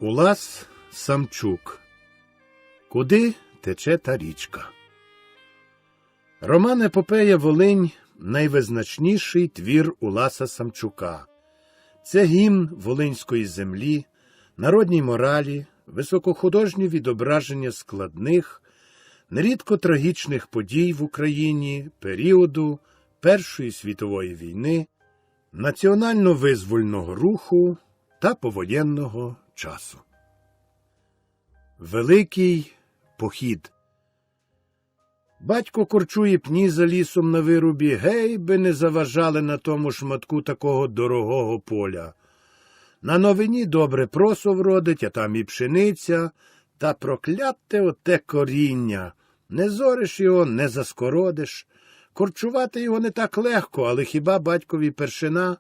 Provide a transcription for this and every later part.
Улас Самчук. Куди тече та річка? Роман «Епопея Волинь» – найвизначніший твір Уласа Самчука. Це гімн волинської землі, народній моралі, високохудожнє відображення складних, нерідко трагічних подій в Україні періоду Першої світової війни, національно-визвольного руху та повоєнного часу. Великий похід. Батько корчує пні за лісом на вирубі, гей би не заважали на тому шматку такого дорогого поля. На новині добре просо вродить, а там і пшениця, та прокляте оте коріння. Не зориш його, не заскородиш. Корчувати його не так легко, але хіба батькові першина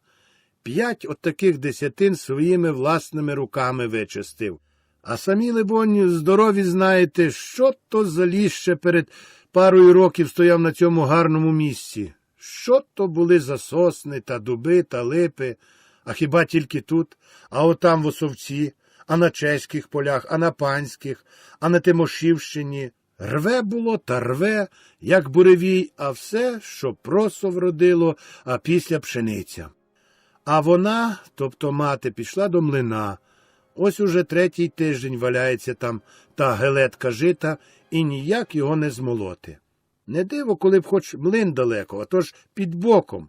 5 от таких десятин своїми власними руками вичистив. А самі, либонь, здорові знаєте, що то за ліс ще перед парою років стояв на цьому гарному місці. Що то були за сосни, та дуби, та липи, а хіба тільки тут, а отам в Осовці, а на чеських полях, а на панських, а на Тимошівщині. Рве було та рве, як буревій, а все, що просо вродило, а після пшениця. А вона, тобто мати, пішла до млина. Ось уже 3-й тиждень валяється там та гелетка жита, і ніяк його не змолоти. Не диво, коли б хоч млин далеко, а то ж під боком.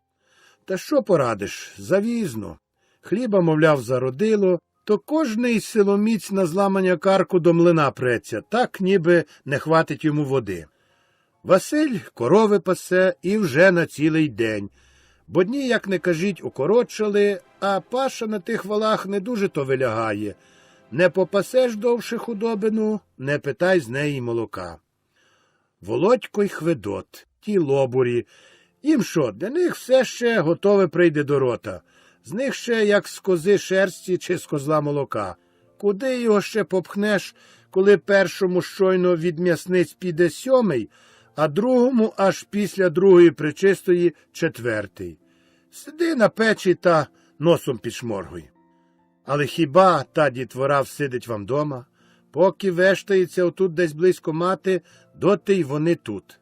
Та що порадиш, завізно. Хліба, мовляв, зародило, то кожний силоміць на зламання карку до млина преться, так ніби не хватить йому води. Василь корови пасе і вже на цілий день. Бо дні, як не кажіть, укоротшали, а паша на тих валах не дуже то вилягає. Не попасеш довше худобину, не питай з неї молока. Володько й Хведот, ті лобурі. Їм що, для них все ще готове прийде до рота. З них ще як з кози шерсті чи з козла молока. Куди його ще попхнеш, коли першому щойно від м'ясниць піде 7-й, а другому аж після другої причистої 4-й. Сиди на печі та носом підшморгуй. Але хіба та дітвора всидить вам дома? Поки вештається отут десь близько мати, доти й вони тут.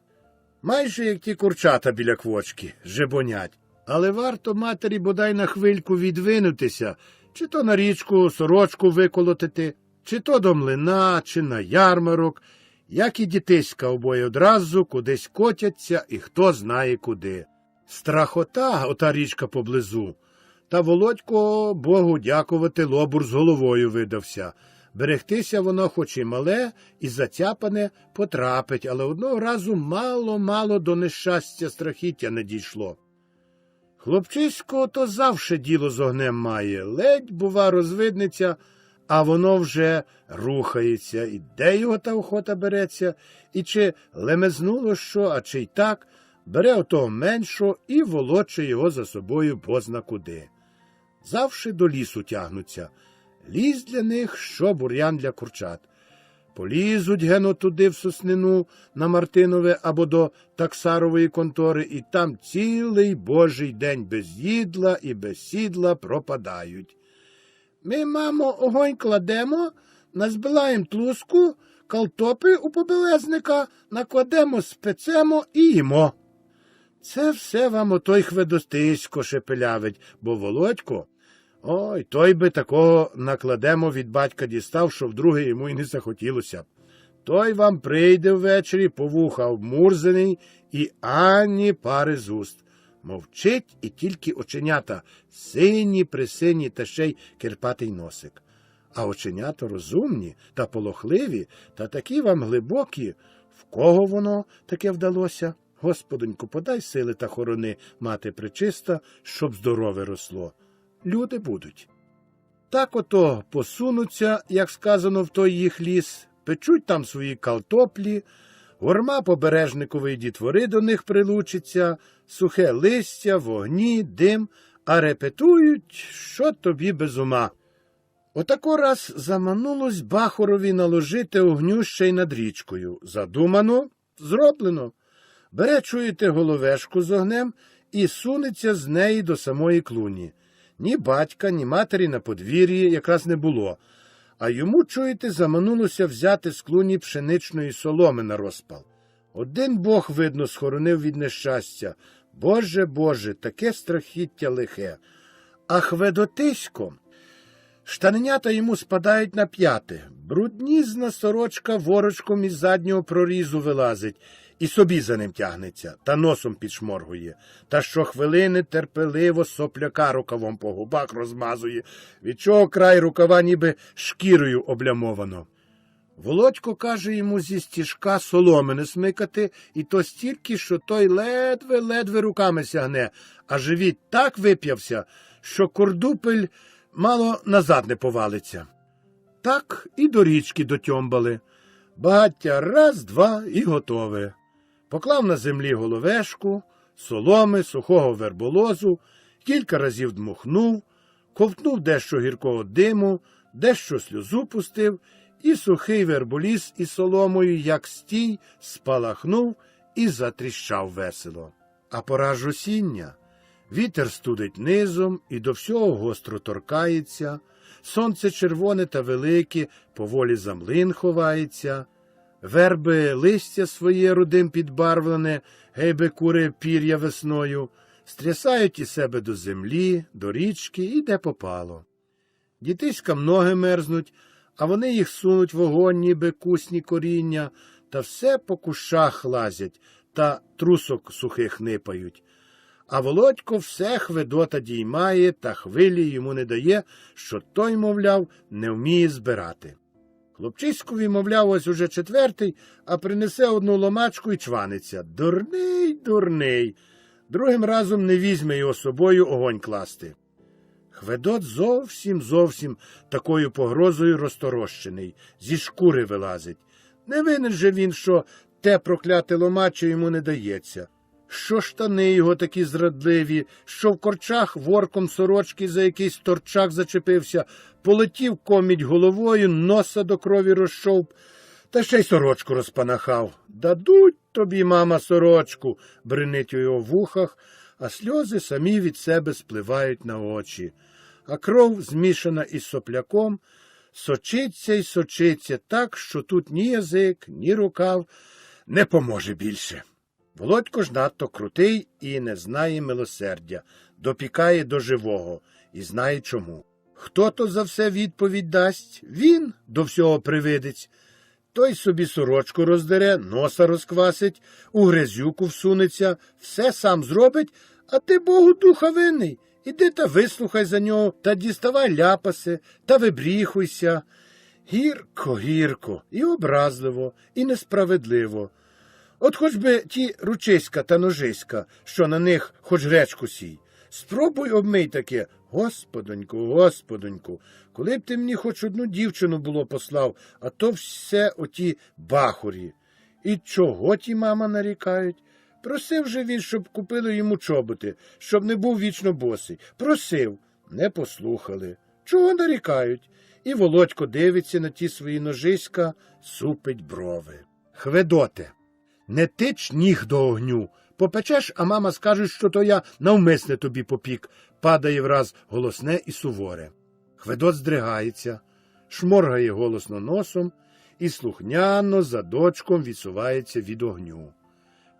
Майже як ті курчата біля квочки, жебонять. Але варто матері бодай на хвильку відвинутися, чи то на річку сорочку виколотити, чи то до млина, чи на ярмарок, як і дітиська обоє одразу кудись котяться і хто знає куди. Страхота, ота річка поблизу. Та Володько, Богу дякувати, лобур з головою видався. Берегтися воно хоч і мале, і затяпане потрапить, але одного разу мало-мало до нещастя страхіття не дійшло. Хлопчисько то завше діло з огнем має, ледь, бува, розвиднеться, а воно вже рухається, і де його та охота береться, і чи лемезнуло що, а чи й так, бере отого меншого і волоче його за собою позна куди. Завше до лісу тягнуться. Ліс для них, що бур'ян для курчат. Полізуть гено туди в соснину, на Мартинове або до таксарової контори, і там цілий божий день без їдла і без сідла пропадають. Ми, мамо, огонь кладемо, назбилаємо тлуску, калтопи у побелезника, накладемо, спецемо і їмо. Це все вам отой Хведостисько шепелявить, бо Володько, ой, той би такого накладемо від батька дістав, що вдруге йому й не захотілося б. Той вам прийде ввечері, по вуха обмурзаний, і ані пари з уст. Мовчить і тільки оченята, сині-присині та ще й кирпатий носик. А оченята розумні та полохливі, та такі вам глибокі. В кого воно таке вдалося? Господоньку, подай сили та хорони, мати пречиста, щоб здорове росло. Люди будуть. Так ото посунуться, як сказано в той їх ліс, печуть там свої картоплі, горма побережникової дітвори до них прилучиться, сухе листя, вогні, дим, а репетують, що тобі без ума. Отако раз заманулось Бахорові наложити огню ще й над річкою. Задумано, зроблено. Бере, чуєте, головешку з огнем і сунеться з неї до самої клуні. Ні батька, ні матері на подвір'ї якраз не було. А йому, чуєте, заманулося взяти з клуні пшеничної соломи на розпал. Один Бог, видно, схоронив від нещастя. Боже, Боже, таке страхіття лихе. А Хведотисько, штаненята йому спадають на п'яти, бруднізна сорочка ворочком із заднього прорізу вилазить, і собі за ним тягнеться, та носом підшморгує, та щохвилини терпеливо сопляка рукавом по губах розмазує, від чого край рукава ніби шкірою облямовано. Володько каже йому зі стіжка соломи не смикати, і то стільки, що той ледве руками сягне, а живіт так вип'явся, що кордупель мало назад не повалиться. Так і до річки дотьомбали. Багаття раз, два і готове. Поклав на землі головешку, соломи, сухого верболозу, кілька разів дмухнув, ковтнув дещо гіркого диму, дещо сльозу пустив, і сухий верболіз із соломою, як стій, спалахнув і затріщав весело. А пора ж осіння. Вітер студить низом і до всього гостро торкається, сонце червоне та велике поволі за млин ховається, верби листя своє рудим підбарвлене, гейби кури пір'я весною, стрясають із себе до землі, до річки і де попало. Дітиськам ноги мерзнуть, а вони їх сунуть в огонь, ніби кусні коріння, та все по кущах лазять, та трусок сухих нипають. А Володько все Хведота діймає та хвилі йому не дає, що той, мовляв, не вміє збирати. Хлопчиськові, мовляв, ось уже четвертий, а принесе одну ломачку і чваниться. Дурний. Другим разом не візьме його собою огонь класти. Хведот зовсім такою погрозою розторощений, зі шкури вилазить. Не винен же він, що те прокляте ломаче йому не дається. Що штани його такі зрадливі, що в корчах ворком сорочки за якийсь торчак зачепився, полетів комідь головою, носа до крові розшовп, та ще й сорочку розпанахав. «Дадуть тобі, мама, сорочку!» – бринить у його вухах, а сльози самі від себе спливають на очі. А кров, змішана із сопляком, сочиться й сочиться так, що тут ні язик, ні рукав не поможе більше. Володько ж надто крутий і не знає милосердя, допікає до живого і знає чому. Хто то за все відповідь дасть? Він до всього привидець. Той собі сорочку роздере, носа розквасить, у грязюку всунеться, все сам зробить, а ти Богу духа винний. Іди та вислухай за нього, та діставай ляпаси, та вибріхуйся. Гірко, і образливо, і несправедливо. От хоч би ті ручиська та ножиська, що на них хоч гречку сій. Спробуй обмий таке. Господоньку, коли б ти мені хоч одну дівчину було послав, а то все оті бахурі. І чого ті, мама, нарікають? Просив же він, щоб купили йому чоботи, щоб не був вічно босий. Просив. Не послухали. Чого нарікають? І Володько дивиться на ті свої ножиська, супить брови. Хведоте, не тич ніг до огню. Попечеш, а мама скаже, що то я навмисне тобі попік, падає враз голосне і суворе. Хведот здригається, шморгає голосно носом і слухняно за дочком відсувається від огню.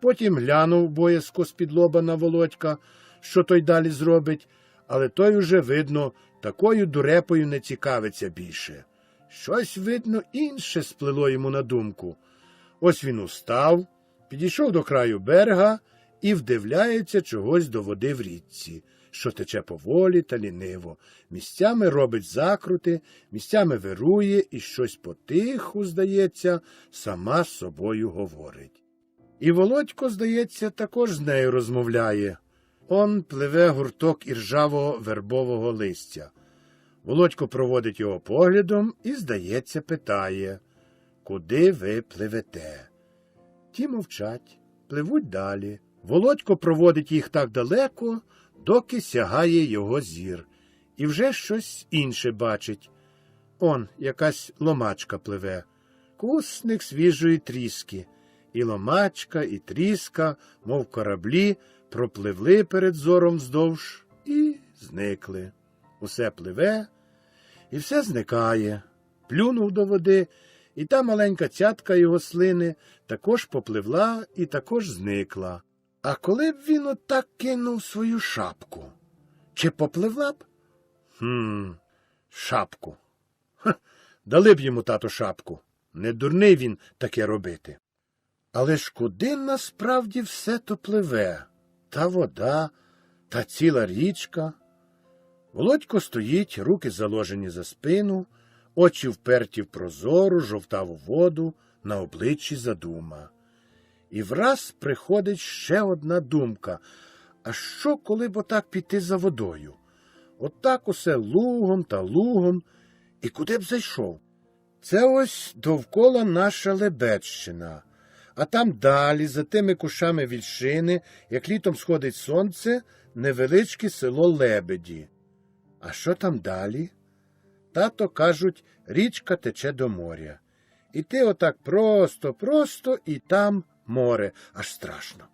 Потім глянув боязко з-під лоба на Володька, що той далі зробить, але той уже, видно, такою дурепою не цікавиться більше. Щось, видно, інше сплило йому на думку. Ось він устав, підійшов до краю берега і вдивляється чогось до води в річці, що тече поволі та ліниво, місцями робить закрути, місцями вирує і щось потиху, здається, сама з собою говорить. І Володько, здається, також з нею розмовляє. Он пливе гурток іржавого вербового листя. Володько проводить його поглядом і, здається, питає: «Куди ви пливете?» Ті мовчать, пливуть далі. Володько проводить їх так далеко, доки сягає його зір, і вже щось інше бачить. Он якась ломачка пливе, кусник свіжої тріски. І ломачка, і тріска, мов кораблі, пропливли перед зором вздовж і зникли. Усе пливе, і все зникає. плюнув до води, і та маленька цятка його слини також попливла і також зникла. А коли б він отак кинув свою шапку, чи попливла б? Шапку. Дали б йому тато шапку. Не дурний він таке робити. Але ж куди насправді все то пливе? Та вода, та ціла річка. Володько стоїть, руки заложені за спину, очі вперті в прозору, жовтаву воду, на обличчі задума. І враз приходить ще одна думка. А що, коли б отак піти за водою? Отак усе лугом та лугом. І куди б зайшов? Це ось довкола наша Лебедщина. А там далі, за тими кущами вільшини, як літом сходить сонце, невеличке село Лебеді. А що там далі? Тато, кажуть, річка тече до моря. І ти отак просто, і там море. Аж страшно.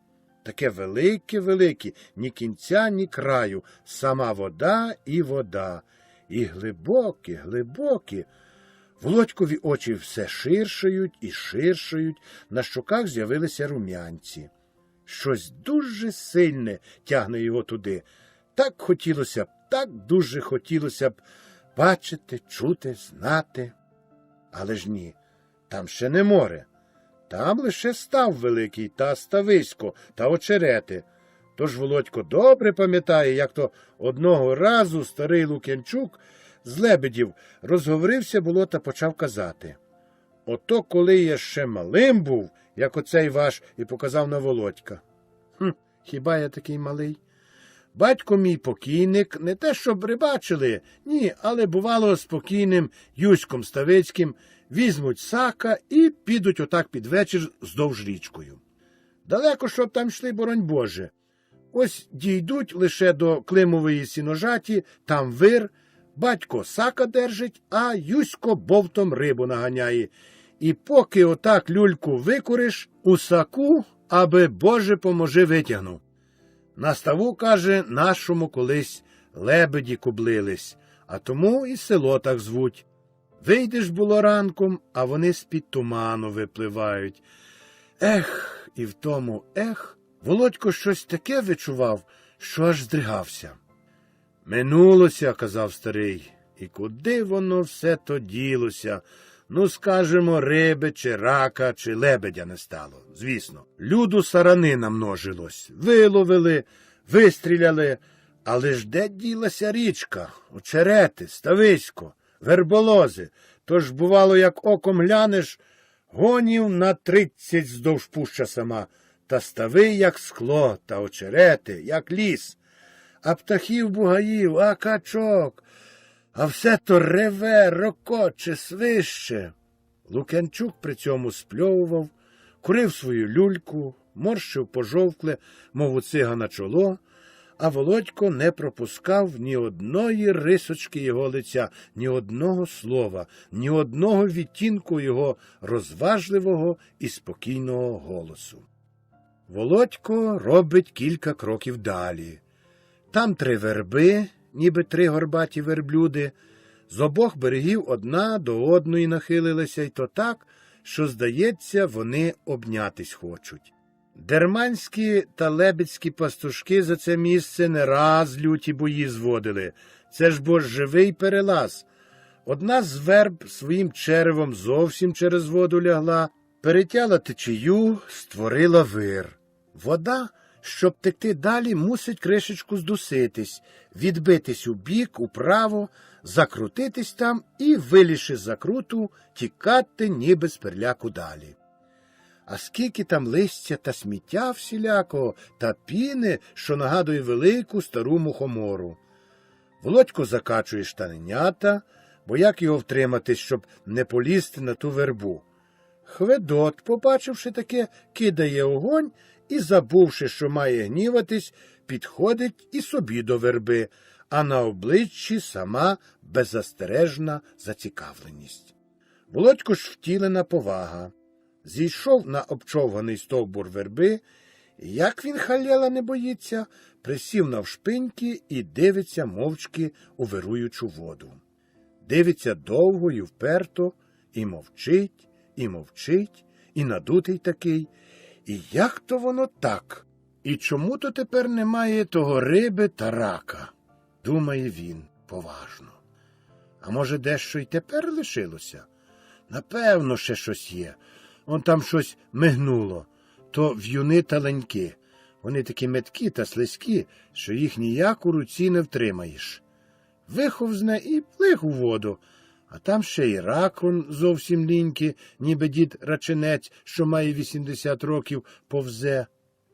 Таке велике, ні кінця, ні краю. Сама вода і вода. І глибокі. Володькові очі все ширшають і ширшають, на щоках з'явилися рум'янці. Щось дуже сильне тягне його туди. Так дуже хотілося б бачити, чути, знати. Але ж ні, там ще не море. Там лише став великий та стависько та очерети. Тож Володько добре пам'ятає, як то одного разу старий Лук'янчук з Лебедів розговорився було та почав казати. Ото коли я ще малим був, як оцей ваш, і показав на Володька. Хіба я такий малий? Батько мій покійник, не те, щоб рибачили, ні, але бувало спокійним Юськом Ставицьким візьмуть сака і підуть отак під вечір здовж річкою. Далеко, щоб там йшли, боронь Боже. Ось дійдуть лише до Климової сіножаті, там вир, батько сака держить, а Юсько бовтом рибу наганяє. І поки отак люльку викуриш, у саку, аби Боже поможи витягнув. На ставу, каже, нашому колись лебеді кублились, а тому і село так звуть. Вийдеш було ранком, а вони з-під туману випливають. І в тому, Володько щось таке відчував, що аж здригався. Минулося, казав старий, і куди воно все то ділося? Ну, скажемо, риби, чи рака, чи лебедя не стало, звісно. Люду сарани намножилось, виловили, вистріляли, але ж де ділася річка, очерети, стависько, верболози? Тож, бувало, як оком глянеш, гонів на 30 здовж пуща сама, та стави, як скло, та очерети, як ліс. А птахів бугаїв, а качок, а все то реве, рокоче, свище. Лук'янчук при цьому спльовував, курив свою люльку, морщив пожовкле, мов у цигана чоло, а Володько не пропускав ні одної рисочки його лиця, ні одного слова, ні одного відтінку його розважливого і спокійного голосу. Володько робить кілька кроків далі. Там 3 верби, ніби 3 горбаті верблюди, з обох берегів одна до одної нахилилися, й то так, що, здається, вони обнятись хочуть. Дерманські та лебедські пастушки за це місце не раз люті бої зводили. Це ж бо живий перелаз. Одна з верб своїм черевом зовсім через воду лягла, перетяла течію, створила вир. Вода, щоб текти далі, мусить кришечку здуситись, відбитись убік, управо, закрутитись там і, вилізши з закруту, тікати ніби з переляку далі. А скільки там листя та сміття всілякого, та піни, що нагадує велику стару мухомору. Володько закачує штаненята, бо як його втриматись, щоб не полізти на ту вербу. Хведот, побачивши таке, кидає огонь і, забувши, що має гніватись, підходить і собі до верби, а на обличчі сама беззастережна зацікавленість. Володько ж втілена повага. Зійшов на обчовганий стовбур верби, і, як він халяла не боїться, присів навшпиньки і дивиться мовчки у вируючу воду. Дивиться довго і вперто, і мовчить, і мовчить, і надутий такий. І як то воно так? І чому то тепер немає того риби та рака? Думає він поважно. А може, дещо й тепер лишилося? Напевно, ще щось є. Он там щось мигнуло. То в'юни та леньки. Вони такі меткі та слизькі, що їх ніяк у руці не втримаєш. Виховзне і плих у воду. А там ще й рак он зовсім лінький, ніби дід Раченець, що має 80 років, повзе.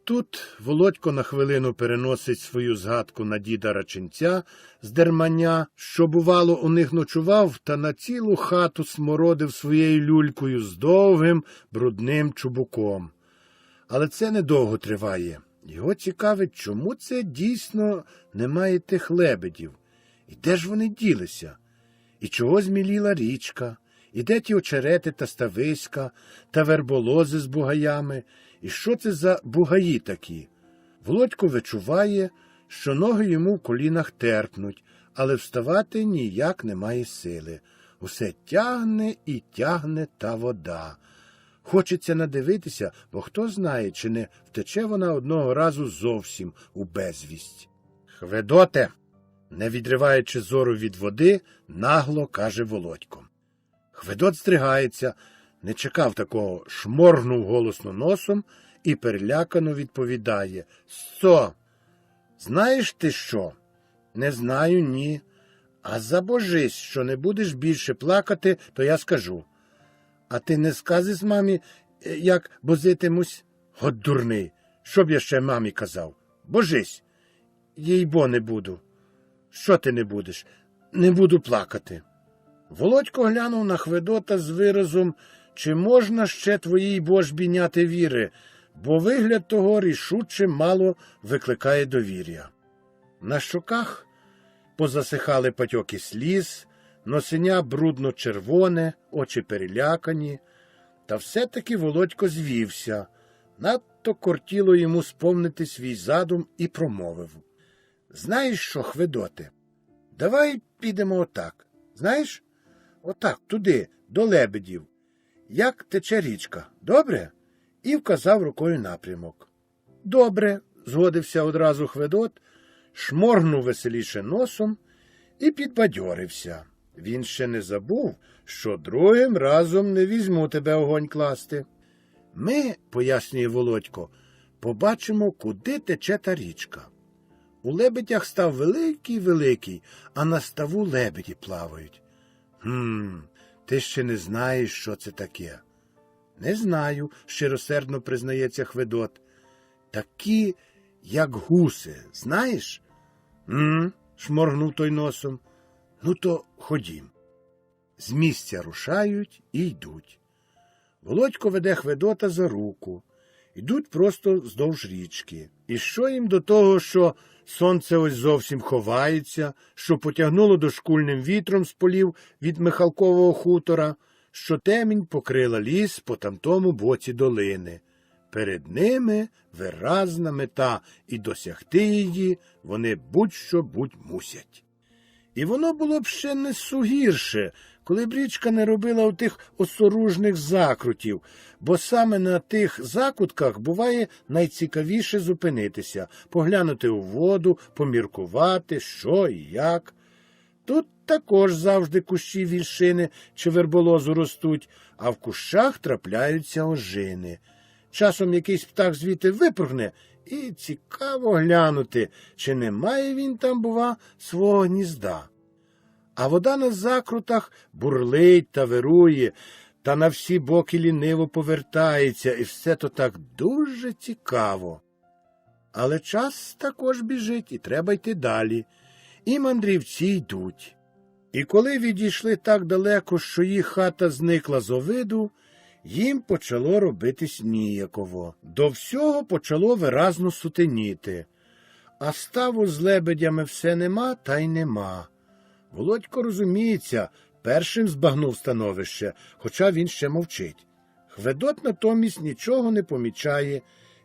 Тут Володько на хвилину переносить свою згадку на діда Раченця з Дерманя, що, бувало, у них ночував та на цілу хату смородив своєю люлькою з довгим брудним чубуком. Але це недовго триває. Його цікавить, чому це дійсно немає тих лебедів. І де ж вони ділися? І чого зміліла річка? І де ті очерети та стависька, та верболози з бугаями? І що це за бугаї такі? Володько вичуває, що ноги йому в колінах терпнуть, але вставати ніяк немає сили. Усе тягне і тягне та вода. Хочеться надивитися, бо хто знає, чи не втече вона одного разу зовсім у безвість. «Хведоте!» не відриваючи зору від води, нагло каже Володько. Хведот здригається, не чекав такого, шморгнув голосно носом і перелякано відповідає. «Со! Знаєш ти що?» «Не знаю, ні. А забожись, що не будеш більше плакати, то я скажу». «А ти не сказиш мамі, як бозитимусь?» «От дурний! Що б я ще мамі казав? Божись! Їй-бо не буду». «Що ти не будеш?» «Не буду плакати». Володько глянув на Хведота з виразом, чи можна ще твоїй божбі няти віри, бо вигляд того рішуче мало викликає довір'я. На щоках позасихали патьоки сліз, носеня брудно-червоне, очі перелякані, та все-таки Володько звівся. Надто кортіло йому сповнити свій задум і промовив. «Знаєш що, Хведоте, давай підемо отак. Знаєш? Отак, туди, до лебедів. Як тече річка, добре?» І вказав рукою напрямок. «Добре», – згодився одразу Хведот, шморгнув веселіше носом і підбадьорився. Він ще не забув, що другим разом не візьму тебе огонь класти. «Ми, – пояснює Володько, – побачимо, куди тече та річка. У лебедях став великий-великий, а на ставу лебеді плавають. Ти ще не знаєш, що це таке?» «Не знаю», – щиросердно признається Хведот. «Такі, як гуси, знаєш?» Шморгнув той носом. «Ну то ходім». З місця рушають і йдуть. Володько веде Хведота за руку. Йдуть просто вздовж річки. І що їм до того, що сонце ось зовсім ховається, що потягнуло дошкульним вітром з полів від Михалкового хутора, що темінь покрила ліс по тамтому боці долини. Перед ними виразна мета, і досягти її вони будь-що будь мусять. І воно було б ще не сугірше, коли б річка не робила отих осоружних закрутів, бо саме на тих закутках буває найцікавіше зупинитися, поглянути у воду, поміркувати, що і як. Тут також завжди кущі вільшини чи верболозу ростуть, а в кущах трапляються ожини. Часом якийсь птах звідти випрыгне, і цікаво глянути, чи немає він там, бува, свого гнізда. А вода на закрутах бурлить та вирує, та на всі боки ліниво повертається, і все то так дуже цікаво. Але час також біжить, і треба йти далі. І мандрівці йдуть. І коли відійшли так далеко, що їх хата зникла з виду, їм почало робитись ніяково. До всього почало виразно сутеніти. А ставу з лебедями все нема, та й нема. Володько розуміється, першим збагнув становище, хоча він ще мовчить. Хведот натомість нічого не помічає,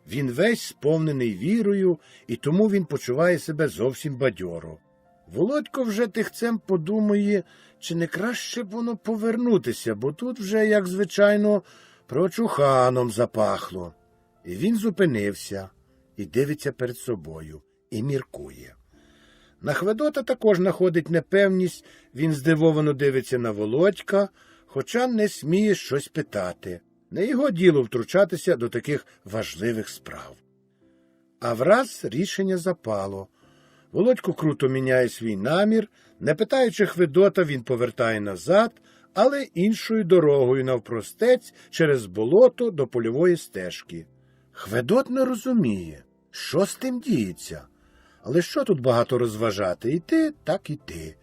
він весь сповнений вірою, і тому він почуває себе зовсім бадьоро. Володько вже тихцем подумає, чи не краще б воно повернутися, бо тут вже, як звичайно, прочуханом запахло. І він зупинився, і дивиться перед собою, і міркує. На Хведота також находить непевність, він здивовано дивиться на Володька, хоча не сміє щось питати. Не його діло втручатися до таких важливих справ. А враз рішення запало. Володько круто міняє свій намір, не питаючи Хведота, він повертає назад, але іншою дорогою навпростець через болото до польової стежки. Хведот не розуміє, що з тим діється. Але що тут багато розважати? Іти, так іти.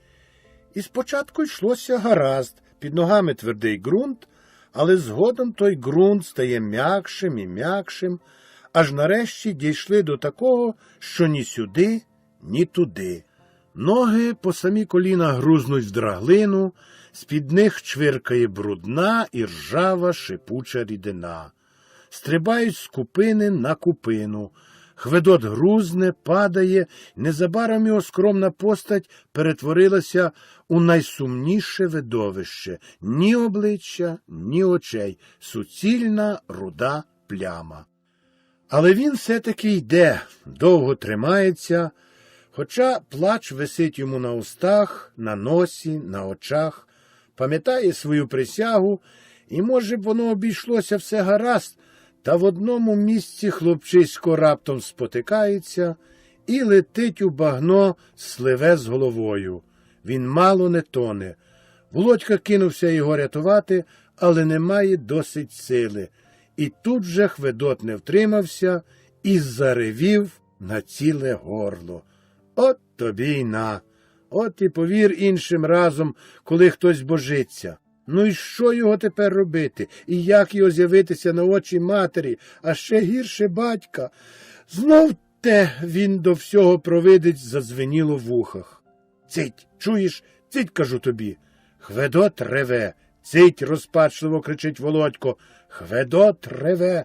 І спочатку йшлося гаразд, під ногами твердий ґрунт, але згодом той ґрунт стає м'якшим і м'якшим, аж нарешті дійшли до такого, що ні сюди, ні туди. Ноги по самі коліна грузнуть в драглину, з-під них чвиркає брудна і ржава шипуча рідина. Стрибають з купини на купину. Хведот грузне, падає, незабаром його скромна постать перетворилася у найсумніше видовище. Ні обличчя, ні очей, суцільна руда пляма. Але він все-таки йде, довго тримається, хоча плач висить йому на устах, на носі, на очах, пам'ятає свою присягу, і, може б, воно обійшлося все гаразд, та в одному місці хлопчисько раптом спотикається і летить у багно, сливе з головою. Він мало не тоне. Володька кинувся його рятувати, але не має досить сили. І тут же Хведот не втримався і заревів на ціле горло. От тобі й на! От і повір іншим разом, коли хтось божиться. Ну і що його тепер робити? І як його з'явитися на очі матері, а ще гірше батька? Знов те він до всього провидець задзвеніло в ухах. Цить, чуєш? Цить, кажу тобі. Хведот реве. Цить, розпачливо кричить Володько. Хведот реве.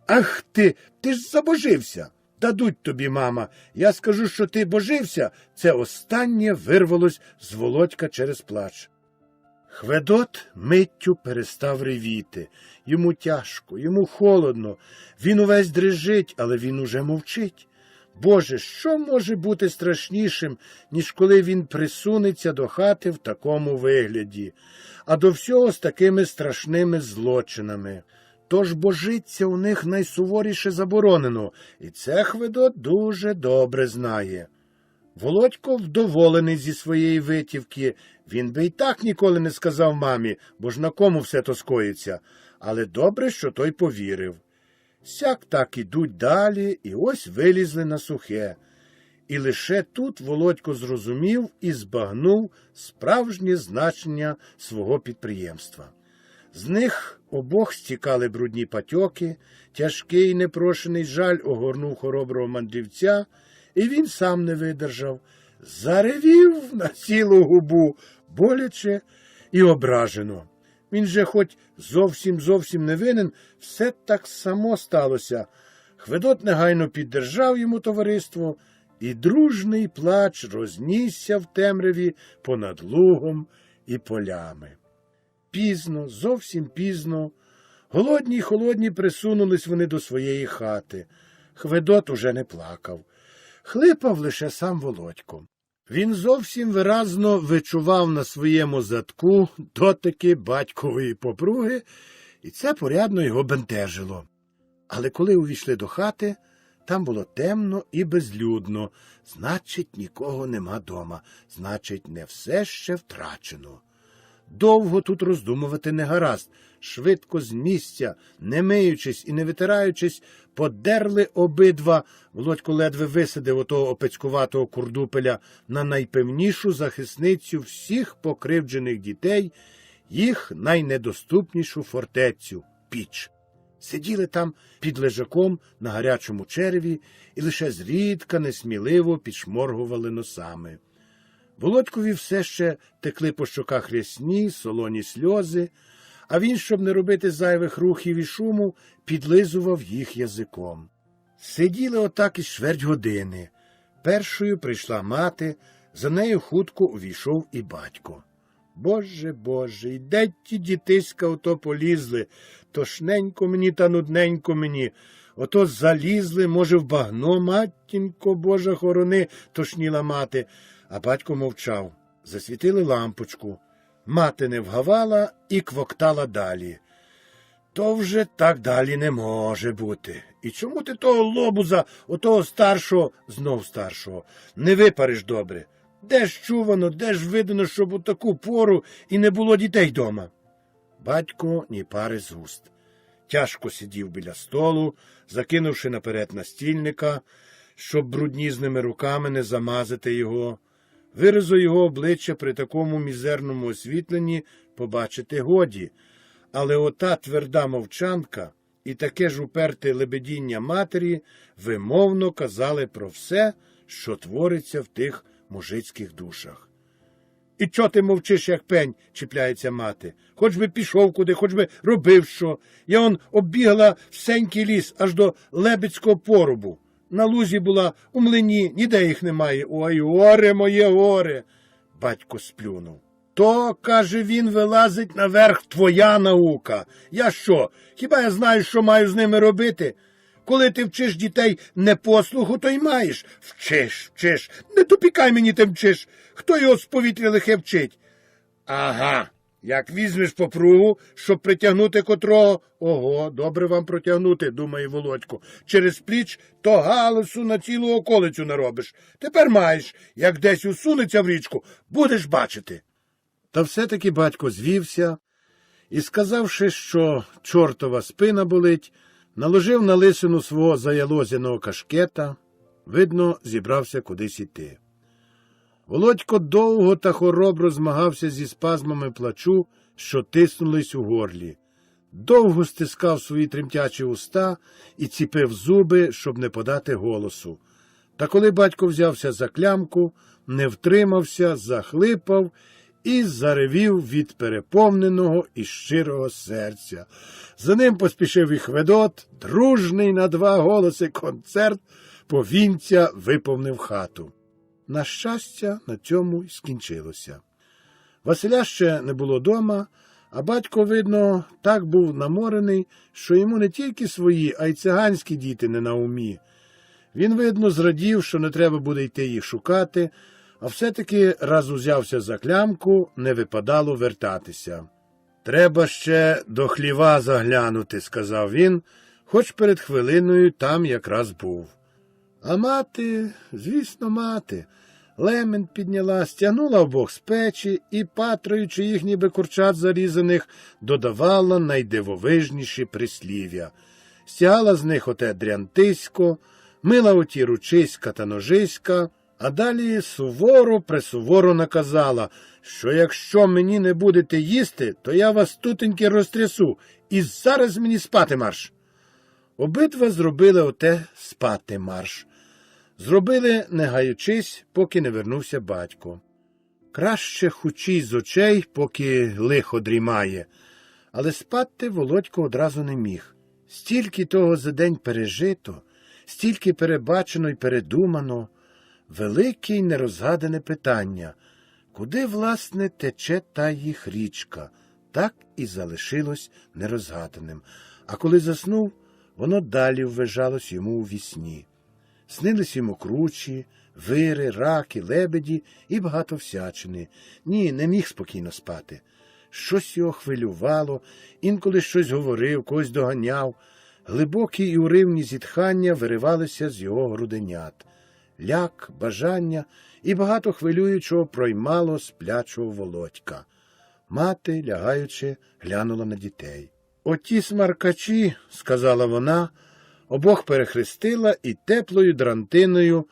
Ах ти ж забожився. Дадуть тобі, мама. Я скажу, що ти божився. Це останнє вирвалось з Володька через плач. Хведот миттю перестав ревіти. Йому тяжко, йому холодно. Він увесь дрижить, але він уже мовчить. Боже, що може бути страшнішим, ніж коли він присунеться до хати в такому вигляді, а до всього з такими страшними злочинами? Тож божиться у них найсуворіше заборонено, і це Хведот дуже добре знає. Володько вдоволений зі своєї витівки. Він би й так ніколи не сказав мамі, бо ж на кому все то скоїться. Але добре, що той повірив. Сяк так ідуть далі, і ось вилізли на сухе. І лише тут Володько зрозумів і збагнув справжнє значення свого підприємства. З них обох стікали брудні патьоки, тяжкий непрошений жаль огорнув хороброго мандрівця, і він сам не видержав. Заревів на цілу губу, боляче і ображено. Він же хоч зовсім не винен, все так само сталося. Хведот негайно піддержав йому товариство, і дружний плач рознісся в темряві понад лугом і полями. Пізно, зовсім пізно, голодні й холодні присунулись вони до своєї хати. Хведот уже не плакав. Хлипав лише сам Володько. Він зовсім виразно вичував на своєму задку дотики батькової попруги, і це порядно його бентежило. Але коли увійшли до хати, там було темно і безлюдно. Значить, нікого нема дома. Значить, не все ще втрачено. Довго тут роздумувати не гаразд. Швидко з місця, не миючись і не витираючись, подерли обидва. Володько ледве висадив отого опецькуватого курдупеля на найпевнішу захисницю всіх покривджених дітей, їх найнедоступнішу фортецю – піч. Сиділи там під лежаком на гарячому череві і лише зрідка несміливо підшморгували носами. Володькові все ще текли по щоках рясні, солоні сльози, а він, щоб не робити зайвих рухів і шуму, підлизував їх язиком. Сиділи отак із чверть години. Першою прийшла мати, за нею хутко увійшов і батько. Боже, Боже, і де ті дітиська ото полізли? Тошненько мені та нудненько мені. Ото залізли, може, в багно, матінко Божа хорони, тошніла мати. А батько мовчав. Засвітили лампочку. Мати не вгавала і квоктала далі. То вже так далі не може бути. І чому ти того лобуза, отого старшого, знов старшого, не випариш добре? Де ж чувано, де ж видано, щоб у таку пору і не було дітей дома? Батько ні пари з уст. Тяжко сидів біля столу, закинувши наперед настільника, щоб бруднізними руками не замазати його. Виразу його обличчя при такому мізерному освітленні побачити годі, але ота тверда мовчанка і таке ж уперте лебедіння матері вимовно казали про все, що твориться в тих мужицьких душах. «І чо ти мовчиш, як пень?» – чіпляється мати. «Хоч би пішов куди, хоч би робив що. Я он оббігала всенький ліс аж до Лебедського порубу. На лузі була, у млині, ніде їх немає. Ой, горе моє, горе!» Батько сплюнув. «То, каже він, вилазить наверх твоя наука. Я що, хіба я знаю, що маю з ними робити? Коли ти вчиш дітей непослуху, то й маєш. Вчиш. Не тупікай мені тим вчиш. Хто його з повітря лихе вчить? Ага, як візьмеш попругу, щоб притягнути котрого, ого, добре вам протягнути, думає Володько, через пліч, то галасу на цілу околицю наробиш. Тепер маєш, як десь усунеться в річку, будеш бачити. Та все-таки батько звівся і, сказавши, що чортова спина болить, наложив на лисину свого заялозяного кашкета, видно, зібрався кудись іти. Володько довго та хоробро змагався зі спазмами плачу, що тиснулись у горлі. Довго стискав свої тремтячі уста і ціпив зуби, щоб не подати голосу. Та коли батько взявся за клямку, не втримався, захлипав і заревів від переповненого і щирого серця. За ним поспішив і Хведот, дружний на 2 голоси концерт, повінця виповнив хату. На щастя, на цьому й скінчилося. Василя ще не було дома, а батько, видно, так був наморений, що йому не тільки свої, а й циганські діти не на умі. Він, видно, зрадів, що не треба буде йти їх шукати, а все-таки, раз узявся за клямку, не випадало вертатися. «Треба ще до хліва заглянути», – сказав він, хоч перед хвилиною там якраз був. А мати, звісно, мати, лемент підняла, стягнула обох з печі і, патраючи їх, ніби курчат зарізаних, додавала найдивовижніші прислів'я. Стягала з них оте дрянтисько, мила оті ручиська та ножиська, а далі суворо-пресуворо наказала, що якщо мені не будете їсти, то я вас тутеньки розтрясу, і зараз мені спати марш. Обидва зробили оте спати марш. Зробили, не гаючись, поки не вернувся батько. Краще хучій з очей, поки лихо дрімає. Але спати Володько одразу не міг. Стільки того за день пережито, стільки перебачено й передумано. Велике й нерозгадане питання. Куди, власне, тече та їх річка? Так і залишилось нерозгаданим. А коли заснув, воно далі ввижалось йому у вісні. Снились йому кручі, вири, раки, лебеді і багато всячини. Ні, не міг спокійно спати. Щось його хвилювало, інколи щось говорив, когось доганяв. Глибокі і уривні зітхання виривалися з його груденят. Ляк, бажання і багато хвилюючого проймало сплячого Володька. Мати, лягаючи, глянула на дітей. «Оті смаркачі», – сказала вона, обох перехрестила і теплою дрантиною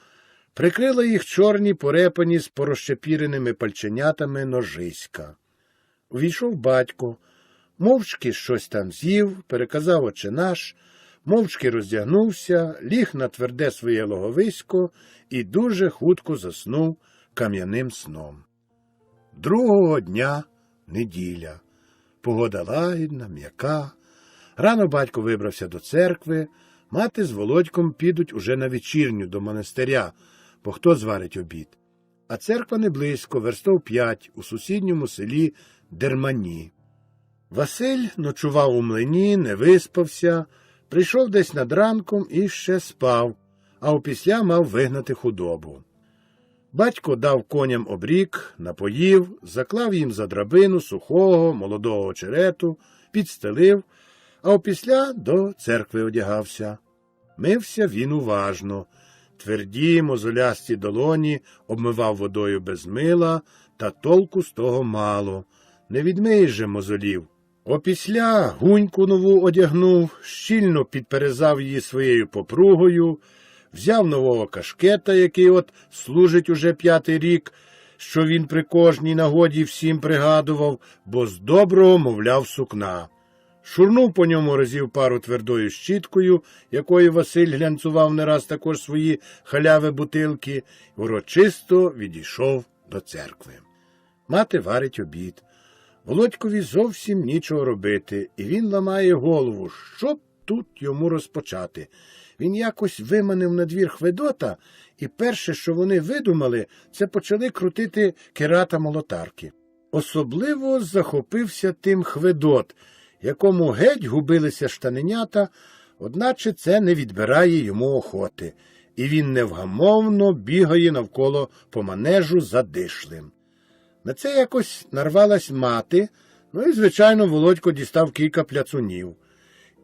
прикрила їх чорні порепані з порозчепіреними пальченятами ножиська. Увійшов батько, мовчки щось там з'їв, переказав «Отче-наш», мовчки роздягнувся, ліг на тверде своє логовисько і дуже хутко заснув кам'яним сном. Другого дня – неділя. Погода лагідна, м'яка. Рано батько вибрався до церкви, мати з Володьком підуть уже на вечірню до монастиря, бо хто зварить обід. А церква не близько, верстов 5, у сусідньому селі Дермані. Василь ночував у млині, не виспався, прийшов десь над ранком і ще спав, а опісля мав вигнати худобу. Батько дав коням обрік, напоїв, заклав їм за драбину сухого, молодого очерету, підстелив, а опісля до церкви одягався. Мився він уважно. Тверді, мозолясті долоні обмивав водою без мила, та толку з того мало. Не відмиєш же мозолів. Опісля гуньку нову одягнув, щільно підперезав її своєю попругою, взяв нового кашкета, який от служить уже 5-й рік, що він при кожній нагоді всім пригадував, бо з доброго мовляв сукна. Шурнув по ньому разів пару твердою щіткою, якою Василь глянцував не раз також свої халяви бутилки, і урочисто відійшов до церкви. Мати варить обід. Володькові зовсім нічого робити, і він ламає голову, що б тут йому розпочати. Він якось виманив на двір Хведота, і перше, що вони видумали, це почали крутити керата молотарки. Особливо захопився тим Хведот, якому геть губилися штаненята, одначе це не відбирає йому охоти, і він невгамовно бігає навколо по манежу задишлим. На це якось нарвалась мати, і, звичайно, Володько дістав кілька пляцунів.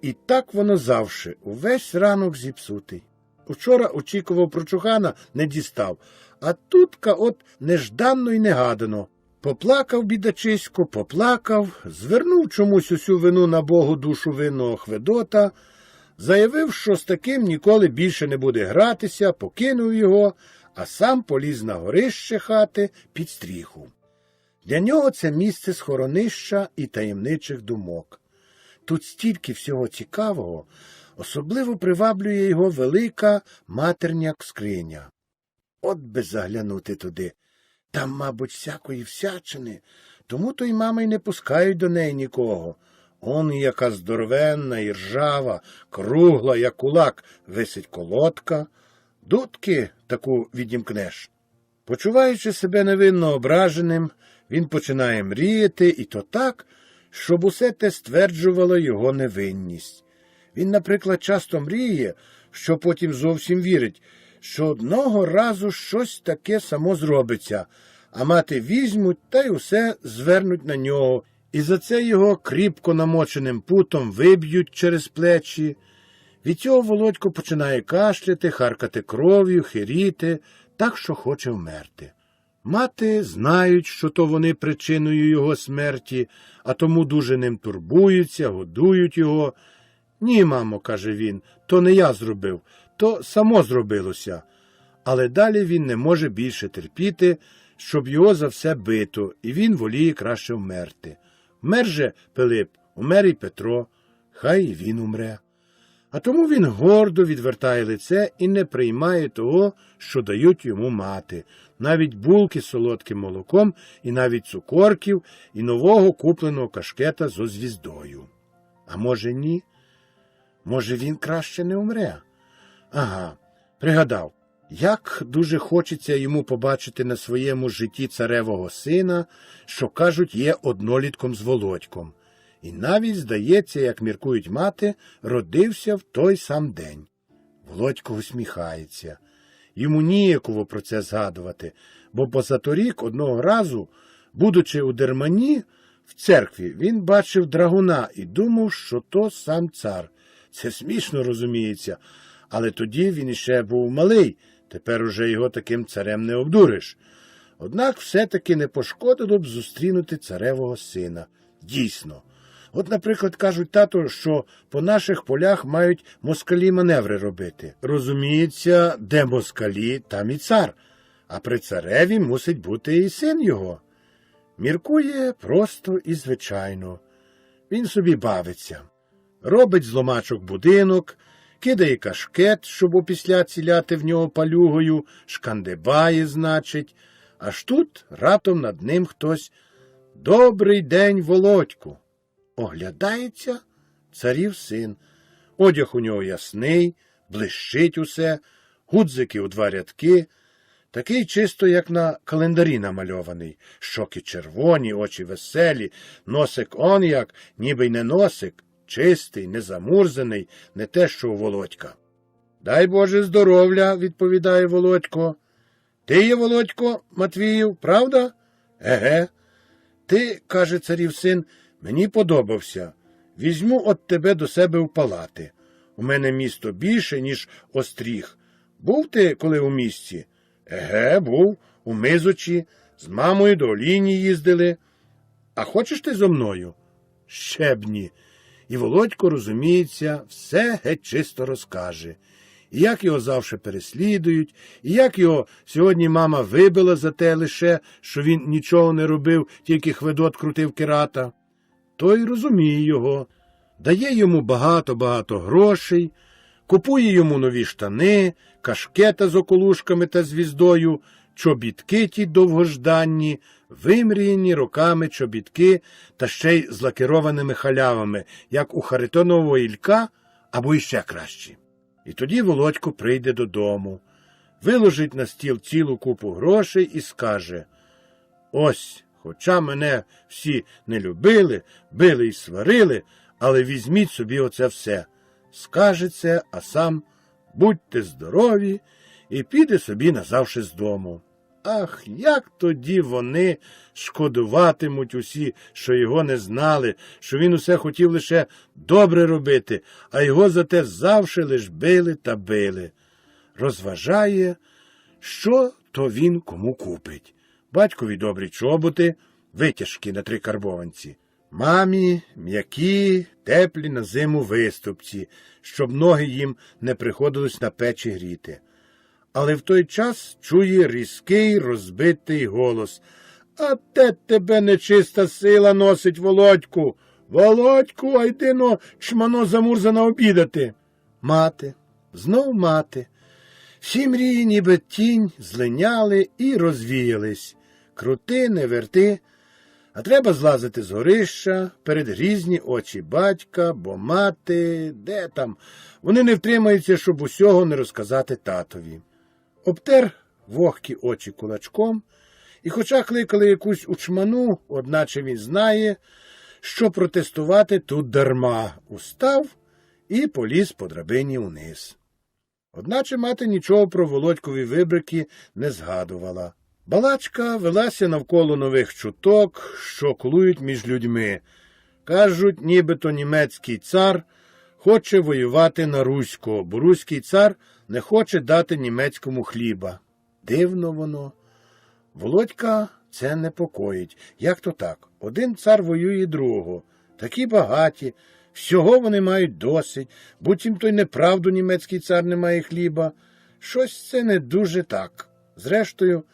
І так воно завше, увесь ранок зіпсутий. Учора очікував прочухана, не дістав, а тутка от нежданно й негадано. Поплакав бідачисько, поплакав, звернув чомусь усю вину на Богу душу винного Хведота, заявив, що з таким ніколи більше не буде гратися, покинув його, а сам поліз на горище хати під стріху. Для нього це місце схоронища і таємничих думок. Тут стільки всього цікавого, особливо приваблює його велика матерня скриня. От би заглянути туди. Там, мабуть, всякої всячини, тому-то й мами й не пускають до неї нікого. Он яка здоровенна і ржава, кругла, як кулак, висить колодка. Дудки таку відімкнеш. Почуваючи себе невинно ображеним, він починає мріяти, і то так, щоб усе те стверджувало його невинність. Він, наприклад, часто мріє, що потім зовсім вірить, що одного разу щось таке само зробиться, а мати візьмуть та й усе звернуть на нього, і за це його кріпко намоченим путом виб'ють через плечі. Від цього Володько починає кашляти, харкати кров'ю, хиріти, так, що хоче вмерти. Мати знають, що то вони причиною його смерті, а тому дуже ним турбуються, годують його. «Ні, мамо», – каже він, – «то не я зробив, то само зробилося». Але далі він не може більше терпіти, щоб його за все бито, і він воліє краще вмерти. Вмер же Пилип, умер і Петро, хай і він умре. А тому він гордо відвертає лице і не приймає того, що дають йому мати, навіть булки з солодким молоком, і навіть цукорків, і нового купленого кашкета зо звіздою. А може ні? Може він краще не умре? Ага, пригадав, як дуже хочеться йому побачити на своєму житті царевого сина, що, кажуть, є однолітком з Володьком. І навіть, здається, як міркують мати, родився в той сам день. Володько усміхається. Йому ніяково про це згадувати, бо позаторік одного разу, будучи у Дермані, в церкві, він бачив драгуна і думав, що то сам цар. Це смішно, розуміється, але тоді він іще був малий, тепер уже його таким царем не обдуриш. Однак все-таки не пошкодило б зустрінути царевого сина. Дійсно. От, наприклад, кажуть тато, що по наших полях мають москалі маневри робити. Розуміється, де москалі, там і цар, а при цареві мусить бути і син його. Міркує просто і звичайно. Він собі бавиться. Робить з ломачок будинок, кидає кашкет, щоб опісля ціляти в нього палюгою, шкандибає, значить. Аж тут раптом над ним хтось: «Добрий день, Володьку!» Оглядається царів син. Одяг у нього ясний, блищить усе, гудзики у 2 рядки. Такий чисто, як на календарі намальований. Щоки червоні, очі веселі, носик он як, ніби й не носик, чистий, не замурзаний, не те, що у Володька. «Дай Боже здоров'я», – відповідає Володько. «Ти є, Володько, Матвіїв, правда?» «Еге». «Ти, – каже царів син, – мені подобався. Візьму от тебе до себе в палати. У мене місто більше, ніж Остріг. Був ти коли у місті?» «Еге, був, у Мизочі, з мамою до Оліні їздили. А хочеш ти зо мною?» «Щебні». І Володько, розуміється, все геть чисто розкаже. І як його завше переслідують, і як його сьогодні мама вибила за те лише, що він нічого не робив, тільки Хведот крутив керата. Той розуміє його, дає йому багато-багато грошей, купує йому нові штани, кашкета з околушками та звіздою, чобітки ті довгожданні, вимріяні роками чобітки та ще й з лакірованими халявами, як у Харитонового Ілька, або іще кращі. І тоді Володько прийде додому, виложить на стіл цілу купу грошей і скаже: «Ось, хоча мене всі не любили, били і сварили, але візьміть собі оце все». Скаже це, а сам «Будьте здорові» і піде собі назавше з дому. Ах, як тоді вони шкодуватимуть усі, що його не знали, що він усе хотів лише добре робити, а його за те завше лиш били та били. Розважає, що то він кому купить. Батькові добрі чоботи, витяжки на 3 карбованці. Мамі м'які, теплі на зиму виступці, щоб ноги їм не приходилось на печі гріти. Але в той час чує різкий, розбитий голос: «А те тебе нечиста сила носить, Володьку! Володьку, а йди-но, чмано замурзана, обідати!» Мати, знов мати. Всі мрії, ніби тінь, злиняли і розвіялись. Крути, не верти. А треба злазити з горища, перед грізні очі батька, бо мати, де там, вони не втримаються, щоб усього не розказати татові. Обтер вогкі очі кулачком, і хоча кликали якусь учману, одначе він знає, що протестувати тут дарма, устав і поліз по драбині униз. Одначе мати нічого про Володькові вибрики не згадувала. Балачка велася навколо нових чуток, що колують між людьми. Кажуть, нібито німецький цар хоче воювати на Руського, бо руський цар не хоче дати німецькому хліба. Дивно воно. Володька це непокоїть. Як то так? Один цар воює другого. Такі багаті, всього вони мають досить, буцім то й неправду німецький цар не має хліба. Щось це не дуже так. Зрештою,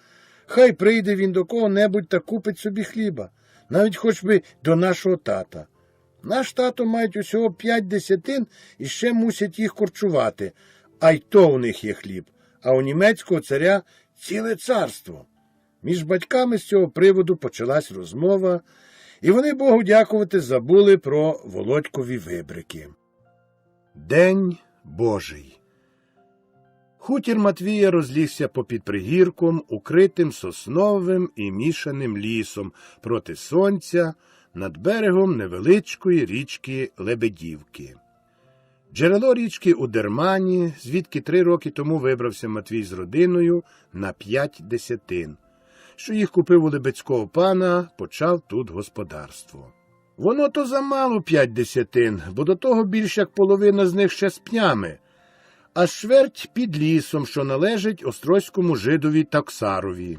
хай прийде він до кого-небудь та купить собі хліба, навіть хоч би до нашого тата. Наш тато мають усього 5 десятин і ще мусять їх корчувати, а й то у них є хліб, а у німецького царя ціле царство. Між батьками з цього приводу почалась розмова, і вони, Богу дякувати, забули про Володькові вибрики. День Божий. Хутір Матвія розлігся попід пригірком, укритим сосновим і мішаним лісом проти сонця, над берегом невеличкої річки Лебедівки. Джерело річки у Дермані, звідки 3 роки тому вибрався Матвій з родиною на 5 десятин. Що їх купив у лебедського пана, почав тут господарство. Воно то замало 5 десятин, бо до того більш як половина з них ще з пнями, а чверть під лісом, що належить острозькому жидові Таксарові.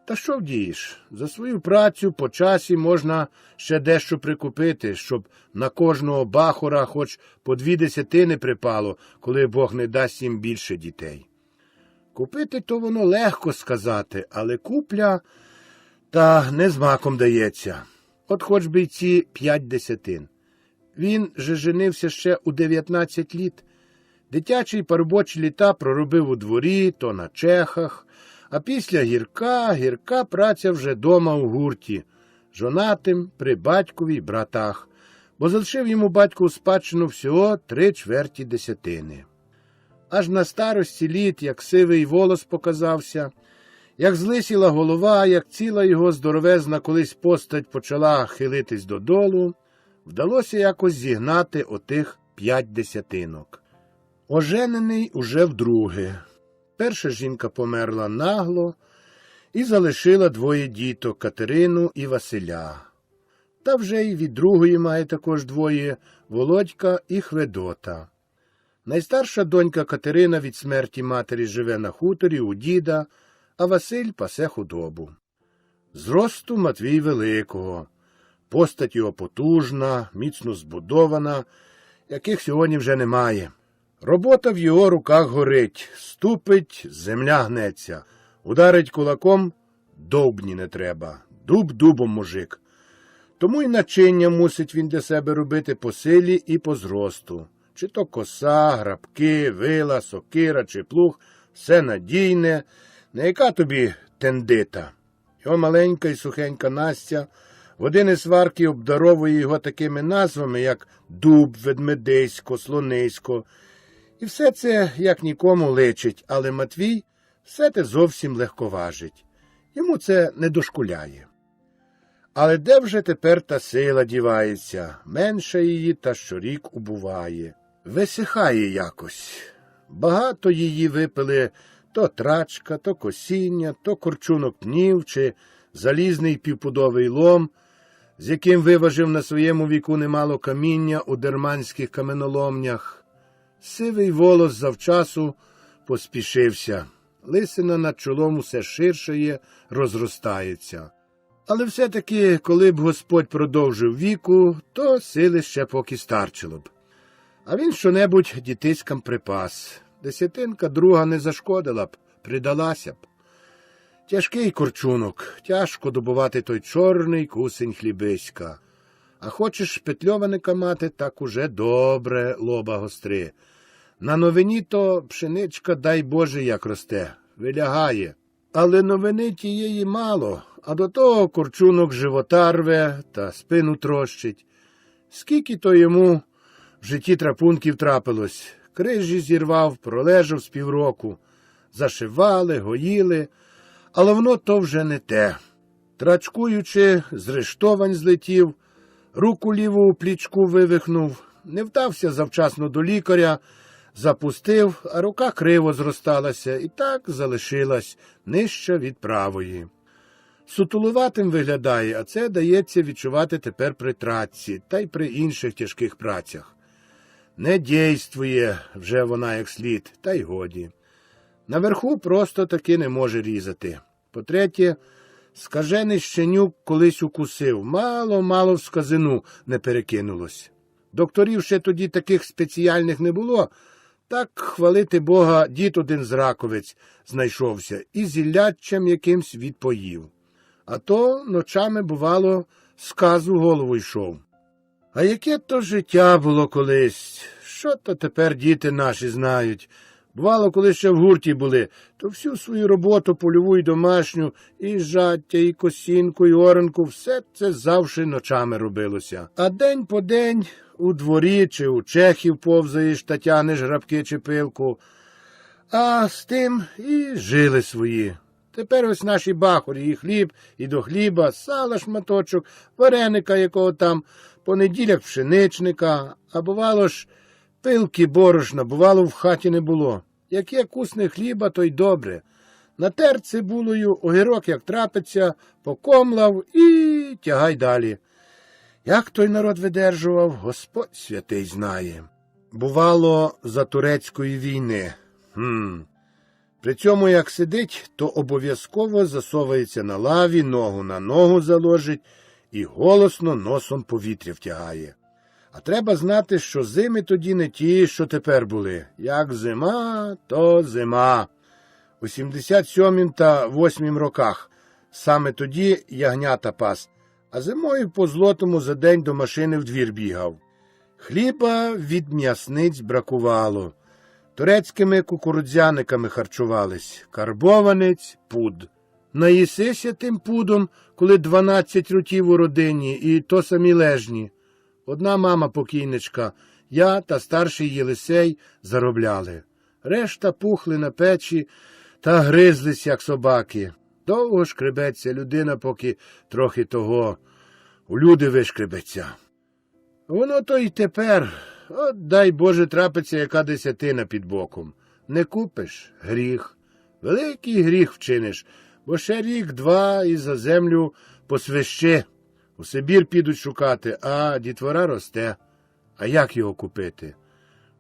Та що вдієш? За свою працю по часі можна ще дещо прикупити, щоб на кожного бахора хоч по 2 десятини припало, коли Бог не дасть їм більше дітей. Купити то воно легко сказати, але купля та не з маком дається. От хоч би й ці 5 десятин. Він же женився ще у 19 літ. Дитячі й парубочі літа проробив у дворі, то на чехах, а після гірка праця вже дома у гурті, жонатим при батькові й братах, бо залишив йому батько у спадщину всього 3/4 десятини. Аж на старості літ, як сивий волос показався, як злисіла голова, як ціла його здоровезна колись постать почала хилитись додолу, вдалося якось зігнати отих 5 десятинок. Оженений уже вдруге. Перша жінка померла нагло і залишила 2 діток – Катерину і Василя. Та вже й від другої має також 2 – Володька і Хведота. Найстарша донька Катерина від смерті матері живе на хуторі у діда, а Василь пасе худобу. Зросту Матвій великого, постать його потужна, міцно збудована, яких сьогодні вже немає. Робота в його руках горить, ступить, земля гнеться, ударить кулаком – довбні не треба, дуб дубом мужик. Тому й начиння мусить він для себе робити по силі і по зросту. Чи то коса, грабки, вила, сокира чи плуг – все надійне, не яка тобі тендита. Його маленька і сухенька Настя в один із сварки обдаровує його такими назвами, як дуб, ведмедисько, слонисько. І все це як нікому личить, але Матвій все те зовсім легковажить. Йому це не дошкуляє. Але де вже тепер та сила дівається? Менше її та щорік убуває. Висихає якось. Багато її випили то трачка, то косіння, то корчунок пнів чи залізний півпудовий лом, з яким виважив на своєму віку немало каміння у дерманських каменоломнях. Сивий волос завчасу поспішився. Лисина над чолом усе ширшає, розростається. Але все-таки, коли б Господь продовжив віку, то сили ще поки старчило б. А він що-небудь дітиськам припас. Десятинка друга не зашкодила б, придалася б. Тяжкий корчунок, тяжко добувати той чорний кусень хлібиська. А хочеш петльованика мати, так уже добре лоба гостри. На новині то пшеничка, дай Боже, як росте, вилягає. Але новини тієї мало, а до того корчунок живота рве та спину трощить. Скільки то йому в житті трапунків трапилось. Крижі зірвав, пролежав з півроку. Зашивали, гоїли, але воно то вже не те. Трачкуючи, з рештовань злетів, руку ліву у плічку вивихнув, не вдався завчасно до лікаря, запустив, а рука криво зросталася і так залишилась нижча від правої. Сутулуватим виглядає, а це дається відчувати тепер при тратці та й при інших тяжких працях. Не дійствує вже вона як слід, та й годі. Наверху просто таки не може різати. По-третє, скажений щенюк колись укусив, мало-мало в сказину не перекинулось. Докторів ще тоді таких спеціальних не було, так, хвалити Бога, дід один з Раковець знайшовся і зілляччям якимсь відпоїв. А то ночами, бувало, сказ у голову йшов. А яке то життя було колись? Що то тепер діти наші знають? Бувало, коли ще в гурті були, то всю свою роботу, польову й домашню, і жаття, і косінку, і оранку, все це завжди ночами робилося. А день по день у дворі чи у чехів повзаєш та тянеш грабки чи пилку. А з тим і жили свої. Тепер ось наші бахорі, і хліб, і до хліба, сала шматочок, вареника якого там, по неділях пшеничника, а бувало ж пилки борошна, бувало в хаті не було. Як є кусне хліба, то й добре. Натер цибулею, огірок як трапиться, покомлав і тягай далі. Як той народ видержував, Господь святий знає. Бувало за турецької війни. При цьому, як сидить, то обов'язково засовується на лаві, ногу на ногу заложить і голосно носом повітря втягає. А треба знати, що зими тоді не ті, що тепер були. Як зима, то зима. У 77-м та 8-м роках саме тоді ягнята пас, а зимою по Злотому за день до машини в двір бігав. Хліба від м'ясниць бракувало. Турецькими кукурудзяниками харчувались. Карбованець, пуд. Наїсися тим пудом, коли 12 рутів у родині, і то самі лежні. Одна мама покійничка, я та старший Єлисей заробляли. Решта пухли на печі та гризлись, як собаки. Довго шкребеться людина, поки трохи того у люди вишкребеться. Воно то й тепер, от дай Боже трапиться яка десятина під боком. Не купиш — гріх. Великий гріх вчиниш, бо ще рік-два і за землю посвище. У Сибір підуть шукати, а дітвора росте. А як його купити?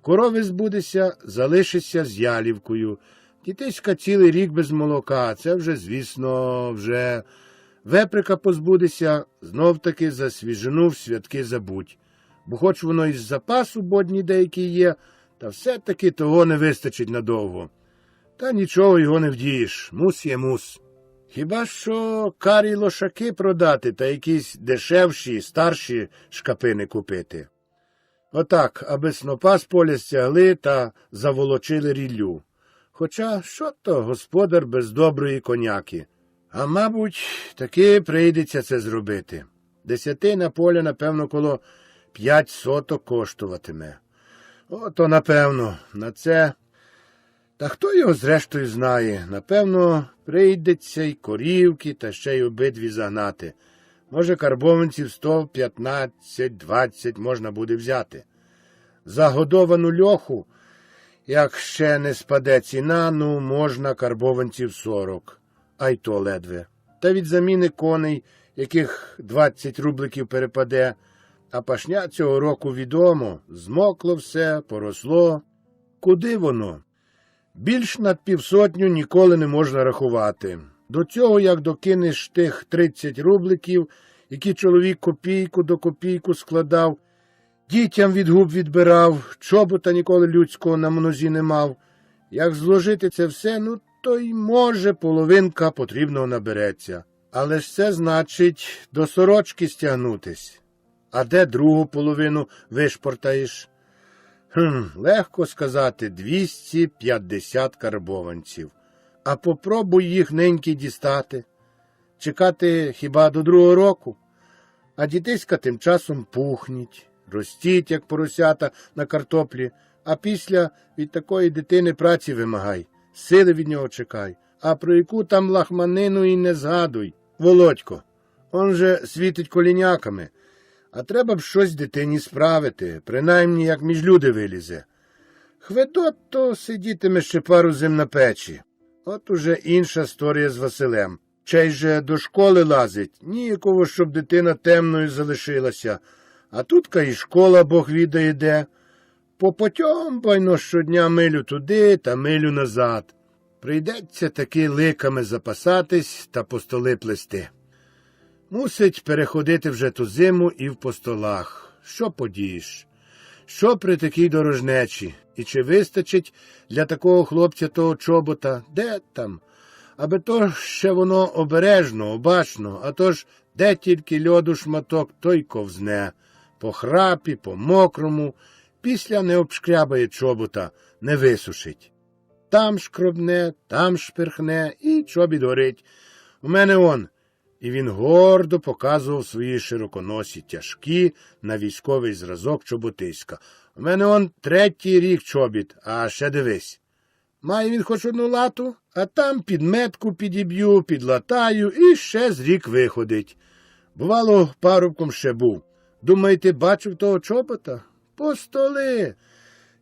Корови збудеться, залишишся з ялівкою. Дітиська цілий рік без молока, це вже, звісно, вже... Веприка позбудеться, знов-таки за свіжину в святки забудь. Бо хоч воно із запасу бодні деякі є, та все-таки того не вистачить надовго. Та нічого його не вдієш, мус є мус. Хіба що карі лошаки продати та якісь дешевші, старші шкапини купити. Отак, аби снопа з поля стягли та заволочили ріллю. Хоча що то господар без доброї коняки? А, мабуть, таки прийдеться це зробити. Десятина поля, напевно, коло 5 соток коштуватиме. Ото, напевно, на це... Та хто його зрештою знає? Напевно, прийдеться й корівки, та ще й обидві загнати. Може, карбованців 100, 15, 20 можна буде взяти. За годовану льоху, як ще не спаде ціна, ну, можна карбованців 40. А й то ледве. Та від заміни коней, яких 20 рубликів перепаде, а пашня цього року відомо, змокло все, поросло. Куди воно? Більш над 500 ніколи не можна рахувати. До цього, як докинеш тих 30 рубликів, які чоловік копійку до копійку складав, дітям від губ відбирав, чобота ніколи людського на нозі не мав. Як зложити це все, ну, то й, може, половинка потрібного набереться. Але ж це значить до сорочки стягнутись. А де другу половину вишпортаєш? Легко сказати, 250 карбованців. А попробуй їх неньки дістати. Чекати хіба до другого року? А дітиська тим часом пухніть, ростіть, як поросята на картоплі, а після від такої дитини праці вимагай, сили від нього чекай. А про яку там лахманину і не згадуй. Володько, он же світить коліняками. А треба б щось дитині справити, принаймні, як між люди вилізе. Хведот то сидітиме ще пару зим на печі. От уже інша історія з Василем. Чай же до школи лазить, ніякого, щоб дитина темною залишилася. А тут-ка і школа, Бог відає де. Попотьомбайно щодня милю туди та милю назад. Прийдеться таки ликами запасатись та по столи плести. Мусить переходити вже ту зиму і в постолах. Що подієш? Що при такій дорожнечі? І чи вистачить для такого хлопця того чобота? Де там? Аби то ще воно обережно, обачно, а то ж де тільки льоду шматок, той ковзне. По храпі, по мокрому, після не обшкрябає чобота, не висушить. Там шкробне, там шпирхне і чобіт горить. У мене он. І він гордо показував свої широконосі тяжкі на військовий зразок чоботиська. У мене он 3-й рік чобіт, а ще дивись. Має він хоч одну лату, а там підметку підіб'ю, підлатаю і ще з рік виходить. Бувало, парубком ще був. Думаєте, бачив того чобота? По столи.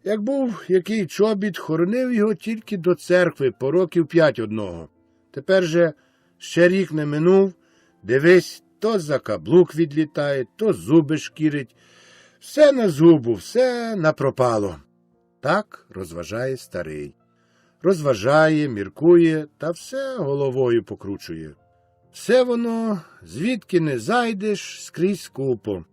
Як був який чобіт, хоронив його тільки до церкви по років 5 одного. Тепер же ще рік не минув, дивись, то за каблук відлітає, то зуби шкірить. Все на зубу, все напропало. Так розважає старий. Розважає, міркує та все головою покручує. Все воно, звідки не зайдеш, скрізь купо.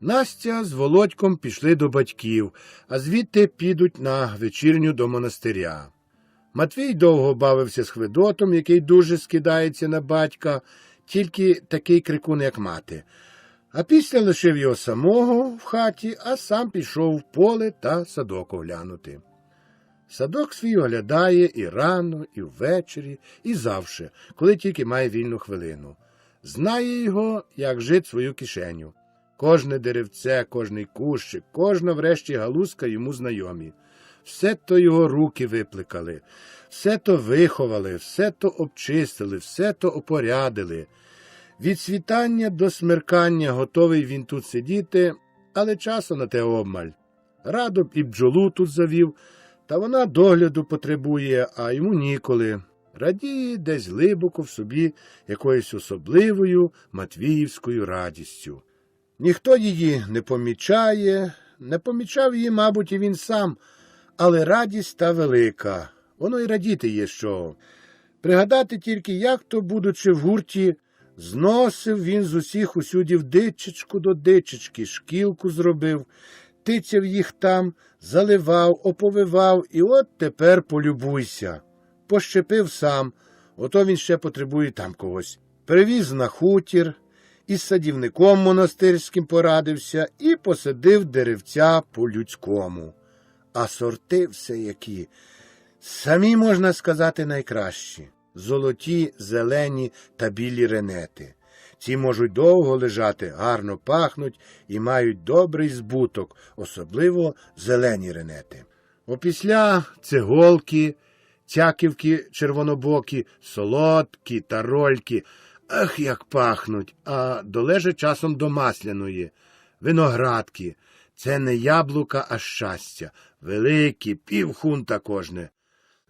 Настя з Володьком пішли до батьків, а звідти підуть на вечірню до монастиря. Матвій довго бавився з Хведотом, який дуже скидається на батька, тільки такий крикун, як мати. А після лишив його самого в хаті, а сам пішов в поле та садок оглянути. Садок свій оглядає і рано, і ввечері, і завше, коли тільки має вільну хвилину. Знає його, як жить свою кишеню. Кожне деревце, кожний кущик, кожна врешті галузка йому знайомі. все то його руки випликали, все то виховали, все то обчистили, все то опорядили. Від світання до смеркання готовий він тут сидіти, але часу на те обмаль. Радо б і бджолу тут завів, та вона догляду потребує, а йому ніколи. Радіє десь глибоко в собі якоюсь особливою матвіївською радістю. Ніхто її не помічає, не помічав її, мабуть, і він сам, але радість та велика, воно й радіти є що. Пригадати тільки, як то, будучи в гурті, зносив він з усіх усюдів дичечку до дичечки, шкілку зробив, тицяв їх там, заливав, оповивав, і от тепер полюбуйся. Пощепив сам, ото він ще потребує там когось. Привіз на хутір, із садівником монастирським порадився і посадив деревця по-людському. А сорти все які, самі, можна сказати, найкращі. Золоті, зелені та білі ренети. Ці можуть довго лежати, гарно пахнуть і мають добрий збуток, особливо зелені ренети. Опісля цеголки, цяківки червонобокі, солодкі та рольки. Ах, як пахнуть, а долежить часом до масляної. Виноградки. Це не яблука, а щастя. Великі, півхунта кожне.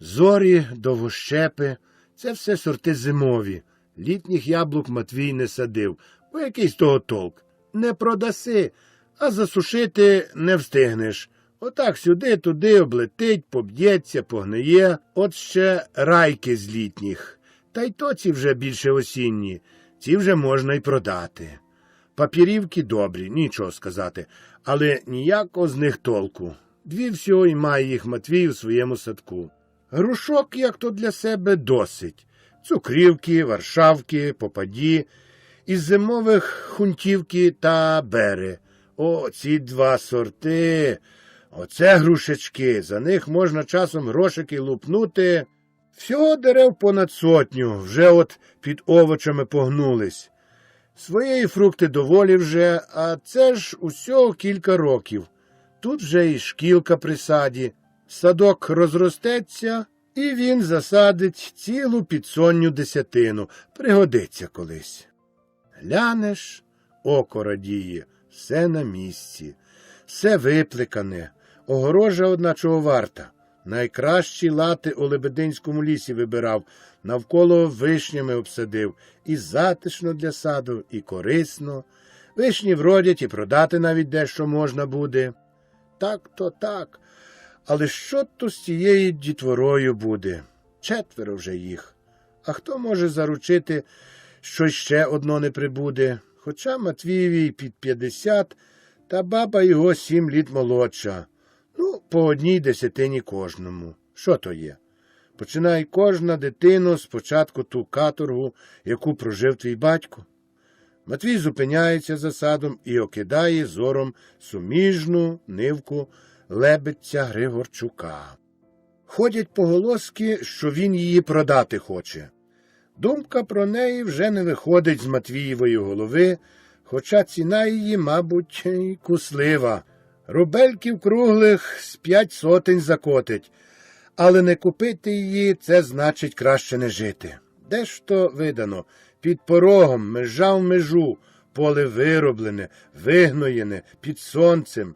Зорі, довгощепи. Це все сорти зимові. Літніх яблук Матвій не садив, бо який з того толк. Не продаси, а засушити не встигнеш. Отак сюди-туди облетить, поб'ється, погниє. От ще райки з літніх. Та й то ці вже більше осінні. Ці вже можна й продати. Папірівки добрі, нічого сказати, але ніякого з них толку. Дві всього й має їх Матвій у своєму садку. Грушок, як то для себе, досить. Цукрівки, варшавки, попаді, із зимових хунтівки та бери. О, ці два сорти, оце грушечки, за них можна часом грошики лупнути. Всього дерев понад 100, вже от під овочами погнулись. Своєї фрукти доволі вже, а це ж усього кілька років. Тут вже і шкілка при саді. Садок розростеться, і він засадить цілу підсонню десятину. Пригодиться колись. Глянеш, око радіє, все на місці, все випликане, огорожа одна чого варта. Найкращі лати у Лебединському лісі вибирав, навколо вишнями обсадив. І затишно для саду, і корисно. Вишні вродять, і продати навіть дещо можна буде. Так-то так. Але що то з цією дітворою буде? 4 вже їх. А хто може заручити, що ще одно не прибуде? Хоча Матвієві під 50, та баба його 7 літ молодша. Ну, по 1 десятині кожному. Що то є? Починає кожна дитино спочатку ту каторгу, яку прожив твій батько. Матвій зупиняється за садом і окидає зором суміжну нивку лебедця Григорчука. Ходять поголоски, що він її продати хоче. Думка про неї вже не виходить з Матвієвої голови, хоча ціна її, мабуть, й куслива. Рубельків круглих з 5 сотень закотить, але не купити її – це значить краще не жити. Де ж то видано? Під порогом, межа в межу, поле вироблене, вигноєне, під сонцем.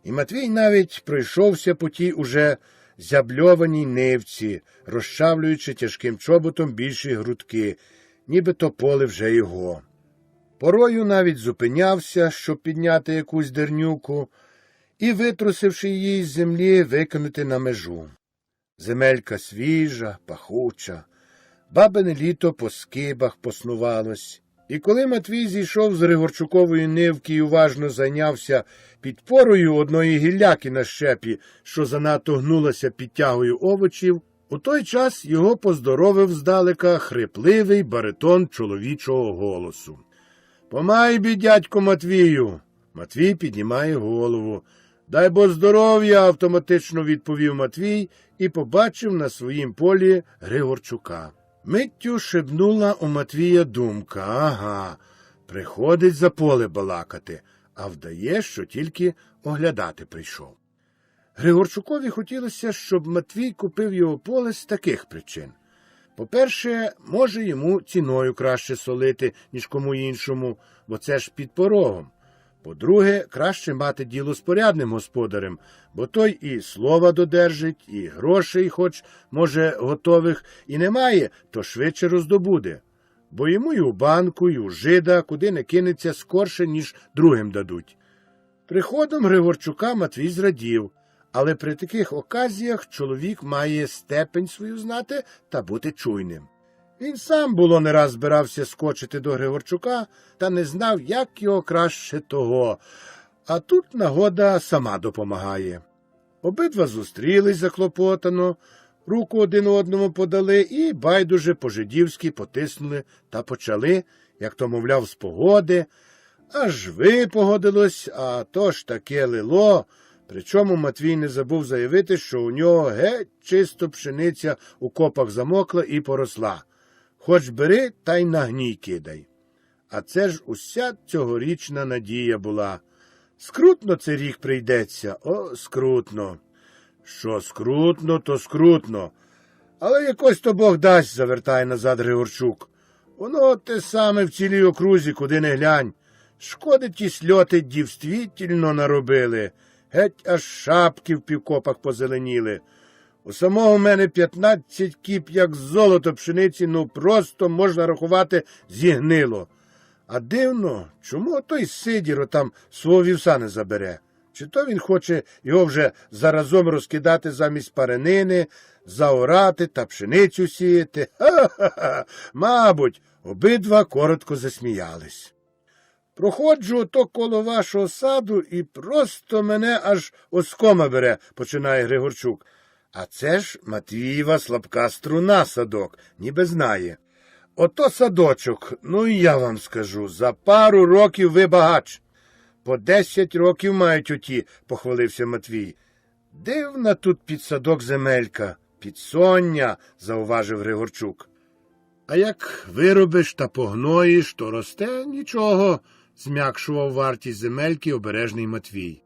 І Матвій навіть пройшовся по тій уже зябльованій нивці, розчавлюючи тяжким чоботом більші грудки, ніби то поле вже його. Порою навіть зупинявся, щоб підняти якусь дернюку, і, витрусивши її з землі, викинути на межу. Земелька свіжа, пахуча, бабине літо по скибах поснувалось. І коли Матвій зійшов з Григорчукової нивки і уважно зайнявся підпорою одної гілляки на щепі, що занадто гнулася під тягою овочів, у той час його поздоровив здалека хрипливий баритон чоловічого голосу. «Помайбі, дядько Матвію!» Матвій піднімає голову. «Дай бо здоров'я!» – автоматично відповів Матвій і побачив на своїм полі Григорчука. Миттю шибнула у Матвія думка. Ага, приходить за поле балакати, а вдає, що тільки оглядати прийшов. Григорчукові хотілося, щоб Матвій купив його поле з таких причин. По-перше, може йому ціною краще солити, ніж кому іншому, бо це ж під порогом. По-друге, краще мати діло з порядним господарем, бо той і слова додержить, і грошей, хоч, може, готових і немає, то швидше роздобуде. Бо йому і у банку, і у жида, куди не кинеться скорше, ніж другим дадуть. Приходом Григорчука Матвій зрадів, але при таких оказіях чоловік має степень свою знати та бути чуйним. Він сам, було, не раз збирався скочити до Григорчука, та не знав, як його краще того, а тут нагода сама допомагає. Обидва зустрілись заклопотано, руку один одному подали і байдуже по-жидівськи потиснули та почали, як то, мовляв, з погоди. Аж випогодилось, а то ж таке лило. Причому Матвій не забув заявити, що у нього геть чисто пшениця у копах замокла і поросла. Хоч бери та й на гній кидай. А це ж уся цьогорічна надія була. Скрутно цей рік прийдеться, скрутно. Що скрутно, то скрутно. Але якось то Бог дасть, завертає назад Григорчук. Воно те саме в цілій окрузі, куди не глянь. Шкоди ті сльоти дівствітільно наробили. Геть аж шапки в півкопах позеленіли. У самого мене 15 кіп, як золото пшениці, просто можна рахувати, зігнило. А дивно, чому той Сидір там свого вівса не забере? Чи то він хоче його вже заразом розкидати замість паренини, заорати та пшеницю сіяти? Ха-ха-ха! Мабуть, обидва коротко засміялись. Проходжу ото коло вашого саду і просто мене аж оскома бере, починає Григорчук. А це ж Матвієва слабка струна садок, ніби знає. Ото садочок, і я вам скажу, за пару років ви багач. По 10 років мають оті, похвалився Матвій. Дивна тут під садок земелька, підсоння, зауважив Григорчук. А як виробиш та погноїш, то росте нічого, зм'якшував вартість земельки обережний Матвій.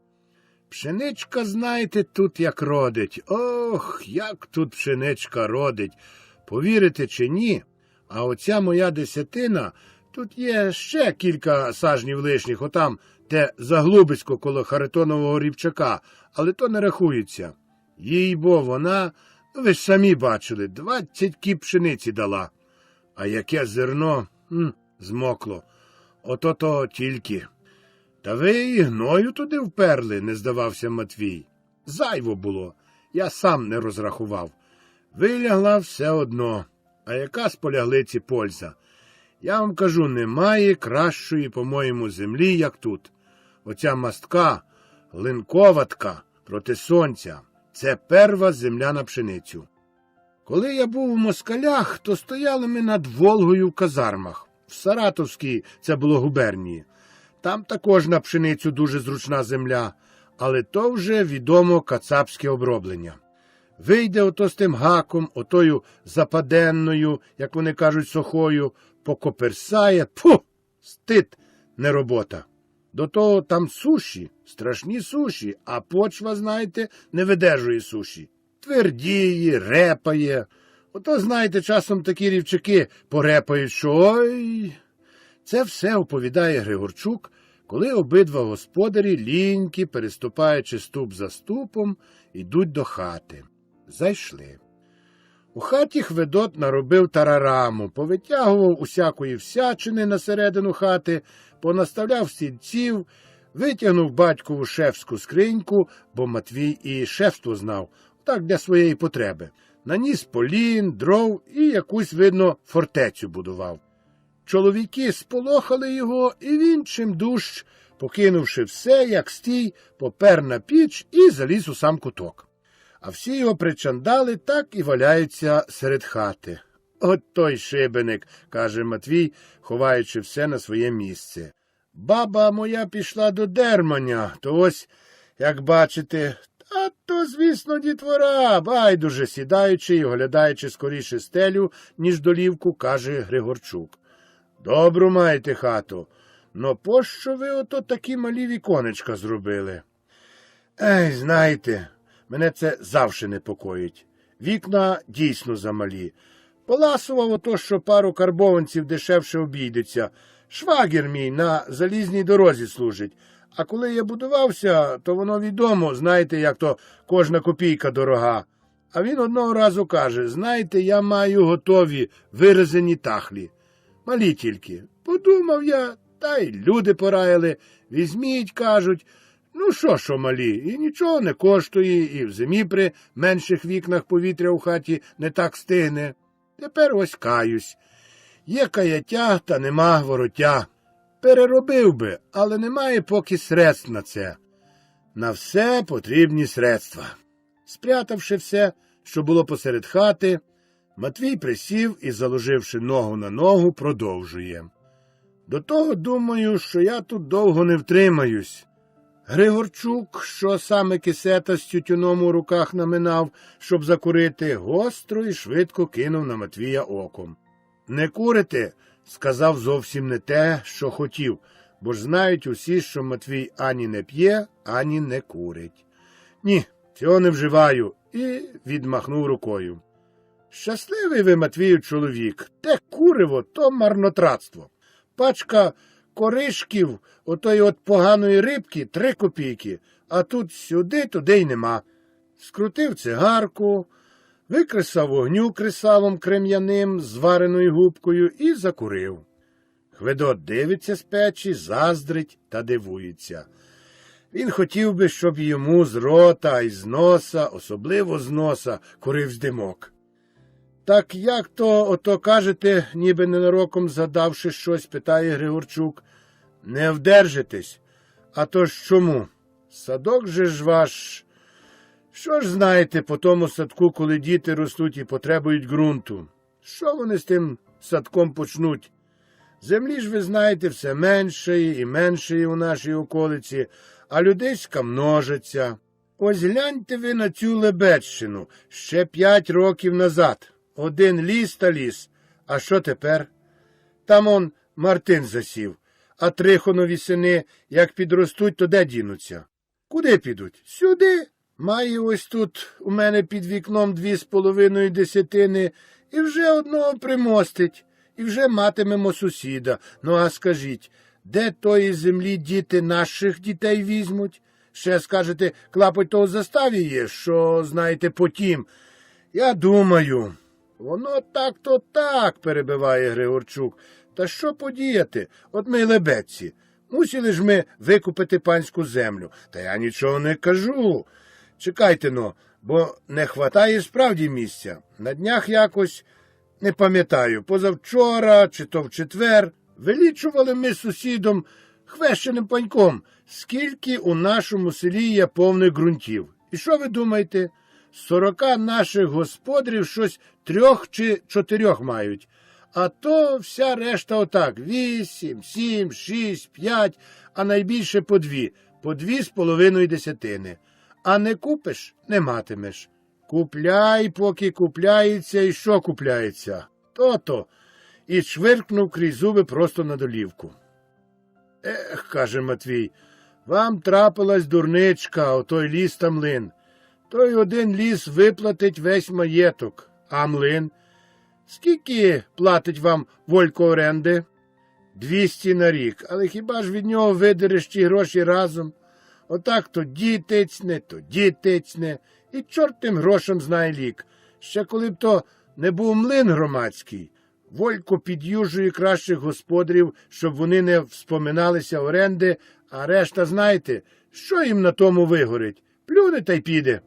Пшеничка, знаєте, тут як родить. Ох, як тут пшеничка родить. Повірите чи ні, а оця моя десятина, тут є ще кілька сажнів лишніх, отам, те заглубисько коло Харитонового рівчака, але то не рахується. Їй-бо, вона, ви ж самі бачили, 20 кіп пшениці дала. А яке зерно, змокло. Ото-то тільки. Та ви і гною туди вперли, не здавався Матвій. Зайво було, я сам не розрахував. Вилягла все одно. А яка з поляглиці польза? Я вам кажу, немає кращої, по-моєму, землі, як тут. Оця мастка, глинковатка, проти сонця, це перва земля на пшеницю. Коли я був у москалях, то стояли ми над Волгою в казармах. В Саратовській, це було губернії. Там також на пшеницю дуже зручна земля, але то вже відомо кацапське оброблення. Вийде ото з тим гаком, отою западенною, як вони кажуть, сохою, покоперсає, стид, не робота. До того там суші, страшні суші, а почва, знаєте, не видержує суші. Твердіє, репає. Ото, знаєте, часом такі рівчаки порепають, що ой. Це все оповідає Григорчук, коли обидва господарі, лінькі, переступаючи ступ за ступом, ідуть до хати. Зайшли. У хаті Хведот наробив тарараму, повитягував усякої всячини на середину хати, понаставляв стільців, витягнув батькову шефську скриньку, бо Матвій і шефство знав, так для своєї потреби. Наніс полін, дров і якусь, видно, фортецю будував. Чоловіки сполохали його, і він чимдуж, покинувши все, як стій, попер на піч і заліз у сам куток. А всі його причандали так і валяються серед хати. От той шибеник, каже Матвій, ховаючи все на своє місце. Баба моя пішла до дерманя, то ось, як бачите, а то, звісно, дітвора, байдуже сідаючи і оглядаючи скоріше стелю, ніж долівку, каже Григорчук. Добру маєте хату, но пощо ви ото такі малі віконечка зробили? Знаєте, Мене це завжди непокоїть. Вікна дійсно замалі. Поласував ото, що пару карбованців дешевше обійдеться. Швагір мій на залізній дорозі служить. А коли я будувався, то воно відомо, знаєте, як то кожна копійка дорога. А він одного разу каже, знаєте, я маю готові виразені тахлі. Малі тільки. Подумав я, та й люди пораяли. Візьміть, кажуть. Ну що малі, і нічого не коштує, і в зимі при менших вікнах повітря у хаті не так стигне. Тепер ось каюсь. Є каяття, та нема вороття. Переробив би, але немає поки средств на це. На все потрібні средства. Спрятавши все, що було посеред хати, Матвій присів і, заложивши ногу на ногу, продовжує. До того думаю, що я тут довго не втримаюсь. Григорчук, що саме кисета з тютюном у руках наминав, щоб закурити, гостро і швидко кинув на Матвія оком. «Не курите?» – сказав зовсім не те, що хотів, бо ж знають усі, що Матвій ані не п'є, ані не курить. «Ні, цього не вживаю», і відмахнув рукою. «Щасливий ви, Матвію, чоловік, те куриво, то марнотратство. Пачка коришків отої от поганої рибки 3 копійки, а тут сюди, туди й нема». Скрутив цигарку, викресав вогню кресалом крем'яним з вареною губкою і закурив. Хведот дивиться з печі, заздрить та дивується. Він хотів би, щоб йому з рота і з носа, особливо з носа, куривсь димок. «Так як то, ото кажете, ніби ненароком задавши щось, питає Григорчук. Не вдержитесь? А то ж чому? Садок же ж ваш. Що ж знаєте по тому садку, коли діти ростуть і потребують ґрунту? Що вони з тим садком почнуть? Землі ж, ви знаєте, все меншає і меншає у нашій околиці, а людиська множиться. Ось гляньте ви на цю Лебедщину ще 5 років назад. Один ліс та ліс. А що тепер? Там он Мартин засів, а Трихонові сини, як підростуть, то де дінуться? Куди підуть? Сюди. Має ось тут у мене під вікном 2,5 десятини, і вже одного примостить, і вже матимемо сусіда. Ну, а скажіть, де тої землі діти наших дітей візьмуть? Ще скажете, клапоть того заставі є, що, знаєте, потім. Я думаю. Воно так-то так, перебиває Григорчук. Та що подіяти? От ми лебедці. Мусили ж ми викупити панську землю. Та я нічого не кажу. Чекайте-но, бо не хватає справді місця. На днях якось, не пам'ятаю, позавчора чи то в четвер, вилічували ми з сусідом хвещеним паньком, скільки у нашому селі є повних ґрунтів. І що ви думаєте? 40 наших господарів щось 3 чи 4 мають. А то вся решта отак, 8, 7, 6, 5, а найбільше по 2, по 2,5 десятини. А не купиш – не матимеш. Купляй, поки купляється, і що купляється. То-то. І чвиркнув крізь зуби просто на долівку. Ех, каже Матвій, вам трапилась дурничка, отой ліс та млин. Той один ліс виплатить весь маєток, а млин? Скільки платить вам Волько оренди? 200 на рік, але хіба ж від нього видереш ті гроші разом? Отак то дітицне, і чорт тим грошам знає лік. Ще коли б то не був млин громадський, Волько під'южує кращих господарів, щоб вони не вспоминалися оренди, а решта, знаєте, що їм на тому вигорить? Плюне та й піде.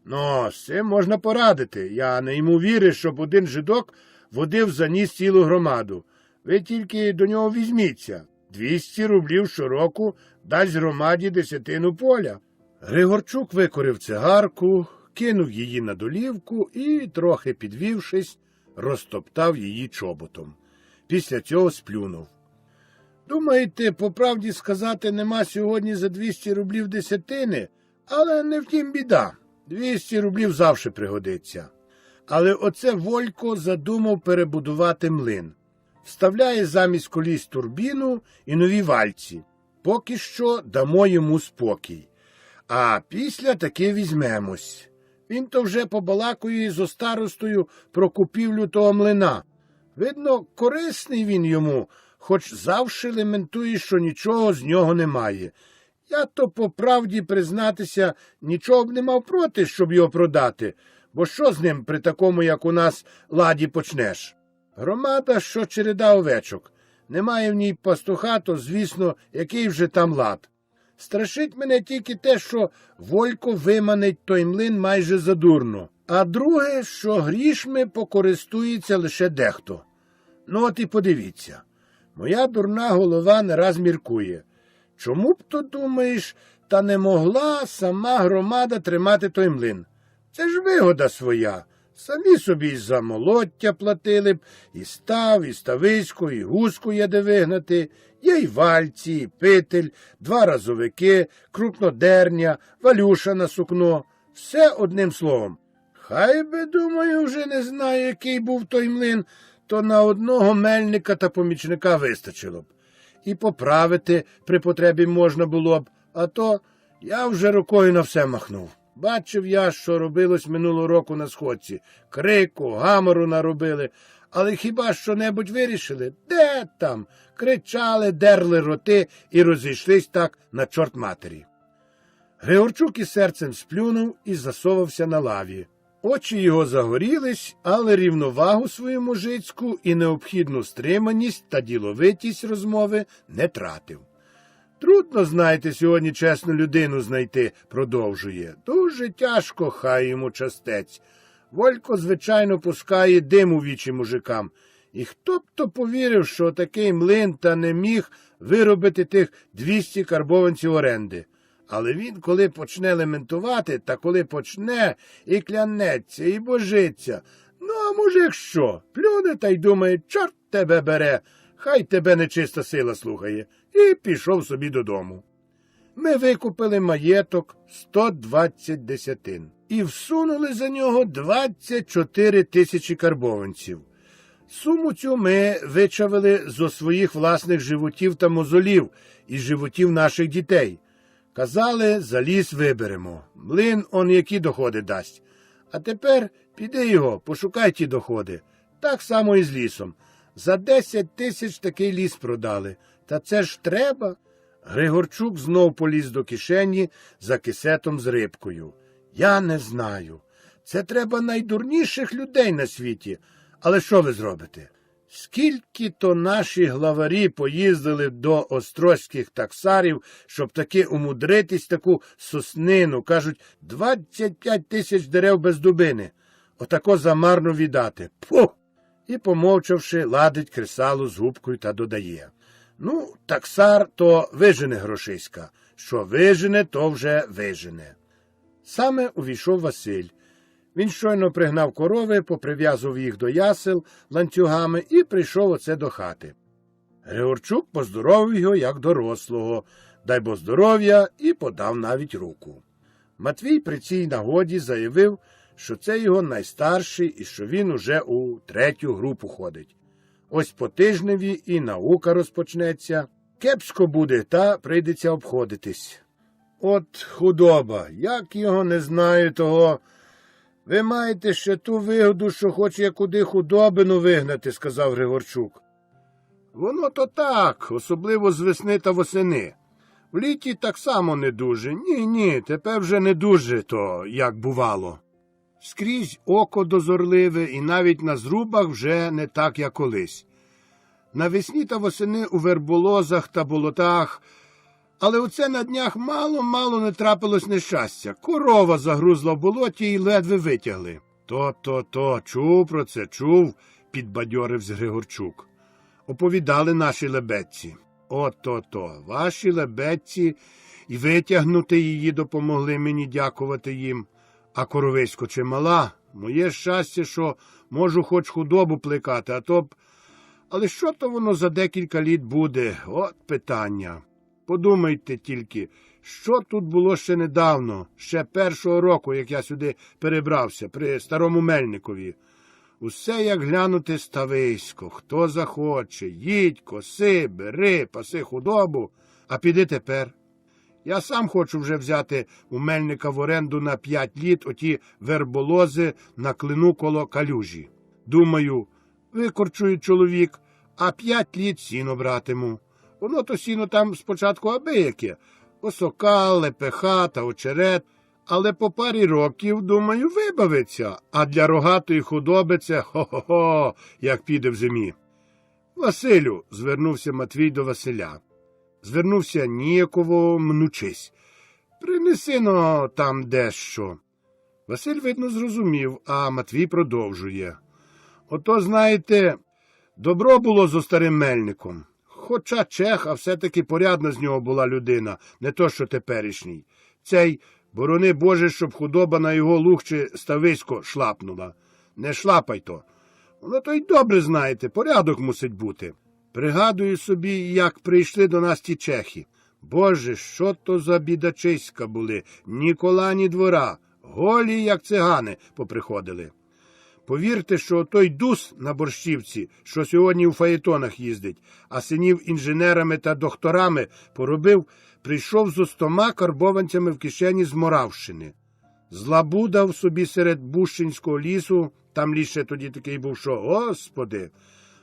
Ну, з цим можна порадити. Я не йому вірю, щоб один жидок водив за ніс цілу громаду. Ви тільки до нього візьміться. 200 рублів щороку дасть громаді десятину поля. Григорчук викурив цигарку, кинув її на долівку і, трохи підвівшись, розтоптав її чоботом. Після цього сплюнув. Думаєте, по правді сказати, нема сьогодні за 200 рублів десятини? Але не втім біда. 200 рублів завжди пригодиться. Але оце Волько задумав перебудувати млин. Вставляє замість коліс турбіну і нові вальці. Поки що дамо йому спокій. А після таки візьмемось. Він то вже побалакує зо старостою про купівлю того млина. Видно, корисний він йому, хоч завжди лементує, що нічого з нього немає. Я то, по правді признатися, нічого б не мав проти, щоб його продати, бо що з ним при такому, як у нас, ладі почнеш? Громада, що череда овечок. Немає в ній пастуха, то, звісно, який вже там лад. Страшить мене тільки те, що Волько виманить той млин майже задурно. А друге, що грішми покористується лише дехто. Ну от і подивіться. Моя дурна голова не раз міркує. Чому б то, думаєш, та не могла сама громада тримати той млин? Це ж вигода своя. Самі собі й за молоття платили б, і став, і стависько, і гуску є де вигнати, є й вальці, і питель, 2 разовики, крупнодерня, валюша на сукно. Все одним словом. Хай би, думаю, вже не знаю, який був той млин, то на одного мельника та помічника вистачило б. І поправити при потребі можна було б, а то я вже рукою на все махнув. Бачив я, що робилось минулого року на сходці. Крику, гамору наробили. Але хіба що-небудь вирішили? Де там? Кричали, дерли роти і розійшлись так на чорт матері. Григорчук із серцем сплюнув і засовався на лаві. Очі його загорілись, але рівновагу свою мужицьку і необхідну стриманість та діловитість розмови не тратив. Трудно, знаєте, сьогодні чесну людину знайти, продовжує. Дуже тяжко, хай йому частець. Волько, звичайно, пускає дим у вічі мужикам. І хто б то повірив, що такий млин та не міг виробити тих 200 карбованців оренди. Але він, коли почне лементувати, та коли почне і клянеться, і божиться. Ну, а мужик що? Плюне та й думає, чорт тебе бере, хай тебе нечиста сила слухає. І пішов собі додому. Ми викупили маєток 120 десятин і всунули за нього 24 тисячі карбованців. Суму цю ми вичавили зо своїх власних животів та мозолів і животів наших дітей. Казали, за ліс виберемо. Млин он які доходи дасть. А тепер піди його, пошукай ті доходи. Так само і з лісом. За 10 тисяч такий ліс продали. Та це ж треба. Григорчук знов поліз до кишені за кисетом з рибкою. Я не знаю. Це треба найдурніших людей на світі. Але що ви зробите? Скільки то наші главарі поїздили до острозьких таксарів, щоб таки умудритись таку соснину, кажуть, 25 тисяч дерев без дубини. Отако замарно віддати. Пух! І, помовчавши, ладить кресало з губкою та додає. Ну, таксар то вижене грошиська. Що вижене, то вже вижене. Саме увійшов Василь. Він щойно пригнав корови, поприв'язував їх до ясел ланцюгами і прийшов оце до хати. Григорчук поздоровив його, як дорослого, дай бо здоров'я, і подав навіть руку. Матвій при цій нагоді заявив, що це його найстарший і що він уже у 3-ю групу ходить. Ось по тижневі і наука розпочнеться. Кепсько буде, та прийдеться обходитись. От худоба, як його не знаю того. Ви маєте ще ту вигоду, що хоч я куди худобину вигнати, сказав Григорчук. Воно то так, особливо з весни та восени. В літі так само не дуже. Ні, тепер вже не дуже то, як бувало. Скрізь око дозорливе і навіть на зрубах вже не так, як колись. Навесні та восени у верболозах та болотах, але оце на днях мало не трапилось нещастя. Корова загрузла в болоті і ледве витягли. То, чув про це, чув, підбадьорився Григорчук. Оповідали наші лебедці. От-то, ваші лебедці і витягнути її допомогли мені, дякувати їм. А коровисько чимала. Моє щастя, що можу хоч худобу плекати, а то б... Але що то воно за декілька літ буде? От питання. Подумайте тільки, що тут було ще недавно, ще 1-го року, як я сюди перебрався, при старому Мельникові. Усе як глянути стависько, хто захоче, їдь, коси, бери, паси худобу, а піди тепер. Я сам хочу вже взяти у мельника в оренду на 5 літ оті верболози на клину коло калюжі. Думаю, викорчую чоловік, а 5 літ сіно братиму. Воно то сіно там спочатку абияке. Осока, лепеха та очерет. Але по парі років, думаю, вибавиться. А для рогатої худоби це хо-хо-хо, як піде в зимі. Василю, звернувся Матвій до Василя. Звернувся ніяково, мнучись. Принеси-но там дещо. Василь, видно, зрозумів, а Матвій продовжує. Ото, знаєте, добро було зо старим мельником. Хоча чех, а все-таки порядна з нього була людина, не то що теперішній. Цей, борони Боже, щоб худоба на його луг стависько шлапнула. Не шлапай то. Воно то й добре знаєте, порядок мусить бути. Пригадую собі, як прийшли до нас ті чехи. Боже, що то за бідачиська були, ні кола, ні двора, голі, як цигани, поприходили. Повірте, що той дус на борщівці, що сьогодні у фаєтонах їздить, а синів інженерами та докторами поробив, прийшов зо 100 карбованцями в кишені з Моравщини. Злабудав собі серед Бущинського лісу, там ліс ще тоді такий був, що, господи.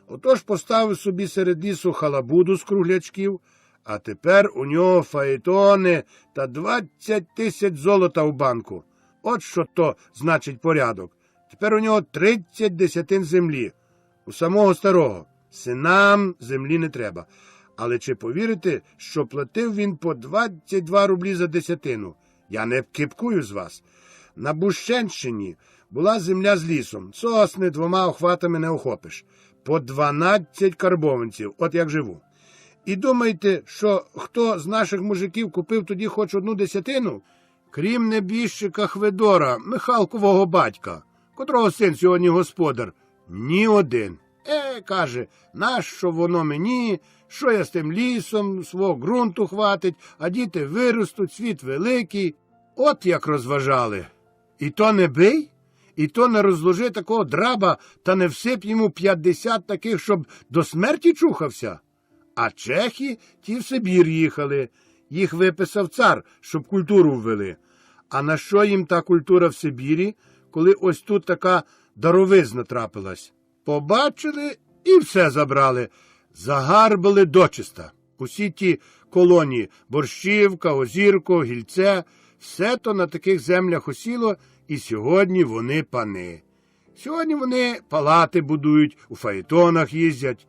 Отож поставив собі серед лісу халабуду з круглячків, а тепер у нього фаєтони та 20 тисяч золота в банку. От що то значить порядок. Тепер у нього 30 десятин землі. У самого старого. Синам землі не треба. Але чи повірите, що платив він по 22 рублі за десятину? Я не кипкую з вас. На Бущенщині була земля з лісом. Сосни 2 охватами не охопиш. По 12 карбованців, от як живу. І думаєте, що хто з наших мужиків купив тоді хоч 1 десятину? Крім небіжчика Хведора, Михалкового батька, котрого син сьогодні господар, ні один. Каже, нащо воно мені, що я з тим лісом, свого ґрунту хватить, а діти виростуть, світ великий. От як розважали. І то не бий, і то не розложи такого драба, та не всип йому 50 таких, щоб до смерті чухався. А чехи ті в Сибір їхали. Їх виписав цар, щоб культуру ввели. А на що їм та культура в Сибірі, коли ось тут така даровизна трапилась? Побачили і все забрали. Загарбили дочиста. Усі ті колонії – Борщівка, Озірко, Гільце – все то на таких землях осіло, і сьогодні вони пани. Сьогодні вони палати будують, у фаєтонах їздять.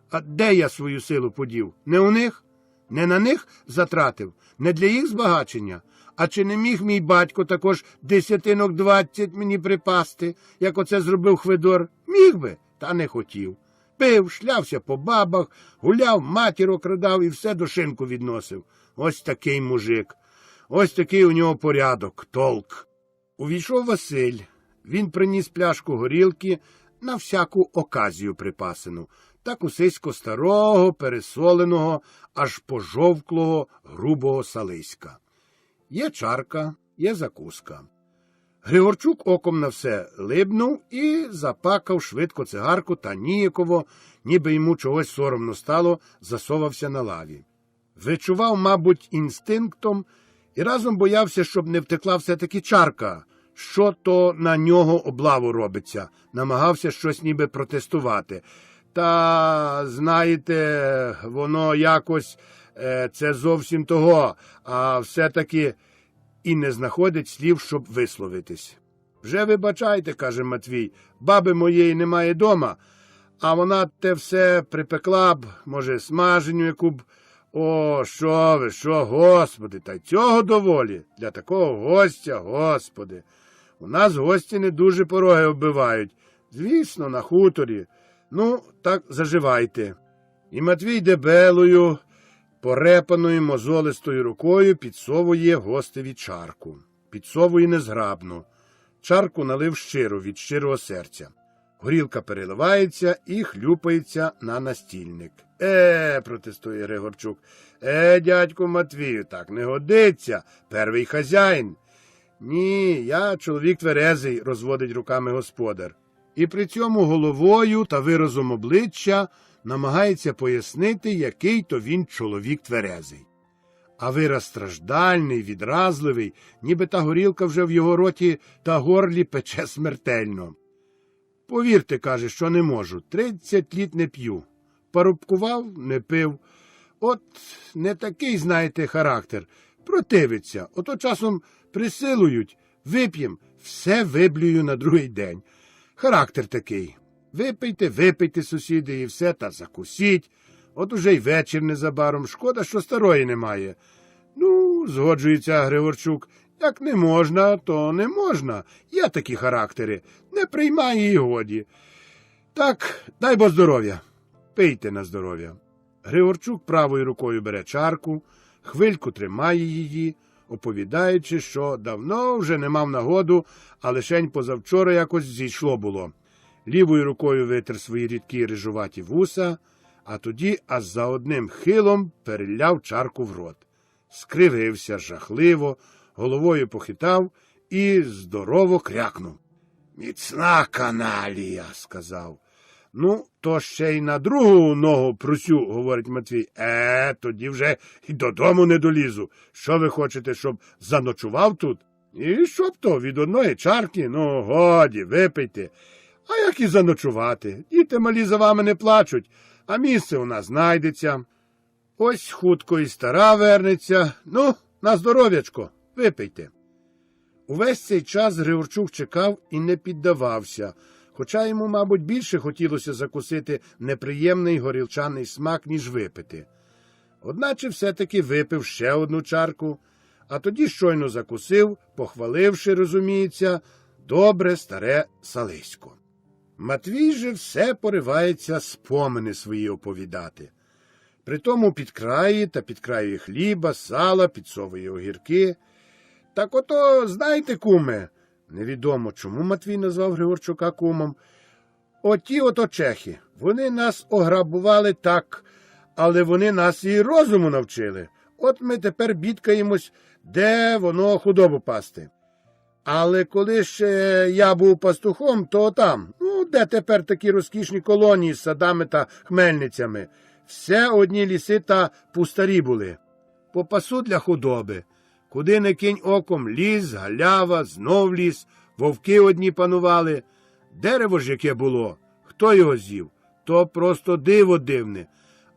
А де я свою силу подів? Не у них? Не на них затратив? Не для їх збагачення? А чи не міг мій батько також 20 мені припасти, як оце зробив Хведор? Міг би, та не хотів. Пив, шлявся по бабах, гуляв, матір окрадав і все до шинку відносив. Ось такий мужик. Ось такий у нього порядок, толк. Увійшов Василь. Він приніс пляшку горілки на всяку оказію припасену. Та кусисько старого, пересоленого, аж пожовклого, грубого салиська. Є чарка, є закуска. Григорчук оком на все либнув і запакав швидко цигарку та ніяково, ніби йому чогось соромно стало, засовався на лаві. Вичував, мабуть, інстинктом і разом боявся, щоб не втекла все-таки чарка, що то на нього облаву робиться, намагався щось ніби протестувати. Та, знаєте, воно якось, це зовсім того, а все-таки і не знаходить слів, щоб висловитись. Вже вибачайте, каже Матвій, баби моєї немає дома, а вона те все припекла б, може, смаженю яку б. О, що ви, що, господи, та й цього доволі, для такого гостя, господи. У нас гості не дуже пороги оббивають, звісно, на хуторі. Ну, так заживайте. І Матвій дебелою, порепаною мозолистою рукою підсовує гостеві чарку. Підсовує незграбно. Чарку налив щиро, від щирого серця. Горілка переливається і хлюпається на настільник. Протестує Григорчук. Дядьку Матвію, так не годиться. Первий хазяїн. Ні, я чоловік тверезий, розводить руками господар. І при цьому головою та виразом обличчя намагається пояснити, який то він чоловік тверезий. А вираз страждальний, відразливий, ніби та горілка вже в його роті та горлі пече смертельно. Повірте, каже, що не можу. 30 літ не п'ю. Парубкував, не пив. От не такий, знаєте, характер. Противиться. Ото часом присилують. Вип'єм. Все виблюю на другий день. Характер такий. Випийте, сусіди, і все, та закусіть. От уже й вечір незабаром. Шкода, що старої немає. Ну, згоджується Григорчук. Як не можна, то не можна. Є такі характери. Не приймає і годі. Так, дай бо здоров'я. Пийте на здоров'я. Григорчук правою рукою бере чарку, хвильку тримає її, оповідаючи, що давно вже не мав нагоду, а лишень позавчора якось зійшло було. Лівою рукою витер свої рідкі рижуваті вуса, а тоді аж за одним хилом переляв чарку в рот. Скривився жахливо, головою похитав і здорово крякнув. «Міцна каналія», – сказав. «Ну, то ще й на другу ногу просю», – говорить Матвій. Тоді вже й додому не долізу. Що ви хочете, щоб заночував тут? І щоб то, від одної чарки? Ну, годі, випийте. А як і заночувати? Діти малі за вами не плачуть, а місце у нас знайдеться. Ось хутко і стара вернеться. Ну, на здоров'ячко, випийте. Увесь цей час Григорчук чекав і не піддавався, хоча йому, мабуть, більше хотілося закусити неприємний горілчаний смак, ніж випити. Одначе все-таки випив ще одну чарку, а тоді щойно закусив, похваливши, розуміється, добре старе салисько. Матвій же все поривається спомини свої оповідати. Притому підкраює хліба, сала, підсовує огірки. Так ото, знаєте, куме, невідомо, чому Матвій назвав Григорчука кумом, оті ото чехи, вони нас ограбували так, але вони нас і розуму навчили. От ми тепер бідкаємось, де воно худобу пасти. Але коли ще я був пастухом, то там, де тепер такі розкішні колонії з садами та хмельницями, все одні ліси та пустарі були. По пасу для худоби. Куди не кинь оком, ліс, галява, знов ліс, вовки одні панували. Дерево ж яке було, хто його з'їв, то просто диво дивне.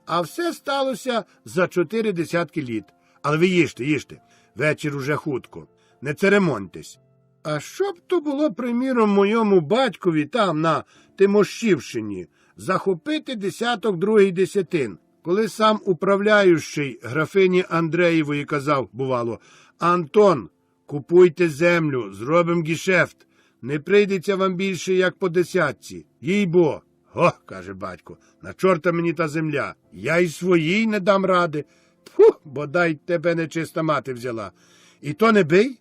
А все сталося за 4 десятки літ. Але ви їжте, вечір уже хутко, не церемоньтесь. А що б то було, приміром, моєму батькові там, на Тимощівщині, захопити другий десятин, коли сам управляючий графині Андреєвої казав, бувало, «Антон, купуйте землю, зробим гішефт, не прийдеться вам більше, як по десятці, їй-бо». «Го», – каже батько, – «на чорта мені та земля, я й своїй не дам ради». «Тьфу, бодай тебе нечиста мати взяла». «І то не бий?»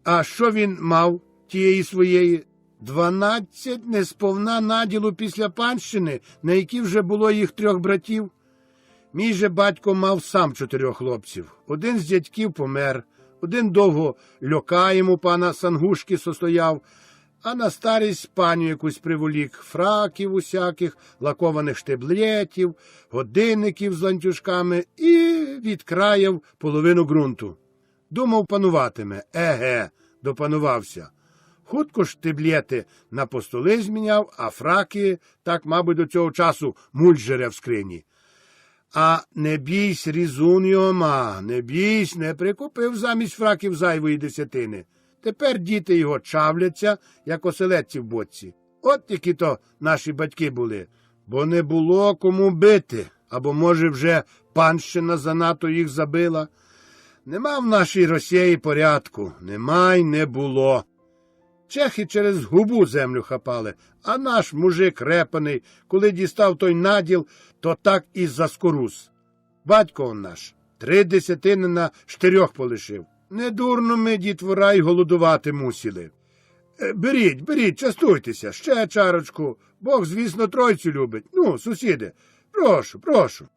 А що він мав, тієї своєї? 12 несповна наділу після панщини, на які вже було їх 3 братів. Мій же батько мав сам 4 хлопців. Один з дядьків помер, один довго льокаєм у пана Сангушки состояв, а на старість паню якусь приволік, фраків усяких, лакованих штиблетів, годинників з ланцюжками і відкраяв половину ґрунту. Думав, пануватиме. Допанувався. Хутко штиблети на постоли зміняв, а фраки, так, мабуть, до цього часу мульч жере в скрині. А не бійсь, різун йома, не бійсь, не прикупив замість фраків зайвої десятини. Тепер діти його чавляться, як оселедці в боці. От які то наші батьки були. Бо не було кому бити, або, може, вже панщина занадто їх забила. Нема в нашій Росії порядку, нема й не було. Чехи через губу землю хапали, а наш мужик репаний, коли дістав той наділ, то так і заскорус. Батько он наш 3 десятини на 4 полишив. Недурно ми, дітвора, й голодувати мусили. Беріть, частуйтеся, ще чарочку. Бог, звісно, тройцю любить. Ну, сусіди, прошу.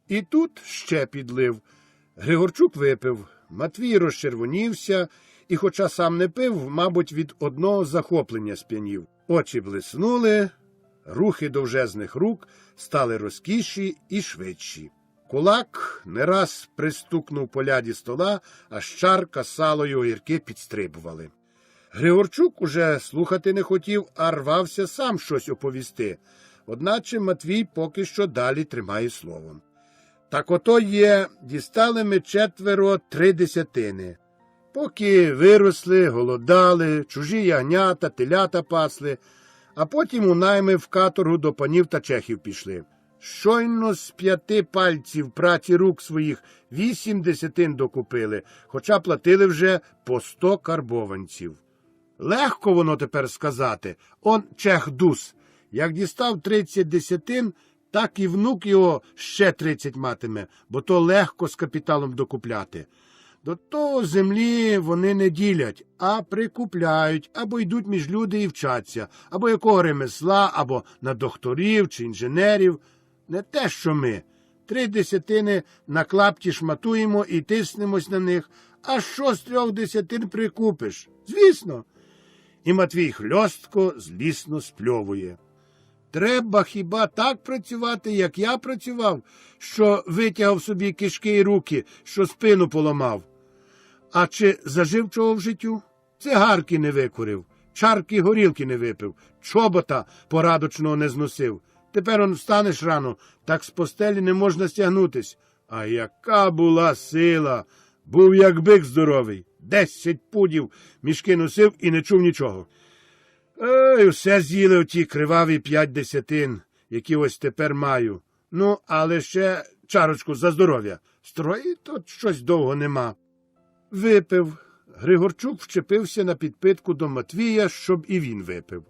І тут ще підлив. Григорчук випив, Матвій розчервонівся і, хоча сам не пив, мабуть, від одного захоплення сп'янів. Очі блиснули, рухи довжезних рук стали розкіші і швидші. Кулак не раз пристукнув по ляді стола, аж чарка, сало й огірки підстрибували. Григорчук уже слухати не хотів, а рвався сам щось оповісти. Одначе Матвій поки що далі тримає словом. Так ото є, дістали ми 4 3 десятини. Поки виросли, голодали, чужі ягнята, телята пасли, а потім у найми в каторгу до панів та чехів пішли. Щойно з 5 пальців праці рук своїх 8 десятин докупили, хоча платили вже по 100 карбованців. Легко воно тепер сказати. Он чех Дус, як дістав 30 десятин, так і внук його ще 30 матиме, бо то легко з капіталом докупляти. До того землі вони не ділять, а прикупляють, або йдуть між люди і вчаться, або якого ремесла, або на докторів чи інженерів. Не те, що ми. 3 десятини на клапті шматуємо і тиснемось на них, а що з 3 десятин прикупиш? Звісно. І Матвій хльостко, злісно спльовує. Треба хіба так працювати, як я працював, що витягав собі кишки і руки, що спину поламав? А чи зажив чого в життю? Цигарки не викурив, чарки горілки не випив, чобота порадочного не зносив. Тепер он встанеш рано, так з постелі не можна стягнутись. А яка була сила! Був як бик здоровий, 10 пудів мішки носив і не чув нічого. Ой, все з'їли оті криваві 5 десятин, які ось тепер маю. Ну, але ще чарочку за здоров'я. Строї тут щось довго нема. Випив. Григорчук вчепився на підпитку до Матвія, щоб і він випив.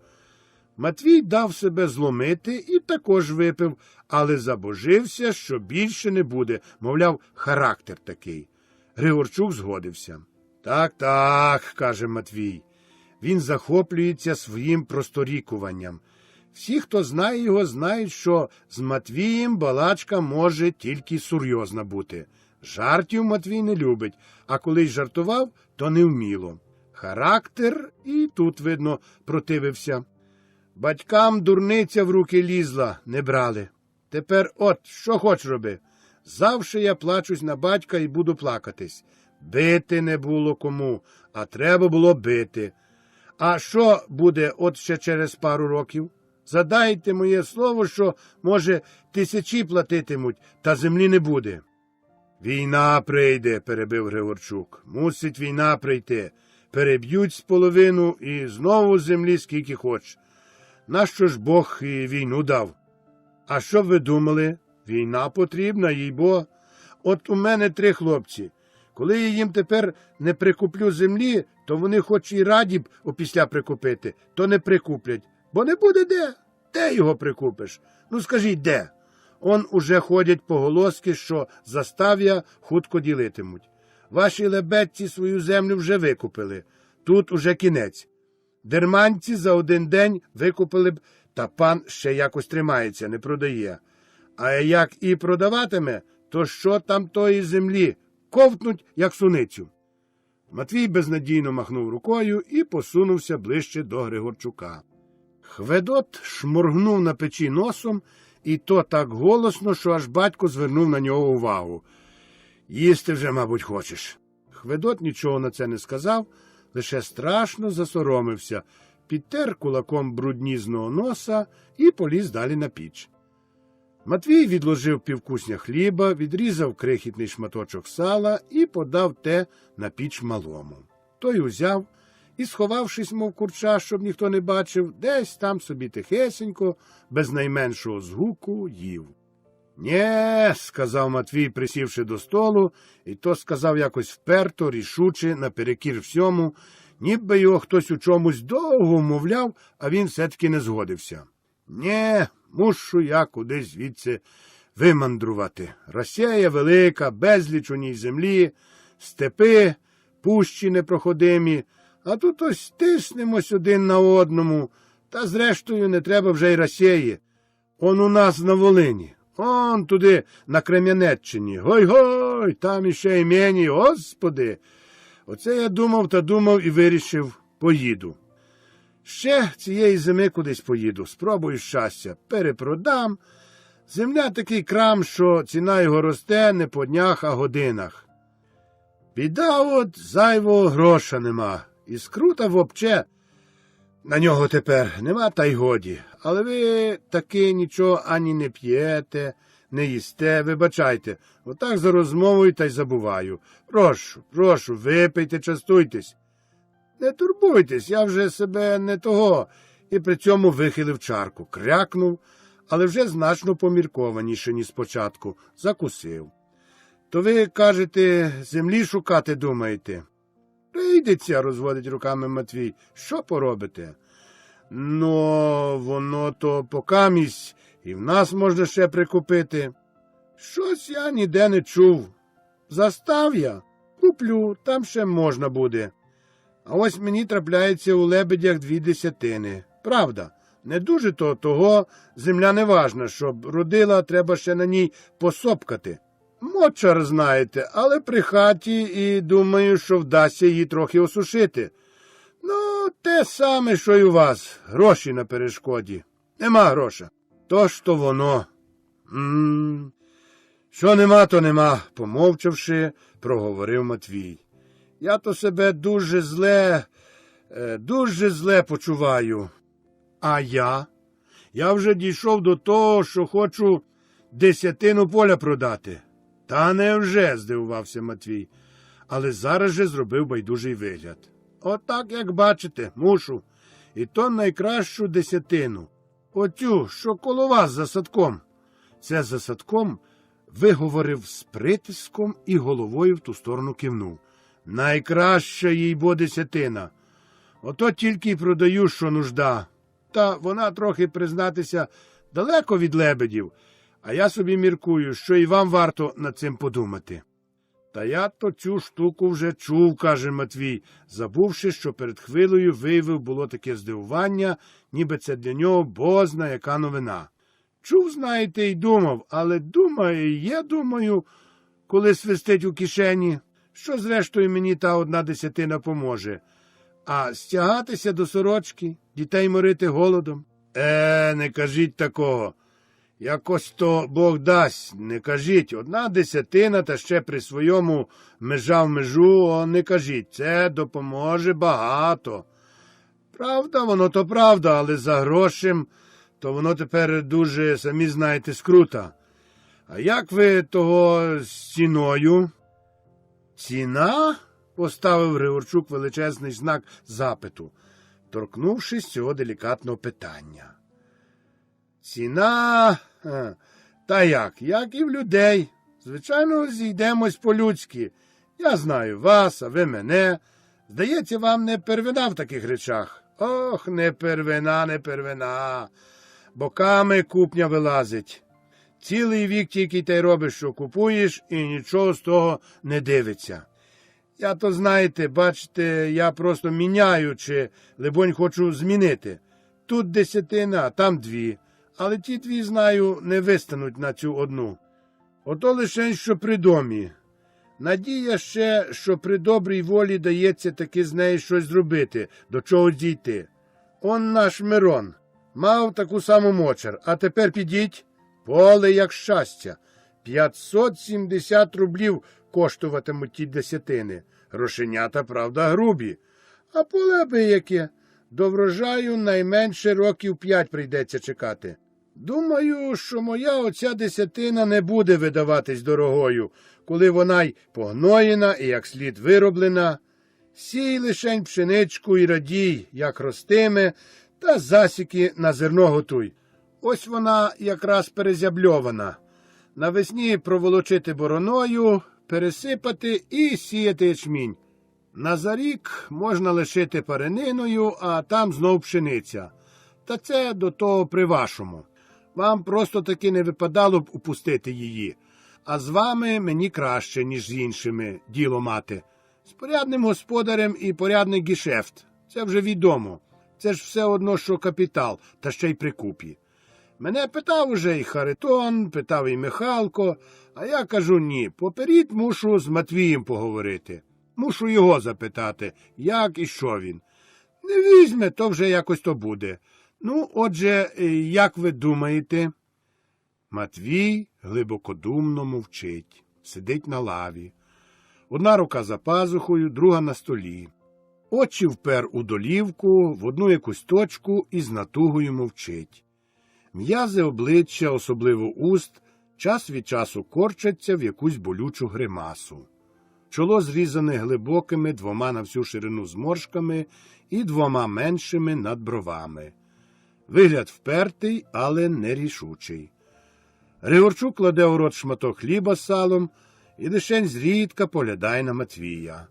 Матвій дав себе зломити і також випив, але забожився, що більше не буде, мовляв, характер такий. Григорчук згодився. Так, каже Матвій. Він захоплюється своїм просторікуванням. Всі, хто знає його, знають, що з Матвієм балачка може тільки серйозна бути. Жартів Матвій не любить, а коли й жартував, то невміло. Характер і тут, видно, противився. Батькам дурниця в руки лізла, не брали. Тепер от, що хоч роби. Завше я плачусь на батька і буду плакатись. Бити не було кому, а треба було бити. А що буде от ще через пару років? Задайте моє слово, що, може, 1000 платитимуть, та землі не буде. Війна прийде, перебив Григорчук. Мусить війна прийти. Переб'ють з половину і знову землі скільки хоч. Нащо ж Бог і війну дав? А що б ви думали? Війна потрібна, їй-бо. От у мене 3 хлопці. Коли я їм тепер не прикуплю землі, то вони хоч і раді б опісля прикупити, то не прикуплять. Бо не буде де. Де його прикупиш? Ну скажіть, де? Он уже ходять поголоски, що застав'я хутко ділитимуть. Ваші лебедці свою землю вже викупили. Тут уже кінець. Дерманці за 1 день викупили б, та пан ще якось тримається, не продає. А як і продаватиме, то що там тої землі? Ковтнуть, як суницю. Матвій безнадійно махнув рукою і посунувся ближче до Григорчука. Хведот шморгнув на печі носом, і то так голосно, що аж батько звернув на нього увагу. «Їсти вже, мабуть, хочеш». Хведот нічого на це не сказав, лише страшно засоромився, підтер кулаком бруднізного носа і поліз далі на піч. Матвій відложив півкусня хліба, відрізав крихітний шматочок сала і подав те на піч малому. Той узяв і, сховавшись, мов курча, щоб ніхто не бачив, десь там собі тихесенько, без найменшого згуку, їв. «Нє», – сказав Матвій, присівши до столу, і то сказав якось вперто, рішуче, наперекір всьому, ніби його хтось у чомусь довго вмовляв, а він все-таки не згодився. «Нє, мушу я кудись звідси вимандрувати. Росія велика, безліч у ній землі, степи, пущі непроходимі, а тут ось тиснемось один на одному, та зрештою не треба вже й Росії. Он у нас на Волині, он туди на Крем'янеччині, гой-гой, там іще імені, господи. Оце я думав і вирішив, поїду. Ще цієї зими кудись поїду, спробую щастя, перепродам, Земля такий крам, що ціна його росте не по днях, а годинах. Біда от, зайвого гроша нема. І скрута вовче. На нього тепер нема, та й годі. Але ви таки нічого ані не п'єте, не їсте, вибачайте. Отак за розмовою та й забуваю. Прошу, випийте, частуйтесь. Не турбуйтесь, я вже себе не того. І при цьому вихилив чарку, крякнув, але вже значно поміркованіше, ніж спочатку, закусив. То ви, кажете, землі шукати думаєте? Прийдеться, розводить руками Матвій. Що поробите? Ну, воно то покамість, і в нас можна ще прикупити. Щось я ніде не чув. Застав я, куплю, там ще можна буде. А ось мені трапляється у Лебедях 2 десятини. Правда, не дуже то того, земля не важна, щоб родила, треба ще на ній посопкати. Мочар, знаєте, але при хаті і думаю, що вдасться її трохи осушити. Ну, те саме, що й у вас, гроші на перешкоді. Нема гроша. То ж то воно. Що нема, то нема, помовчавши, проговорив Матвій. Я то себе дуже зле почуваю. А я? Я вже дійшов до того, що хочу 10 поля продати. Та невже, здивувався Матвій, але зараз же зробив байдужий вигляд. Отак, як бачите, мушу. І то найкращу 10. Оцю, що коло вас за садком. Це за садком виговорив з притиском і головою в ту сторону кивнув. Найкраща їй бо 10. Ото тільки й продаю, що нужда. Та вона трохи, признатися, далеко від Лебедів, а я собі міркую, що і вам варто над цим подумати. Та я то цю штуку вже чув, каже Матвій, забувши, що перед хвилею виявив було таке здивування, ніби це для нього бозна яка новина. Чув, знаєте, й думав, але думаю, коли свистить у кишені, що зрештою мені та 1 десятина поможе. А стягатися до сорочки, дітей морити голодом? Не кажіть такого. Якось то Бог дасть, не кажіть. 1 десятина, та ще при своєму межа в межу, не кажіть. Це допоможе багато. Правда, воно то правда, але за грошем, то воно тепер дуже, самі знаєте, скрута. А як ви того з ціною? Ціна? Поставив Григорчук величезний знак запиту, торкнувшись цього делікатного питання. Ціна? Та як і в людей. Звичайно, зійдемось по-людськи. Я знаю вас, а ви мене. Здається, вам не первина в таких речах. Ох, не первина. Боками купня вилазить. Цілий вік тільки й робиш, що купуєш, і нічого з того не дивиться. Я то, знаєте, бачите, я просто міняю, чи, либонь, хочу змінити. Тут 10, а там 2. Але ті 2, знаю, не вистануть на цю 1. Ото лише, що при домі. Надія ще, що при добрій волі дається таки з неї щось зробити, до чого дійти. Он наш Мирон. Мав таку саму мочар, а тепер підіть. Поле як щастя. 570 рублів коштуватимуть ті 10. Грошенята, правда, грубі. А поле би яке. До врожаю найменше років 5 прийдеться чекати. Думаю, що моя оця 10 не буде видаватись дорогою, коли вона й погноєна і як слід вироблена. Сій лишень пшеничку і радій, як ростиме, та засіки на зерно готуй. Ось вона якраз перезябльована. Навесні проволочити бороною, пересипати і сіяти ячмінь. На зарік можна лишити парениною, а там знов пшениця. Та це до того при вашому. Вам просто таки не випадало б упустити її. А з вами мені краще, ніж з іншими, діло мати. З порядним господарем і порядний гешефт. Це вже відомо. Це ж все одно, що капітал, та ще й при купі. Мене питав уже і Харитон, питав і Михалко, а я кажу ні, поперед мушу з Матвієм поговорити. Мушу його запитати, як і що він. Не візьме, то вже якось то буде. Ну, отже, як ви думаєте? Матвій глибокодумно мовчить, сидить на лаві. Одна рука за пазухою, друга на столі. Очі впер у долівку, в одну якусь точку і з натугою мовчить. М'язи обличчя, особливо уст, час від часу корчаться в якусь болючу гримасу. Чоло зрізане глибокими 2 на всю ширину зморшками і 2 меншими над бровами. Вигляд впертий, але нерішучий. Григорчук кладе у рот шматок хліба з салом і лишень зрідка поглядає на Матвія.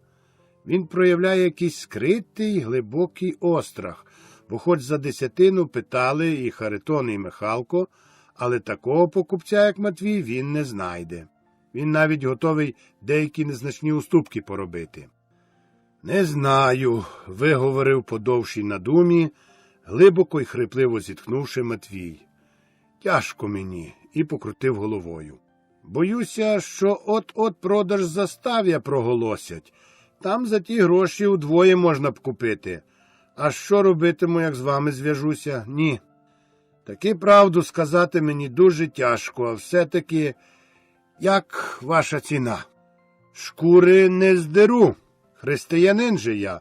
Він проявляє якийсь скритий, глибокий острах, бо хоч за десятину питали і Харитон, і Михалко, але такого покупця, як Матвій, він не знайде. Він навіть готовий деякі незначні уступки поробити. «Не знаю», – виговорив подовший на думі, глибоко й хрипливо зітхнувши Матвій. «Тяжко мені», – і покрутив головою. «Боюся, що от-от продаж застав'я проголосять. Там за ті гроші удвоє можна б купити. А що робитиму, як з вами зв'яжуся? Ні. Таки правду сказати мені дуже тяжко, а все-таки, як ваша ціна? Шкури не здеру. Християнин же я.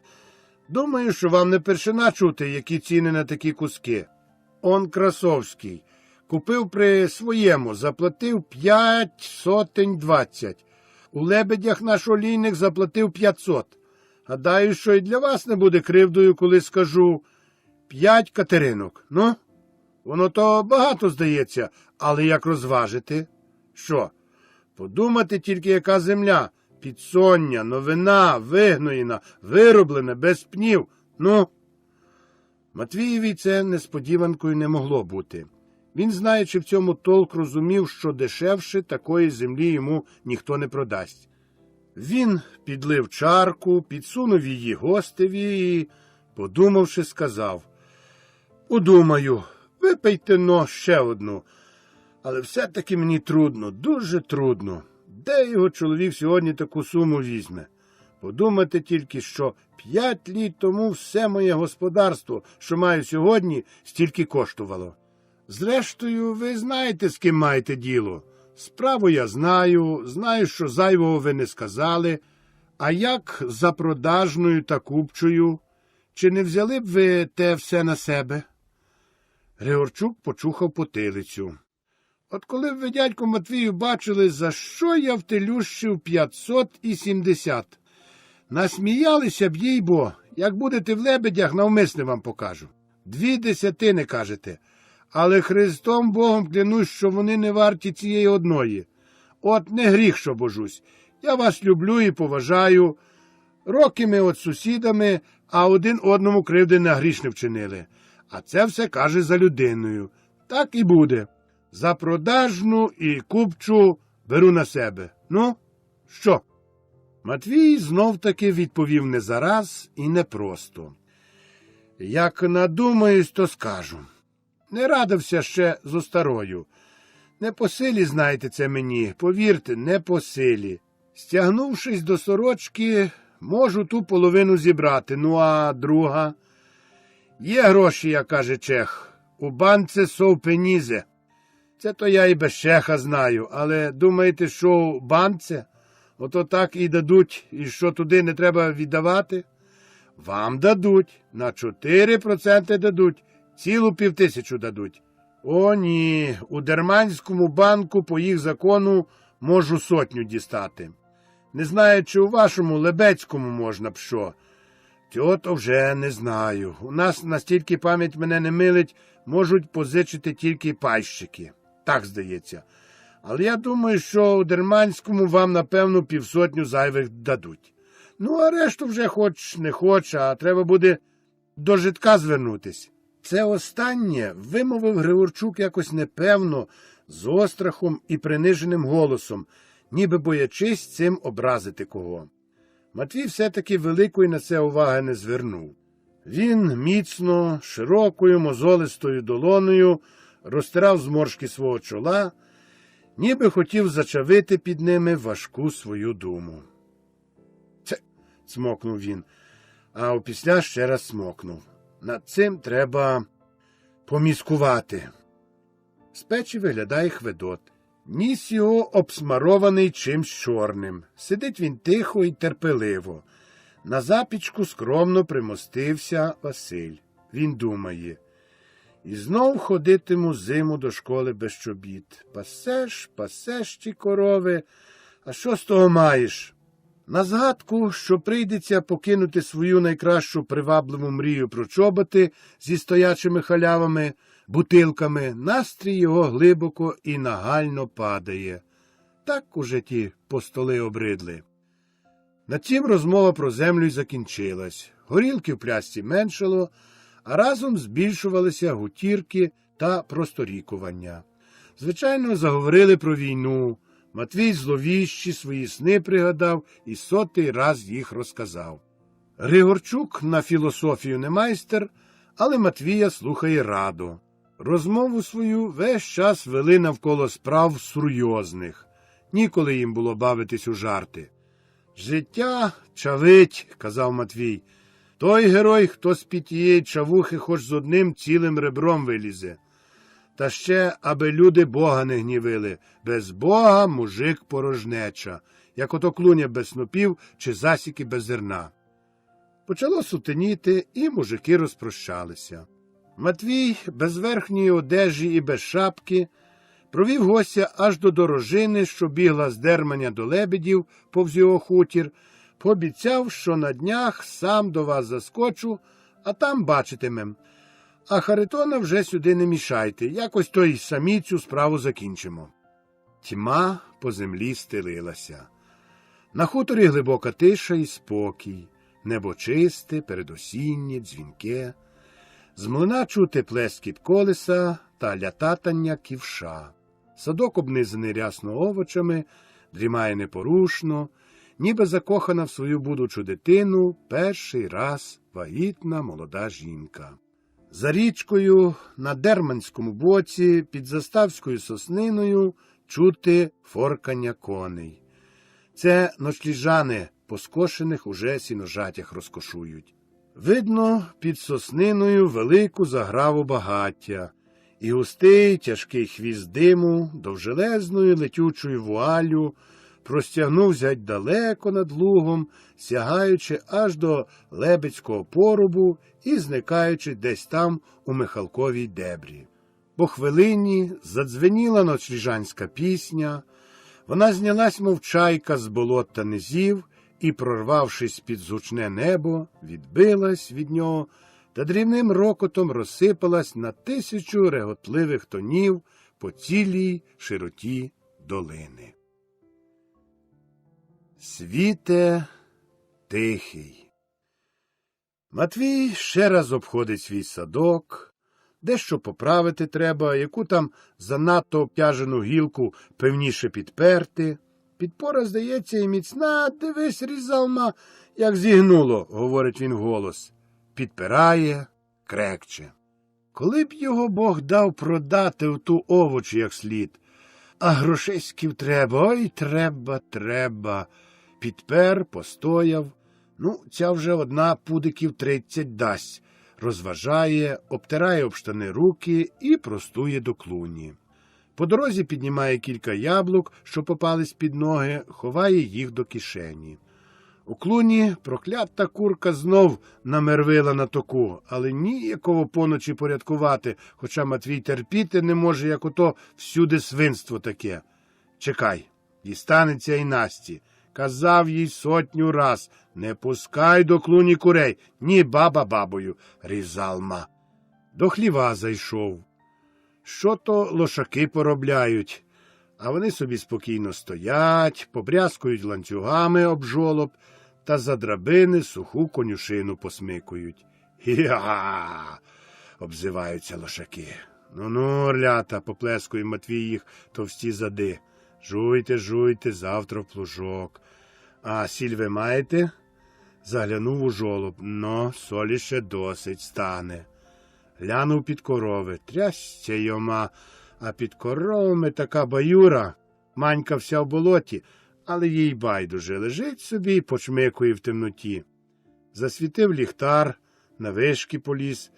Думаю, що вам не першина чути, які ціни на такі куски. Он Красовський. Купив при своєму, заплатив 520. У Лебедях наш олійник заплатив 500. Гадаю, що і для вас не буде кривдою, коли скажу 5 катеринок. Ну, воно то багато здається, але як розважити? Що? Подумати тільки, яка земля. Підсоння, новина, вигноєна, вироблена, без пнів. Ну? Матвієві це несподіванкою не могло бути. Він, знаючи в цьому толк, розумів, що дешевше такої землі йому ніхто не продасть. Він підлив чарку, підсунув її гостеві і, подумавши, сказав: «Подумаю, випийте-но ще одну, але все-таки мені трудно, дуже трудно. Де його чоловік сьогодні таку суму візьме? Подумати тільки, що 5 літ тому все моє господарство, що маю сьогодні, стільки коштувало. Зрештою, ви знаєте, з ким маєте діло. Справу я знаю, що зайвого ви не сказали. А як за продажною та купчою? Чи не взяли б ви те все на себе?» Григорчук почухав потилицю. «От коли б ви, дядько Матвію, бачили, за що я втелющив 570. Насміялися б, їй-бо, як будете в Лебедях, навмисне вам покажу. 2 десятини, кажете. Але Христом Богом клянусь, що вони не варті цієї одної. От не гріх, що божусь. Я вас люблю і поважаю. Роки ми от сусідами, а один одному кривди на гріш не вчинили. А це все каже за людиною. Так і буде. За продажну і купчу беру на себе. Ну, що?» Матвій знов-таки відповів не зараз і не просто. «Як надумаюсь, то скажу. Не радився ще зо старою. Не по силі, знаєте це мені, повірте, не по силі. Стягнувшись до сорочки, можу ту половину зібрати, ну а друга? Є гроші, як каже чех, у банці сов пенізе. Це то я і без чеха знаю, але думаєте, що у банці? Ото так і дадуть, і що туди не треба віддавати? Вам дадуть, на 4% дадуть. Цілу 5000 дадуть. О, ні, у Дерманському банку по їх закону можу 100 дістати. Не знаю, чи у вашому Лебедському можна б що. Цього то вже не знаю. У нас, настільки пам'ять мене не милить, можуть позичити тільки пайщики. Так, здається. Але я думаю, що у Дерманському вам, напевно, 500 зайвих дадуть. Ну, а решту вже хоч не хоч, а треба буде до житка звернутись. Це останнє вимовив Григорчук якось непевно, з острахом і приниженим голосом, ніби боячись цим образити кого. Матвій все-таки великої на це уваги не звернув. Він міцно, широкою мозолистою долоною розтирав зморшки свого чола, ніби хотів зачавити під ними важку свою думу. «Це!» – цмокнув він, а опісля ще раз цмокнув. «Над цим треба поміскувати». З печі виглядає Хведот. Ніс його обсмарований чимсь чорним. Сидить він тихо і терпеливо. На запічку скромно примостився Василь. Він думає: і знов ходитиму зиму до школи без чобіт. Пасеш ті корови, а що з того маєш? На згадку, що прийдеться покинути свою найкращу привабливу мрію про чоботи зі стоячими халявами, бутилками, настрій його глибоко і нагально падає. Так уже ті постоли обридли. На цім розмова про землю й закінчилась. Горілки в плясці меншало, а разом збільшувалися гутірки та просторікування. Звичайно, заговорили про війну. Матвій зловіщі свої сни пригадав і 100-й раз їх розказав. Григорчук на філософію не майстер, але Матвія слухає радо. Розмову свою весь час вели навколо справ серйозних. Ніколи їм було бавитись у жарти. «Життя чавить», – казав Матвій. «Той герой, хто з-під тієї чавухи хоч з одним цілим ребром вилізе. Та ще, аби люди Бога не гнівили. Без Бога мужик порожнеча, як ото клуня без снопів чи засіки без зерна». Почало сутеніти, і мужики розпрощалися. Матвій, без верхньої одежі і без шапки, провів гостя аж до дорожини, що бігла з Дерманя до Лебедів повз його хутір, пообіцяв, що на днях сам до вас заскочу, а там бачитимем. А Харитона вже сюди не мішайте, якось то й самі цю справу закінчимо. Тьма по землі стелилася. На хуторі глибока тиша і спокій, небо чисте, передосіннє, дзвінке. З млина чути плескіт колеса та лятатання ківша. Садок, обнизаний рясно овочами, дрімає непорушно, ніби закохана в свою будучу дитину перший раз вагітна молода жінка. За річкою, на Дерманському боці, під заставською сосниною, чути форкання коней. Це ночліжани по скошених уже сіножатях розкошують. Видно під сосниною велику заграву багаття, і густий тяжкий хвіст диму довжелезною летючою вуаллю простягнувся геть далеко над лугом, сягаючи аж до Лебедського порубу і зникаючи десь там у Михалковій дебрі. По хвилині задзвеніла ночліжанська пісня, вона знялась, мов чайка з болот та низів, і, прорвавшись під згучне небо, відбилась від нього та дрібним рокотом розсипалась на 1000 реготливих тонів по цілій широті долини. Світе тихий. Матвій ще раз обходить свій садок, дещо поправити треба, яку там занадто обтяжену гілку певніше підперти. Підпора, здається, і міцна, дивись, Різалма, як зігнуло, говорить він вголос. Підпирає, крекче. Коли б його Бог дав продати в ту овоч як слід, а грошиськів треба, ой, треба. Підпер, постояв, ця вже одна пудиків 30 дасть, розважає, обтирає об штани руки і простує до клуні. По дорозі піднімає кілька яблук, що попались під ноги, ховає їх до кишені. У клуні проклята курка знов намервила на току, але ніяково поночі порядкувати, хоча Матвій терпіти не може, як ото всюди свинство таке. Чекай, дістанеться і Насті. Казав їй 100 раз, не пускай до клуні курей, ні баба бабою, Різалма. До хліва зайшов. Що то лошаки поробляють, а вони собі спокійно стоять, побрязкують ланцюгами об жолоб та за драбини суху конюшину посмикують. «Гі-га!» – обзиваються лошаки. «Ну-ну, орлята!» – поплескує Матвій їх товсті зади. «Жуйте, завтра в плужок. А сіль ви маєте?» Заглянув у жолоб. «Но, солі ще досить стане». Глянув під корови. Трясся йома, а під коровами така баюра. Манька вся в болоті, але їй байдуже. Лежить собі і почмикує в темноті. Засвітив ліхтар, на вишки поліз.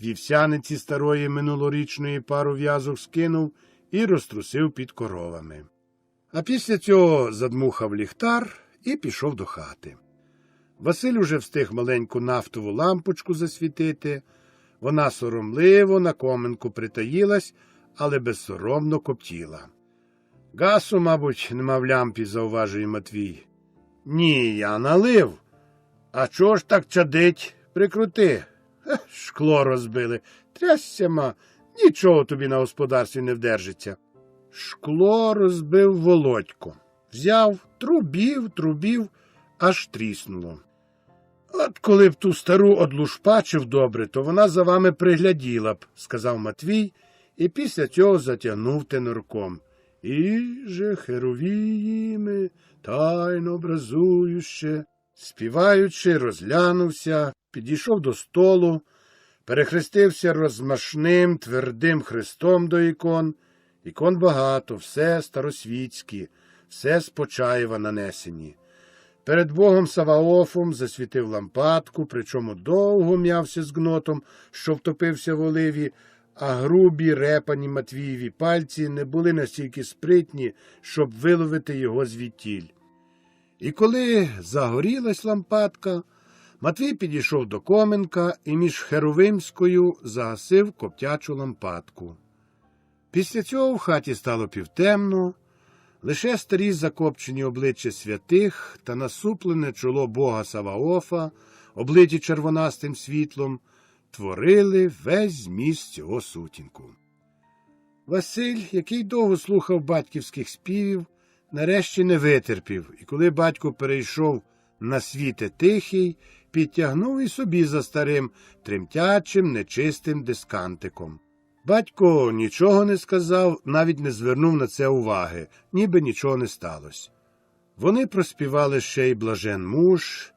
вівсяниці старої минулорічної пару в'язок скинув і розтрусив під коровами. А після цього задмухав ліхтар і пішов до хати. Василь уже встиг маленьку нафтову лампочку засвітити. Вона соромливо на коминку притаїлась, але безсоромно коптіла. Гасу, мабуть, нема в лямпі, зауважує Матвій. Ні, я налив. А чого ж так чадить? Прикрути. Шкло розбили. Трясся, ма, нічого тобі на господарстві не вдержиться. Шкло розбив Володько. Взяв, трубів, аж тріснуло. От коли б ту стару одлушпачив добре, то вона за вами пригляділа б, сказав Матвій, і після цього затягнув тенорком. І же херовіїми, тайно образующе, співаючи, розглянувся, підійшов до столу, перехрестився розмашним, твердим хрестом до ікон. Ікон багато, все старосвітські, все з Почаєва нанесені. Перед Богом Саваофом засвітив лампадку, причому довго м'явся з гнотом, що втопився в оливі, а грубі репані Матвієві пальці не були настільки спритні, щоб виловити його звідтіль. І коли загорілась лампадка, Матвій підійшов до коминка і між Херовимською загасив коптячу лампадку. Після цього в хаті стало півтемно, лише старі закопчені обличчя святих та насуплене чоло бога Саваофа, облиті червонастим світлом, творили весь зміст цього сутінку. Василь, який довго слухав батьківських співів, нарешті не витерпів, і коли батько перейшов на світе тихий, підтягнув і собі за старим, тремтячим, нечистим дискантиком. Батько нічого не сказав, навіть не звернув на це уваги, ніби нічого не сталося. Вони проспівали ще й «Блажен муж»,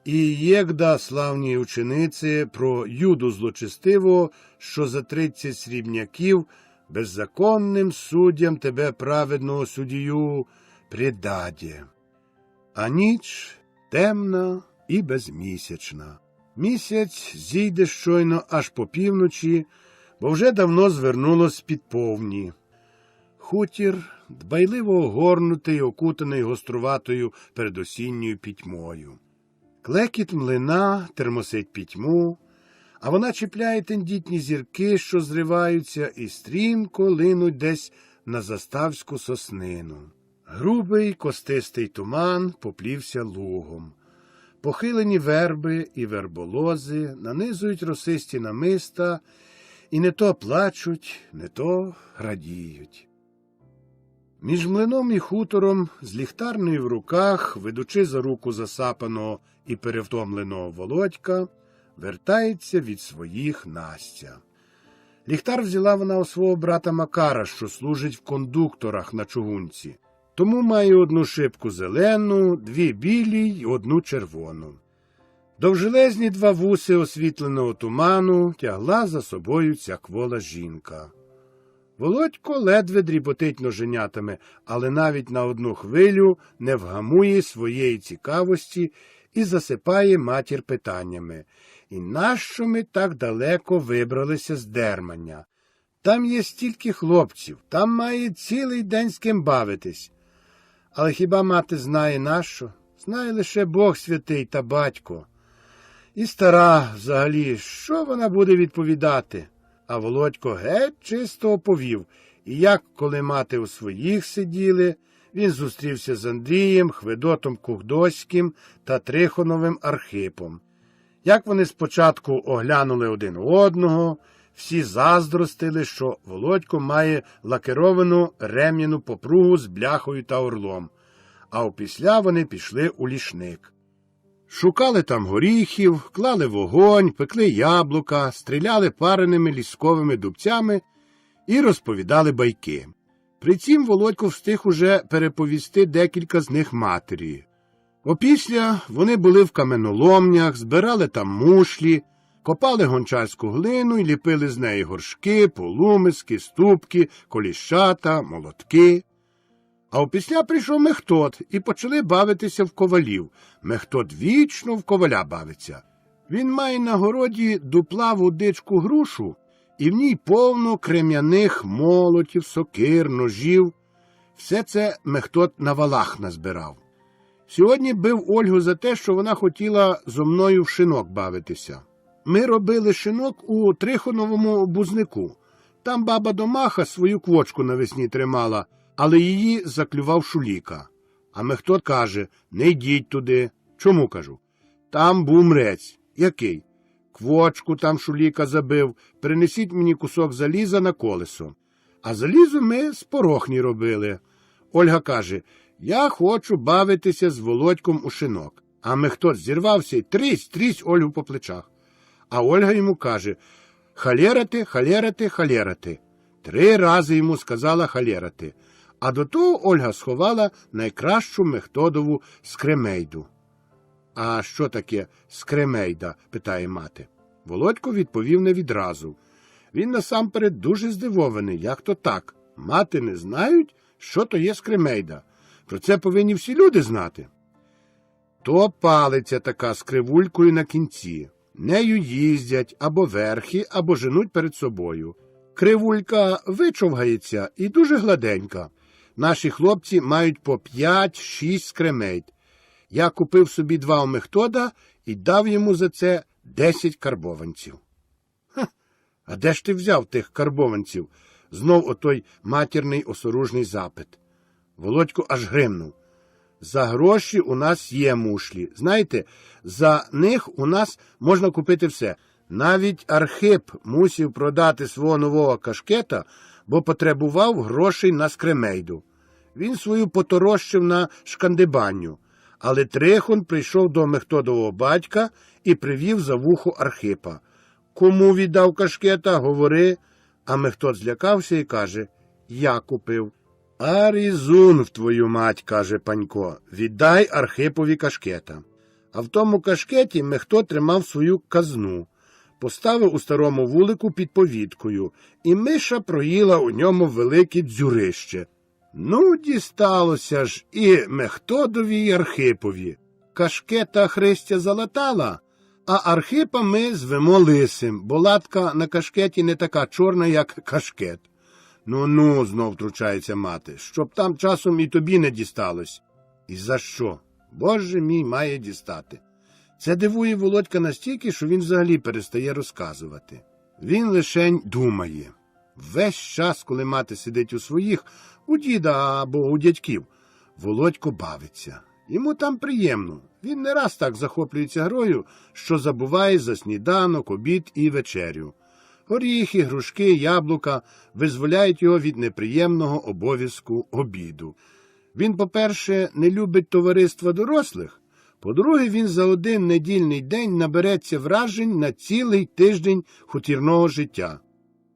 і єгда славні учениці про Юду злочестивого, що за 30 срібняків беззаконним суддям тебе праведного суддію придаде. А ніч темна і безмісячна. Місяць зійде щойно аж по півночі, бо вже давно звернулось під повні. Хутір дбайливо огорнутий, окутаний гоструватою передосінньою пітьмою. Клекіт млина термосить пітьму, а вона чіпляє тендітні зірки, що зриваються, і стрімко линуть десь на заставську соснину. Грубий костистий туман поплівся лугом. Похилені верби і верболози нанизують росисті намиста, і не то плачуть, не то радіють. Між млином і хутором, з ліхтарною в руках, ведучи за руку засапаного і перевтомленого Володька, вертається від своїх Настя. Ліхтар взяла вона у свого брата Макара, що служить в кондукторах на чугунці. Тому має одну шибку зелену, дві білі й одну червону. Довжелезні два вуси освітленого туману тягла за собою ця квола жінка. Володько ледве дріботить ноженятами, але навіть на одну хвилю не вгамує своєї цікавості і засипає матір питаннями. І нащо ми так далеко вибралися з Дермання? Там є стільки хлопців, там має цілий день з ким бавитись. Але хіба мати знає нащо? Знає лише Бог святий та батько. І стара, взагалі, що вона буде відповідати? А Володько геть чисто оповів, і як, коли мати у своїх сиділи, він зустрівся з Андрієм, Хведотом Кугдоським та Трихоновим Архипом. Як вони спочатку оглянули один одного, всі заздростили, що Володько має лакировану рем'яну попругу з бляхою та орлом, а опісля вони пішли у лішник. Шукали там горіхів, клали вогонь, пекли яблука, стріляли пареними лісковими дубцями і розповідали байки. Притім Володько встиг уже переповісти декілька з них матері. Опісля вони були в каменоломнях, збирали там мушлі, копали гончарську глину і ліпили з неї горшки, полумиски, ступки, коліщата, молотки. А опісля прийшов Мехтот і почали бавитися в ковалів. Мехтот вічно в коваля бавиться. Він має на городі дуплаву дичку грушу, і в ній повно крем'яних молотів, сокир, ножів. Все це Мехтод на валах назбирав. Сьогодні бив Ольгу за те, що вона хотіла зо мною в шинок бавитися. Ми робили шинок у Трихоновому бузнику. Там баба Домаха свою квочку навесні тримала, але її заклював Шуліка. А Мехтод каже: не йдіть туди. Чому, кажу? Там був мрець. Який? Квочку там Шуліка забив, принесіть мені кусок заліза на колесо. А залізо ми з порохні робили. Ольга каже: я хочу бавитися з Володьком у шинок. А Мехтод зірвався і трісь Ольгу по плечах. А Ольга йому каже: халєрати, халєрати, халєрати. 3 рази йому сказала халєрати. А до того Ольга сховала найкращу Мехтодову скремейду. А що таке скремейда? Питає мати. Володько відповів не відразу. Він насамперед дуже здивований, як то так. Мати не знають, що то є скремейда. Про це повинні всі люди знати. То палиця така з кривулькою на кінці. Нею їздять або верхи, або женуть перед собою. Кривулька вичовгається і дуже гладенька. Наші хлопці мають по 5-6 скремейд. Я купив собі 2 у Мехтода і дав йому за це 10 карбованців. А де ж ти взяв тих карбованців? Знов отой матірний осоружний запит. Володько аж гримнув. За гроші у нас є мушлі. Знаєте, за них у нас можна купити все. Навіть Архип мусив продати свого нового кашкета, бо потребував грошей на скремейду. Він свою поторощив на шкандибанню. Але Трихон прийшов до Мехтодового батька і привів за вухо Архипа. Кому віддав кашкета, говори. А Мехтод злякався і каже: я купив. А різун в твою мать, каже Панько, віддай Архипові кашкета. А в тому кашкеті Мехтод тримав свою казну. Поставив у старому вулику під повідкою, і миша проїла у ньому велике дзюрище. Ну, дісталося ж і Мехтодові, і Архипові. Кашкета Христя залатала, а Архипа ми звемо лисим, бо латка на кашкеті не така чорна, як кашкет. Ну, знов втручається мати, щоб там часом і тобі не дісталось. І за що? Боже мій, має дістати. Це дивує Володька настільки, що він взагалі перестає розказувати. Він лишень думає. Весь час, коли мати сидить у своїх, у діда або у дядьків, Володько бавиться. Йому там приємно. Він не раз так захоплюється грою, що забуває за сніданок, обід і вечерю. Горіхи, грушки, яблука визволяють його від неприємного обов'язку обіду. Він, по-перше, не любить товариства дорослих, по-друге, він за один недільний день набереться вражень на цілий тиждень хутірного життя.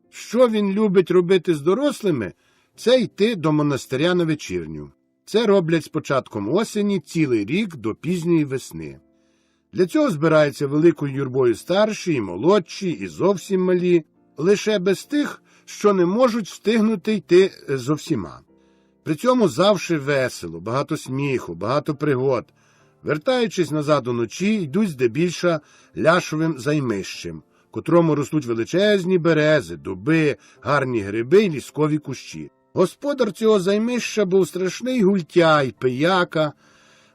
Що він любить робити з дорослими, це йти до монастиря на вечірню. Це роблять з початком осені цілий рік до пізньої весни. Для цього збираються великою юрбою старші і молодші, і зовсім малі, лише без тих, що не можуть встигнути йти зо всіма. При цьому завжди весело, багато сміху, багато пригод. Вертаючись назад уночі, йдуть здебільша ляшовим займищем, котрому ростуть величезні берези, дуби, гарні гриби й ліскові кущі. Господар цього займища був страшний гультяй, пияка,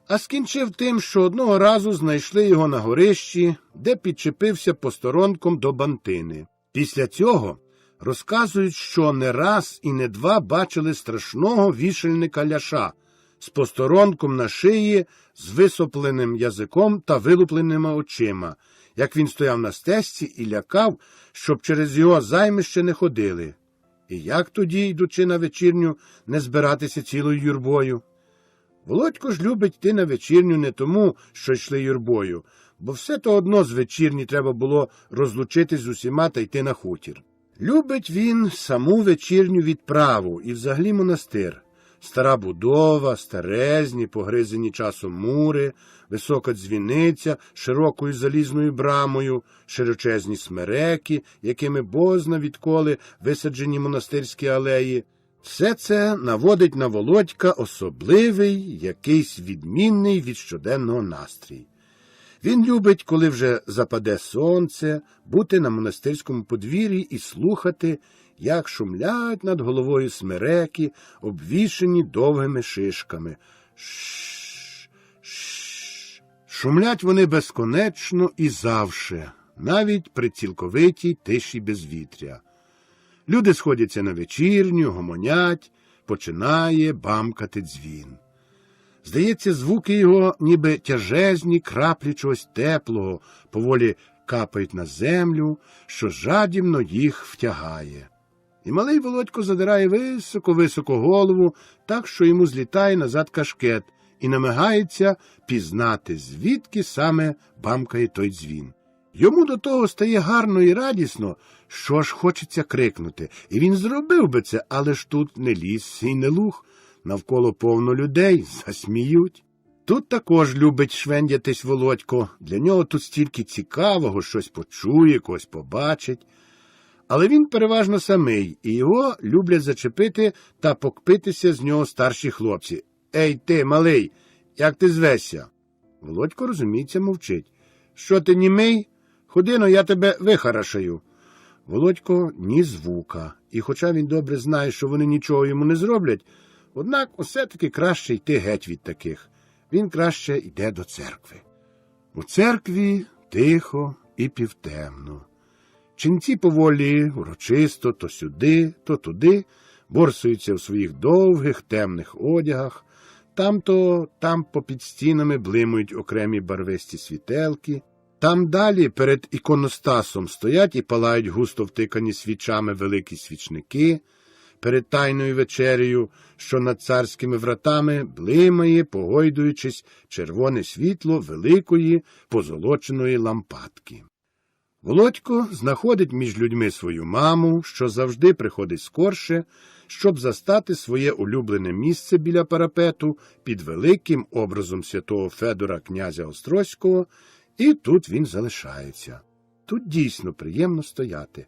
а скінчив тим, що одного разу знайшли його на горищі, де підчепився посторонком до бантини. Після цього розказують, що не раз і не два бачили страшного вішальника Ляша з посторонком на шиї, з висопленим язиком та вилупленими очима, як він стояв на стежці і лякав, щоб через його займище не ходили. І як тоді, йдучи на вечірню, не збиратися цілою юрбою? Володько ж любить йти на вечірню не тому, що йшли юрбою, бо все то одно з вечірні треба було розлучитись з усіма та йти на хутір. Любить він саму вечірню відправу і взагалі монастир. Стара будова, старезні, погризені часом мури, висока дзвіниця з широкою залізною брамою, широчезні смереки, якими бозна відколи висаджені монастирські алеї. Все це наводить на Володька особливий, якийсь відмінний від щоденного настрій. Він любить, коли вже западе сонце, бути на монастирському подвір'ї і слухати, як шумлять над головою смереки, обвішані довгими шишками. Шш, шш. Шумлять вони безконечно і завше, навіть при цілковитій тиші безвітря. Люди сходяться на вечірню, гомонять, починає бамкати дзвін. Здається, звуки його, ніби тяжезні краплі чогось теплого, поволі капають на землю, що жадібно їх втягає. І малий Володько задирає високо-високо голову, так, що йому злітає назад кашкет, і намагається пізнати, звідки саме бамкає той дзвін. Йому до того стає гарно і радісно, що аж хочеться крикнути. І він зробив би це, але ж тут не ліс і не луг. Навколо повно людей, засміють. Тут також любить швендятись Володько. Для нього тут стільки цікавого, щось почує, когось побачить. Але він переважно самий, і його люблять зачепити та покпитися з нього старші хлопці. «Ей ти, малий, як ти звешся?» Володько, розуміється, мовчить. «Що ти, німий? Ходи-но, я тебе вихарашаю». Володько ні звука, і хоча він добре знає, що вони нічого йому не зроблять, однак усе-таки краще йти геть від таких. Він краще йде до церкви. У церкві тихо і півтемно. Ченці поволі, урочисто, то сюди, то туди, борсуються в своїх довгих темних одягах, там попід стінами блимають окремі барвисті світелки, там далі перед іконостасом стоять і палають густо втикані свічами великі свічники, перед тайною вечерею, що над царськими вратами, блимає, погойдуючись, червоне світло великої позолоченої лампадки. Володько знаходить між людьми свою маму, що завжди приходить скорше, щоб застати своє улюблене місце біля парапету під великим образом святого Федора князя Острозького, і тут він залишається. Тут дійсно приємно стояти.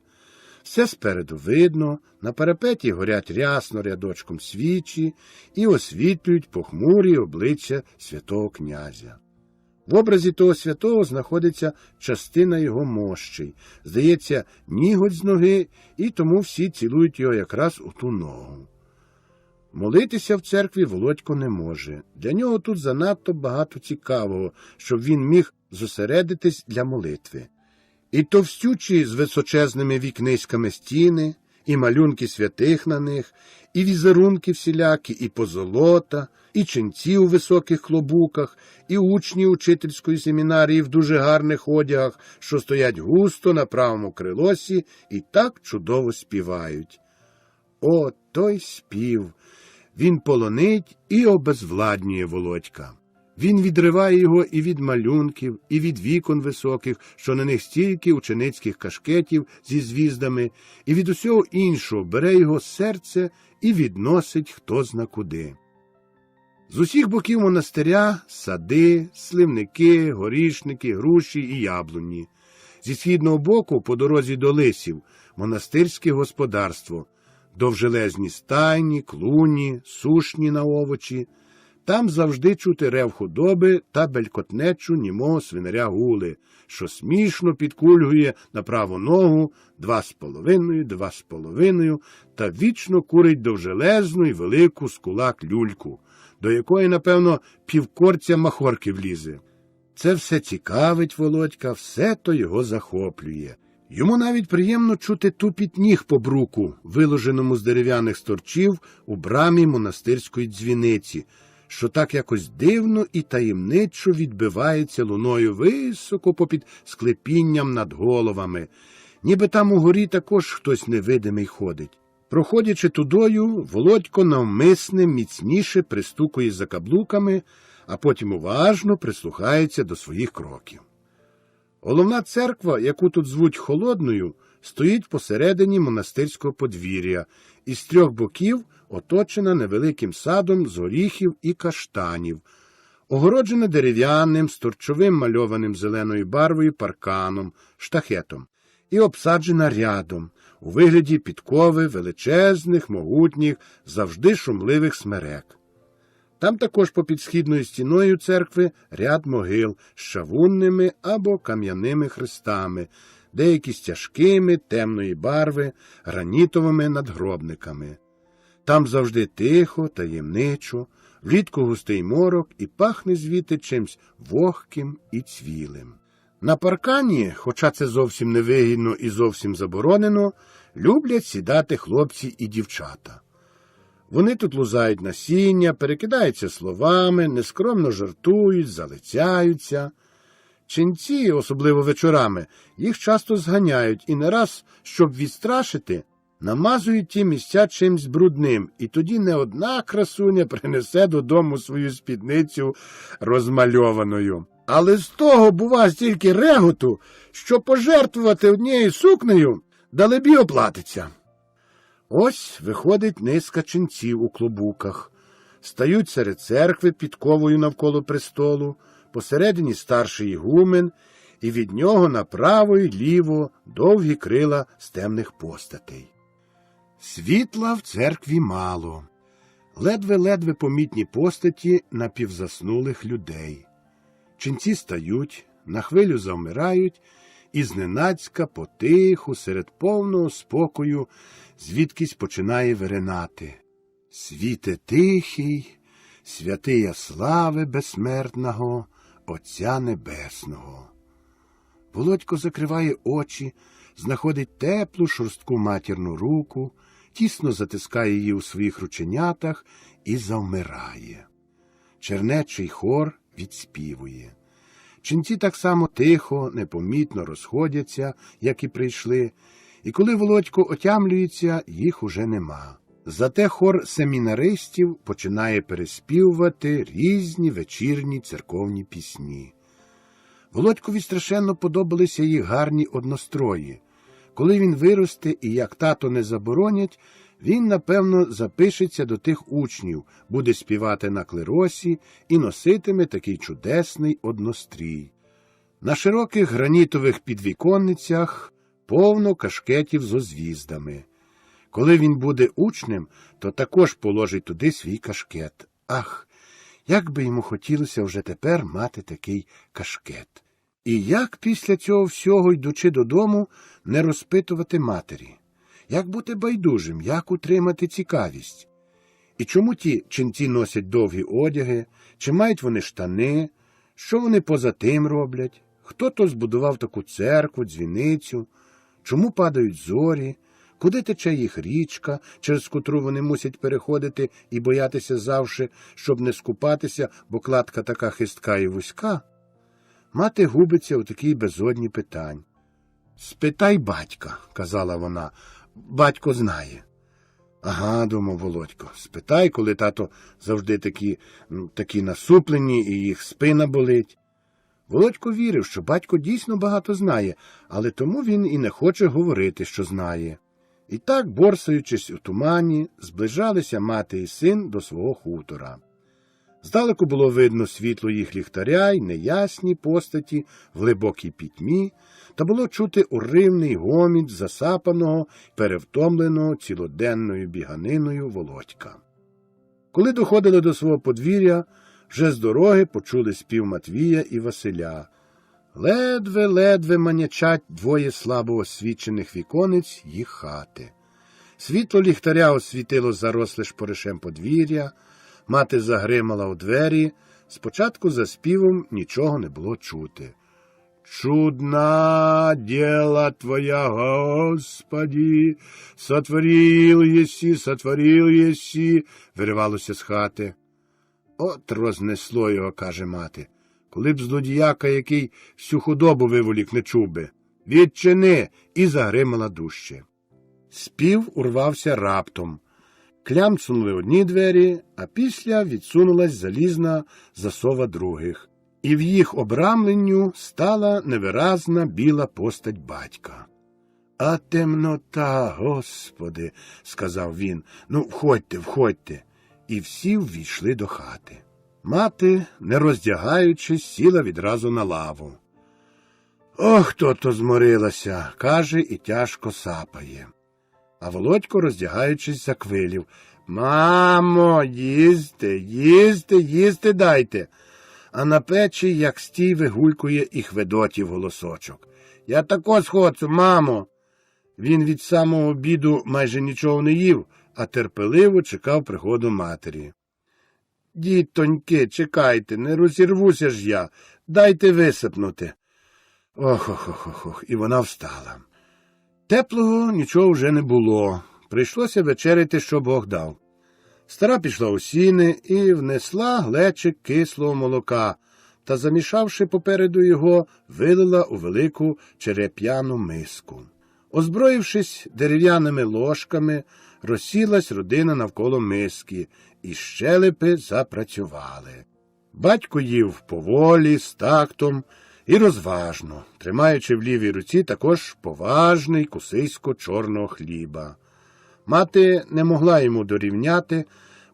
Все спереду видно, на парапеті горять рясно рядочком свічі і освітлюють похмурі обличчя святого князя. В образі того святого знаходиться частина його мощей, здається, ніготь з ноги, і тому всі цілують його якраз у ту ногу. Молитися в церкві Володько не може. Для нього тут занадто багато цікавого, щоб він міг зосередитись для молитви. І товстючі з височезними вікниськами стіни, і малюнки святих на них, і візерунки всілякі, і позолота, і ченці у високих клобуках, і учні учительської семінарії в дуже гарних одягах, що стоять густо на правому крилосі і так чудово співають. О, той спів! Він полонить і обезвладнює Володька. Він відриває його і від малюнків, і від вікон високих, що на них стільки ученицьких кашкетів зі звіздами, і від усього іншого бере його серце і відносить хто зна куди. З усіх боків монастиря сади, сливники, горішники, груші і яблуні. Зі східного боку, по дорозі до Лисів, монастирське господарство, довжелезні стайні, клуні, сушні на овочі. Там завжди чути рев худоби та белькотнечу німого свинаря Гули, що смішно підкульгує на праву ногу 2,5 та вічно курить довжелезну й велику з кулак люльку, до якої, напевно, півкорця махорки влізе. Це все цікавить Володька, все то його захоплює. Йому навіть приємно чути тупіт ніг по бруку, виложеному з дерев'яних сторчів у брамі монастирської дзвіниці, що так якось дивно і таємничо відбивається луною високо попід склепінням над головами, ніби там угорі також хтось невидимий ходить. Проходячи тудою, Володько навмисне міцніше пристукує за каблуками, а потім уважно прислухається до своїх кроків. Головна церква, яку тут звуть Холодною, стоїть посередині монастирського подвір'я і з трьох боків оточена невеликим садом з горіхів і каштанів, огороджена дерев'яним, сторчовим мальованим зеленою барвою парканом, штахетом, і обсаджена рядом, у вигляді підкови величезних, могутніх, завжди шумливих смерек. Там також попід східною стіною церкви ряд могил з чавунними або кам'яними хрестами, деякі з тяжкими, темної барви, гранітовими надгробниками. Там завжди тихо, таємничо, влітку густий морок і пахне звідти чимсь вогким і цвілим. На паркані, хоча це зовсім невигідно і зовсім заборонено, люблять сідати хлопці і дівчата. Вони тут лузають насіння, перекидаються словами, нескромно жартують, залицяються. Ченці, особливо вечорами, їх часто зганяють і не раз, щоб відстрашити, намазують ті місця чимсь брудним, і тоді не одна красуня принесе додому свою спідницю розмальованою. Але з того, бува, стільки реготу, що пожертвувати однією сукнею далебі оплатиться. Ось виходить низка ченців у клобуках, стають серед церкви підковою навколо престолу, посередині старший ігумен, і від нього направо й ліво довгі крила з темних постатей. Світла в церкві мало, ледве-ледве помітні постаті напівзаснулих людей. Ченці стають, на хвилю завмирають, і зненацька потиху, серед повного спокою, звідкись починає виринати. Світе тихий, святия слави безсмертного, Отця Небесного. Володько закриває очі, знаходить теплу шорстку матірну руку, тісно затискає її у своїх рученятах і завмирає. Чернечий хор відспівує. Ченці так само тихо, непомітно розходяться, як і прийшли, і коли Володько отямлюється, їх уже нема. Зате хор семінаристів починає переспівувати різні вечірні церковні пісні. Володькові страшенно подобалися їх гарні однострої. Коли він виросте і як тато не заборонять, він, напевно, запишеться до тих учнів, буде співати на клиросі і носитиме такий чудесний однострій. На широких гранітових підвіконницях повно кашкетів з озвіздами. Коли він буде учнем, то також положить туди свій кашкет. Ах, як би йому хотілося вже тепер мати такий кашкет. І як після цього всього, йдучи додому, не розпитувати матері? Як бути байдужим, як утримати цікавість? І чому ті ченці носять довгі одяги? Чи мають вони штани? Що вони поза тим роблять? Хто то збудував таку церкву, дзвіницю? Чому падають зорі? Куди тече їх річка, через котру вони мусять переходити і боятися завжди, щоб не скупатися, бо кладка така хистка і вузька? Мати губиться у такій безодні питань. «Спитай батька», – казала вона, – «батько знає». «Ага», – думав Володько, – «спитай, коли тато завжди такі насуплені і їх спина болить». Володько вірив, що батько дійсно багато знає, але тому він і не хоче говорити, що знає. І так, борсаючись у тумані, зближалися мати і син до свого хутора. Здалеку було видно світло їх ліхтаря й неясні постаті в глибокій пітьмі, та було чути уривний гомін засапаного, перевтомленого цілоденною біганиною Володька. Коли доходили до свого подвір'я, вже з дороги почули спів Матвія і Василя. Ледве-ледве манячать двоє слабо освічених віконець їх хати. Світло ліхтаря освітило заросле шпоришем подвір'я, мати загримала у двері, спочатку за співом нічого не було чути. «Чудна дела Твоя, Господи, сотворил єсі», виривалося з хати. «От рознесло його», – каже мати, – «коли б злодіяка, який всю худобу виволік, не чув би. Відчини!» і загримала дужче. Спів урвався раптом. Клямцнули одні двері, а після відсунулась залізна засова других. І в їх обрамленню стала невиразна біла постать батька. «А темнота, Господи!» – сказав він. «Ну, входьте, входьте!» І всі ввійшли до хати. Мати, не роздягаючись, сіла відразу на лаву. «Ох, то зморилася!» – каже і тяжко сапає. А Володько, роздягаючись, заквилів. Мамо, їсти дайте. А на печі, як стій, вигулькує і Хведотів голосочок. Я тако сходцю, мамо. Він від самого обіду майже нічого не їв, а терпеливо чекав приходу матері. Дітоньки, чекайте, не розірвуся ж я, дайте висипнути. Ох, і вона встала. Теплого нічого вже не було. Прийшлося вечеряти, що Бог дав. Стара пішла у сіни і внесла глечик кислого молока та, замішавши попереду його, вилила у велику череп'яну миску. Озброївшись дерев'яними ложками, розсілась родина навколо миски, і щелепи запрацювали. Батько їв поволі, з тактом і розважно, тримаючи в лівій руці також поважний кусисько чорного хліба. Мати не могла йому дорівняти,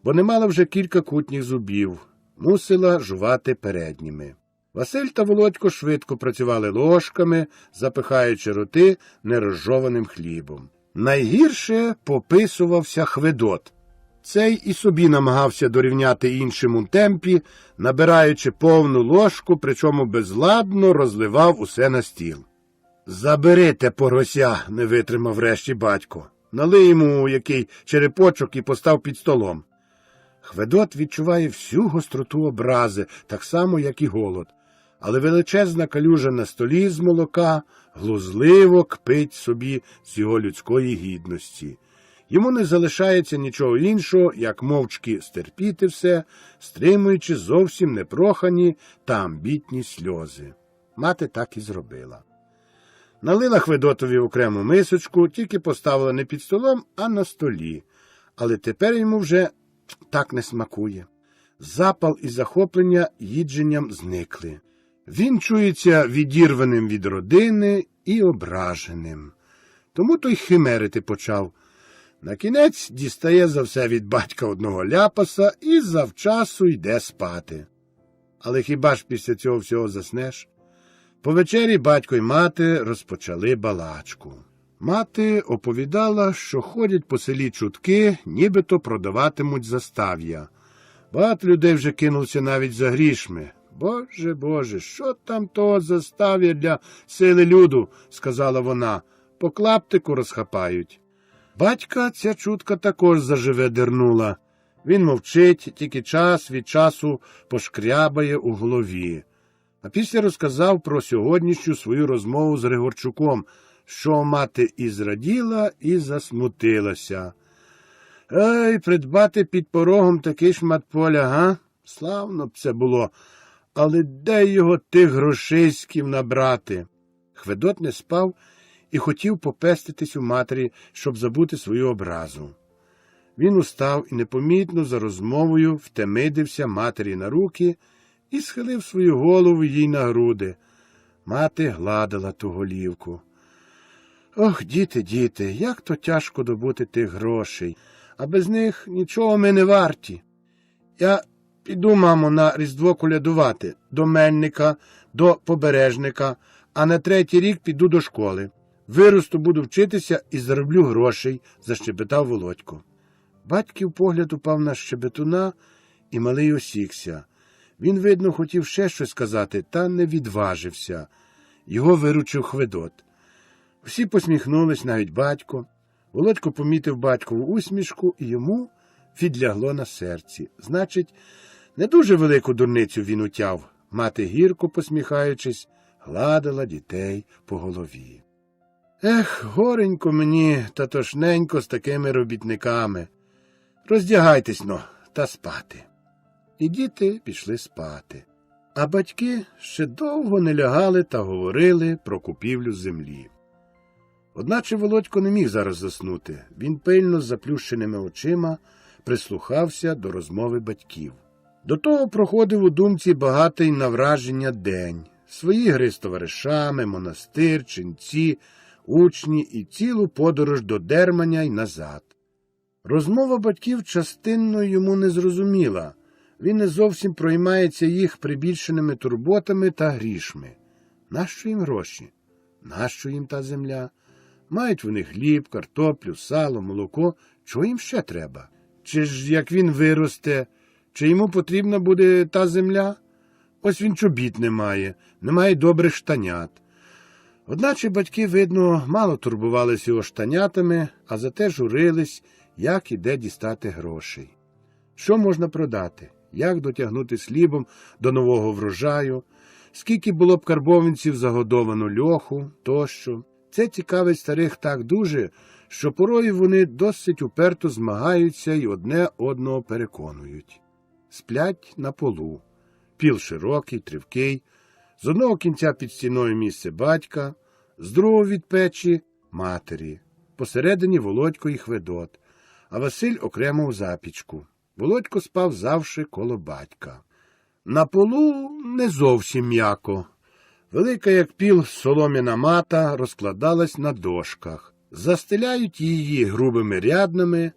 бо не мала вже кілька кутніх зубів, мусила жувати передніми. Василь та Володько швидко працювали ложками, запихаючи роти нерозжованим хлібом. Найгірше пописувався Хведот. Цей і собі намагався дорівняти іншим у темпі, набираючи повну ложку, причому безладно розливав усе на стіл. «Забери те порося», – не витримав врешті батько. «Налий йому який черепочок і постав під столом». Хведот відчуває всю гостроту образи, так само, як і голод. Але величезна калюжа на столі з молока глузливо кпить собі з його людської гідності. Йому не залишається нічого іншого, як мовчки стерпіти все, стримуючи зовсім непрохані та амбітні сльози. Мати так і зробила. Налила Хведотові окрему мисочку, тільки поставила не під столом, а на столі. Але тепер йому вже так не смакує. Запал і захоплення їдженням зникли. Він чується відірваним від родини і ображеним. Тому той химерити почав. Накінець дістає за все від батька одного ляпаса і завчасу йде спати. Але хіба ж після цього всього заснеш? По вечері батько й мати розпочали балачку. Мати оповідала, що ходять по селі чутки, нібито продаватимуть застав'я. Багато людей вже кинулося навіть за грішми. Боже, що там того застав'я для сили люду, сказала вона, по клаптику розхапають. Батька ця чутка також заживе дернула. Він мовчить, тільки час від часу пошкрябає у голові. А після розказав про сьогоднішню свою розмову з Григорчуком, що мати і зраділа, і засмутилася. Ей, придбати під порогом такий шмат поля, га? Славно б це було. Але де його тих грошиськів набрати? Хведот не спав і хотів попеститись у матері, щоб забути свою образу. Він устав і непомітно за розмовою втемидився матері на руки і схилив свою голову їй на груди. Мати гладила ту голівку. Ох, діти, як то тяжко добути тих грошей, а без них нічого ми не варті. Я піду, мамо, на Різдво колядувати, до Мельника, до Побережника, а на 3-й рік піду до школи. Виросту, буду вчитися і зароблю грошей, защебетав Володько. Батьків погляд упав на щебетуна, і малий осікся. Він, видно, хотів ще щось сказати, та не відважився. Його виручив Хведот. Всі посміхнулись, навіть батько. Володько помітив батькову усмішку, і йому відлягло на серці. Значить, не дуже велику дурницю він утяв. Мати, гірко посміхаючись, гладила дітей по голові. Ех, горенько мені та тошненько з такими робітниками. Роздягайтесь-но та спати. І діти пішли спати. А батьки ще довго не лягали та говорили про купівлю землі. Одначе Володько не міг зараз заснути. Він пильно з заплющеними очима прислухався до розмови батьків. До того проходив у думці багатий на враження день. Свої гри з товаришами, монастир, ченці, учні і цілу подорож до Дерманя й назад. Розмова батьків частинно йому не зрозуміла. Він не зовсім проймається їх прибільшеними турботами та грішми. Нащо їм гроші? Нащо їм та земля? Мають вони хліб, картоплю, сало, молоко. Чого їм ще треба? Чи ж як він виросте, чи йому потрібна буде та земля? Ось він чобіт не має добрих штанят. Одначе батьки, видно, мало турбувалися його штанятами, а зате журились, як і де дістати грошей. Що можна продати? Як дотягнути слібом до нового врожаю? Скільки було б карбованців загодовано льоху, тощо? Це цікавить старих так дуже, що порою вони досить уперто змагаються і одне одного переконують. Сплять на полу. Піл широкий, тривкий. З одного кінця під стіною місце батька, з другого від печі – матері. Посередині Володько і Хведот, а Василь окремо в запічку. Володько спав завжди коло батька. На полу не зовсім м'яко. Велика, як піл, солом'яна мата розкладалась на дошках. Застеляють її грубими ряднами,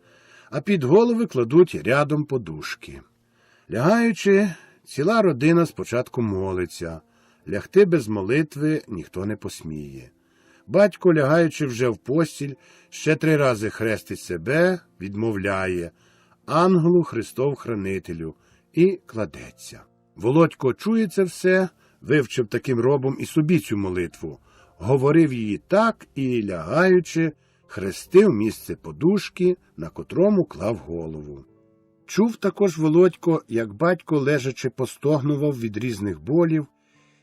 а під голови кладуть рядом подушки. Лягаючи, ціла родина спочатку молиться. Лягти без молитви ніхто не посміє. Батько, лягаючи вже в постіль, ще 3 рази хрестить себе, відмовляє «Ангелу Христов Хранителю» і кладеться. Володько чує це все, вивчив таким робом і собі цю молитву, говорив її так і, лягаючи, хрестив місце подушки, на котрому клав голову. Чув також Володько, як батько, лежачи, постогнував від різних болів,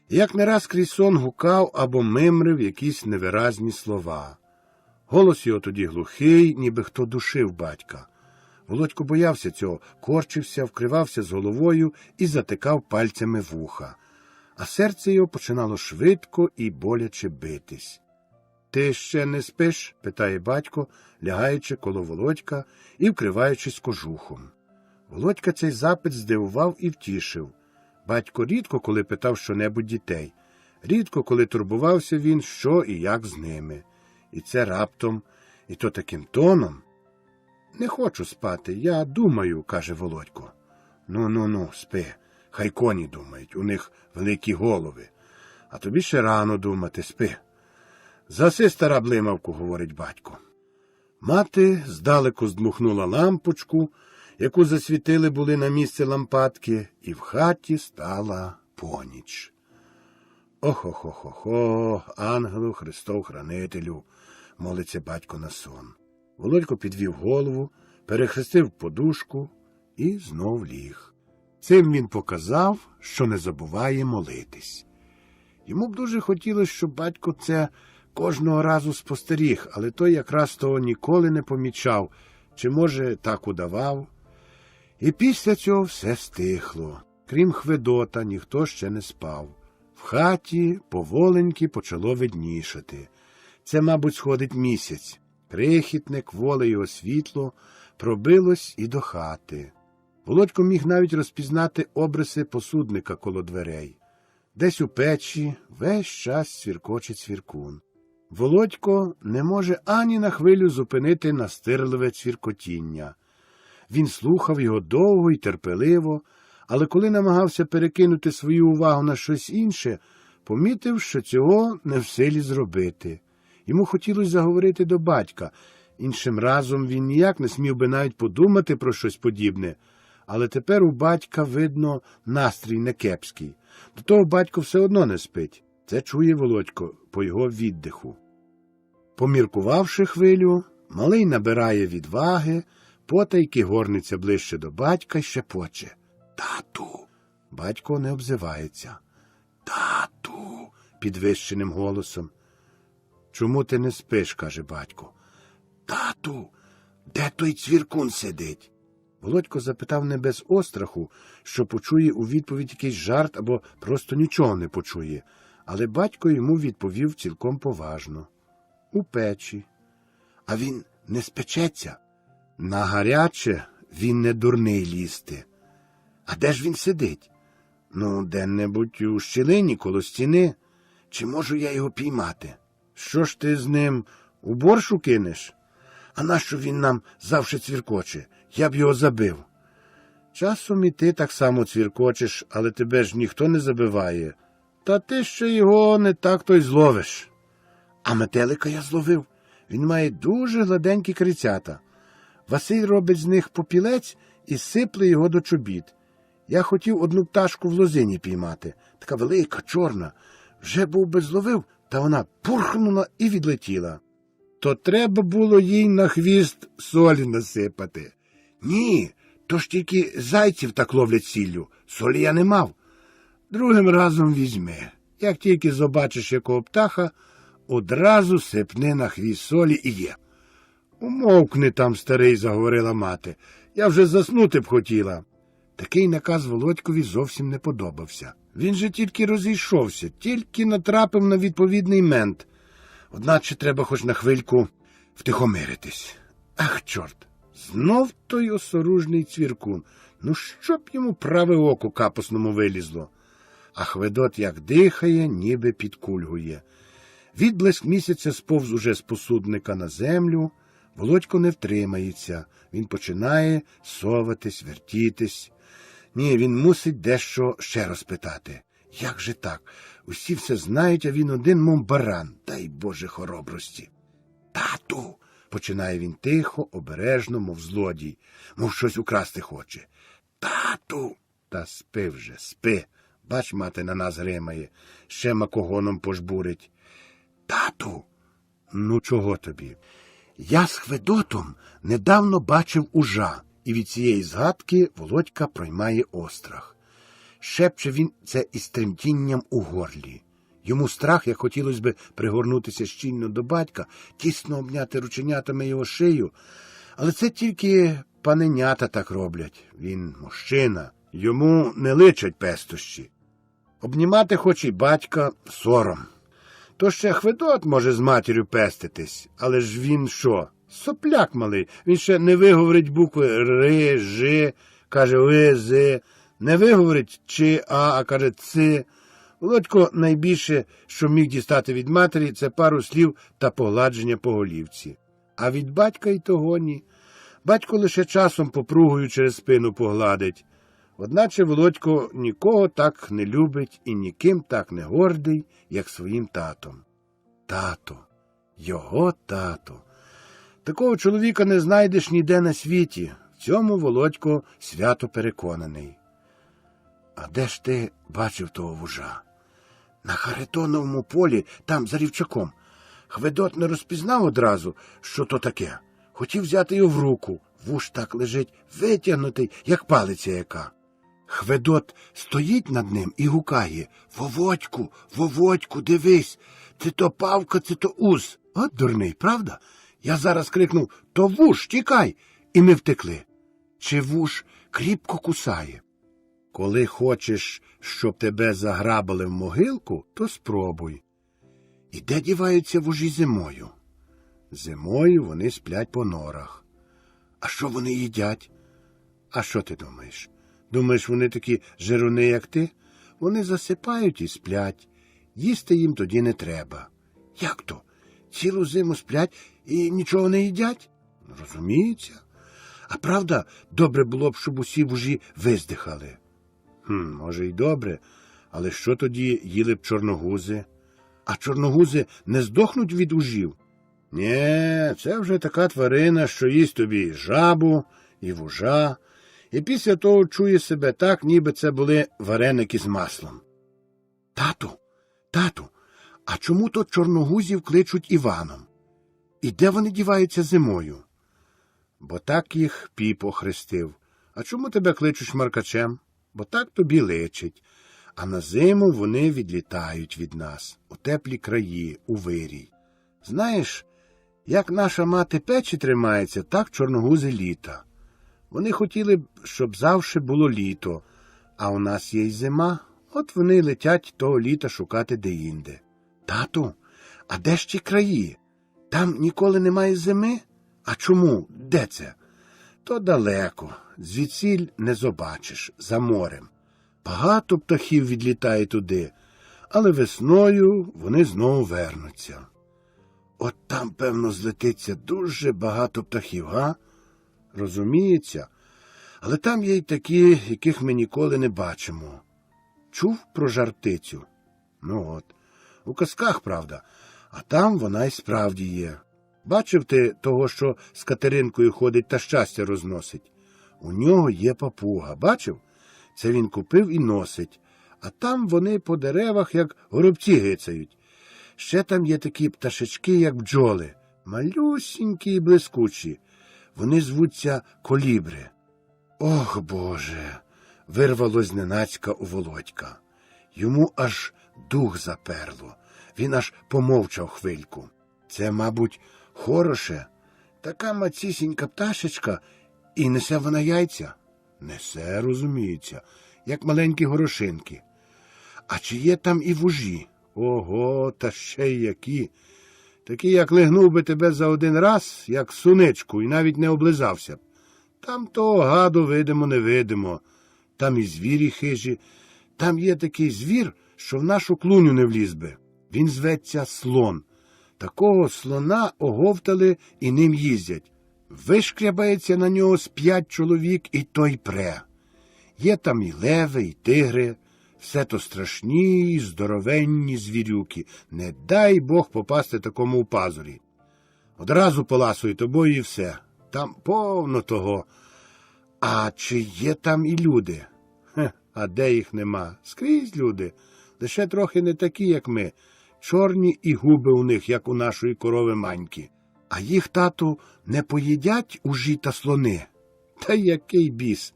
і як не раз крізь сон гукав або мимрив якісь невиразні слова. Голос його тоді глухий, ніби хто душив батька. Володько боявся цього, корчився, вкривався з головою і затикав пальцями вуха. А серце його починало швидко і боляче битись. «Ти ще не спиш?» – питає батько, лягаючи коло Володька і вкриваючись кожухом. Володька цей запит здивував і втішив. Батько рідко коли питав що-небудь дітей. Рідко коли турбувався він, що і як з ними. І це раптом, і то таким тоном. «Не хочу спати, я думаю», – каже Володько. «Ну, спи, хай коні думають, у них великі голови. А тобі ще рано думати, спи». «Заси, стара блимавку», – говорить батько. Мати здалеку здмухнула лампочку, яку засвітили були на місце лампадки, і в хаті стала поніч. «Охо-хо-хо-хо, ангелу Христов Хранителю», – молиться батько на сон. Володько підвів голову, перехрестив подушку і знов ліг. Цим він показав, що не забуває молитись. Йому б дуже хотілося, щоб батько це кожного разу спостеріг, але той якраз того ніколи не помічав, чи, може, так удавав. І після цього все стихло. Крім Хведота, ніхто ще не спав. В хаті поволеньки почало виднішати. Це, мабуть, сходить місяць. Крихітне, кволе його світло пробилось і до хати. Володько міг навіть розпізнати обриси посудника коло дверей. Десь у печі весь час цвіркоче цвіркун. Володько не може ані на хвилю зупинити настирливе цвіркотіння. Він слухав його довго і терпеливо, але коли намагався перекинути свою увагу на щось інше, помітив, що цього не в силі зробити. Йому хотілося заговорити до батька. Іншим разом він ніяк не смів би навіть подумати про щось подібне. Але тепер у батька, видно, настрій не кепський. До того батько все одно не спить. Це чує Володько по його віддиху. Поміркувавши хвилю, малий набирає відваги, потайки горниться ближче до батька й шепоче. «Тату!» Батько не обзивається. «Тату!» підвищеним голосом. «Чому ти не спиш?» – каже батько. «Тату, де той цвіркун сидить?» Володько запитав не без остраху, що почує у відповідь якийсь жарт або просто нічого не почує, але батько йому відповів цілком поважно. «У печі». «А він не спечеться?» «На гаряче він не дурний лізти». «А де ж він сидить?» «Ну, де-небудь у щілині коло стіни. Чи можу я його піймати?» «Що ж ти з ним у борщу кинеш?» «А нащо він нам завше цвіркоче? Я б його забив». «Часом і ти так само цвіркочеш, але тебе ж ніхто не забиває. Та ти ще його не так то й зловиш». «А метелика я зловив. Він має дуже гладенькі крицята. Василь робить з них попілець і сипле його до чобіт. Я хотів одну пташку в лозині піймати, така велика, чорна. Вже був би зловив, та вона пурхнула і відлетіла. То треба було їй на хвіст солі насипати. Ні, то ж тільки зайців так ловлять сіллю, солі я не мав. Другим разом візьми. Як тільки побачиш якого птаха, одразу сипни на хвіст солі і є. Умовкни там, старий, заговорила мати. Я вже заснути б хотіла. Такий наказ Володькові зовсім не подобався. Він же тільки розійшовся, тільки натрапив на відповідний мент. Одначе треба хоч на хвильку втихомиритись. Ах, чорт! Знов той осоружний цвіркун. Ну, щоб йому праве око капусному вилізло. А Хведот як дихає, ніби підкульгує. Відблиск місяця сповз уже з посудника на землю. Володько не втримається. Він починає соватись, вертітись. Ні, він мусить дещо ще розпитати. Як же так? Усі все знають, а він один, мов баран. Дай Боже хоробрості. Тату! Починає він тихо, обережно, мов злодій, мов щось украсти хоче. Тату! Та спи вже, спи. Бач, мати на нас гримає, ще макогоном пожбурить. Тату! Ну, чого тобі? Я з Хведотом недавно бачив ужа, і від цієї згадки Володька проймає острах. Шепче він це із тремтінням у горлі. Йому страх, як хотілося б пригорнутися щільно до батька, тісно обняти рученятами його шию, але це тільки паненята так роблять. Він мужчина, йому не личать пестощі. Обнімати хоч і батька – сором. То ще Хведот може з матір'ю пеститись, але ж він що? Сопляк малий, він ще не виговорить букви Р, Ж, каже Ви, З, не виговорить Ч, А каже Ц. Володько найбільше, що міг дістати від матері, це пару слів та погладження по голівці. А від батька й того ні. Батько лише часом попругою через спину погладить. Одначе Володько нікого так не любить і ніким так не гордий, як своїм татом. Тато. Його тато. Такого чоловіка не знайдеш ніде на світі. В цьому Володько свято переконаний. А де ж ти бачив того вужа? На Харитоновому полі, там за рівчаком. Хведот не розпізнав одразу, що то таке. Хотів взяти його в руку. Вуж так лежить, витягнутий, як палиця яка. Хведот стоїть над ним і гукає: «Воводьку, Воводьку, дивись, це то павка, це то уз». От дурний, правда? Я зараз крикнув: «То вуж, тікай!» І ми втекли. Чи вуж кріпко кусає? Коли хочеш, щоб тебе заграбили в могилку, то спробуй. І де діваються вужі зимою? Зимою вони сплять по норах. А що вони їдять? А що ти думаєш? Думаєш, вони такі жируни, як ти? Вони засипають і сплять. Їсти їм тоді не треба. Як то? Цілу зиму сплять і нічого не їдять? Розуміється. А правда, добре було б, щоб усі вужі виздихали. Може й добре, але що тоді їли б чорногузи? А чорногузи не здохнуть від ужів? Нє, це вже така тварина, що їсть тобі і жабу, і вужа, і після того чує себе так, ніби це були вареники з маслом. Тату, а чому то чорногузів кличуть Іваном? І де вони діваються зимою? Бо так їх піп охрестив. А чому тебе кличуть Шмаркачем? Бо так тобі личить. А на зиму вони відлітають від нас, у теплі краї, у вирій. Знаєш, як наша мати печі тримається, так чорногузи літа. Вони хотіли б, щоб завше було літо, а у нас є й зима, от вони летять того літа шукати деінде. Тату, а де ж ті краї? Там ніколи немає зими? А чому? Де це? То далеко, звідсіль не побачиш, за морем. Багато птахів відлітає туди, але весною вони знову вернуться. От там, певно, злетиться дуже багато птахів, га? Розуміється, але там є й такі, яких ми ніколи не бачимо. Чув про жар-птицю? Ну от, у казках, правда, а там вона й справді є. Бачив ти того, що з Катеринкою ходить та щастя розносить? У нього є папуга, бачив? Це він купив і носить. А там вони по деревах, як горобці гицають. Ще там є такі пташечки, як бджоли, малюсінькі і блискучі. Вони звуться колібри. Ох, Боже! Вирвалось зненацька у Володька. Йому аж дух заперло. Він аж помовчав хвильку. Це, мабуть, хороше. Така мацісінька пташечка, і несе вона яйця? Несе, розуміється, як маленькі горошинки. А чи є там і вужі? Ого, та ще й які. Такі, як лигнув би тебе за один раз, як суничку, і навіть не облизався б. Там того гаду видимо-невидимо. Там і звірі хижі. Там є такий звір, що в нашу клуню не вліз би. Він зветься слон. Такого слона оговтали і ним їздять. Вишкрябається на нього з 5 чоловік, і той пре. Є там і леви, і тигри. Все то страшні і здоровенні звірюки. Не дай Бог попасти такому у пазурі. Одразу поласує тобою і все. Там повно того. А чи є там і люди? А де їх нема? Скрізь люди. Лише трохи не такі, як ми. Чорні і губи у них, як у нашої корови Маньки. А їх, тату, не поїдять ужі та слони? Та який біс!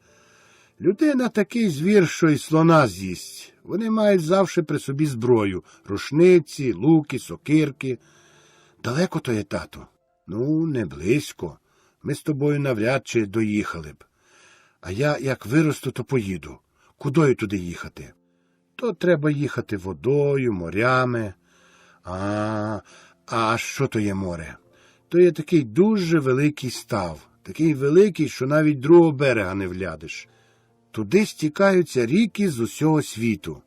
Людина такий звір, що й слона з'їсть. Вони мають завжди при собі зброю. Рушниці, луки, сокирки. Далеко то є, тату? Ну, не близько. Ми з тобою навряд чи доїхали б. А я, як виросту, то поїду. Кудою туди їхати? То треба їхати водою, морями. А що то є море? То є такий дуже великий став. Такий великий, що навіть другого берега не влядиш. Туди стікаються ріки з усього світу.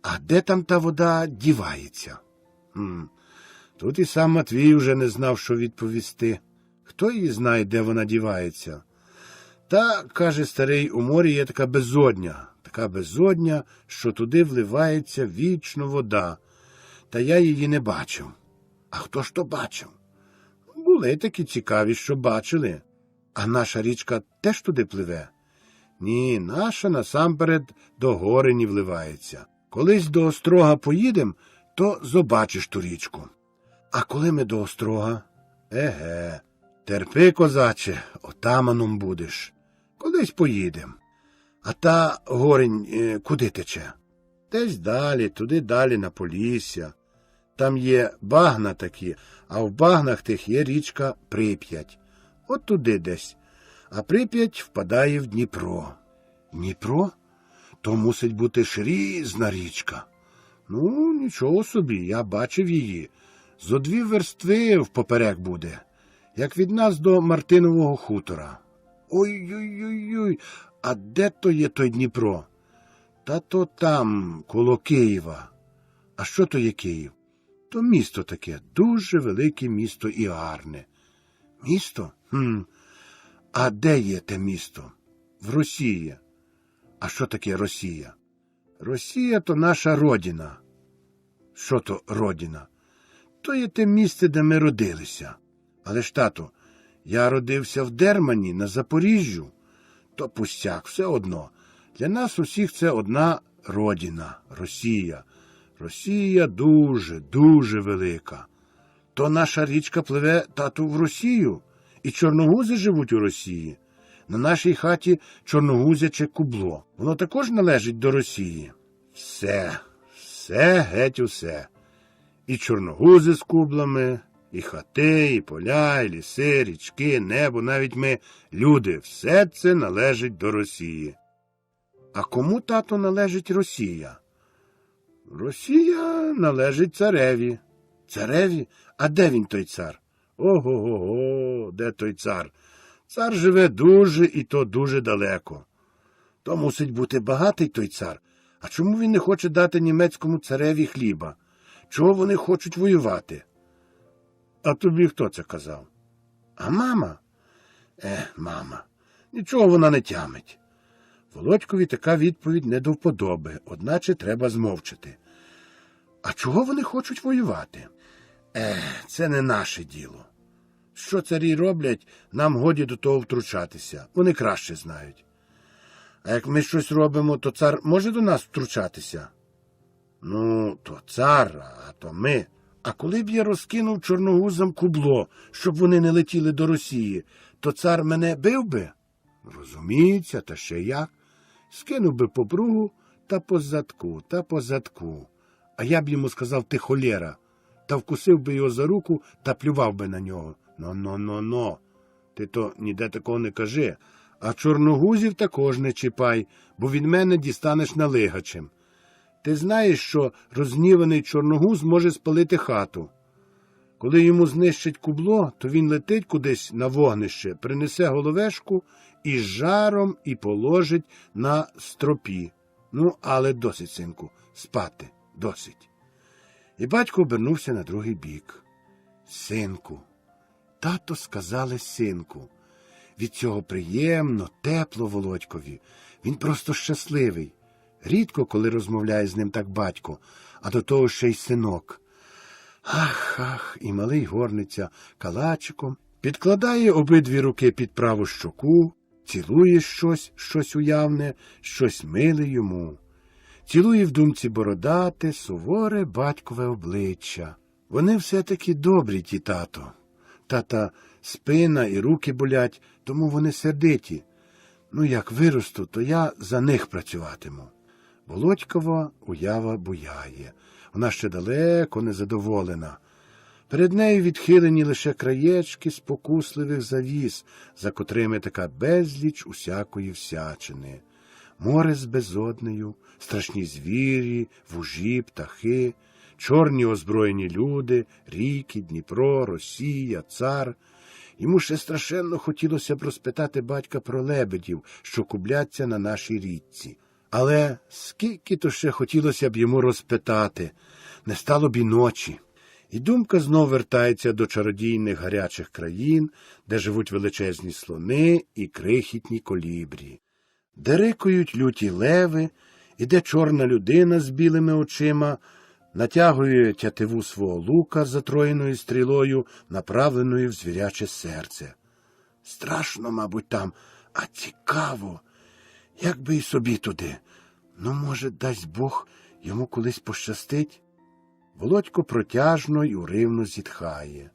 А де там та вода дівається? Тут і сам Матвій уже не знав, що відповісти. Хто її знає, де вона дівається? Та, каже старий, у морі є така безодня, що туди вливається вічно вода. Та я її не бачив. А хто ж то бачив? Були такі цікаві, що бачили. А наша річка теж туди пливе? Ні, наша насамперед до Горині вливається. Колись до Острога поїдем, то побачиш ту річку. А коли ми до Острога? Еге, терпи, козаче, отаманом будеш. Колись поїдем. А та Горинь куди тече? Десь далі, туди далі, на Полісся. Там є багна такі, а в багнах тих є річка Прип'ять. От туди десь. А Прип'ять впадає в Дніпро. Дніпро? То мусить бути ж різна річка. Ну, нічого собі, я бачив її. Зо 2 верстви впоперек буде, як від нас до Мартинового хутора. Ой-ой-ой, а де то є той Дніпро? Та то там, коло Києва. А що то є Київ? То місто таке, дуже велике місто і гарне. Місто? А де є те місто? В Росії. А що таке Росія? Росія то наша родина. Що то родина? То є те місце, де ми родилися. Але ж, тато, я родився в Дермані, на Запоріжжю. То пустяк, все одно. Для нас усіх це одна родина, Росія. Росія дуже, дуже велика. То наша річка пливе, тату, в Росію. І чорногузи живуть у Росії. На нашій хаті чорногузяче кубло. Воно також належить до Росії. Все, геть усе. І чорногузи з кублами, і хати, і поля, і ліси, річки, небо, навіть ми, люди, все це належить до Росії. А кому, тато, належить Росія? Росія належить цареві. Цареві? А де він, той цар? Ого-го-го, де той цар? Цар живе дуже і то дуже далеко. То мусить бути багатий той цар. А чому він не хоче дати німецькому цареві хліба? Чого вони хочуть воювати? А тобі хто це казав? А мама? Мама, нічого вона не тямить. Володькові така відповідь не до вподоби, одначе треба змовчати. А чого вони хочуть воювати? Це не наше діло. Що царі роблять, нам годі до того втручатися. Вони краще знають. А як ми щось робимо, то цар може до нас втручатися? Ну, то цар, а то ми. А коли б я розкинув чорногузам кубло, щоб вони не летіли до Росії, то цар мене бив би? Розуміється, та ще як. Скинув би по бругу та по задку. А я б йому сказав: ти холєра, та вкусив би його за руку та плював би на нього. Но. Ти то ніде такого не кажи. А чорногузів також не чіпай, бо від мене дістанеш налигачем. Ти знаєш, що розгніваний чорногуз може спалити хату. Коли йому знищать кубло, то він летить кудись на вогнище, принесе головешку і з жаром і положить на стропі. Ну, але досить, синку, спати, досить. І батько обернувся на другий бік. Синку. Тато сказали синку. Від цього приємно, тепло Володькові. Він просто щасливий. Рідко, коли розмовляє з ним так батько, а до того ще й синок. Ах, і малий горниться калачиком, підкладає обидві руки під праву щоку, цілує щось уявне, щось миле йому. Цілує в думці бородате, суворе батькове обличчя. Вони все-таки добрі, ті тато. Тата спина і руки болять, тому вони сердиті. Ну, як виросту, то я за них працюватиму. Володькова уява буяє. Вона ще далеко незадоволена. Перед нею відхилені лише краєчки спокусливих завіс, за котрими така безліч усякої всячини. Море з безоднею, страшні звірі, вужі, птахи, чорні озброєні люди, ріки, Дніпро, Росія, цар. Йому ще страшенно хотілося б розпитати батька про лебедів, що кубляться на нашій річці. Але скільки то ще хотілося б йому розпитати, не стало б і ночі. І думка знов вертається до чародійних гарячих країн, де живуть величезні слони і крихітні колібрі, де рикають люті леви, і де чорна людина з білими очима натягує тятиву свого лука з затроєною стрілою, направленою в звіряче серце. Страшно, мабуть, там, а цікаво. Як би і собі туди. Ну, може, дасть Бог, йому колись пощастить? Володько протяжно й уривно зітхає.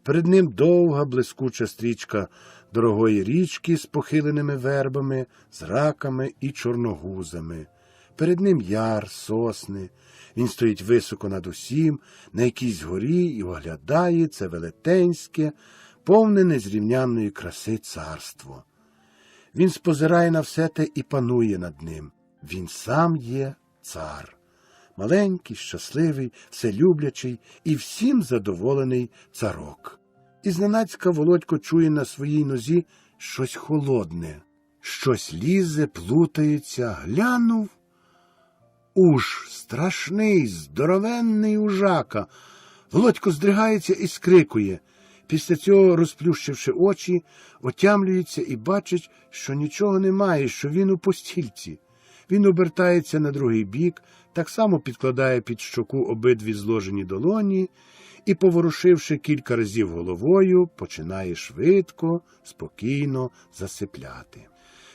Перед ним довга блискуча стрічка дорогої річки з похиленими вербами, з раками і чорногузами. Перед ним яр, сосни. Він стоїть високо над усім, на якійсь горі, і оглядає це велетенське, повне незрівнянної краси царство. Він спозирає на все те і панує над ним. Він сам є цар. Маленький, щасливий, вселюблячий і всім задоволений царок. І зненацька Володько чує на своїй нозі щось холодне. Щось лізе, плутається, глянув. Уж страшний, здоровенний ужака. Володько здригається і скрикує. Після цього, розплющивши очі, отямлюється і бачить, що нічого немає, що він у постільці. Він обертається на другий бік, так само підкладає під щоку обидві зложені долоні і, поворушивши кілька разів головою, починає швидко, спокійно засипляти.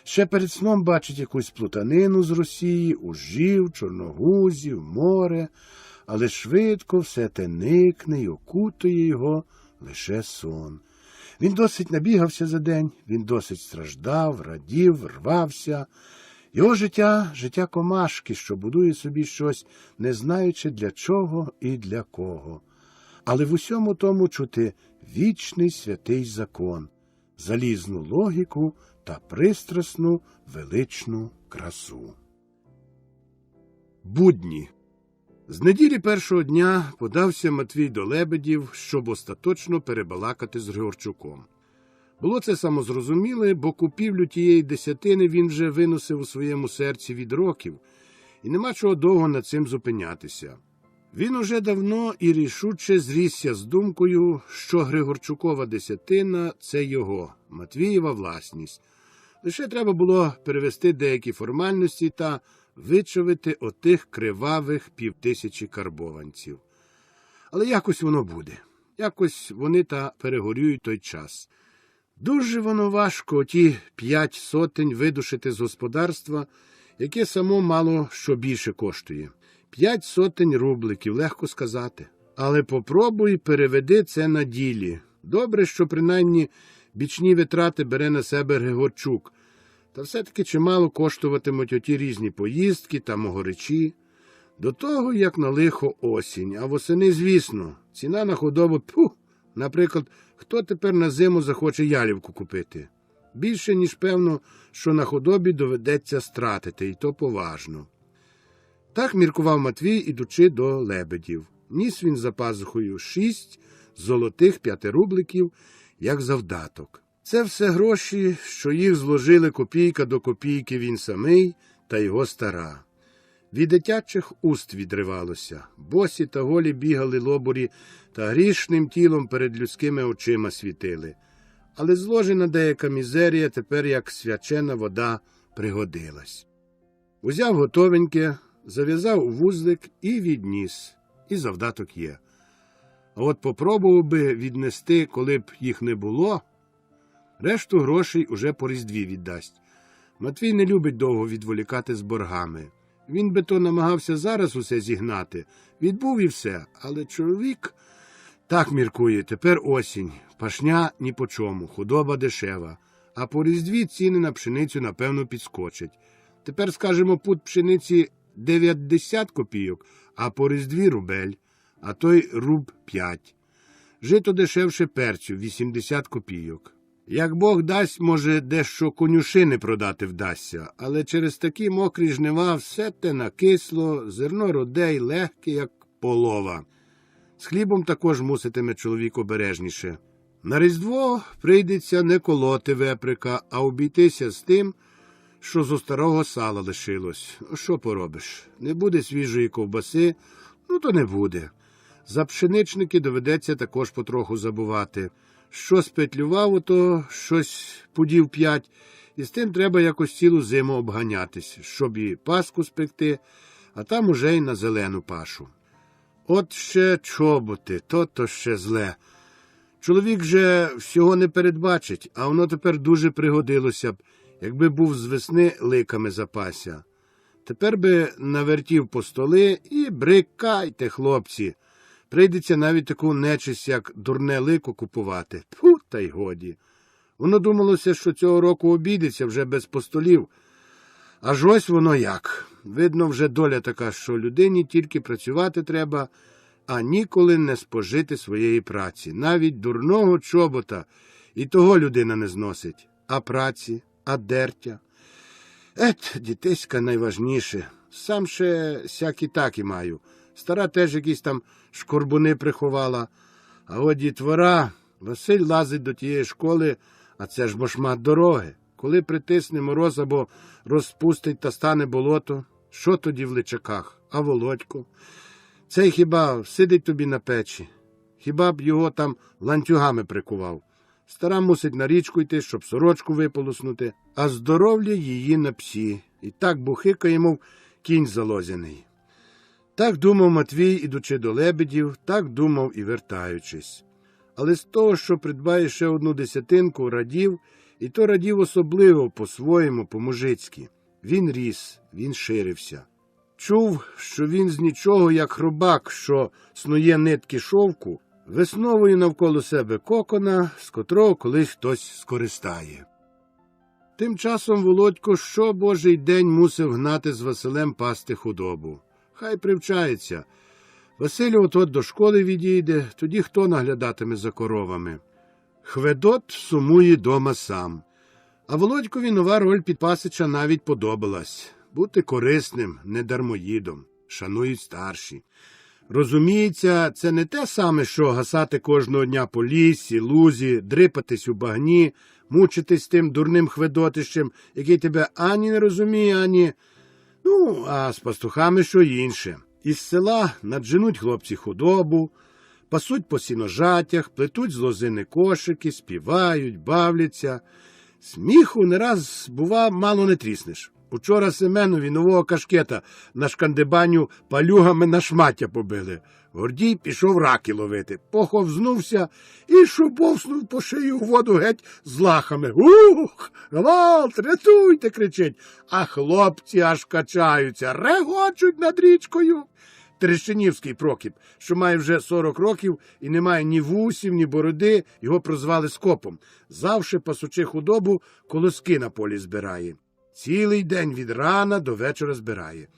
Ще перед сном бачить якусь плутанину з Росії, ужів, чорногузів, море, але швидко все те никне й окутує його лише сон. Він досить набігався за день, він досить страждав, радів, рвався. Його життя комашки, що будує собі щось, не знаючи для чого і для кого. Але в усьому тому чути вічний святий закон, залізну логіку та пристрасну величну красу. Будні. З неділі першого дня подався Матвій до лебедів, щоб остаточно перебалакати з Григорчуком. Було це самозрозуміле, бо купівлю тієї десятини він вже виносив у своєму серці від років, і нема чого довго над цим зупинятися. Він уже давно і рішуче зрісся з думкою, що Григорчукова десятина – це його, Матвієва власність. Лише треба було перевести деякі формальності та вичавити отих кривавих 5000 карбованців. Але якось воно буде. Якось вони та перегорюють той час. Дуже воно важко оті 5 сотень видушити з господарства, яке само мало що більше коштує. 5 сотень рубликів, легко сказати. Але попробуй переведи це на ділі. Добре, що принаймні бічні витрати бере на себе Григорчук. Та все-таки чимало коштуватимуть оті різні поїздки та могоричі. До того, як на лихо осінь, а восени, звісно, ціна на худобу, наприклад, хто тепер на зиму захоче ялівку купити? Більше, ніж певно, що на худобі доведеться стратити, і то поважно. Так міркував Матвій, ідучи до лебедів. Ніс він за пазухою 6 золотих 5 рубликів, як завдаток. Це все гроші, що їх зложили копійка до копійки він самий та його стара. Від дитячих уст відривалося. Босі та голі бігали лобурі та грішним тілом перед людськими очима світили. Але зложена деяка мізерія тепер, як свячена вода, пригодилась. Узяв готовеньке, зав'язав у вузлик і відніс. І завдаток є. А от попробував би віднести, коли б їх не було, решту грошей уже по Різдві віддасть. Матвій не любить довго відволікати з боргами. Він би то намагався зараз усе зігнати. Відбув і все, але чоловік так міркує, тепер осінь, пашня ні по чому, худоба дешева, а по Різдві ціни на пшеницю, напевно, підскочать. Тепер, скажімо, пуд пшениці 90 копійок, а по Різдві рубель, а той руб 5. Жито дешевше перцю 80 копійок. Як Бог дасть, може, дещо конюшини продати вдасться, але через такі мокрі жнива все те накисло, зерно роде й легке, як полова. З хлібом також муситиме чоловік обережніше. На Різдво прийдеться не колоти веприка, а обійтися з тим, що зо старого сала лишилось. Що поробиш? Не буде свіжої ковбаси, то не буде. За пшеничники доведеться також потроху забувати. Що спетлював, то щось пудів 5, і з тим треба якось цілу зиму обганятись, щоб і паску спекти, а там уже й на зелену пашу. От ще чоботи, то ще зле. Чоловік же всього не передбачить, а воно тепер дуже пригодилося б, якби був з весни ликами запася. Тепер би навертів по столи і брикайте, хлопці. Прийдеться навіть таку нечисть, як дурне лико, купувати. Та й годі. Воно думалося, що цього року обійдеться вже без постолів. Аж ось воно як. Видно, вже доля така, що людині тільки працювати треба, а ніколи не спожити своєї праці. Навіть дурного чобота і того людина не зносить. А праці, а дертя. Дітиська найважніше. Сам ще сякі-такі маю. Стара теж якісь там шкорбуни приховала. А от дітвора, Василь лазить до тієї школи, а це ж бо шмат дороги. Коли притисне мороз або розпустить та стане болото, що тоді в личаках? А Володько? Цей хіба сидить тобі на печі? Хіба б його там ланцюгами прикував? Стара мусить на річку йти, щоб сорочку виполоснути, а здоров'я її на псі. І так бухикає, мов кінь залозяний. Так думав Матвій, ідучи до лебедів, так думав і вертаючись. Але з того, що придбає ще 1 десятинку, радів, і то радів особливо, по-своєму, по-мужицьки. Він ріс, він ширився. Чув, що він з нічого, як хробак, що снує нитки шовку, висновує навколо себе кокона, з котрого колись хтось скористає. Тим часом Володько щобожий день мусив гнати з Василем пасти худобу. Хай привчається. Василь от до школи відійде, тоді хто наглядатиме за коровами? Хведот сумує дома сам. А Володькові нова роль підпасича навіть подобалась. Бути корисним, не дармоїдом. Шанують старші. Розуміється, це не те саме, що гасати кожного дня по лісі, лузі, дрипатись у багні, мучитись тим дурним хведотищем, який тебе ані не розуміє, ані... а з пастухами що інше. Із села надженуть хлопці худобу, пасуть по сіножатях, плетуть з лозини кошики, співають, бавляться. Сміху не раз, бува, мало не тріснеш. Учора Семенові нового кашкета на шкандибаню палюгами на шмаття побили. Гордій пішов раки ловити, поховзнувся і шубовснув по шию у воду геть з лахами. «Ух! Гвалт! Рятуйте!» – кричить. А хлопці аж качаються, регочуть над річкою. Терещинівський Прокіп, що має вже 40 років і не має ні вусів, ні бороди, його прозвали Скопом. Завше пасучи худобу, колоски на полі збирає. Цілий день від рана до вечора збирає.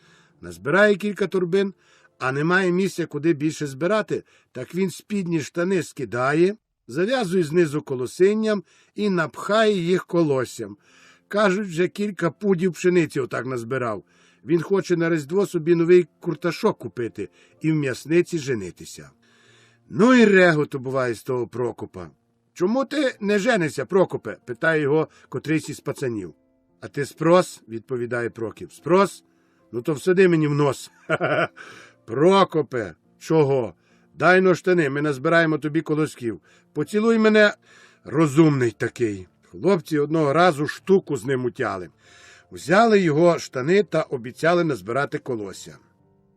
Назбирає кілька торбин, а немає місця, куди більше збирати, так він спідні штани скидає, зав'язує знизу колосинням і напхає їх колоссям. Кажуть, вже кілька пудів пшениці отак назбирав. Він хоче на Різдво собі новий курташок купити і в м'ясниці женитися. Ну і реготу буває з того Прокопа. «Чому ти не женишся, Прокопе?» – питає його котрийсь із пацанів. «А ти спрос?» – відповідає Прокіп. «Спрос? Ну то всади мені в нос». «Ха-ха-ха! Прокопе! Чого? Дай но штани, ми назбираємо тобі колосків. Поцілуй мене, розумний такий». Хлопці одного разу штуку з ним утяли. Взяли його штани та обіцяли назбирати колосся.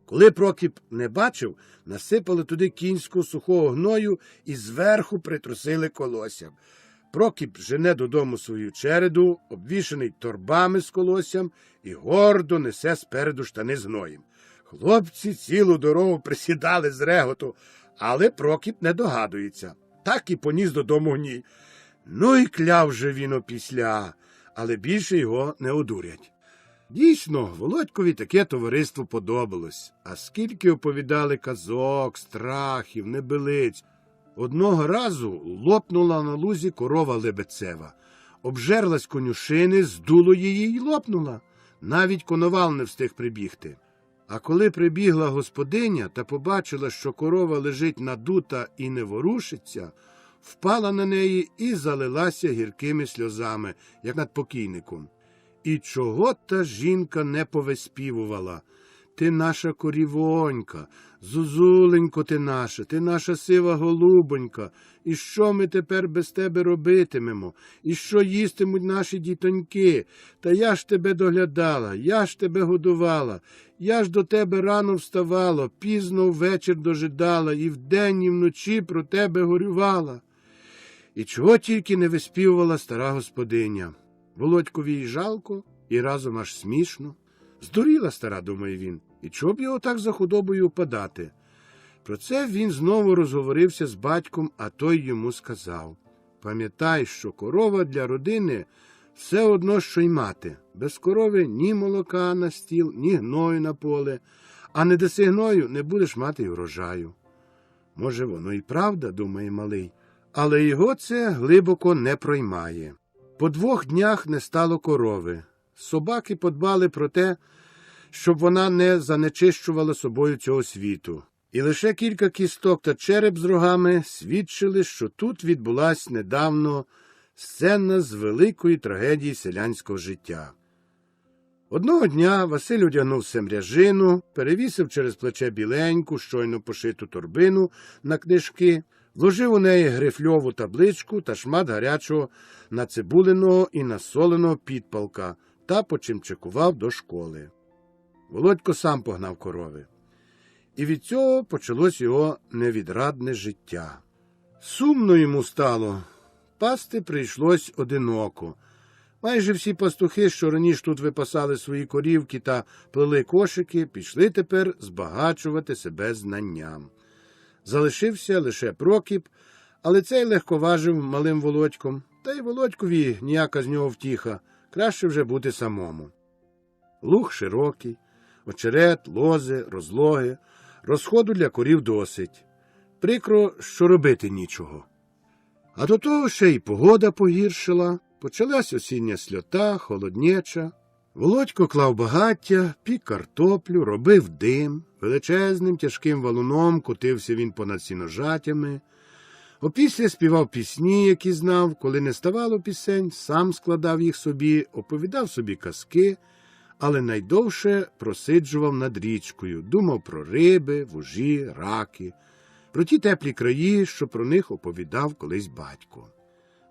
Коли Прокіп не бачив, насипали туди кінського сухого гною і зверху притрусили колоссям. Прокіп жене додому свою череду, обвішаний торбами з колоссям, і гордо несе спереду штани з гноєм. Хлопці цілу дорогу присідали з реготу, але Прокіп не догадується. Так і поніс додому гній. Ну і кляв же він опісля, але більше його не одурять. Дійсно, Володькові таке товариство подобалось. А скільки оповідали казок, страхів, небилиць. Одного разу лопнула на лузі корова лебедцева. Обжерлась конюшини, здуло її й лопнула. Навіть коновал не встиг прибігти. А коли прибігла господиня та побачила, що корова лежить надута і не ворушиться, впала на неї і залилася гіркими сльозами, як над покійником. І чого та жінка не повиспівувала? Ти наша корівонька, зозуленько ти наша сива голубонька. І що ми тепер без тебе робитимемо? І що їстимуть наші дітоньки? Та я ж тебе доглядала, я ж тебе годувала, я ж до тебе рано вставала, пізно ввечір дожидала, і вдень, і вночі про тебе горювала. І чого тільки не виспівувала стара господиня. Володькові й жалко, і разом аж смішно. Здуріла стара, думає він, і чого б його так за худобою упадати? Про це він знову розговорився з батьком, а той йому сказав: пам'ятай, що корова для родини все одно, що й мати. Без корови ні молока на стіл, ні гною на поле, а не даси гною, не будеш мати й врожаю. Може, воно і правда, думає малий, але його це глибоко не проймає. По 2 днях не стало корови. Собаки подбали про те, щоб вона не занечищувала собою цього світу. І лише кілька кісток та череп з рогами свідчили, що тут відбулась недавно сцена з великої трагедії селянського життя. Одного дня Василь одягнув семряжину, перевісив через плече біленьку, щойно пошиту торбину на книжки, вложив у неї грифльову табличку та шмат гарячого нацибуленого і насоленого підпалка та почимчикував до школи. Володько сам погнав корови. І від цього почалось його невідрадне життя. Сумно йому стало. Пасти прийшлось одиноко. Майже всі пастухи, що раніше тут випасали свої корівки та плели кошики, пішли тепер збагачувати себе знанням. Залишився лише Прокіп, але цей легковажив малим Володьком. Та й Володькові ніяка з нього втіха, краще вже бути самому. Луг широкий, очерет, лози, розлоги, розходу для корів досить. Прикро, що робити нічого. А до того ще й погода погіршила, почалась осіння сльота, холоднеча. Володько клав багаття, пік картоплю, робив дим, величезним тяжким валуном котився він понад сіножатями. Опісля співав пісні, які знав, коли не ставало пісень, сам складав їх собі, оповідав собі казки, але найдовше просиджував над річкою, думав про риби, вужі, раки, про ті теплі краї, що про них оповідав колись батько.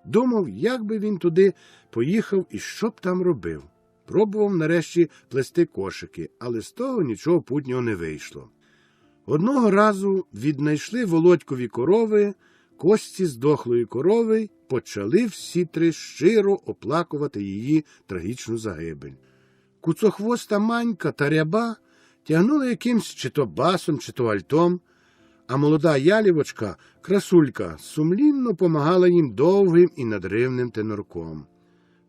Думав, як би він туди поїхав і що б там робив. Пробував нарешті плести кошики, але з того нічого путнього не вийшло. Одного разу віднайшли Володькові корови, кості здохлої корови, почали всі три щиро оплакувати її трагічну загибель. Куцохвоста Манька та Ряба тягнули якимсь чи то басом, чи то альтом, а молода Ялівочка, красулька, сумлінно помагала їм довгим і надривним тенорком.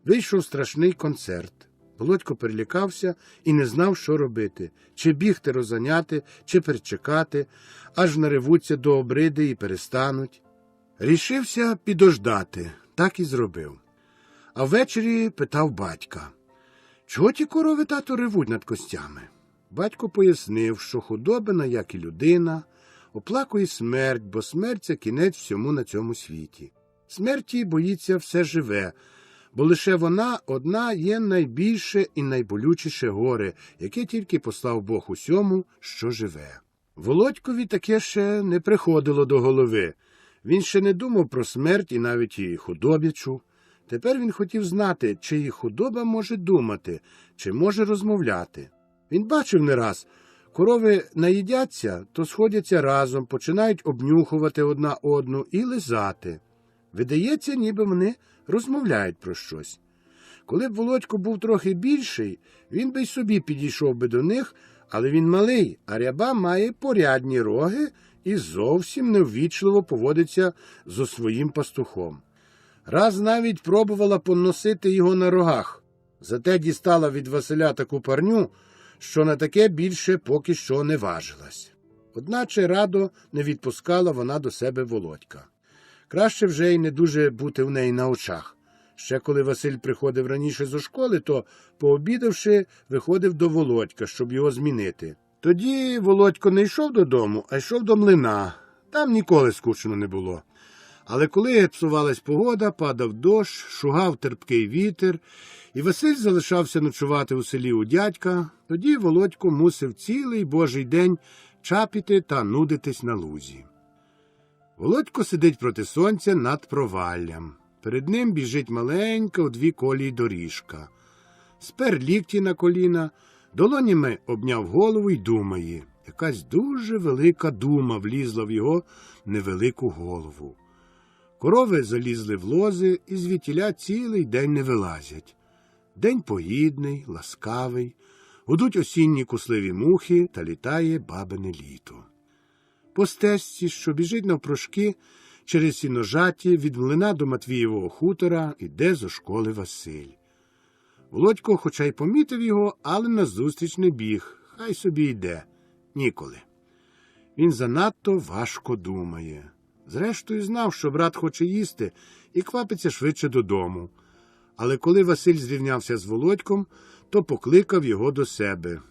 Вийшов страшний концерт. Володько перелякався і не знав, що робити, чи бігти розганяти, чи перечекати, аж наривуться до обриди і перестануть. Рішився підождати, так і зробив. А ввечері питав батька: «Чого ті корови, тато, ревуть над костями?» Батько пояснив, що худобина, як і людина, оплакує смерть, бо смерть – це кінець всьому на цьому світі. Смерті боїться все живе, бо лише вона одна є найбільше і найболючіше горе, яке тільки послав Бог усьому, що живе. Володькові таке ще не приходило до голови. Він ще не думав про смерть і навіть і худобячу. Тепер він хотів знати, чи і худоба може думати, чи може розмовляти. Він бачив не раз, корови наїдяться, то сходяться разом, починають обнюхувати одна одну і лизати. Видається, ніби вони розмовляють про щось. Коли б Володько був трохи більший, він би й собі підійшов би до них, але він малий, а Ряба має порядні роги і зовсім неввічливо поводиться зо своїм пастухом. Раз навіть пробувала поносити його на рогах, зате дістала від Василя таку парню, що на таке більше поки що не важилась. Одначе радо не відпускала вона до себе Володька. Краще вже й не дуже бути в неї на очах. Ще коли Василь приходив раніше зо школи, то, пообідавши, виходив до Володька, щоб його змінити. Тоді Володько не йшов додому, а йшов до млина. Там ніколи скучно не було. Але коли псувалась погода, падав дощ, шугав терпкий вітер, і Василь залишався ночувати у селі у дядька, тоді Володько мусив цілий божий день чапіти та нудитись на лузі. Володько сидить проти сонця над проваллям. Перед ним біжить маленька у 2 колії доріжка. Спер лікті на коліна, долонями обняв голову й думає. Якась дуже велика дума влізла в його невелику голову. Корови залізли в лози і звідтіля цілий день не вилазять. День погідний, ласкавий, гудуть осінні кусливі мухи та літає бабине літо. По стежці, що біжить навпрошки, через сіножаті від млина до Матвієвого хутора іде зо школи Василь. Володько хоча й помітив його, але назустріч не біг, хай собі йде, ніколи. Він занадто важко думає. Зрештою знав, що брат хоче їсти і квапиться швидше додому. Але коли Василь зрівнявся з Володьком, то покликав його до себе.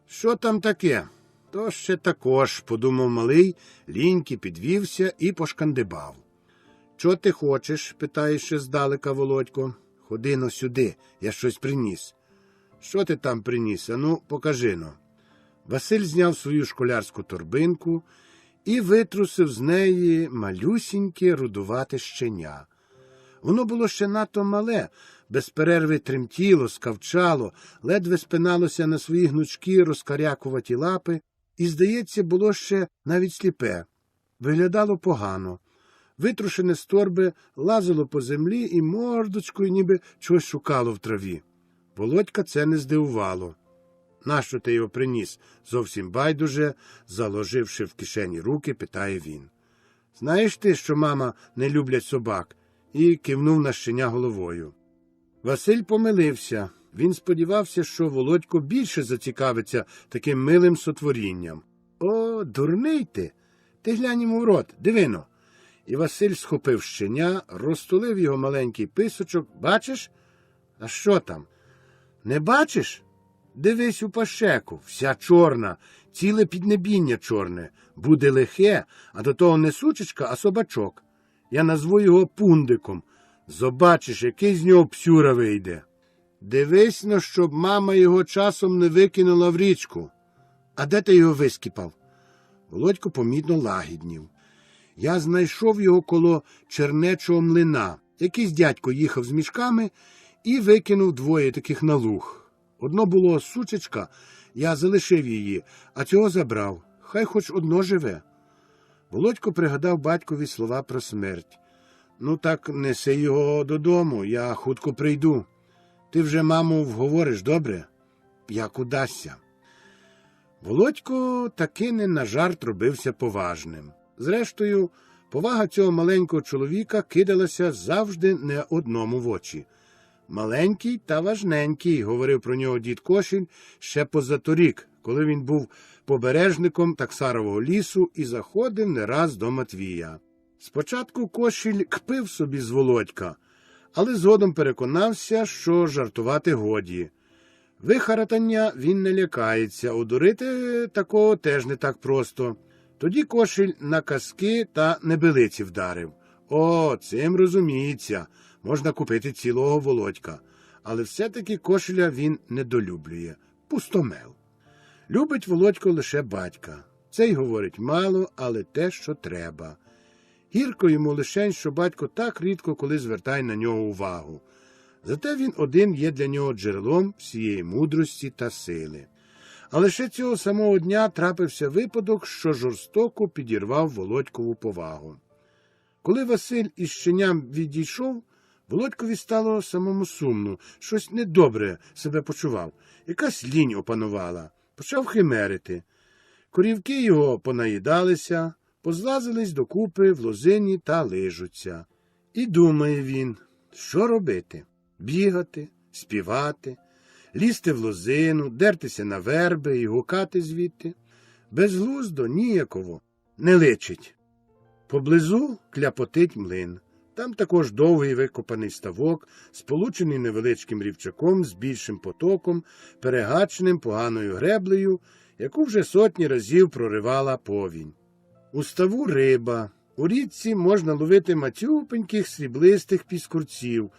«Що там таке?» «То ще також», – подумав малий, ліньки підвівся і пошкандибав. «Чо ти хочеш?» – питає ще здалека Володько. «Ходи-но сюди, я щось приніс». «Що ти там приніс? Ану, покажи-но». Василь зняв свою школярську торбинку і витрусив з неї малюсіньке рудувате щеня. Воно було ще надто мале, без перерви тремтіло, скавчало, ледве спиналося на свої гнучкі розкарякуваті лапи і, здається, було ще навіть сліпе. Виглядало погано. Витрушене з торби лазило по землі і мордочкою ніби чогось шукало в траві. Володька це не здивувало. «Нащо ти його приніс?» – зовсім байдуже, заложивши в кишені руки, питає він. «Знаєш ти, що мама не люблять собак?» І кивнув на щеня головою. Василь помилився. Він сподівався, що Володько більше зацікавиться таким милим сотворінням. «О, дурний ти! Ти глянь йому в рот, дивино!» І Василь схопив щеня, розтулив його маленький писочок. «Бачиш? А що там? Не бачиш? Дивись у пащеку, вся чорна, ціле піднебіння чорне. Буде лихе, а до того не сучечка, а собачок. Я назву його Пундиком. Побачиш, який з нього псюра вийде. Дивись, но, щоб мама його часом не викинула в річку. А де ти його вискіпав?» Володько помітно лагіднів. «Я знайшов його коло чернечого млина. Якийсь дядько їхав з мішками і викинув двоє таких на луг. Одно було сучечка, я залишив її, а цього забрав. Хай хоч одно живе. Володько пригадав батькові слова про смерть. Ну так неси його додому, я хутко прийду. Ти вже маму вговориш, добре? Як удасться. Володько таки не на жарт робився поважним. Зрештою, повага цього маленького чоловіка кидалася завжди не одному в очі. «Маленький та важненький», – говорив про нього дід Кошіль ще позаторік, коли він був побережником Таксарового лісу і заходив не раз до Матвія. Спочатку Кошіль кпив собі з Володька, але згодом переконався, що жартувати годі. Вихаратання він не лякається, одурити такого теж не так просто. Тоді Кошіль на казки та небилиці вдарив. О, цим розуміється, можна купити цілого Володька. Але все-таки Кошеля він недолюблює. Пустомел. Любить Володько лише батька. Цей говорить мало, але те, що треба. Гірко йому лишень, що батько так рідко коли звертає на нього увагу. Зате він один є для нього джерелом всієї мудрості та сили. А лише цього самого дня трапився випадок, що жорстоко підірвав Володькову повагу. Коли Василь із щеням відійшов, Володькові стало самому сумно, щось недобре себе почував, якась лінь опанувала, почав химерити. Корівки його понаїдалися, позлазились докупи в лозині та лижуться. І думає він, що робити? Бігати, співати, лізти в лозину, дертися на верби і гукати звідти. Безглуздо, ніяково, не личить. Поблизу кляпотить млин. Там також довгий викопаний ставок, сполучений невеличким рівчаком з більшим потоком, перегаченим поганою греблею, яку вже сотні разів проривала повінь. У ставу риба. У річці можна ловити матюпеньких сріблистих піскурців,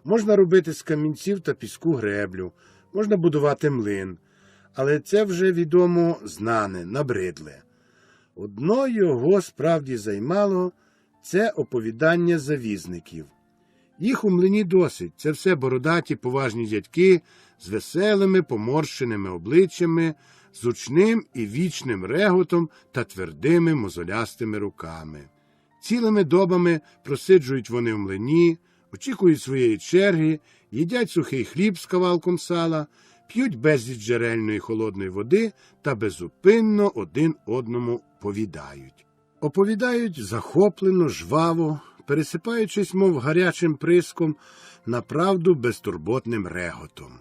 можна робити з камінців та піску греблю, можна будувати млин. Але це вже, відомо, знане, набридле. Одно його справді займало – це оповідання завізників. Їх у млині досить, це все бородаті поважні дядьки з веселими поморщеними обличчями, з гучним і вічним реготом та твердими мозолястими руками. Цілими добами просиджують вони в млині, очікують своєї черги, їдять сухий хліб з кавалком сала, п'ють безліч джерельної холодної води та безупинно один одному повідають. Оповідають захоплено, жваво, пересипаючись, мов гарячим приском, направду безтурботним реготом.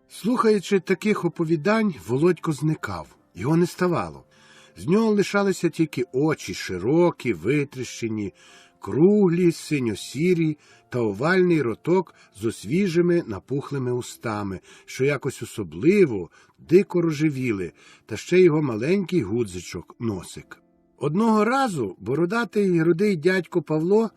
Слухаючи таких оповідань, Володько зникав, його не ставало. З нього лишалися тільки очі, широкі, витріщені, круглі, синьо-сірі та овальний роток з освіжими напухлими устами, що якось особливо, дико рожевіли, та ще його маленький гудзичок, носик. Одного разу бородатий і рудий дядько Павло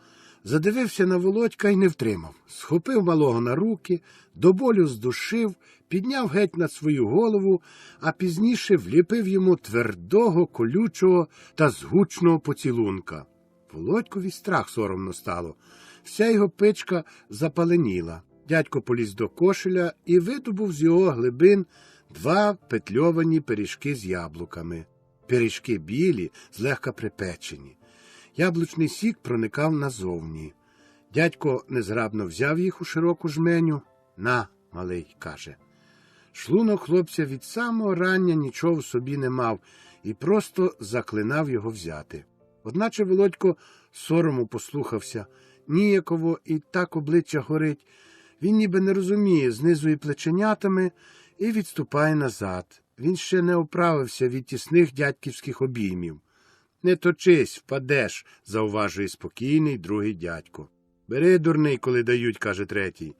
задивився на Володька і не втримав. Схопив малого на руки, до болю здушив, підняв геть над свою голову, а пізніше вліпив йому твердого, колючого та згучного поцілунка. Володькові страх соромно стало. Вся його пичка запаленіла. Дядько поліз до кошеля і видобув з його глибин 2 петльовані пиріжки з яблуками. Пиріжки білі, злегка припечені. Яблучний сік проникав назовні. Дядько незграбно взяв їх у широку жменю. «На, малий», – каже. Шлунок хлопця від самого рання нічого в собі не мав і просто заклинав його взяти. Одначе Володько сорому послухався, ніяково і так обличчя горить. Він ніби не розуміє, знизує плеченятами і відступає назад. Він ще не оправився від тісних дядьківських обіймів. «Не точись, впадеш», – зауважує спокійний другий дядько. «Бери, дурний, коли дають», – каже третій.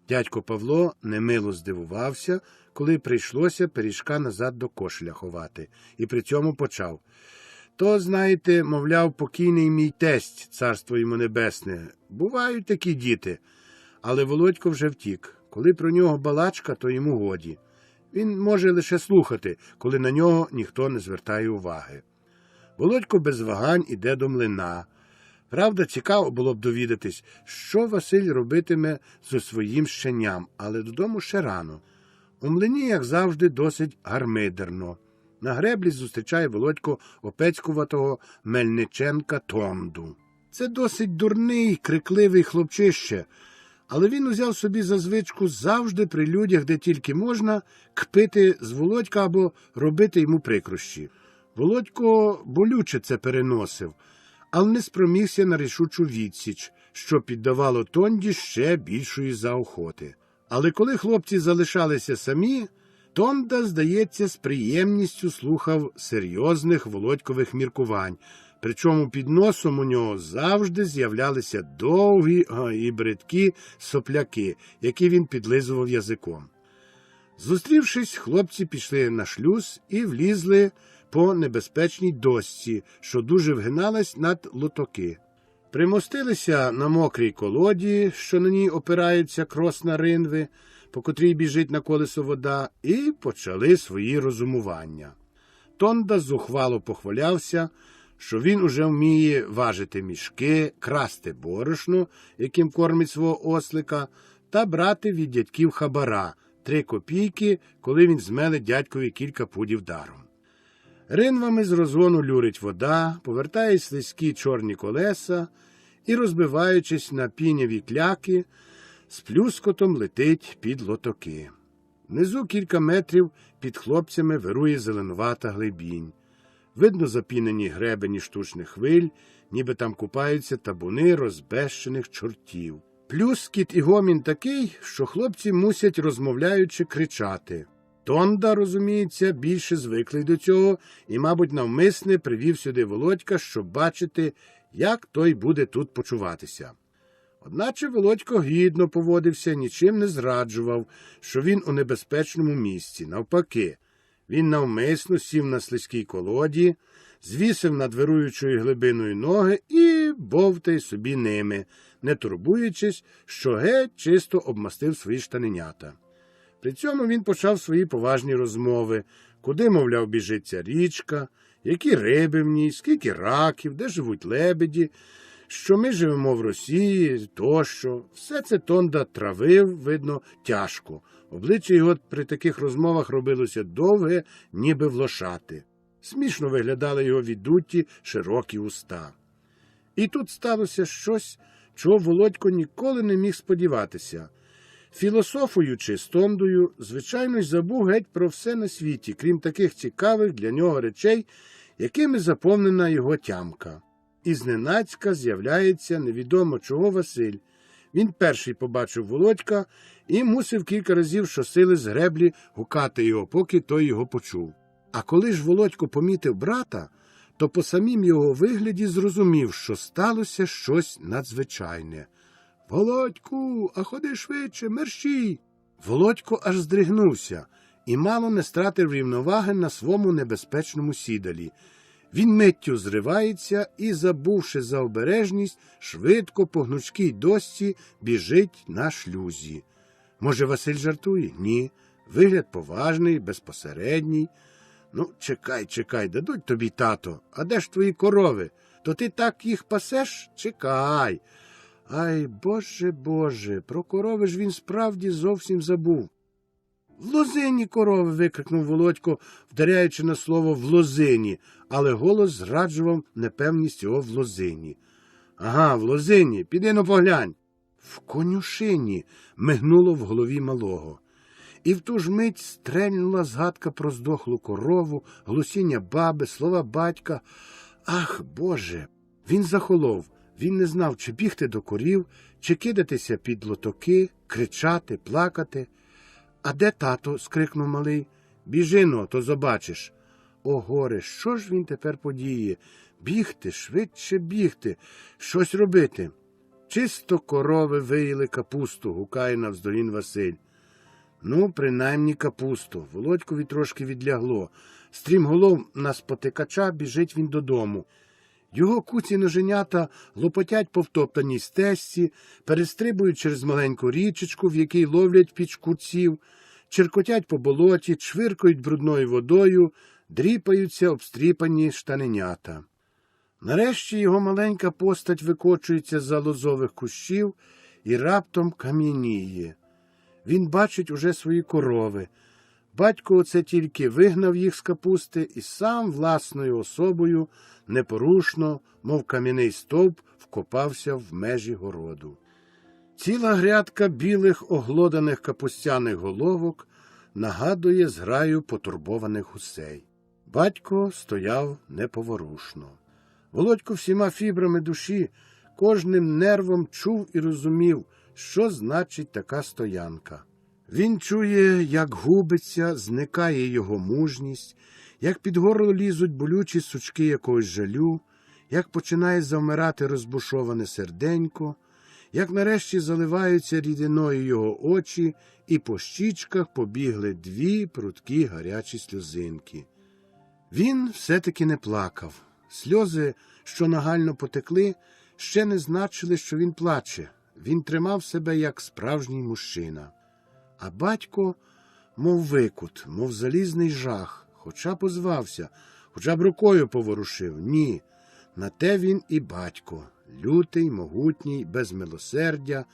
Дядько Павло немило здивувався, коли прийшлося пиріжка назад до кошеля ховати, і при цьому почав. «То, знаєте, мовляв, покійний мій тесть, царство йому небесне. Бувають такі діти». Але Володько вже втік. Коли про нього балачка, то йому годі. Він може лише слухати, коли на нього ніхто не звертає уваги. Володько без вагань іде до млина. Правда, цікаво було б довідатись, що Василь робитиме зі своїм щеням, але додому ще рано. У млині, як завжди, досить гармидерно. На греблі зустрічає Володько опецькуватого Мельниченка Тонду. Це досить дурний, крикливий хлопчище, але він узяв собі за звичку завжди при людях, де тільки можна, кпити з Володька або робити йому прикрощі. Володько болюче це переносив, але не спромігся на рішучу відсіч, що піддавало Тонді ще більшої заохоти. Але коли хлопці залишалися самі, Тонда, здається, з приємністю слухав серйозних Володькових міркувань, причому під носом у нього завжди з'являлися довгі і бридкі сопляки, які він підлизував язиком. Зустрівшись, хлопці пішли на шлюз і влізли по небезпечній дошці, що дуже вгиналась над лотоки. Примостилися на мокрій колоді, що на ній опирається кросна ринви, по котрій біжить на колесо вода, і почали свої розумування. Тонда зухвало похвалявся, що він уже вміє важити мішки, красти борошно, яким кормить свого ослика, та брати від дядьків хабара – 3 копійки, коли він змеле дядькові кілька пудів даром. Ринвами з розгону люрить вода, повертає слизькі чорні колеса і, розбиваючись на піняві кляки, з плюскотом летить під лотоки. Внизу кілька метрів під хлопцями вирує зеленувата глибінь. Видно запінені гребені штучних хвиль, ніби там купаються табуни розбещених чортів. Плюскіт і гомін такий, що хлопці мусять, розмовляючи, кричати. Тонда, розуміється, більше звиклий до цього і, мабуть, навмисне привів сюди Володька, щоб бачити, як той буде тут почуватися. Одначе Володько гідно поводився, нічим не зраджував, що він у небезпечному місці. Навпаки, він навмисно сів на слизькій колоді, звісив над вируючою глибиною ноги і бовтає собі ними, не турбуючись, що геть чисто обмастив свої штаненята. При цьому він почав свої поважні розмови, куди, мовляв, біжиться річка, які риби в ній, скільки раків, де живуть лебеді, що ми живемо в Росії, тощо. Все це Тонда травив, видно, тяжко. Обличчя його при таких розмовах робилося довге, ніби влошати. Смішно виглядали його віддуті широкі уста. І тут сталося щось, чого Володько ніколи не міг сподіватися. Філософуючи з Тондою, звичайно й забув геть про все на світі, крім таких цікавих для нього речей, якими заповнена його тямка. І зненацька з'являється невідомо чого Василь. Він перший побачив Володька і мусив кілька разів щосили з греблі гукати його, поки той його почув. А коли ж Володько помітив брата, то по самім його вигляді зрозумів, що сталося щось надзвичайне. «Володьку, а ходи швидше, мерщій!» Володько аж здригнувся і мало не стратив рівноваги на своєму небезпечному сідалі. Він миттю зривається і, забувши за обережність, швидко по гнучкій дошці біжить на шлюзі. Може, Василь жартує? Ні. Вигляд поважний, безпосередній. «Ну, чекай, дадуть тобі, тато. А де ж твої корови? То ти так їх пасеш? Чекай!» Ай, Боже, про корови ж він справді зовсім забув. «В лозині корови!» – викрикнув Володько, вдаряючи на слово «в лозині», але голос зраджував непевність його «в лозині». «Ага, в лозині, піди-но поглянь!» «В конюшині!» – мигнуло в голові малого. І в ту ж мить стрельнула згадка про здохлу корову, глусіння баби, слова батька. Ах, Боже! Він захолов. Він не знав, чи бігти до корів, чи кидатися під лотоки, кричати, плакати. «А де тато?» – скрикнув малий. «Біжи-но, то побачиш». О, горе, що ж він тепер подіє? Бігти, швидше бігти, щось робити. «Чисто корови виїли капусту», – гукає навздогін Василь. Ну, принаймні капусту. Володькові трошки відлягло. Стрімголов на спотикача біжить він додому. Його куці ноженята лопотять по втоптаній стежці, перестрибують через маленьку річечку, в якій ловлять пічкурців, черкотять по болоті, чвиркають брудною водою, дріпаються обстріпані штаненята. Нарешті його маленька постать викочується з-за лозових кущів і раптом кам'яніє. Він бачить уже свої корови. Батько оце тільки вигнав їх з капусти і сам власною особою непорушно, мов кам'яний стовп, вкопався в межі городу. Ціла грядка білих оглоданих капустяних головок нагадує зграю потурбованих гусей. Батько стояв неповорушно. Володько всіма фібрами душі, кожним нервом чув і розумів, що значить така стоянка. Він чує, як губиться, зникає його мужність, як під горло лізуть болючі сучки якогось жалю, як починає завмирати розбушоване серденько, як нарешті заливаються рідиною його очі, і по щічках побігли дві прудкі гарячі сльозинки. Він все-таки не плакав. Сльози, що нагально потекли, ще не значили, що він плаче. Він тримав себе як справжній мужчина. А батько, мов викут, мов залізний жах, хоча б озвався, хоча б рукою поворушив. Ні, на те він і батько, лютий, могутній, без милосердя,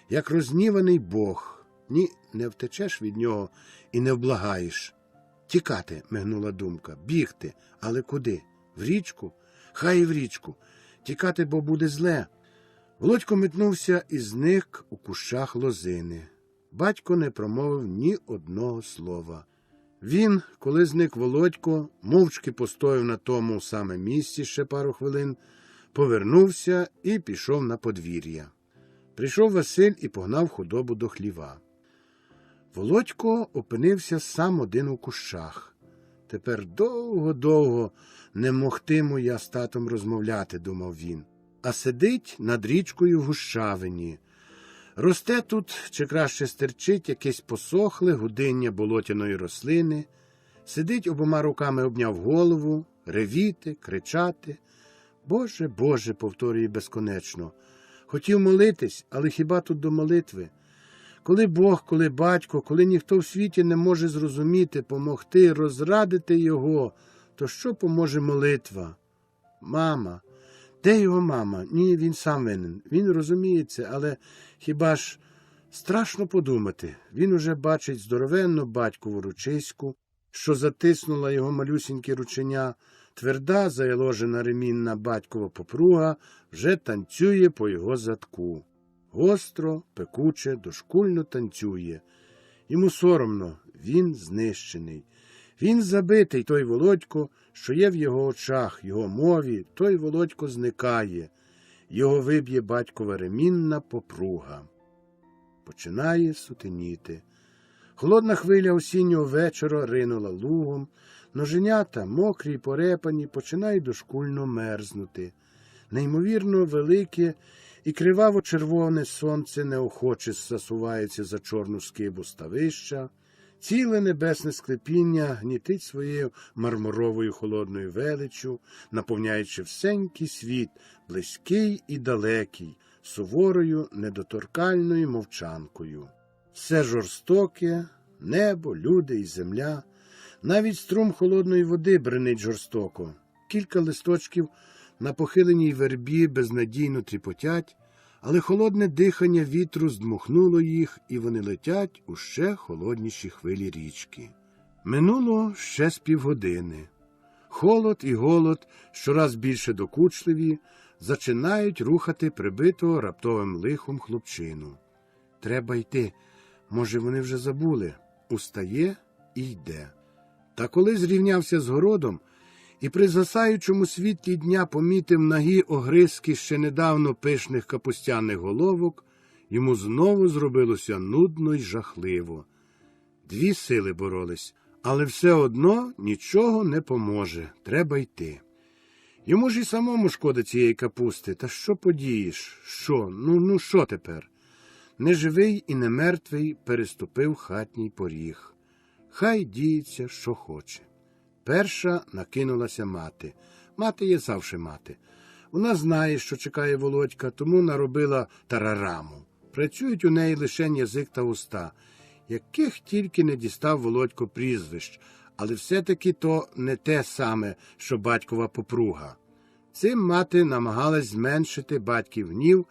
як розгніваний Бог. Ні, не втечеш від нього і не вблагаєш. Тікати, мигнула думка, бігти, але куди? В річку? Хай і в річку. Тікати, бо буде зле. Володько метнувся і зник у кущах лозини. Батько не промовив ні одного слова. Він, коли зник Володько, мовчки постояв на тому саме місці ще пару хвилин, повернувся і пішов на подвір'я. Прийшов Василь і погнав худобу до хліва. Володько опинився сам один у кущах. Тепер довго-довго не могтиму я з татом розмовляти, думав він, а сидить над річкою в гущавині. Росте тут, чи краще стерчить, якесь посохле гудиння болотяної рослини, сидить обома руками обняв голову, ревіти, кричати. Боже, Боже, повторює безконечно. Хотів молитись, але хіба тут до молитви? Коли Бог, коли батько, коли ніхто в світі не може зрозуміти, помогти, розрадити його, то що поможе молитва? Мама. Де його мама? Ні, він сам винен. Він розуміє це, але хіба ж страшно подумати. Він уже бачить здоровенну батькову ручиську, що затиснула його малюсінькі рученя, тверда, заяложена ремінна батькова попруга вже танцює по його задку. Гостро, пекуче, дошкульно танцює. Йому соромно, він знищений. Він забитий, той Володько, що є в його очах, його мові, той Володько зникає. Його виб'є батькова ремінна попруга. Починає сутеніти. Холодна хвиля осіннього вечора ринула лугом, ноженята, мокрі й порепані, починають дошкульно мерзнути. Неймовірно велике і криваво-червоне сонце неохоче засувається за чорну скибу ставища. Ціле небесне склепіння гнітить своєю мармуровою холодною величчю, наповняючи всенький світ, близький і далекий, суворою недоторкальною мовчанкою. Все жорстоке, небо, люди і земля, навіть струм холодної води бренить жорстоко. Кілька листочків на похиленій вербі безнадійно тріпотять, але холодне дихання вітру здмухнуло їх, і вони летять у ще холодніші хвилі річки. Минуло ще з півгодини. Холод і голод, щораз більше докучливі, зачинають рухати прибитого раптовим лихом хлопчину. Треба йти. Може, вони вже забули. Устає і йде. Та коли зрівнявся з городом, і при засаючому світлі дня помітив нагі огризки ще недавно пишних капустяних головок, йому знову зробилося нудно й жахливо. Дві сили боролись, але все одно нічого не поможе, треба йти. Йому ж і самому шкода цієї капусти, та що подієш? Що? Ну що тепер? Неживий і не мертвий переступив хатній поріг. Хай діється, що хоче. Перша накинулася мати. Мати є завжди мати. Вона знає, що чекає Володька, тому наробила тарараму. Працюють у неї лише язик та уста, яких тільки не дістав Володько прізвищ, але все-таки то не те саме, що батькова попруга. Цим мати намагалась зменшити батьків гнів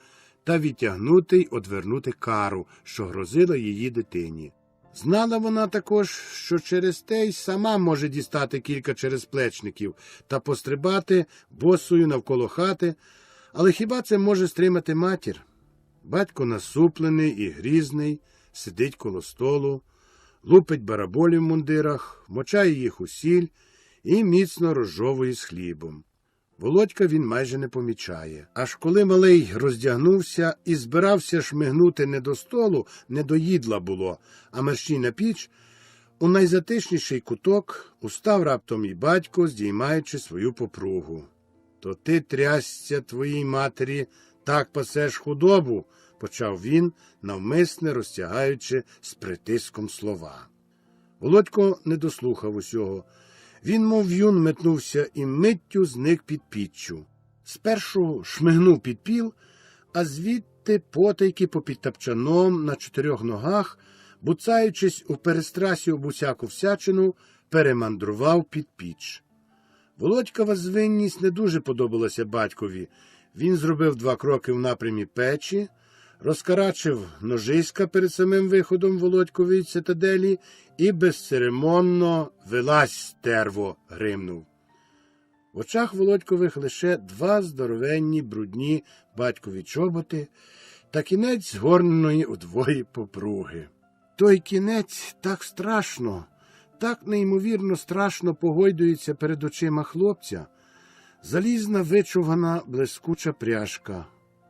та відтягнути й одвернути кару, що грозила її дитині. Знала вона також, що через те й сама може дістати кілька черезплечників та пострибати босою навколо хати, але хіба це може стримати матір? Батько насуплений і грізний, сидить коло столу, лупить бараболі в мундирах, мочає їх у сіль і міцно розжовує з хлібом. Володька він майже не помічає. Аж коли малий роздягнувся і збирався шмигнути не до столу, не до їдла було, а мерщій на піч, у найзатишніший куток устав раптом і батько, здіймаючи свою попругу. «То ти, трясця твоїй матері, так пасеш худобу», – почав він, навмисне розтягаючи з притиском слова. Володько не дослухав усього. Він, мов в'юн, метнувся і миттю зник під піччю. Спершу шмигнув під піл, а звідти потайки попід тапчаном на 4 ногах, буцаючись у перестрасі об усяку всячину, перемандрував під піч. Володькова звинність не дуже подобалася батькові. Він зробив 2 кроки в напрямі печі, розкарачив ножиська перед самим виходом Володькової цитаделі і безцеремонно «Вилазь, стерво!» гримнув. В очах Володькових лише 2 здоровенні брудні батькові чоботи та кінець згорненої удвоє попруги. Той кінець так страшно, так неймовірно страшно погойдується перед очима хлопця. Залізна вичувана блискуча пряжка.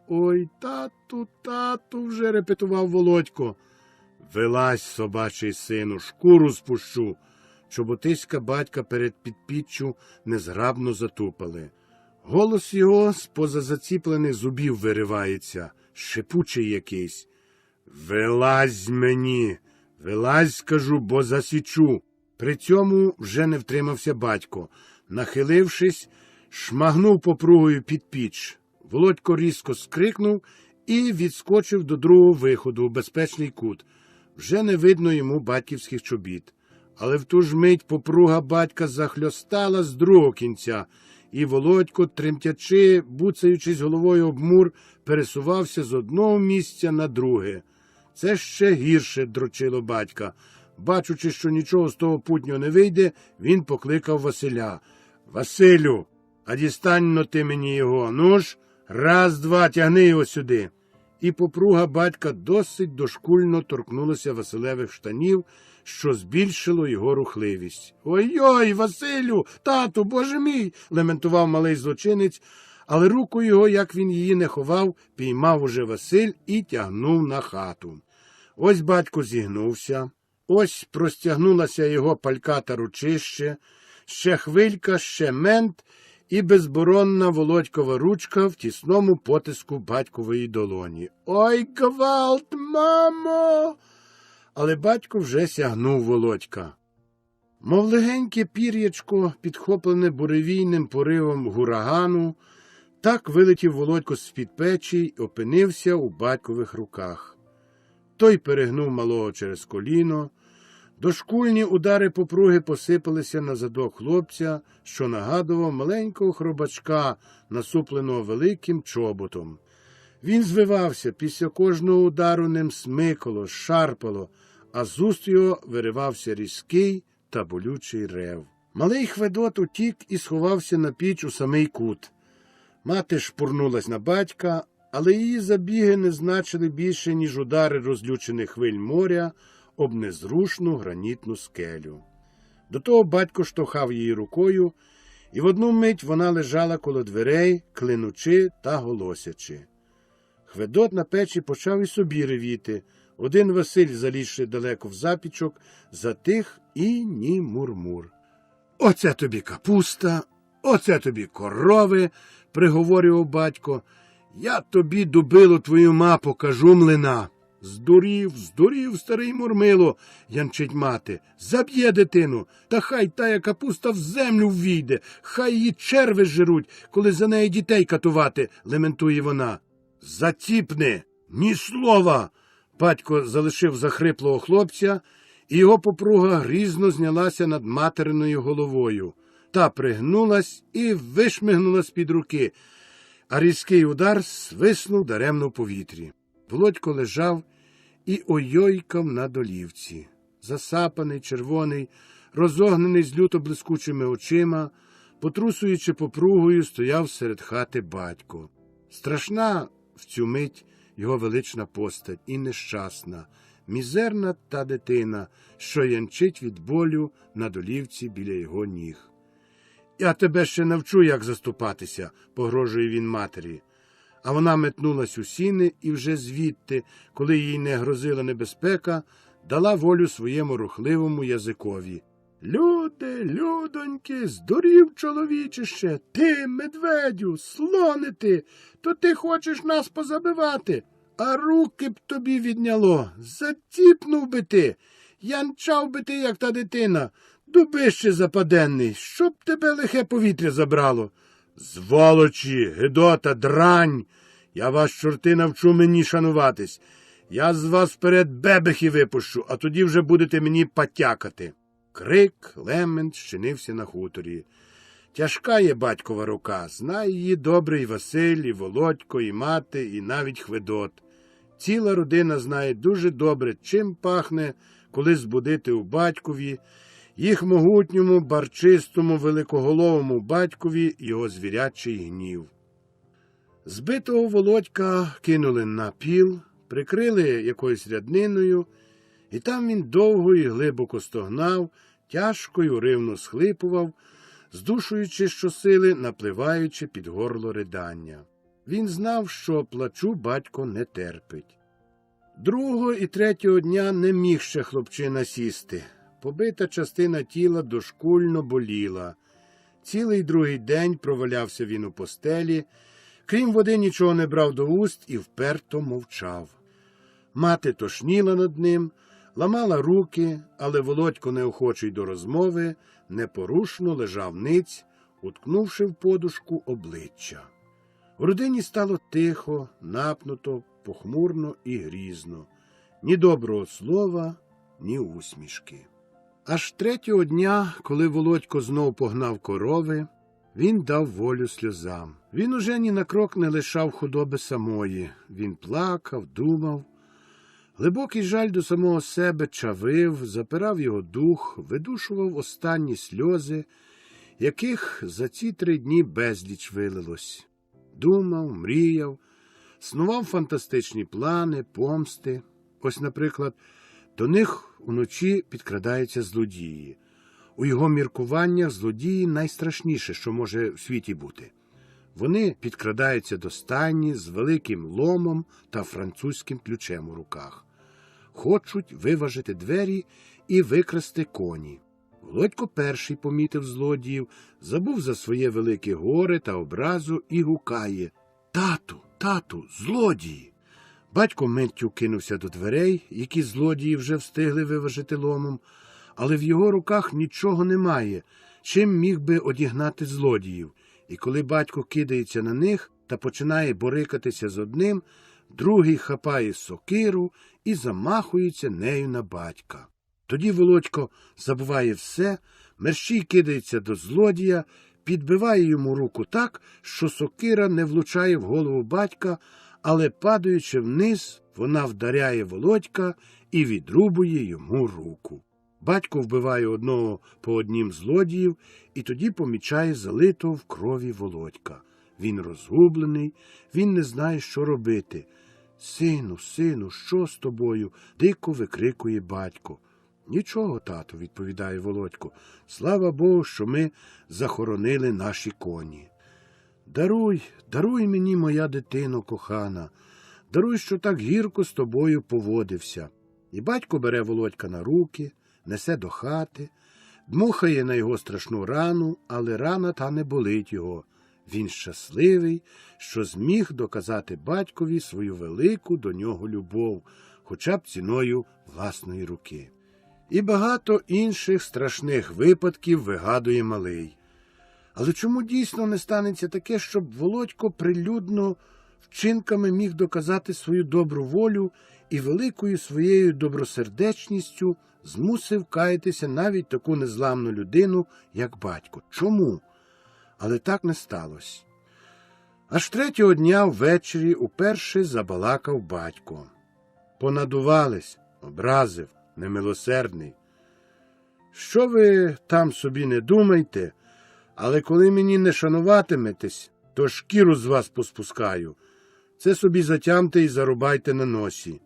«Ой, тату, тату!» – вже репетував Володько. «Вилазь, собачий сину, шкуру спущу!» Чоботиська батька перед підпіччю незграбно затупали. Голос його з-поза заціплених зубів виривається, шипучий якийсь. «Вилазь мені! Вилазь, скажу, бо засічу!» При цьому вже не втримався батько. Нахилившись, шмагнув попругою під піч. Володько різко скрикнув і відскочив до другого виходу у безпечний кут. Вже не видно йому батьківських чобіт. Але в ту ж мить попруга батька захльостала з другого кінця, і Володько, тремтячи, буцаючись головою об мур, пересувався з одного місця на друге. Це ще гірше дрочило батька. Бачучи, що нічого з того путнього не вийде, він покликав Василя. «Василю, а дістань-но ти мені його, ну ж, раз, два, тягни його сюди». І попруга батька досить дошкульно торкнулася Василевих штанів, що збільшило його рухливість. «Ой-ой, Василю, тату, боже мій!» – лементував малий злочинець, але руку його, як він її не ховав, піймав уже Василь і тягнув на хату. Ось батько зігнувся, ось простягнулася його пальката ручище, ще хвилька, ще мент, і безборонна Володькова ручка в тісному потиску батькової долоні. «Ой, гвалт, мамо!» Але батько вже сягнув Володька. Мов легеньке пір'ячко, підхоплене буревійним поривом гурагану, так вилетів Володько з-під печі й опинився у батькових руках. Той перегнув малого через коліно. Дошкульні удари попруги посипалися на задок хлопця, що нагадував маленького хробачка, насупленого великим чоботом. Він звивався, після кожного удару ним смикало, шарпало, а з уст його виривався різкий та болючий рев. Малий Хведот утік і сховався на піч у самий кут. Мати шпурнулась на батька, але її забіги не значили більше, ніж удари розлючених хвиль моря об незрушну гранітну скелю. До того батько штовхав її рукою, і в одну мить вона лежала коло дверей, клинучи та голосячи. Хведот на печі почав і собі ревіти. Один Василь, залізши далеко в запічок, затих і ні мурмур. «Оце тобі капуста, оце тобі корови», – приговорював батько. «Я тобі, дубило, твою ма покажу, млина». «Здурів, здурів, старий Мурмило», – янчить мати. «Заб'є дитину, та хай тая капуста в землю ввійде, хай її черви жируть, коли за неї дітей катувати», – лементує вона. «Заціпни! Ні слова!» Батько залишив захриплого хлопця, і його попруга грізно знялася над материною головою. Та пригнулась і вишмигнула з-під руки, а різкий удар свиснув даремно в повітрі. Володько лежав і ойойкав на долівці. Засапаний, червоний, розогнений з люто блискучими очима, потрусуючи попругою, стояв серед хати батько. Страшна в цю мить його велична постать і нещасна, мізерна та дитина, що янчить від болю на долівці біля його ніг. «Я тебе ще навчу, як заступатися», – погрожує він матері. А вона метнулась у сіни і вже звідти, коли їй не грозила небезпека, дала волю своєму рухливому язикові. «Люди, людоньки, здурів чоловічище, ти, медведю, слони ти, то ти хочеш нас позабивати, а руки б тобі відняло, затіпнув би ти, янчав би ти, як та дитина, дубище западенний, щоб тебе лихе повітря забрало. Зволочі, гидота, дрань, я вас, чорти, навчу мені шануватись. Я з вас вперед бебехи випущу, а тоді вже будете мені потякати». Крик, лемент щинився на хуторі. Тяжка є батькова рука, знає її добре і Василь, і Володько, і мати, і навіть Хведот. Ціла родина знає дуже добре, чим пахне, коли збудити у батькові, їх могутньому, барчистому, великоголовому батькові його звірячий гнів. Збитого Володька кинули на піл, прикрили якоюсь рядниною, і там він довго і глибоко стогнав, тяжко й уривно схлипував, здушуючи щосили, напливаючи під горло ридання. Він знав, що плачу батько не терпить. Другого і третього дня не міг ще хлопчина сісти. Побита частина тіла дошкульно боліла. Цілий другий день провалявся він у постелі, крім води нічого не брав до уст і вперто мовчав. Мати тошніла над ним, ламала руки, але Володько, неохочий до розмови, непорушно лежав ниць, уткнувши в подушку обличчя. В родині стало тихо, напнуто, похмурно і грізно. Ні доброго слова, ні усмішки. Аж третього дня, коли Володько знов погнав корови, він дав волю сльозам. Він уже ні на крок не лишав худоби самої. Він плакав, думав. Глибокий жаль до самого себе чавив, запирав його дух, видушував останні сльози, яких за ці 3 дні безліч вилилось. Думав, мріяв, снував фантастичні плани, помсти. Ось, наприклад, до них уночі підкрадаються злодії. У його міркуваннях злодії найстрашніше, що може в світі бути. Вони підкрадаються до стайні з великим ломом та французьким ключем у руках. Хочуть виважити двері і викрасти коні. Володько перший помітив злодіїв, забув за своє велике горе та образу і гукає: «Тату, тату, злодії!» Батько миттю кинувся до дверей, які злодії вже встигли виважити ломом, але в його руках нічого немає, чим міг би одігнати злодіїв. І коли батько кидається на них та починає борикатися з одним, другий хапає сокиру і замахується нею на батька. Тоді Володько забуває все, мерщій кидається до злодія, підбиває йому руку так, що сокира не влучає в голову батька, але, падаючи вниз, вона вдаряє Володька і відрубує йому руку. Батько вбиває одного по однім злодіїв і тоді помічає залитого в крові Володька. Він розгублений, він не знає, що робити. «Сину, сину, що з тобою?» – дико викрикує батько. «Нічого, тату», – відповідає Володько. «Слава Богу, що ми захоронили наші коні». «Даруй, даруй мені, моя дитино кохана, даруй, що так гірко з тобою поводився». І батько бере Володька на руки, несе до хати, дмухає на його страшну рану, але рана та не болить його. Він щасливий, що зміг доказати батькові свою велику до нього любов, хоча б ціною власної руки. І багато інших страшних випадків вигадує малий. Але чому дійсно не станеться таке, щоб Володько прилюдно вчинками міг доказати свою добру волю і великою своєю добросердечністю змусив каятися навіть таку незламну людину, як батько. Чому? Але так не сталося. Аж третього дня ввечері уперше забалакав батько. Понадувались, образив, немилосердний. Що ви там собі не думайте, але коли мені не шануватиметесь, то шкіру з вас поспускаю. Це собі затямте і зарубайте на носі.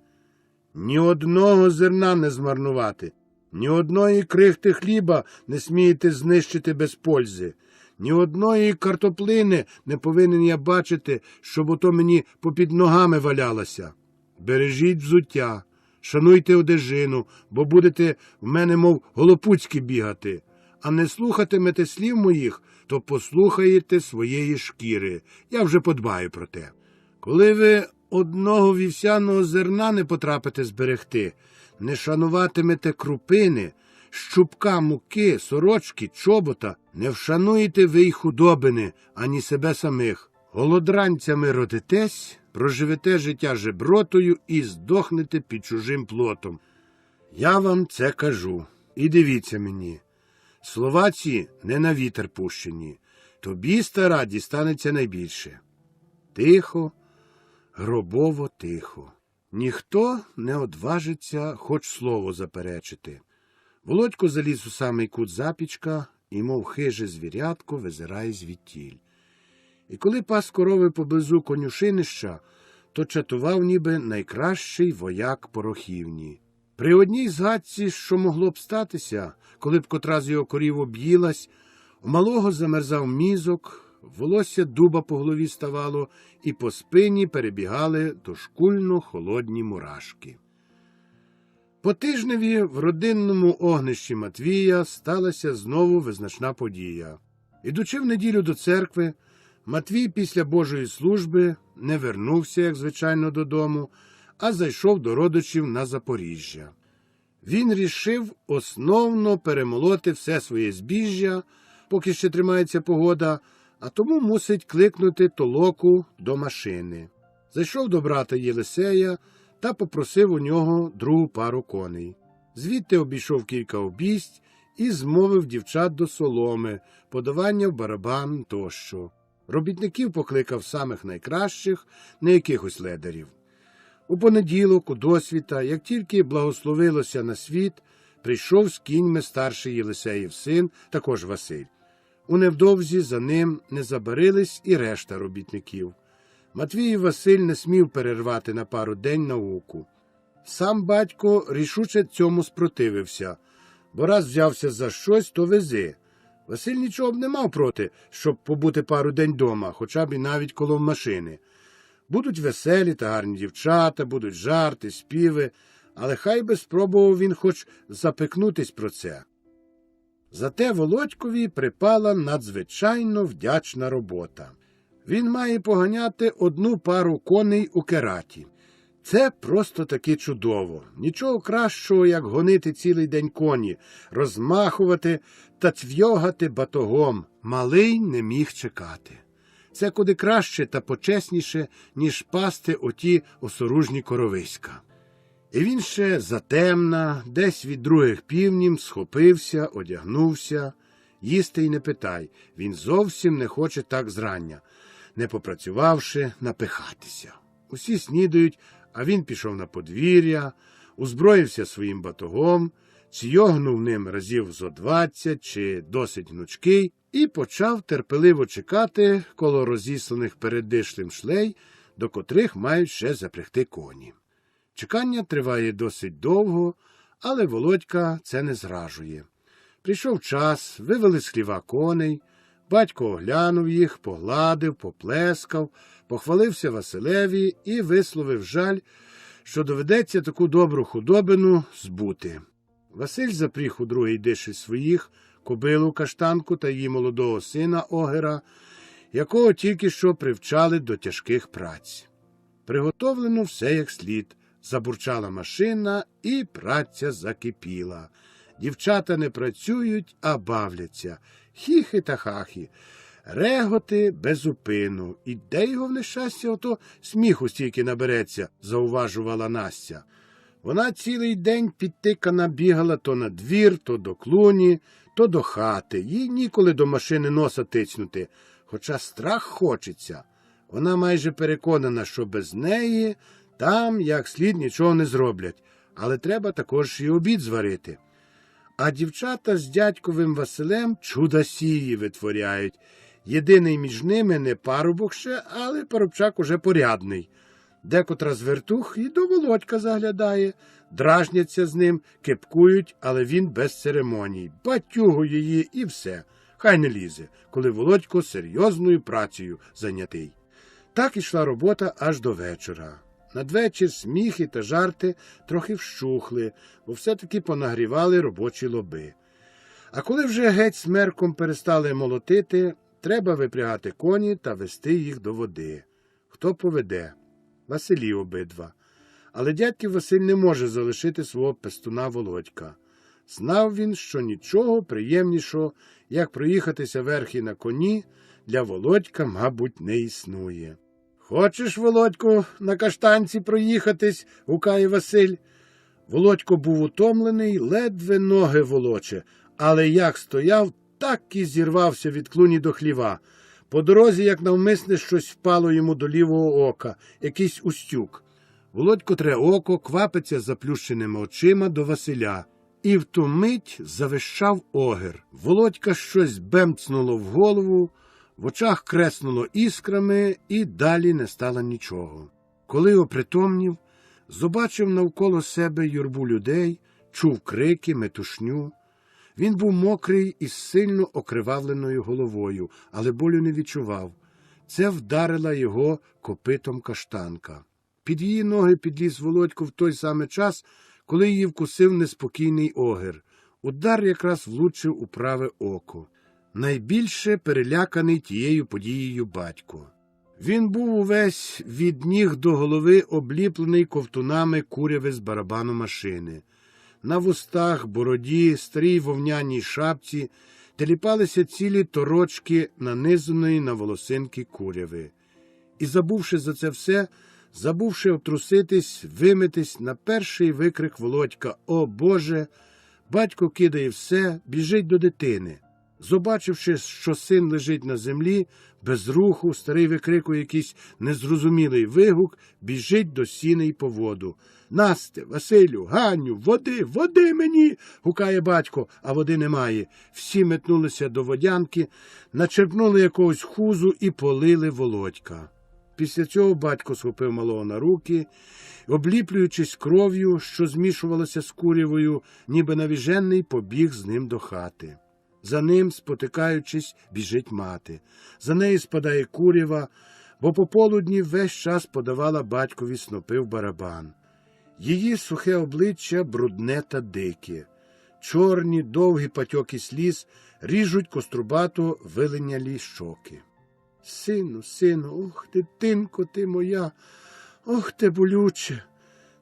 Ні одного зерна не змарнувати, ні одної крихти хліба не смієте знищити без пользи, ні одної картоплини не повинен я бачити, щоб ото мені попід ногами валялося. Бережіть взуття, шануйте одежину, бо будете в мене, мов голопуцькі бігати, а не слухатимете слів моїх, то послухаєте своєї шкіри. Я вже подбаю про те. Коли ви одного вівсяного зерна не потрапите зберегти, не шануватимете крупини, щупка муки, сорочки, чобота, не вшануєте ви й худобини, ані себе самих. Голодранцями родитесь, проживете життя жебротою і здохнете під чужим плотом. Я вам це кажу. І дивіться мені. Слова ці не на вітер пущені. Тобі, стара, дістанеться найбільше. Тихо, гробово тихо. Ніхто не одважиться хоч слово заперечити. Володько заліз у самий кут запічка і, мов хиже звірятко, визирає звідтіль. І коли пас корови поблизу конюшинища, то чатував ніби найкращий вояк порохівні. При одній згадці, що могло б статися, коли б котра з його корів об'їлась, у малого замерзав мізок, волосся дуба по голові ставало, і по спині перебігали дошкульно холодні мурашки. По тижневі в родинному огнищі Матвія сталася знову визначна подія. Ідучи в неділю до церкви, Матвій після Божої служби не вернувся, як звичайно, додому, а зайшов до родичів на Запоріжжя. Він рішив основно перемолоти все своє збіжжя, поки ще тримається погода, а тому мусить кликнути толоку до машини. Зайшов до брата Єлисея та попросив у нього другу пару коней. Звідти обійшов кілька обість і змовив дівчат до соломи, подавання в барабан тощо. Робітників покликав самих найкращих, не якихось ледарів. У понеділок, у досвіта, як тільки благословилося на світ, прийшов з кіньми старший Єлисеїв син, також Василь. У невдовзі за ним не забарились і решта робітників. Матвій і Василь не смів перервати на пару день науку. Сам батько рішуче цьому спротивився, бо раз взявся за щось, то вези. Василь нічого б не мав проти, щоб побути пару день дома, хоча б і навіть коло машини. Будуть веселі та гарні дівчата, будуть жарти, співи, але хай би спробував він хоч запекнутись про це. Зате Володькові припала надзвичайно вдячна робота. Він має поганяти одну пару коней у кераті. Це просто таки чудово. Нічого кращого, як гонити цілий день коні, розмахувати та цвьогати батогом. Малий не міг чекати. Це куди краще та почесніше, ніж пасти оті осоружні коровиська. І він ще затемна, десь від других півнів, схопився, одягнувся. Їсти й не питай, він зовсім не хоче так зрання, не попрацювавши, напихатися. Усі снідають, а він пішов на подвір'я, узброївся своїм батогом, цьогнув ним разів зо 20 чи досить гнучкий, і почав терпеливо чекати коло розісланих перед дишлем шлей, до котрих мають ще запрягти коні. Чекання триває досить довго, але Володька це не зражує. Прийшов час, вивели з хліва коней, батько оглянув їх, погладив, поплескав, похвалився Василеві і висловив жаль, що доведеться таку добру худобину збути. Василь запріг у другий диші своїх, кобилу каштанку та її молодого сина Огера, якого тільки що привчали до тяжких праць. Приготовлено все як слід, забурчала машина і праця закипіла. Дівчата не працюють, а бавляться. Хіхи та хахи. Реготи без упину. І де його в нещастя ото сміху стільки набереться, зауважувала Настя. Вона цілий день підтикана бігала то на двір, то до клуні, то до хати. Їй ніколи до машини носа тицнути, хоча страх хочеться. Вона майже переконана, що без неї там як слід нічого не зроблять, але треба також і обід зварити. А дівчата з дядьковим Василем чудосії витворяють. Єдиний між ними не парубок ще, але парубчак уже порядний. Декотра з вертух і до Володька заглядає, дражняться з ним, кепкують, але він без церемоній. Батюгує її і все. Хай не лізе, коли Володько серйозною працею зайнятий. Так ішла робота аж до вечора. Надвечір сміхи та жарти трохи вщухли, бо все-таки понагрівали робочі лоби. А коли вже геть смерком перестали молотити, треба випрягати коні та вести їх до води. Хто поведе? Василі обидва. Але дядьків Василь не може залишити свого пестуна Володька. Знав він, що нічого приємнішого, як проїхатися верхи на коні, для Володька, мабуть, не існує. «Хочеш, Володьку, на каштанці проїхатись?» – гукає Василь. Володько був утомлений, ледве ноги волоче, але як стояв, так і зірвався від клуні до хліва. По дорозі, як навмисне, щось впало йому до лівого ока, якийсь устюк. Володько тре око, квапиться заплющеними очима до Василя. І в ту мить завищав огір. Володька щось бемцнуло в голову, в очах креснуло іскрами, і далі не стало нічого. Коли опритомнів, побачив навколо себе юрбу людей, чув крики, метушню. Він був мокрий і з сильно окривавленою головою, але болю не відчував. Це вдарила його копитом каштанка. Під її ноги підліз Володько в той самий час, коли її вкусив неспокійний огір. Удар якраз влучив у праве око. Найбільше переляканий тією подією батько. Він був увесь від ніг до голови обліплений ковтунами куряви з барабану машини. На вустах, бороді, старій вовняній шапці теліпалися цілі торочки нанизаної на волосинки куряви. І забувши за це все, забувши обтруситись, вимитись, на перший викрик Володька «О, Боже!», батько кидає все, біжить до дитини. Побачивши, що син лежить на землі, без руху, старий викрикує якийсь незрозумілий вигук, біжить до сіней по воду. «Насте, Василю, Ганю, води, води мені!» – гукає батько, а води немає. Всі метнулися до водянки, начерпнули якогось хузу і полили Володька. Після цього батько схопив малого на руки, обліплюючись кров'ю, що змішувалося з курявою, ніби навіжений побіг з ним до хати. За ним, спотикаючись, біжить мати. За нею спадає курява, бо пополудні весь час подавала батькові снопи в барабан. Її сухе обличчя брудне та дике. Чорні, довгі патьоки сліз ріжуть кострубато вилинялі щоки. «Сину, сину, ох, дитинко ти моя, ох, те болюче!»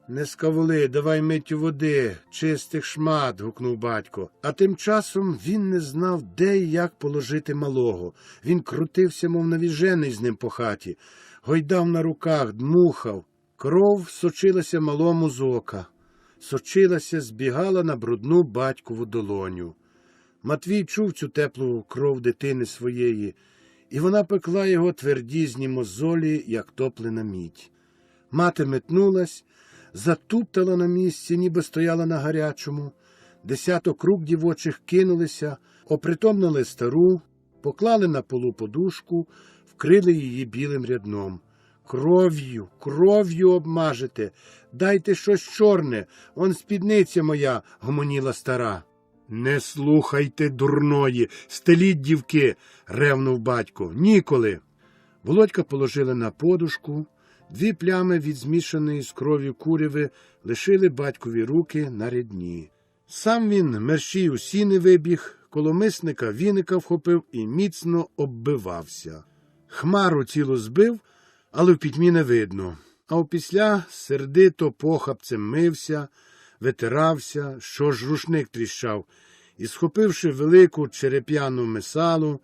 «Не скавули, давай миттю води, чистих шмат», – гукнув батько. А тим часом він не знав, де і як положити малого. Він крутився, мов навіжений з ним по хаті, гойдав на руках, дмухав. Кров сочилася малому з ока, сочилася, збігала на брудну батькову долоню. Матвій чув цю теплу кров дитини своєї, і вона пекла його твердізні мозолі, як топлена мідь. Мати метнулась, затуптала на місці, ніби стояла на гарячому. Десяток рук дівочих кинулися, опритомнили стару, поклали на полу подушку, вкрили її білим рядном. «Кров'ю, кров'ю обмажете, дайте щось чорне, он спідниця моя», – гомоніла стара. «Не слухайте дурної, стеліть, дівки», – ревнув батько. «Ніколи». Володька положили на подушку. 2 плями від змішаної з кров'ю куряви лишили батькові руки на рядні. Сам він мерщій у сіни вибіг, коло мисника віника вхопив і міцно оббивався. Хмару цілу збив, але в пітьмі не видно. А опісля сердито похапцем мився, витирався, що ж рушник тріщав, і, схопивши велику череп'яну месалу,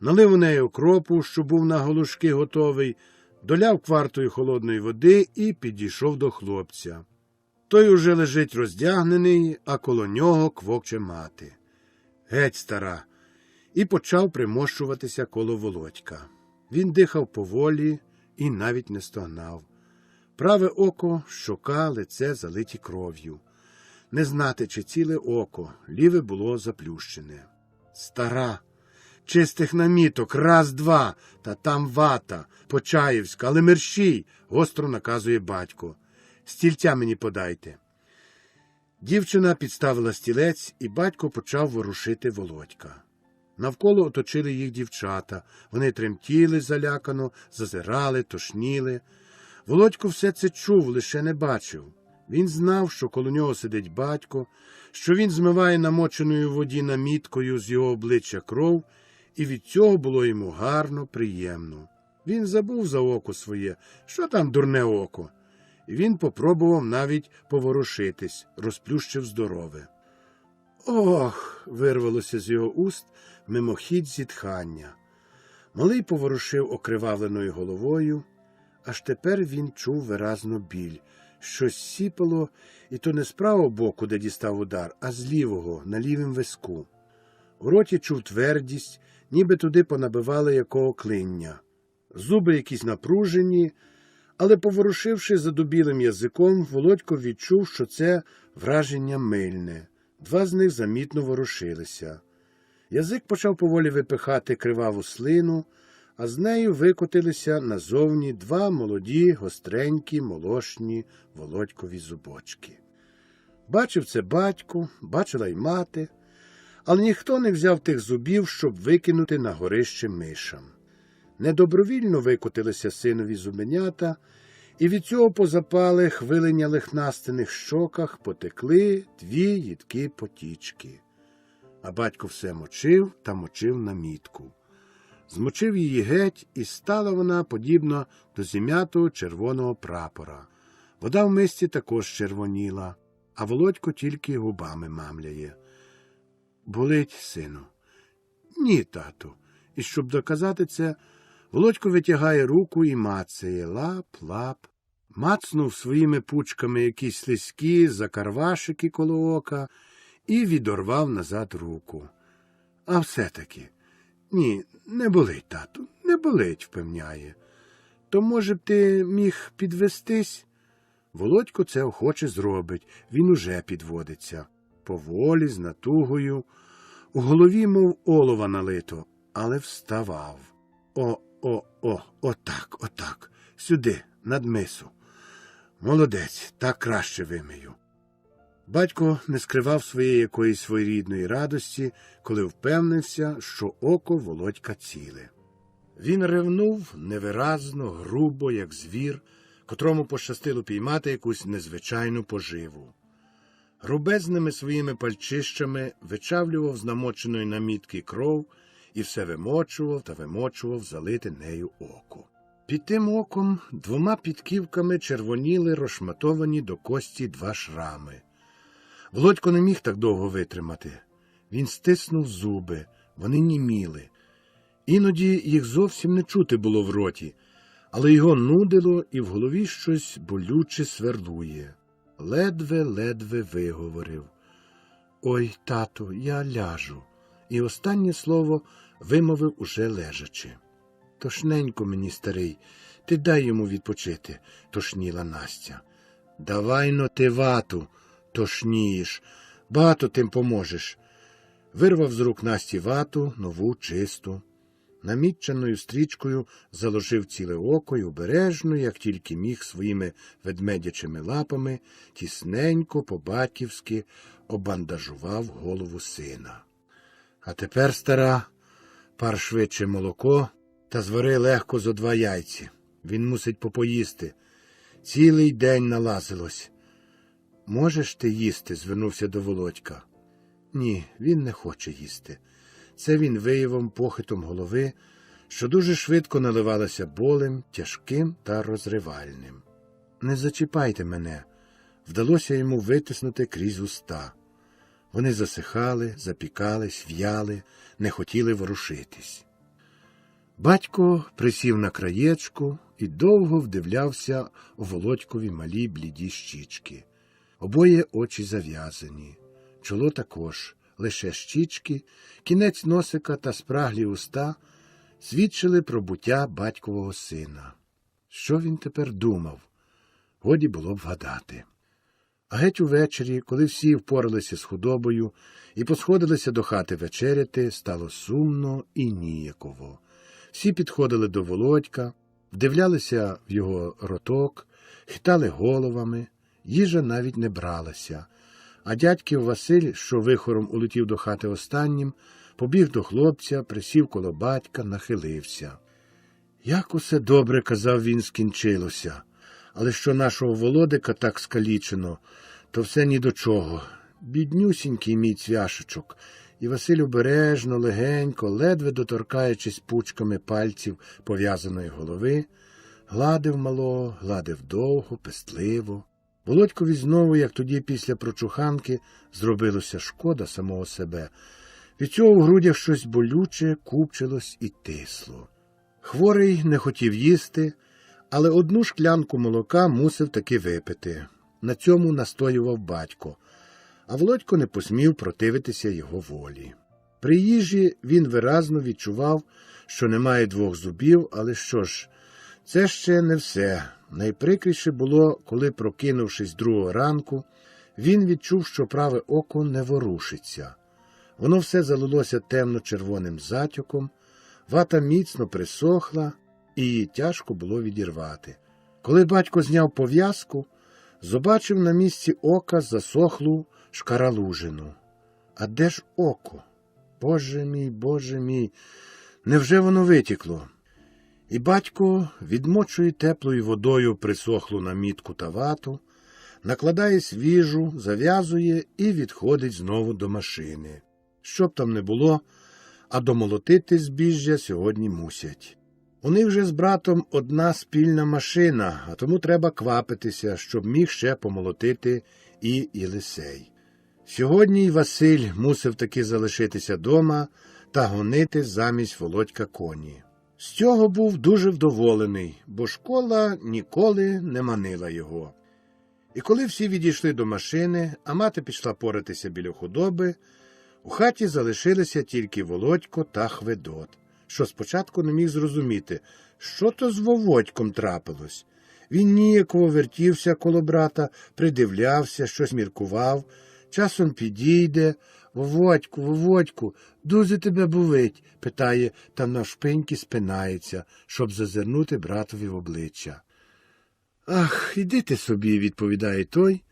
налив у неї окропу, що був на галушки готовий, доляв квартою холодної води і підійшов до хлопця. Той уже лежить роздягнений, а коло нього квокче мати. Геть, стара! І почав примощуватися коло Володька. Він дихав поволі і навіть не стогнав. Праве око, щока, лице залиті кров'ю. Не знати, чи ціле око, ліве було заплющене. Стара! Чистих наміток, раз-два, та там вата, Почаївська, але мерщій, гостро наказує батько. Стільця мені подайте. Дівчина підставила стілець, і батько почав ворушити Володька. Навколо оточили їх дівчата. Вони тремтіли залякано, зазирали, тошніли. Володько все це чув, лише не бачив. Він знав, що коло нього сидить батько, що він змиває намоченою в воді наміткою з його обличчя кров, і від цього було йому гарно, приємно. Він забув за око своє, що там дурне око. І він попробував навіть поворушитись, розплющив здорове. «Ох!» – вирвалося з його уст мимохідь зітхання. Малий поворушив окривавленою головою, аж тепер він чув виразно біль. Щось сіпало, і то не з правого боку, де дістав удар, а з лівого, на лівім виску. У роті чув твердість, ніби туди понабивали якого клиння. Зуби якісь напружені, але, поворушивши задубілим язиком, Володько відчув, що це враження мильне. Два з них замітно ворушилися. Язик почав поволі випихати криваву слину, а з нею викотилися назовні два молоді, гостренькі, молошні Володькові зубочки. Бачив це батько, бачила й мати, але ніхто не взяв тих зубів, щоб викинути на горище мишам. Недобровільно викотилися синові зубенята, і від цього по запалих, виленялих настиних щоках потекли дві їдкі потічки. А батько все мочив та мочив намітку. Змочив її геть, і стала вона подібна до зім'ятого червоного прапора. Вода в мисці також червоніла, а Володько тільки губами мамляє. «Болить, сину?» «Ні, тату». І щоб доказати це, Володько витягає руку і мацає. Лап-лап. Мацнув своїми пучками якісь слизькі закарвашики коло ока і відорвав назад руку. А все-таки. «Ні, не болить, тату, не болить», – впевняє. «То, може б, ти міг підвестись?» Володько це охоче зробить, він уже підводиться. Поволі, з натугою. У голові, мов олова налито, але вставав. Отак, сюди, над мису. Молодець, так краще вимию. Батько не скривав своєї якоїсь своєрідної радості, коли впевнився, що око Володька ціле. Він ревнув невиразно, грубо, як звір, котрому пощастило піймати якусь незвичайну поживу. Грубезними своїми пальчищами вичавлював з намоченої намітки кров і все вимочував залите нею око. Під тим оком двома підківками червоніли розшматовані до кості два шрами. Володько не міг так довго витримати. Він стиснув зуби, вони німіли. Іноді їх зовсім не чути було в роті, але його нудило і в голові щось болюче сверлує. Ледве виговорив: «Ой, тату, я ляжу». І останнє слово вимовив уже лежачи. «Тошненько мені, старий, ти дай йому відпочити», – тошніла Настя. «Давай-но ти вату, тошнієш, багато тим поможеш». Вирвав з рук Насті вату, нову, чисту. Намітчаною стрічкою заложив ціле око й обережно, як тільки міг своїми ведмедячими лапами, тісненько, по-батьківськи обандажував голову сина. «А тепер, стара, пар швидше молоко та звари легко зо 2 яйці. Він мусить попоїсти. Цілий день налазилось». «Можеш ти їсти?» – звернувся до Володька. «Ні, він не хоче їсти». Це він виявом похитом голови, що дуже швидко наливалося болем, тяжким та розривальним. «Не зачіпайте мене», вдалося йому витиснути крізь уста. Вони засихали, запікались, в'яли, не хотіли ворушитись. Батько присів на краєчку і довго вдивлявся у Володькові малі бліді щічки. Обоє очі зав'язані, чоло також, лише щічки, кінець носика та спраглі уста свідчили про буття батькового сина. Що він тепер думав? Годі було б вгадати. А геть увечері, коли всі впоралися з худобою і посходилися до хати вечеряти, стало сумно і ніяково. Всі підходили до Володька, вдивлялися в його роток, хитали головами, їжа навіть не бралася. А дядьків Василь, що вихором улетів до хати останнім, побіг до хлопця, присів коло батька, нахилився. Як усе добре, казав він, скінчилося, але що нашого Володика так скалічено, то все ні до чого. Біднюсінький мій цвяшечок. І Василь обережно, легенько, ледве доторкаючись пучками пальців пов'язаної голови, гладив малого, гладив довго, пестливо. Володькові знову, як тоді після прочуханки, зробилося шкода самого себе. Від цього в грудях щось болюче купчилось і тисло. Хворий не хотів їсти, але одну шклянку молока мусив таки випити. На цьому настоював батько, а Володько не посмів противитися його волі. При їжі він виразно відчував, що немає двох зубів, але що ж, це ще не все. Найприкріше було, коли, прокинувшись другого ранку, він відчув, що праве око не ворушиться. Воно все залилося темно-червоним затьоком, вата міцно присохла, і її тяжко було відірвати. Коли батько зняв пов'язку, побачив на місці ока засохлу шкаралужину. А де ж око? Боже мій, невже воно витікло? І батько відмочує теплою водою присохлу намітку та вату, накладає свіжу, зав'язує і відходить знову до машини. Що б там не було, а домолотити збіжжя сьогодні мусять. У них вже з братом одна спільна машина, а тому треба квапитися, щоб міг ще помолотити і Єлисей. Сьогодні й Василь мусив таки залишитися дома та гонити замість Володька коні. З цього був дуже вдоволений, бо школа ніколи не манила його. І коли всі відійшли до машини, а мати пішла поратися біля худоби, у хаті залишилися тільки Володько та Хведот, що спочатку не міг зрозуміти, що то з Воводьком трапилось. Він ніяково вертівся коло брата, придивлявся, щось міркував, часом підійде. Воводьку, дуже тебе болить, питає, та навшпиньки спинається, щоб зазирнути братові в обличчя. Ах, іди ти собі, відповідає той,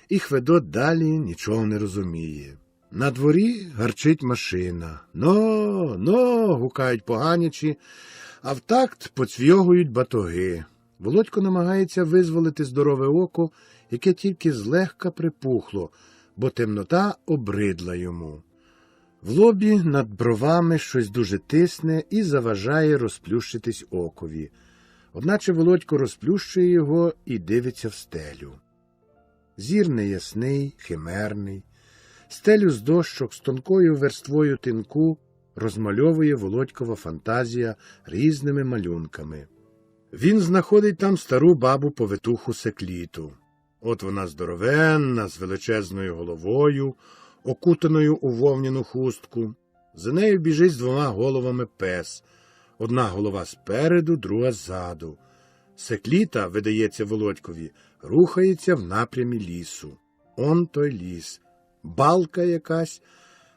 і Хведот далі нічого не розуміє. На дворі гарчить машина. Но, гукають поганячі, а в такт поцвьогують батоги. Володько намагається визволити здорове око, яке тільки злегка припухло, бо темнота обридла йому. В лобі над бровами щось дуже тисне і заважає розплющитись окові. Одначе Володько розплющує його і дивиться в стелю. Зір неясний, химерний. Стелю з дощок з тонкою верствою тинку розмальовує Володькова фантазія різними малюнками. Він знаходить там стару бабу-повитуху Секліту. От вона здоровенна, з величезною головою, окутаною у вовняну хустку. За нею біжить з двома головами пес. Одна голова спереду, друга ззаду. Секліта, видається Володькові, рухається в напрямі лісу. Он той ліс. Балка якась,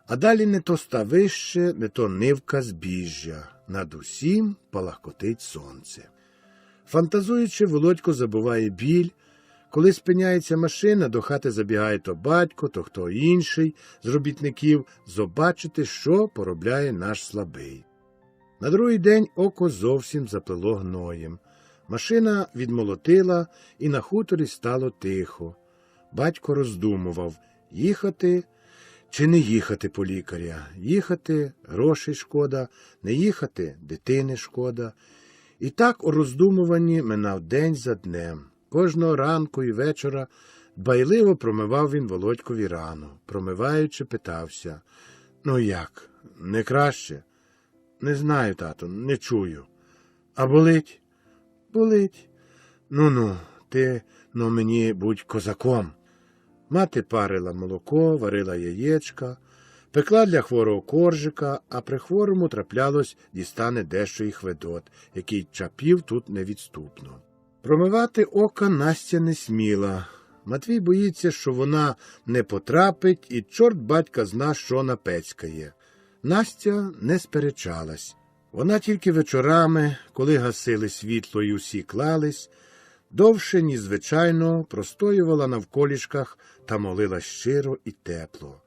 а далі не то ставище, не то нивка збіжжя. Над усім палахкотить сонце. Фантазуючи, Володько забуває біль. Коли спиняється машина, до хати забігає то батько, то хто інший з робітників, побачити, що поробляє наш слабий. На другий день око зовсім заплило гноєм. Машина відмолотила, і на хуторі стало тихо. Батько роздумував, їхати чи не їхати по лікаря. Їхати – грошей шкода, не їхати – дитини шкода. І так у роздумуванні минав день за днем. Кожного ранку і вечора дбайливо промивав він Володькові рану. Промиваючи, питався: «Ну як, не краще?» Не знаю, тато, не чую. А болить? Болить. Ну-ну, ти, мені будь козаком. Мати парила молоко, варила яєчка, пекла для хворого коржика, а при хворому траплялось дістане дещо й Хведот, який чапів тут невідступно. Промивати ока Настя не сміла. Матвій боїться, що вона не потрапить, і чорт батька зна, що напецькає. Настя не сперечалась. Вона тільки вечорами, коли гасили світло і усі клались, довше, ніж звичайно, простоювала навколішках та молила щиро і тепло.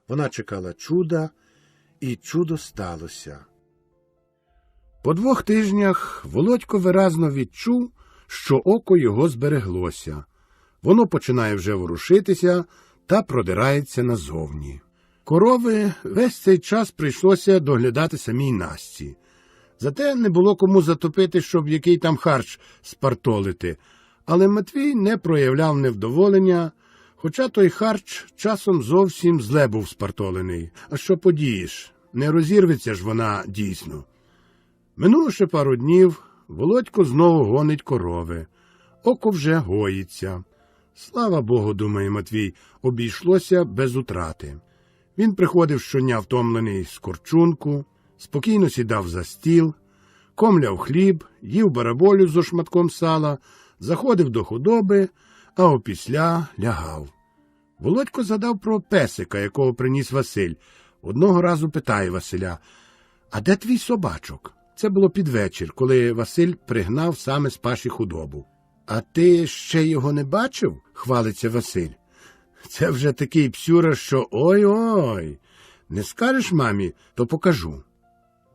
Вона чекала чуда, і чудо сталося. По 2 тижнях Володько виразно відчув, що око його збереглося. Воно починає вже ворушитися та продирається назовні. Корови весь цей час прийшлося доглядати самій Насті. Зате не було кому затопити, щоб який там харч спартолити. Але Матвій не проявляв невдоволення, хоча той харч часом зовсім зле був спартолений. А що подієш? Не розірветься ж вона дійсно. Минуло ще пару днів, Володько знову гонить корови. Око вже гоїться. Слава Богу, думає Матвій, обійшлося без утрати. Він приходив щодня втомлений з корчунку, спокійно сідав за стіл, комляв хліб, їв бараболю зо шматком сала, заходив до худоби, а опісля лягав. Володько задав про песика, якого приніс Василь. Одного разу питає Василя: «А де твій собачок?» Це було під вечір, коли Василь пригнав саме з паші худобу. «А ти ще його не бачив?» – хвалиться Василь. «Це вже такий псюра, що ой-ой! Не скажеш мамі, то покажу».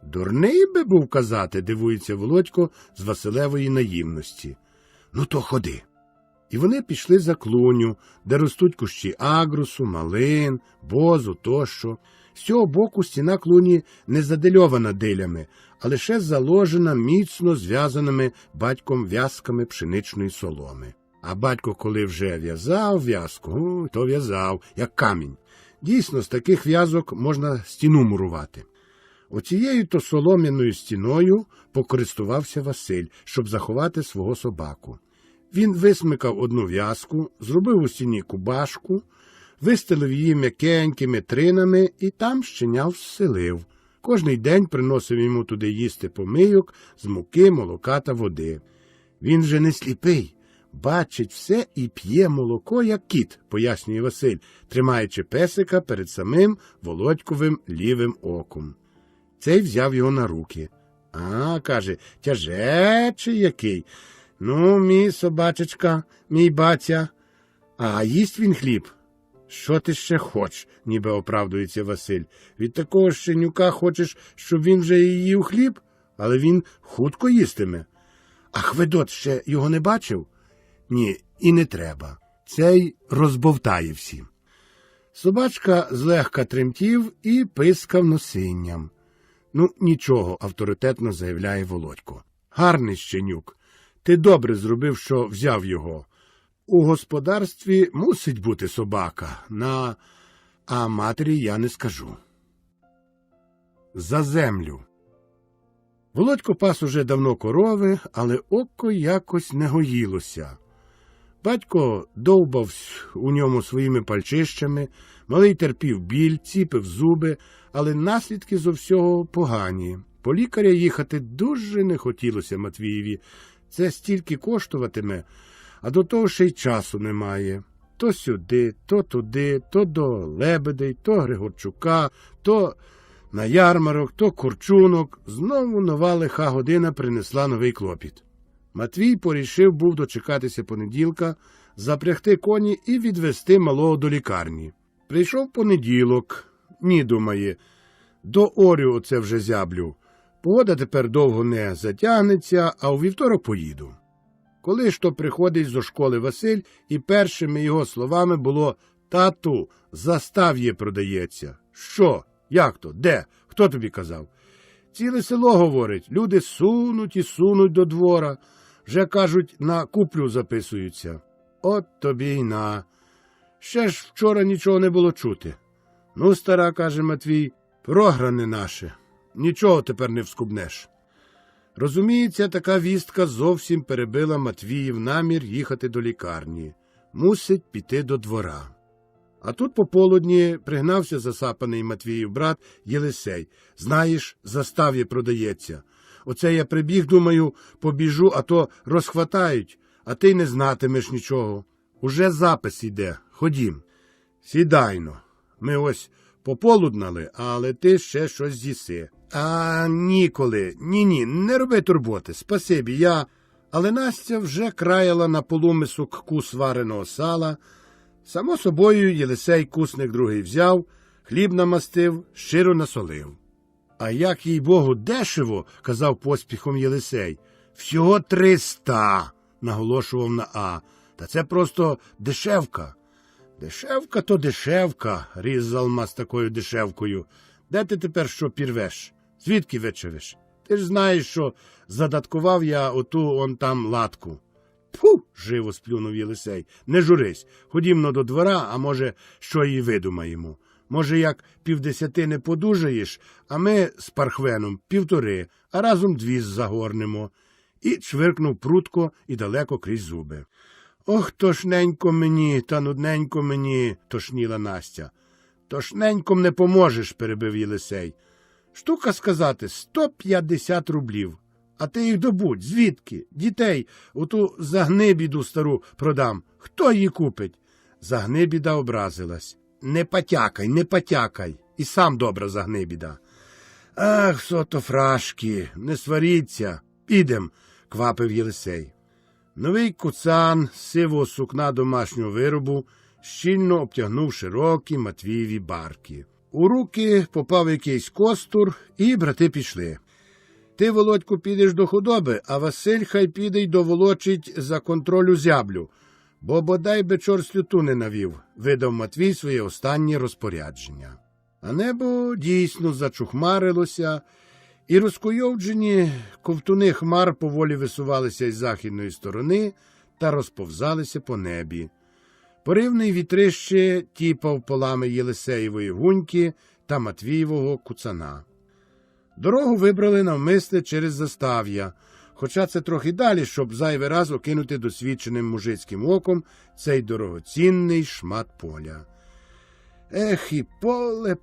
«Дурний би був казати», – дивується Володько з Василевої наївності. «Ну то ходи». І вони пішли за клуню, де ростуть кущі агрусу, малин, бозу тощо. З цього боку стіна клуні не задельована дилями, а лише заложена міцно зв'язаними батьком в'язками пшеничної соломи. А батько, коли вже в'язав в'язку, то в'язав, як камінь. Дійсно, з таких в'язок можна стіну мурувати. Оцією то солом'яною стіною покористувався Василь, щоб заховати свого собаку. Він висмикав одну в'язку, зробив у стіні кубашку, вистелив її м'якенькими тринами і там щеня вселив. Кожний день приносив йому туди їсти помийок з муки, молока та води. Він же не сліпий, бачить все і п'є молоко, як кіт, пояснює Василь, тримаючи песика перед самим Володьковим лівим оком. Цей взяв його на руки. «А, — каже, — тяжечий який. Ну, мій собачечка, мій батя. А їсть він хліб?» «Що ти ще хочеш?» – ніби оправдується Василь. «Від такого щенюка хочеш, щоб він вже і їв хліб? Але він хутко їстиме». «А Хведот ще його не бачив?» «Ні, і не треба. Цей розбовтає всім». Собачка злегка тремтів і пискав носинням. «Ну, нічого», – авторитетно заявляє Володько. «Гарний щенюк. Ти добре зробив, що взяв його. У господарстві мусить бути собака, а матері я не скажу». За землю. Володько пас уже давно корови, але око якось не гоїлося. Батько довбав у ньому своїми пальчищами, малий терпів біль, ціпив зуби, але наслідки зо всього погані. По лікаря їхати дуже не хотілося Матвієві. Це стільки коштуватиме, а до того ще й часу немає. То сюди, то туди, то до Лебедей, то Григорчука, то на ярмарок, то Корчунок. Знову нова лиха година принесла новий клопіт. Матвій порішив був дочекатися понеділка, запрягти коні і відвести малого до лікарні. Прийшов понеділок. Ні, думає, до Орю оце вже зяблю. Погода тепер довго не затягнеться, а у вівторок поїду. Коли ж то приходить зо школи Василь, і першими його словами було: «Тату, застав'є продається». «Що? Як то? Де? Хто тобі казав?» «Ціле село говорить, люди сунуть і сунуть до двора. Вже, кажуть, на куплю записуються». «От тобі й на. Ще ж вчора нічого не було чути». «Ну, стара, — каже Матвій, — програне наше. нічого тепер не вскубнеш. Розуміється, така вістка зовсім перебила Матвіїв намір їхати до лікарні. Мусить піти до двора. А тут пополудні пригнався засапаний Матвіїв брат Єлисей. Знаєш, застав'я продається. Оце я прибіг, думаю, побіжу, а то розхватають, а ти й не знатимеш нічого. Уже запис іде, ходім. Сідайно. Ми ось пополуднали, але ти ще щось з'їси. А ніколи, ні, не роби турботи, спасибі, я... Але Настя вже краяла на полумисок кус вареного сала. Само собою Єлисей кусник другий взяв, хліб намастив, щиро насолив. А як, їй-богу, дешево, казав поспіхом Єлисей. Всього 300, наголошував на А. Та це просто дешевка. Дешевка то дешевка, різ Залма з такою дешевкою. Де ти тепер що пірвеш? Звідки вичевиш? Ти ж знаєш, що задаткував я оту там латку. Пфу, живо сплюнув Єлисей. Не журись, ходімно до двора, а може, що і видумаємо. Може, як 50 не подужаєш, а ми з Пархвеном 1,5, а разом 2 загорнемо. І чвиркнув прутко і далеко крізь зуби. Ох, тошненько мені, та нудненько мені, тошніла Настя. Тошненьком не поможеш, перебив Єлисей. Штука сказати 150 рублів. А ти їх добудь, звідки? Дітей, оту Загнибіду стару продам. Хто її купить? Загнибіда образилась. Не потякай. І сам добра Загнибіда. Ах, сото фрашки, не сваріться. Підем, квапив Єлисей. Новий куцан з сивого сукна домашнього виробу щільно обтягнув широкі Матвієві барки. У руки попав якийсь костур, і брати пішли. Ти, Володьку, підеш до худоби, а Василь хай піде й доволочить за контролю зяблю, бо бодай би чор слюту не навів, видав Матвій своє останнє розпорядження. А небо дійсно зачухмарилося, і розкуйовджені ковтуни хмар поволі висувалися із західної сторони та розповзалися по небі. Поривний вітрище тіпав полами Єлисеєвої гуньки та Матвієвого куцана. Дорогу вибрали навмисне через застав'я, хоча це трохи далі, щоб зайвий раз окинути досвідченим мужицьким оком цей дорогоцінний шмат поля. Ех, і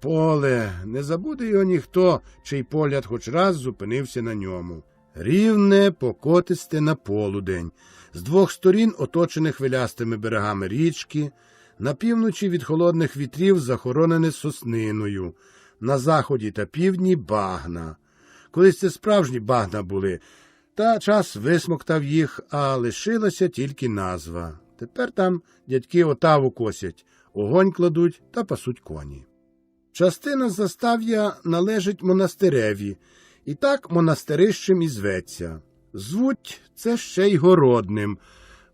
поле, не забуде його ніхто, чий погляд хоч раз зупинився на ньому. Рівне, покотисте на полудень, з 2 сторін оточених хвилястими берегами річки, на півночі від холодних вітрів захоронене сосниною, на заході та півдні багна. Колись це справжні багна були, та час висмоктав їх, а лишилася тільки назва. Тепер там дядьки отаву косять, огонь кладуть та пасуть коні. Частина застав'я належить монастиреві, і так монастирищем і зветься. Звуть це ще й Городним,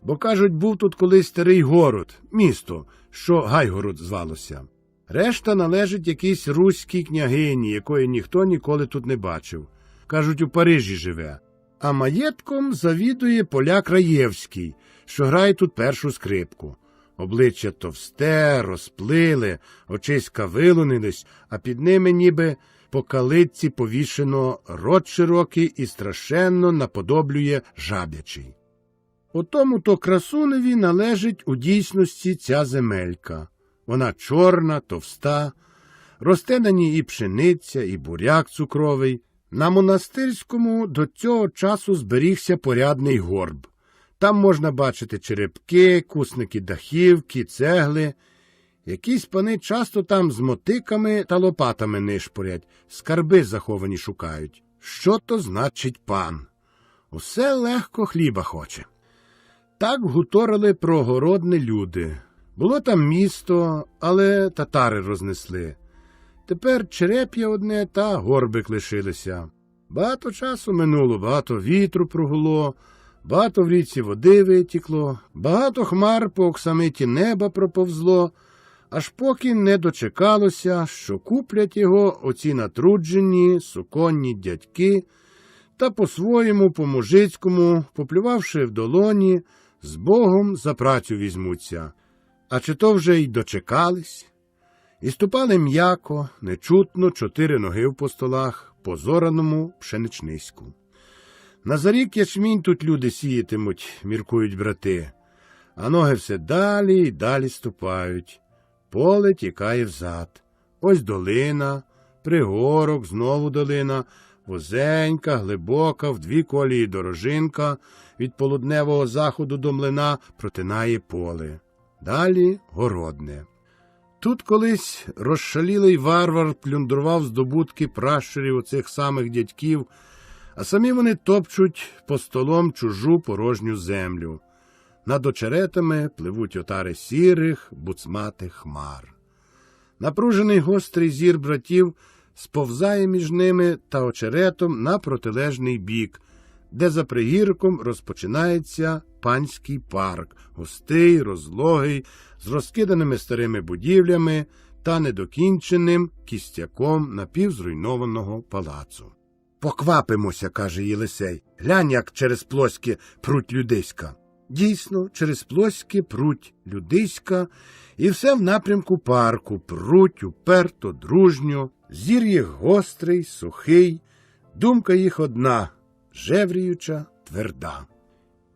бо, кажуть, був тут колись старий город, місто, що Гайгород звалося. Решта належить якійсь руській княгині, якої ніхто ніколи тут не бачив. Кажуть, у Парижі живе. А маєтком завідує поляк Раєвський, що грає тут першу скрипку. Обличчя товсте, розплиле, очиська вилунились, а під ними ніби по калитці повішено рот широкий і страшенно наподоблює жаб'ячий. Отому-то красуневі належить у дійсності ця земелька. Вона чорна, товста, росте на ній і пшениця, і буряк цукровий. На монастирському до цього часу зберігся порядний горб. Там можна бачити черепки, кусники дахівки, цегли. Якісь пани часто там з мотиками та лопатами нишпорять, скарби заховані шукають. Що то значить пан? Усе легко хліба хоче. Так гуторили про Городне люди. Було там місто, але татари рознесли. Тепер череп'я одне та горбик лишилися. Багато часу минуло, багато вітру прогуло, багато в річці води витікло, багато хмар по оксамиті неба проповзло, аж поки не дочекалося, що куплять його оці натруджені, суконні дядьки, та по-своєму, по-мужицькому, поплювавши в долоні, з Богом за працю візьмуться. А чи то вже й дочекались? І ступали м'яко, нечутно, 4 ноги в постолах, позораному пшеничниську. На зарік ячмінь тут люди сіятимуть, міркують брати, а ноги все далі й далі ступають. Поле тікає взад. Ось долина, пригорок, знову долина, вузенька, глибока, в дві колії дорожинка, від полудневого заходу до млина протинає поле. Далі городне. Тут колись розшалілий варвар плюндрував здобутки пращурів оцих самих дядьків, а самі вони топчуть по столом чужу порожню землю. Над очеретами пливуть отари сірих, буцматих хмар. Напружений гострий зір братів сповзає між ними та очеретом на протилежний бік, де за пригірком розпочинається панський парк, густий, розлогий, з розкиданими старими будівлями та недокінченим кістяком напівзруйнованого палацу. «Поквапимося», – каже Єлисей, – «глянь, як через плоське пруть людиська». Дійсно, через плоське пруть людиська, і все в напрямку парку, пруть уперто, дружньо, зір їх гострий, сухий, думка їх одна, жевріюча, тверда.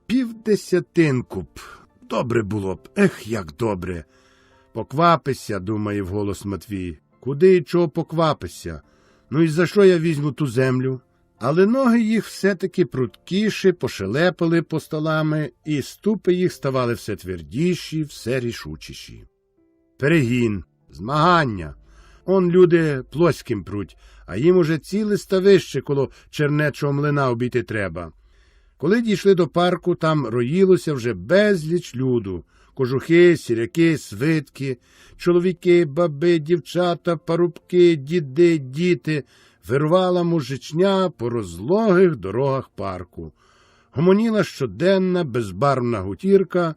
50 б, добре було б, ех, як добре. Поквапися, думає вголос Матвій, куди і чого поквапися? Ну і за що я візьму ту землю? Але ноги їх все-таки пруткіші пошелепали по столами, і ступи їх ставали все твердіші, все рішучіші. Перегін, змагання. Он люди плоським пруть, а їм уже ціле ставище коло чернечого млина обійти треба. Коли дійшли до парку, там роїлося вже безліч люду. Кожухи, сіряки, свитки, чоловіки, баби, дівчата, парубки, діди, діти. Вирвала мужичня по розлогих дорогах парку. Гомоніла щоденна, безбарвна гутірка,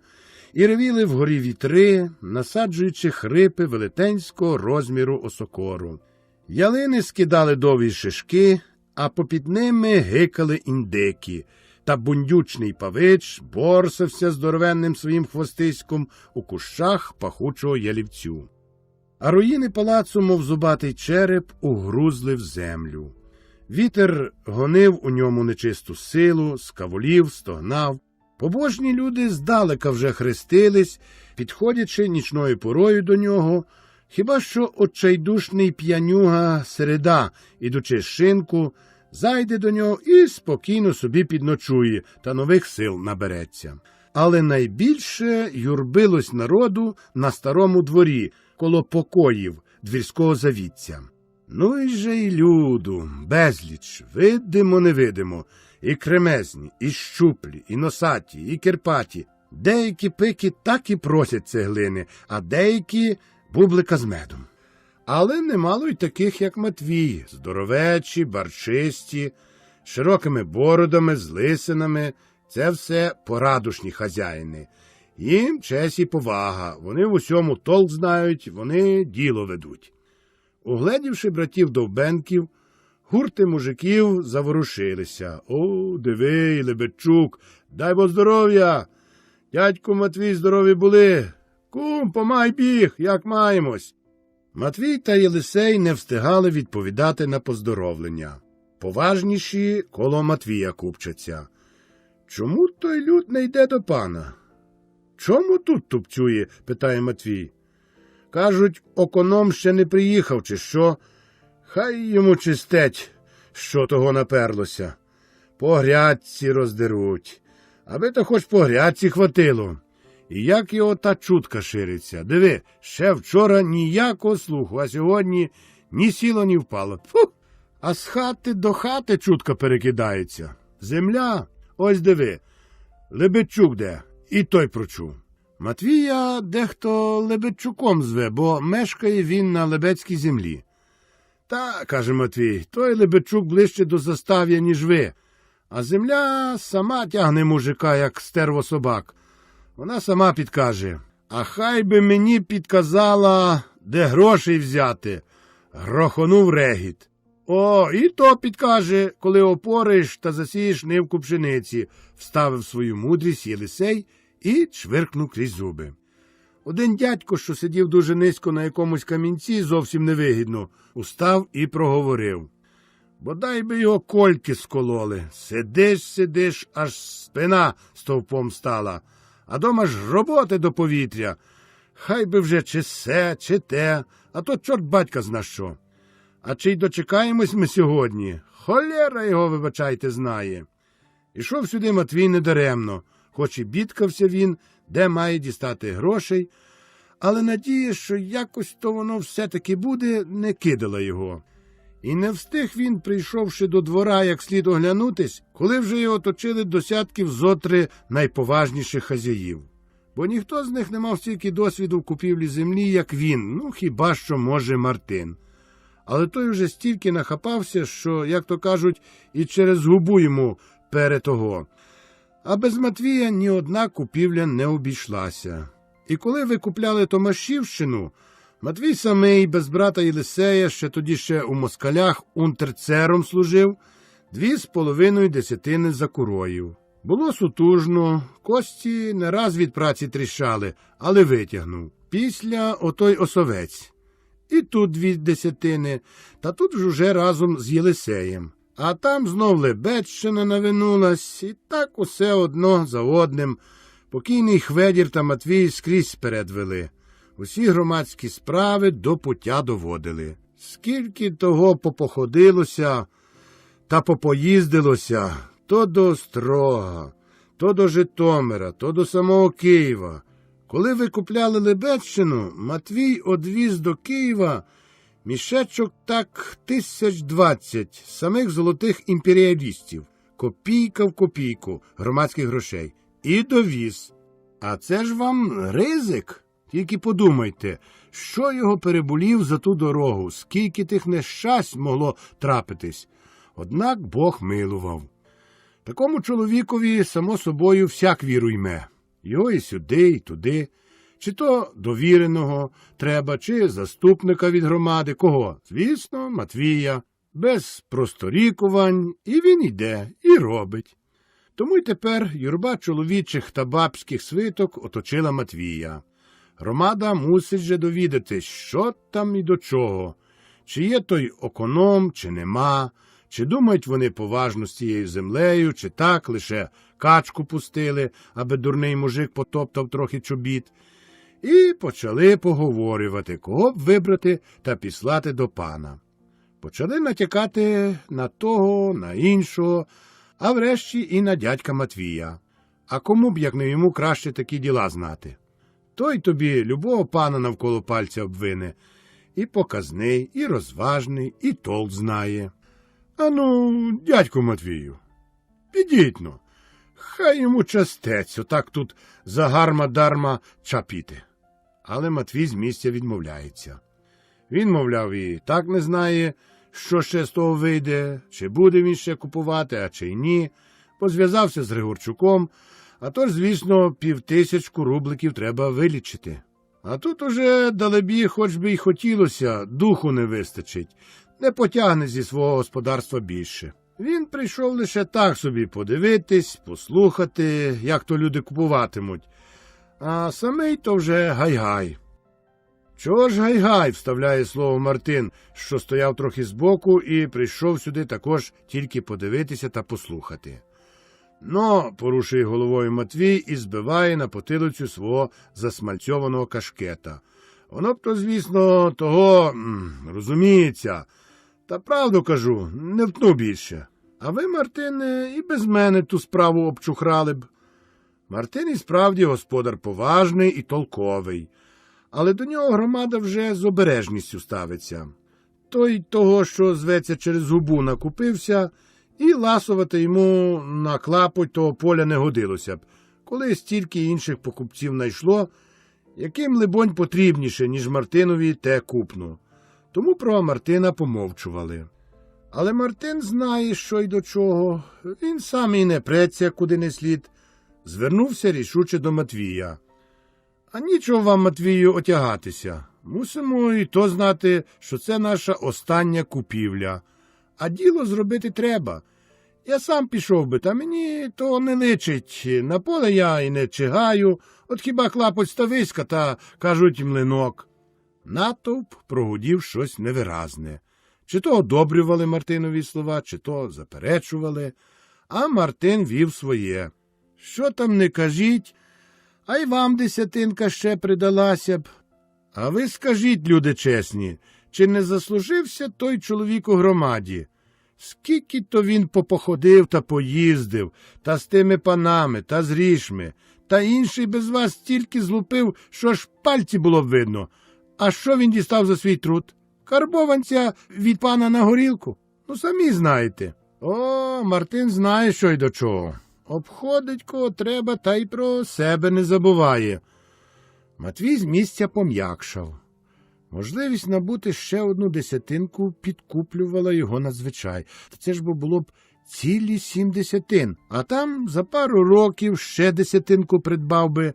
і ревіли вгорі вітри, насаджуючи хрипи велетенського розміру осокору. Ялини скидали довгі шишки, а попід ними гикали індики, та бундючний павич борсався здоровенним своїм хвостиськом у кущах пахучого ялівцю. А руїни палацу, мов зубатий череп, угрузли в землю. Вітер гонив у ньому нечисту силу, скавулів, стогнав. Побожні люди здалека вже хрестились, підходячи нічною порою до нього, хіба що отчайдушний п'янюга Середа, ідучи з шинку, зайде до нього і спокійно собі підночує, та нових сил набереться. Але найбільше юрбилось народу на старому дворі, коло покоїв двірського завітця. Ну і же й люду, безліч, видимо-невидимо, і кремезні, і щуплі, і носаті, і кирпаті. Деякі пики так і просять цеглини, а деякі бублика з медом. Але немало й таких, як Матвій, здоровечі, барчисті, з широкими бородами, з лисинами. Це все порадушні хазяїни. Їм честь і повага, вони в усьому толк знають, вони діло ведуть. Угледівши братів Довбенків, гурти мужиків заворушилися. «О, диви, Лебедчук, дай бо здоров'я! Дядько Матвій здорові були! Кум, помай біг, як маємось!» Матвій та Єлисей не встигали відповідати на поздоровлення. Поважніші коло Матвія купчаться. «Чому той люд не йде до пана?» «Чому тут тупцює?» – питає Матвій. «Кажуть, оконом ще не приїхав, чи що? Хай йому чистять, що того наперлося. По грядці роздеруть. Аби то хоч по грядці хватило. І як його та чутка шириться. Диви, ще вчора ніякого слуху, а сьогодні ні сіло, ні впало. Фу! А з хати до хати чутка перекидається. Земля, ось диви, Лебедчук де, і той прочув. Матвія дехто Лебедчуком зве, бо мешкає він на лебедській землі. Та, каже Матвій, той Лебедчук ближче до застав'я, ніж ви. А земля сама тягне мужика, як стерво собак. Вона сама підкаже. А хай би мені підказала, де грошей взяти. Грохонув регіт. О, і то підкаже, коли опориш та засієш нивку пшениці, вставив свою мудрість Єлисей і чвиркнув крізь зуби. Один дядько, що сидів дуже низько на якомусь камінці, зовсім невигідно, устав і проговорив. Бодай би його кольки скололи. Сидиш, аж спина стовпом стала, а дома ж роботи до повітря. Хай би вже чи се, чи те, а то чорт батька зна що. А чи й дочекаємось ми сьогодні? Холєра його, вибачайте, знає. Ішов сюди Матвій недаремно, хоч і бідкався він, де має дістати грошей, але надія, що якось то воно все-таки буде, не кидала його. І не встиг він, прийшовши до двора, як слід оглянутись, коли вже його оточили десятків зотри найповажніших хазяїв. Бо ніхто з них не мав стільки досвіду в купівлі землі, як він, хіба що, може, Мартин. Але той уже стільки нахапався, що, як то кажуть, і через губу йому перетого. А без Матвія ні одна купівля не обійшлася. І коли викупляли Томашівщину, Матвій самий, без брата Єлисея, тоді ще у москалях унтерцером служив, 2,5 десятини закуроїв. Було сутужно, кості не раз від праці тріщали, але витягнув. Після отой осовець. І тут 2 десятини, та тут ж уже разом з Єлисеєм. А там знов Лебедщина навинулась, і так усе одно за одним. Покійний Хведір та Матвій скрізь передвели. Усі громадські справи до пуття доводили. Скільки того попоходилося та попоїздилося, то до Острога, то до Житомира, то до самого Києва. Коли викупляли Лебедщину, Матвій одвіз до Києва мішечок так 20 самих золотих імперіалістів, копійка в копійку громадських грошей, і довіз. А це ж вам ризик. Тільки подумайте, що його переболів за ту дорогу, скільки тих нещасть могло трапитись. Однак Бог милував. Такому чоловікові, само собою, всяк віру йме. Його і сюди, і туди. Чи то довіреного треба, чи заступника від громади. Кого? Звісно, Матвія. Без просторікувань. І він йде, і робить. Тому й тепер юрба чоловічих та бабських свиток оточила Матвія. Громада мусить же довідатись, що там і до чого. Чи є той оконом, чи нема. Чи думають вони поважно з цією землею, чи так лише качку пустили, аби дурний мужик потоптав трохи чобіт. І почали поговорювати, кого б вибрати та післати до пана. Почали натякати на того, на іншого, а врешті і на дядька Матвія. А кому б, як не йому, краще такі діла знати? Той тобі любого пана навколо пальця обвине. І показний, і розважний, і толк знає. Ану, дядьку Матвію, підіть-но, хай йому частець, отак тут загарма-дарма чапіти. Але Матвій з місця відмовляється. Він, мовляв, і так не знає, що ще з того вийде, чи буде він ще купувати, а чи й ні. Позв'язався з Григорчуком, а то ж, звісно, 5000 рубликів треба вилічити. А тут уже, далебі, хоч би й хотілося, духу не вистачить. Не потягне зі свого господарства більше. Він прийшов лише так собі подивитись, послухати, як то люди купуватимуть. А самий то вже гай-гай. Чого ж гай-гай, вставляє слово Мартин, що стояв трохи збоку і прийшов сюди також тільки подивитися та послухати. «Но», – порушує головою Матвій і збиває на потилицю свого засмальцьованого кашкета. «Воно б то, звісно, того, розуміється. Та правду кажу, не втну більше. А ви, Мартине, і без мене ту справу обчухрали б». Мартин і справді господар поважний і толковий, але до нього громада вже з обережністю ставиться. Той того, що зветься через губу, накупився, і ласувати йому на клапоть того поля не годилося б, коли стільки інших покупців найшло, яким, либонь, потрібніше, ніж Мартинові те купно. Тому про Мартина помовчували. Але Мартин знає, що й до чого. Він сам і не преться, куди не слід. Звернувся рішуче до Матвія. «А нічого вам, Матвію, отягатися. Мусимо і то знати, що це наша остання купівля. А діло зробити треба. Я сам пішов би, та мені того не личить. На поле я і не чигаю, от хіба клапоть стависька та, кажуть, млинок». Натовп прогудів щось невиразне. Чи то одобрювали Мартинові слова, чи то заперечували, а Мартин вів своє. Що там не кажіть, а й вам десятинка ще придалася б. А ви скажіть, люди чесні, чи не заслужився той чоловік у громаді? Скільки то він попоходив та поїздив, та з тими панами, та з рішми, та інший без вас стільки злупив, що ж пальці було б видно. А що він дістав за свій труд? Карбованця від пана на горілку? Ну, самі знаєте. О, Мартин знає, що й до чого. Обходить кого треба, та й про себе не забуває. Матвій з місця пом'якшав. Можливість набути ще одну десятинку підкуплювала його надзвичай. Це ж було б цілі 7 десятин, а там за пару років ще десятинку придбав би.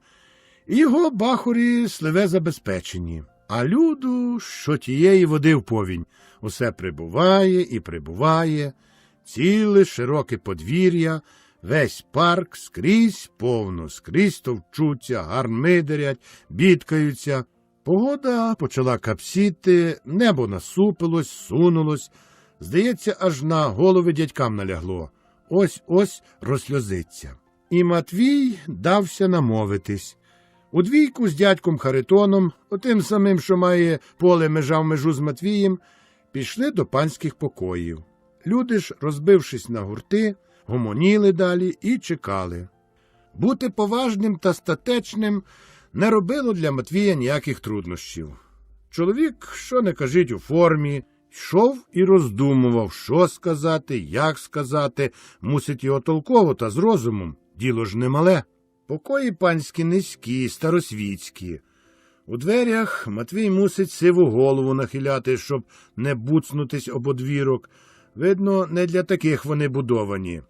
І його бахурі сливе забезпечені. А люду, що тієї води в повінь, усе прибуває і прибуває, ціле широке подвір'я, весь парк скрізь повно, скрізь товчуться, гармидерять, бідкаються. Погода почала капсіти, небо насупилось, сунулось. Здається, аж на голови дядькам налягло. Ось-ось розсльозиться. І Матвій дався намовитись. У двійку з дядьком Харитоном, отим самим, що має поле межа в межу з Матвієм, пішли до панських покоїв. Люди ж, розбившись на гурти, гомоніли далі і чекали. Бути поважним та статечним не робило для Матвія ніяких труднощів. Чоловік, що не кажіть, у формі, йшов і роздумував, що сказати, як сказати, мусить його толково та з розумом, діло ж немале. Покої панські низькі, старосвітські. У дверях Матвій мусить сиву голову нахиляти, щоб не буцнутись об одвірок. Видно, не для таких вони будовані.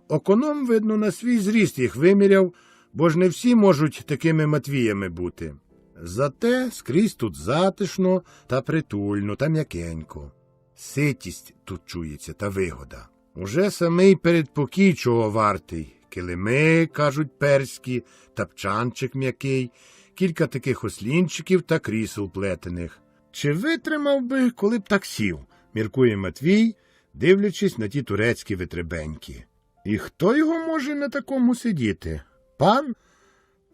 Оконом, видно, на свій зріст їх виміряв, бо ж не всі можуть такими Матвіями бути. Зате скрізь тут затишно та притульно та м'якенько. Ситість тут чується та вигода. Уже самий передпокій чого вартий. Килими, кажуть, перські, тапчанчик м'який, кілька таких ослінчиків та крісел плетених. Чи витримав би, коли б так сів, міркує Матвій, дивлячись на ті турецькі витребеньки. І хто його може на такому сидіти? Пан?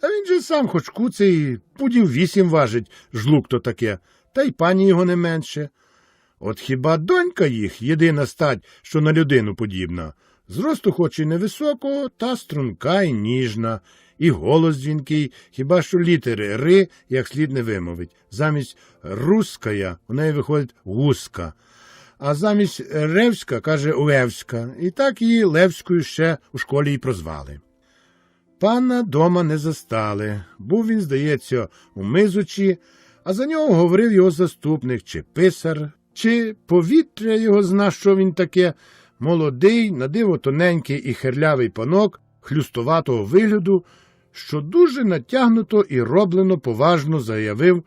Та він же сам хоч куций, пудів 8 важить, жлук то таке, та й пані його не менше. От хіба донька їх, єдина стать, що на людину подібна, зросту хоч і невисокого, та струнка й ніжна, і голос дзвінкий, хіба що літери «ри» як слід не вимовить. Замість «руская» у неї виходить «гуска», а замість «ревська» каже «уевська», і так її Левською ще у школі й прозвали. Пана дома не застали. Був він, здається, у Мизучі, а за нього говорив його заступник, чи писар, чи повітря його зна, що він таке. Молодий, надиво тоненький і хирлявий панок, хлюстоватого вигляду, що дуже натягнуто і роблено поважно заявив,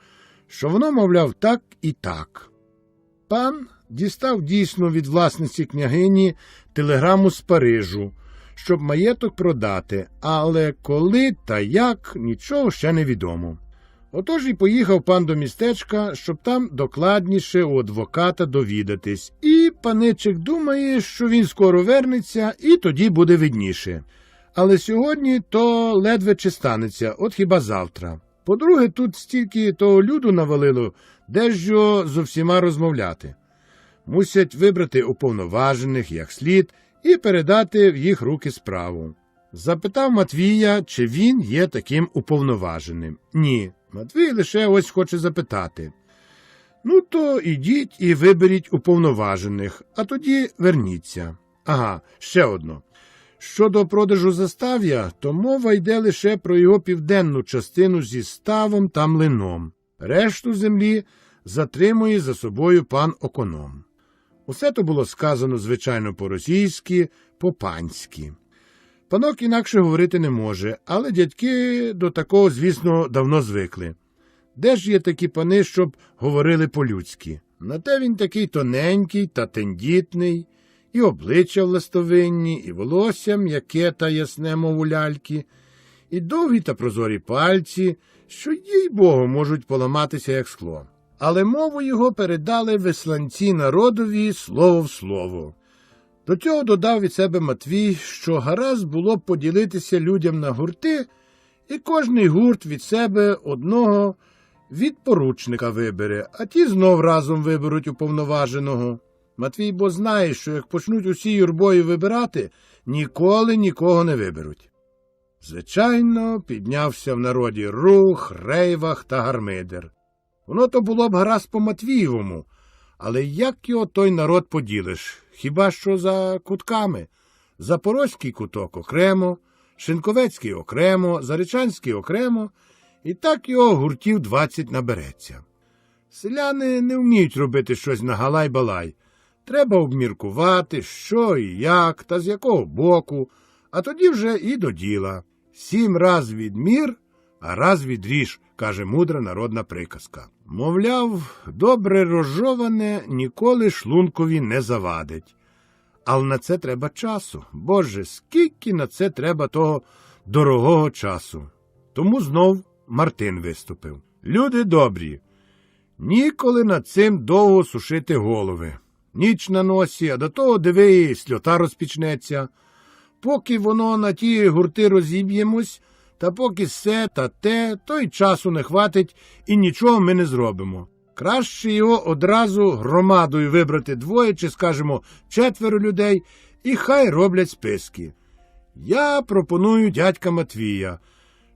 що воно, мовляв, так і так. Пан дістав дійсно від власниці княгині телеграму з Парижу, щоб маєток продати, але коли та як, нічого ще не відомо. Отож і поїхав пан до містечка, щоб там докладніше у адвоката довідатись. І паничик думає, що він скоро вернеться, і тоді буде видніше. Але сьогодні то ледве чи станеться, от хіба завтра. По-друге, тут стільки того люду навалило, де ж його зо всіма розмовляти. Мусять вибрати уповноважених, як слід, і передати в їх руки справу. Запитав Матвія, чи він є таким уповноваженим. Ні, Матвій лише ось хоче запитати. Ну, то ідіть і виберіть уповноважених, а тоді верніться. Ага, ще одно. Щодо продажу застав'я, то мова йде лише про його південну частину зі ставом та млином. Решту землі затримує за собою пан Оконом. Усе то було сказано, звичайно, по-російськи, по-панськи. Панок інакше говорити не може, але дядьки до такого, звісно, давно звикли. Де ж є такі пани, щоб говорили по-людськи? На те він такий тоненький та тендітний, і обличчя властовинні, і волосся м'яке та ясне, мов у ляльки, і довгі та прозорі пальці, що, їй-богу, можуть поламатися, як скло. але мову його передали висланці народові слово в слово. До цього додав від себе Матвій, що гаразд було б поділитися людям на гурти, і кожний гурт від себе одного від поручника вибере, а ті знов разом виберуть уповноваженого. Матвій бо знає, що як почнуть усі юрбою вибирати, ніколи нікого не виберуть. Звичайно, піднявся в народі рух, рейвах та гармидер. Воно то було б гаразд по Матвієвому, але як його той народ поділиш? Хіба що за кутками? Запорозький куток окремо, Шинковецький окремо, Заречанський окремо, і так його гуртів 20 набереться. Селяни не вміють робити щось на галай-балай. Треба обміркувати, що і як, та з якого боку, а тоді вже і до діла. 7 раз відмір, а раз відріж, каже мудра народна приказка. Мовляв, добре розжоване ніколи шлункові не завадить. Але на це треба часу. Боже, скільки на це треба того дорогого часу. Тому знов Мартин виступив. Люди добрі, ніколи над цим довго сушити голови. Ніч на носі, а до того, диви, сльота розпічнеться. Поки воно на ті гурти розіб'ємось, та поки все та те, то й часу не хватить і нічого ми не зробимо. Краще його одразу громадою вибрати 2 чи, скажімо, 4 людей, і хай роблять списки. Я пропоную дядька Матвія.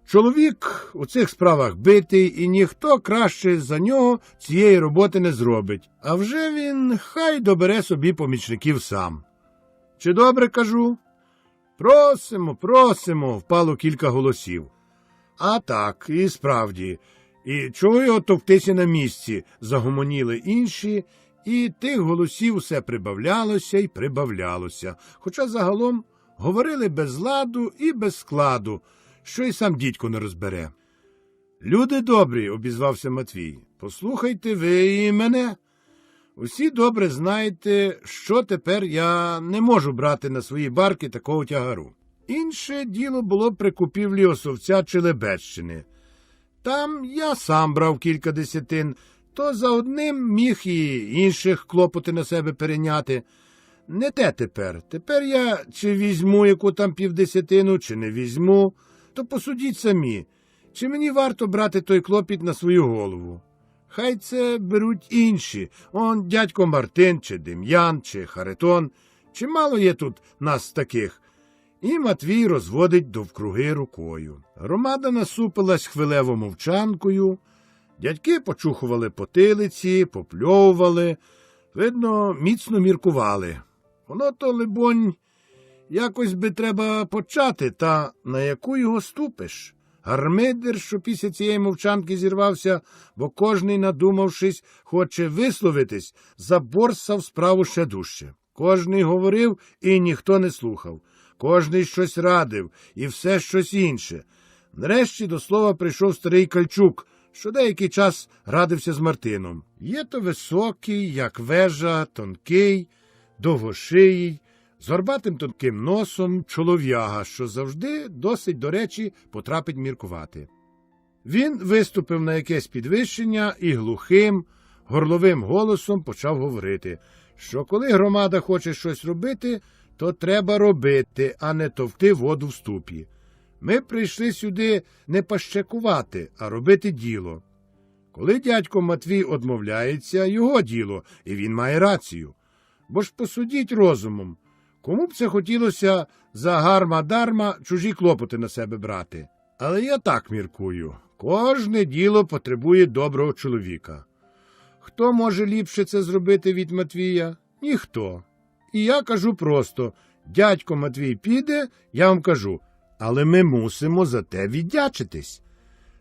Чоловік у цих справах битий, і ніхто краще за нього цієї роботи не зробить. А вже він хай добере собі помічників сам. Чи добре кажу? Просимо, просимо, впало кілька голосів. А так, і справді. І чого його товктися на місці, загомоніли інші, і тих голосів усе прибавлялося й прибавлялося. Хоча загалом говорили без ладу і без складу, що й сам дідько не розбере. Люди добрі, обізвався Матвій, послухайте ви і мене. Усі добре знаєте, що тепер я не можу брати на свої барки такого тягару. Інше діло було при купівлі Осовця чи Лебедщини. Там я сам брав кілька десятин, то за одним міг і інших клопоти на себе перейняти. Не те тепер. Тепер я чи візьму яку там 50, чи не візьму, то посудіть самі, чи мені варто брати той клопіт на свою голову. Хай це беруть інші, он дядько Мартин, чи Дем'ян, чи Харитон, чимало є тут нас таких. І Матвій розводить довкруги рукою. Громада насупилась хвилево мовчанкою, дядьки почухували потилиці, попльовували, видно, міцно міркували. Воно то, либонь, якось би треба почати, та на яку його ступиш? Гармидер, що після цієї мовчанки зірвався, бо кожний, надумавшись, хоче висловитись, заборсав справу ще дужче. Кожний говорив, і ніхто не слухав. Кожний щось радив, і все щось інше. Нарешті до слова прийшов старий Кальчук, що деякий час радився з Мартином. Є то високий, як вежа, тонкий, довгошиїй, з горбатим тонким носом чолов'яга, що завжди досить до речі потрапить міркувати. Він виступив на якесь підвищення і глухим, горловим голосом почав говорити, що коли громада хоче щось робити, то треба робити, а не товкти воду в ступі. Ми прийшли сюди не пащакувати, а робити діло. Коли дядько Матвій одмовляється, його діло, і він має рацію. Бо ж посудіть розумом, кому б це хотілося за гарма-дарма чужі клопоти на себе брати? Але я так міркую. Кожне діло потребує доброго чоловіка. Хто може ліпше це зробити від Матвія? Ніхто. І я кажу просто, дядько Матвій піде, я вам кажу, але ми мусимо за те віддячитись.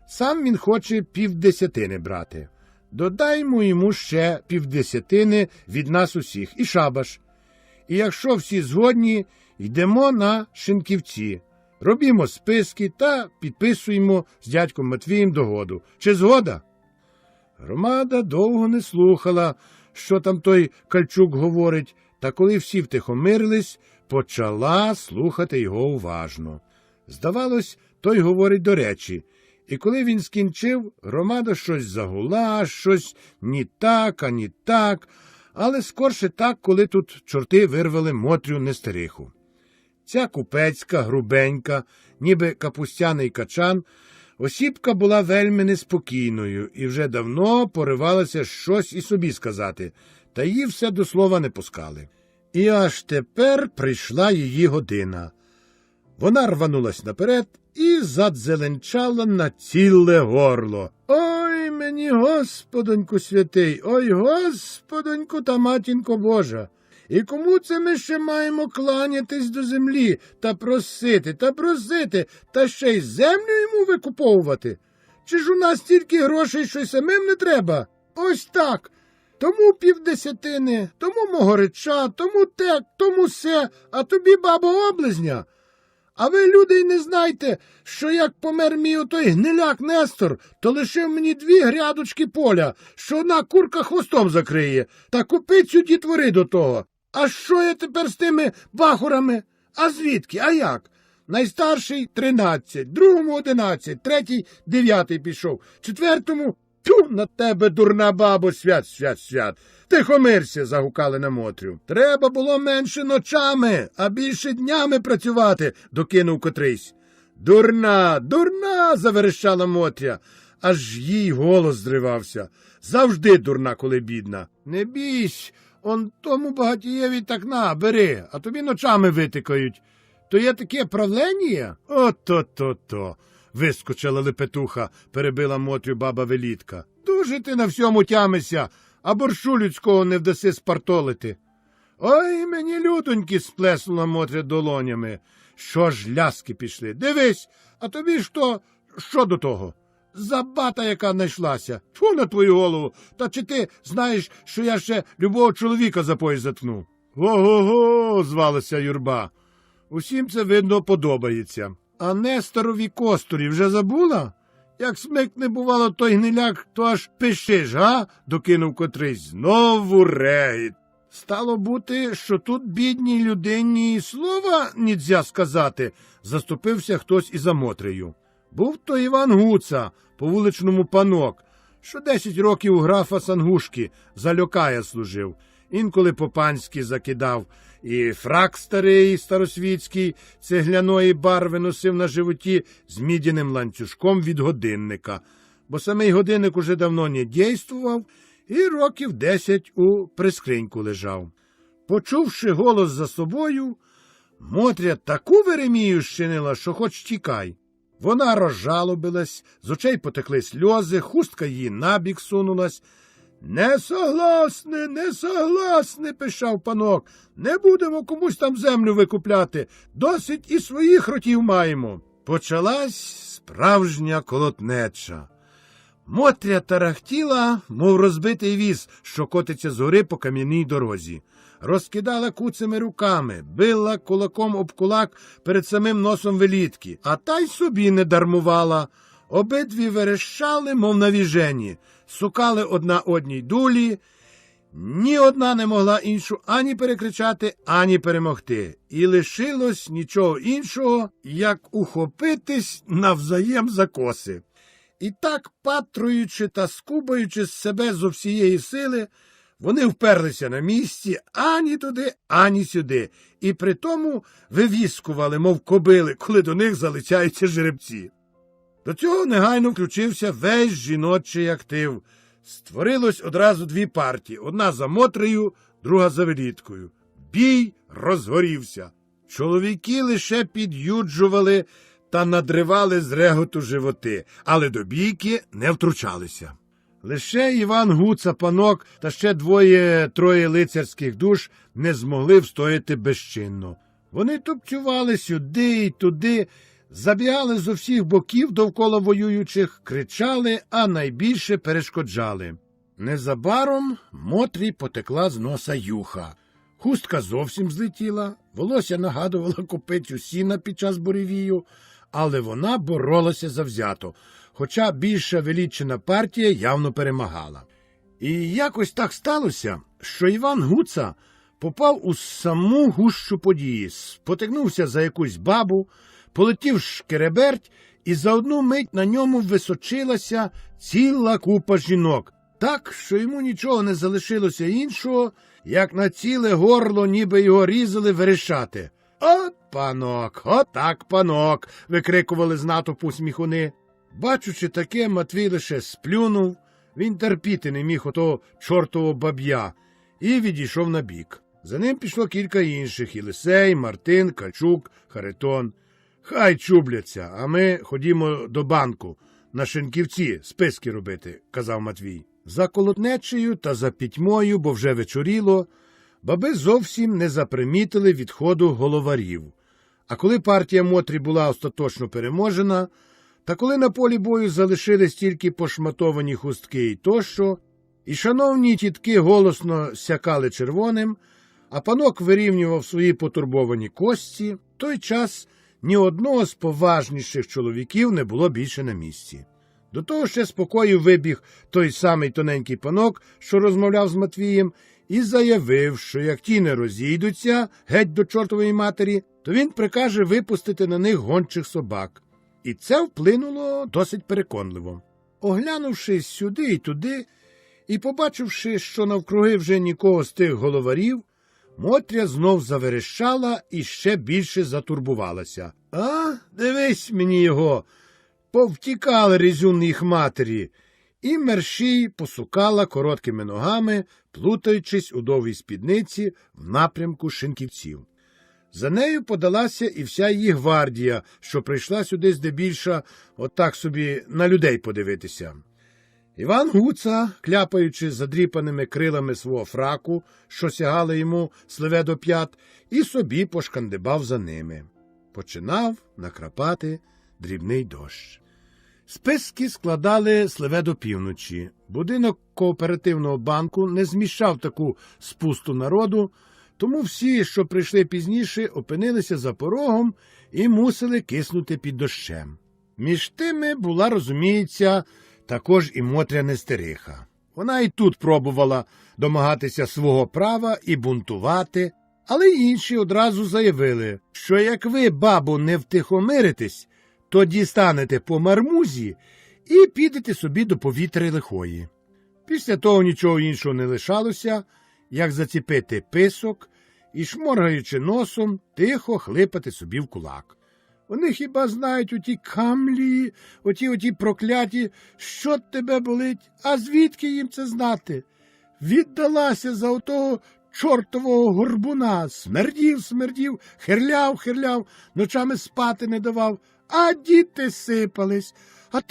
Сам він хоче 50 брати. Додаймо йому ще 50 від нас усіх, і шабаш. І якщо всі згодні, йдемо на Шинківці, робімо списки та підписуємо з дядьком Матвієм догоду. Чи згода? Громада довго не слухала, що там той Кальчук говорить, та коли всі втихомирились, почала слухати його уважно. Здавалось, той говорить до речі, І коли він скінчив, громада щось загула, щось ні так, ані так, але скорше так, коли тут чорти вирвали Мотрю Нестериху. Ця купецька, грубенька, ніби капустяний качан, осібка була вельми неспокійною і вже давно поривалася щось і собі сказати, та її все до слова не пускали. І аж тепер прийшла її година. Вона рванулась наперед і задзеленчала на ціле горло. «Ой мені, Господоньку святий, ой, Господоньку та матінко Божа! І кому це ми ще маємо кланятись до землі та просити, та ще й землю йому викуповувати? Чи ж у нас стільки грошей, що й самим не треба? Ось так! Тому 50, тому могорича, тому те, тому се, а тобі, бабо, облизня. А ви, люди, й не знайте, що як помер мій отой гниляк Нестор, то лишив мені 2 грядочки поля, що одна курка хвостом закриє, та купицю дітвори до того. А що я тепер з тими бахурами? А звідки? А як? Найстарший 13, другому 11, третій 9 пішов, четвертому тю на тебе, дурна бабо, свят. Тихомирся, загукали на Мотрю. Треба було менше ночами, а більше днями працювати, докинув котрийсь. Дурна, заверещала Мотря, аж їй голос зривався. Завжди дурна, коли бідна. Не бійсь, он тому багатієві так на, бери, а тобі ночами витикають. То є таке правлення? Ото-то-то. Вискочила Лепетуха, перебила Мотрю баба Велітка. Дуже ти на всьому тямися, а борщу людського не вдаси спартолити. Ой, мені людоньки, сплеснула Мотря долонями. Що ж ляски пішли? Дивись, а тобі ж то, що до того? Забата, яка знайшлася. Тьфу на твою голову, та чи ти знаєш, що я ще любого чоловіка за пояс заткну? Го-го-го, звалася юрба. Усім це, видно, подобається. А Несторові костурі вже забула? Як смикне, бувало, той гниляк, то аж пишиш, га? Докинув котрийсь. Знову регіт. Стало бути, що тут бідній людині і слова нельзя сказати, заступився хтось і за Мотрею. Був то Іван Гуца, по вуличному панок, що 10 років у графа Сангушки за льокая служив. Інколи по-панськи закидав, і фрак старий старосвітський цегляної барви носив на животі з мідяним ланцюжком від годинника, бо самий годинник уже давно не дійствував і років 10 у прискриньку лежав. Почувши голос за собою, Мотря таку веремію щинила, що хоч тікай. Вона розжалобилась, з очей потекли сльози, хустка її набік сунулась. Не согласне, пишав панок. Не будемо комусь там землю викупляти. Досить і своїх ротів маємо. Почалась справжня колотнеча. Мотря тарахтіла, мов розбитий віз, що котиться згори по кам'яній дорозі. Розкидала куцими руками, била кулаком об кулак перед самим носом Велітки, а та й собі не дармувала. Обидві верещали, мов навіжені, сукали одна одній дулі, ні одна не могла іншу ані перекричати, ані перемогти. І лишилось нічого іншого, як ухопитись навзаєм за коси. І так, патруючи та скубаючи з себе зо всієї сили, вони вперлися на місці ані туди, ані сюди, і притому вивіскували, мов кобили, коли до них залицяються жеребці. До цього негайно включився весь жіночий актив. Створилось одразу 2 партії, одна за Мотрею, друга за Веліткою. Бій розгорівся. Чоловіки лише під'юджували та надривали з реготу животи, але до бійки не втручалися. Лише Іван Гуца, панок та ще 2-3 лицарських душ не змогли встояти безчинно. Вони тупцювали сюди й туди, забігали з усіх боків довкола воюючих, кричали, а найбільше перешкоджали. Незабаром Мотрі потекла з носа юха. Хустка зовсім злетіла, волосся нагадувало копицю сіна під час буревію, але вона боролася завзято, хоча більша велична партія явно перемагала. І якось так сталося, що Іван Гуца попав у саму гущу події, спотикнувся за якусь бабу, полетів шкереберть і за одну мить на ньому височилася ціла купа жінок, так, що йому нічого не залишилося іншого, як на ціле горло ніби його різали верещати. «От панок, отак панок!» – викрикували з натовпу сміхуни. Бачучи таке, Матвій лише сплюнув, він терпіти не міг отого чортового баб'я, і відійшов набік. За ним пішло кілька інших – Єлисей, Мартин, Качук, Харитон. «Хай чубляться, а ми ходімо до банку, на Шинківці списки робити», – казав Матвій. За колотнечею та за пітьмою, бо вже вечоріло, баби зовсім не запримітили відходу головарів. А коли партія Мотрі була остаточно переможена, та коли на полі бою залишились тільки пошматовані хустки і тощо, і шановні тітки голосно сякали червоним, а панок вирівнював свої потурбовані кості, в той час ні одного з поважніших чоловіків не було більше на місці. До того ще з покою вибіг той самий тоненький панок, що розмовляв з Матвієм, і заявив, що як ті не розійдуться геть до чортової матері, то він прикаже випустити на них гончих собак. І це вплинуло досить переконливо. Оглянувшись сюди і туди, і побачивши, що навкруги вже нікого з тих головарів, Мотря знов заверещала і ще більше затурбувалася. «А, дивись мені його! Повтікали резюн їх матері!» І мерщій посукала короткими ногами, плутаючись у довгій спідниці в напрямку Шинківців. За нею подалася і вся її гвардія, що прийшла сюди здебільша отак собі на людей подивитися. Іван Гуца, кляпаючи задріпаними крилами свого фраку, що сягали йому сливе до п'ят, і собі пошкандибав за ними. Починав накрапати дрібний дощ. Списки складали сливе до півночі. Будинок кооперативного банку не зміщав таку спусту народу, тому всі, що прийшли пізніше, опинилися за порогом і мусили киснути під дощем. Між тими була, розуміється, також і Мотря Нестериха. Вона і тут пробувала домагатися свого права і бунтувати, але інші одразу заявили, що як ви, бабу, не втихомиритесь, то дістанете по мармузі і підете собі до повітри лихої. Після того нічого іншого не лишалося, як заціпити писок і, шморгаючи носом, тихо хлипати собі в кулак. Вони хіба знають оті камлі, оті прокляті, що тебе болить, а звідки їм це знати? Віддалася за отого чортового горбуна, смердів, хирляв, ночами спати не давав, а діти сипались. А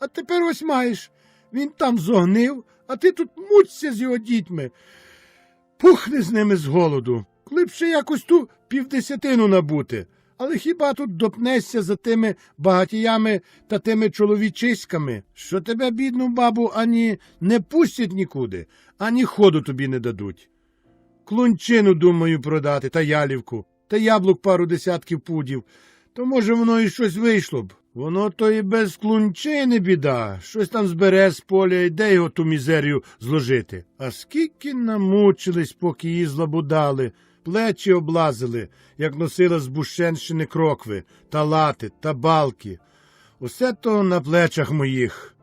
тепер ось маєш, він там зогнив, а ти тут мучся з його дітьми. Пухни з ними з голоду, коли б ще якось ту 50 набути. Але хіба тут допнешся за тими багатіями та тими чоловічиськами, що тебе, бідну бабу, ані не пустять нікуди, ані ходу тобі не дадуть? Клунчину, думаю, продати, та ялівку, та яблук пару десятків пудів, то, може, воно і щось вийшло б. Воно то і без клунчини біда, щось там збере з поля, і де його ту мізерію зложити. А скільки намучились, поки її злабудали, плечі облазили, як носила з Бущенщини крокви, та лати, та балки. Усе то на плечах моїх.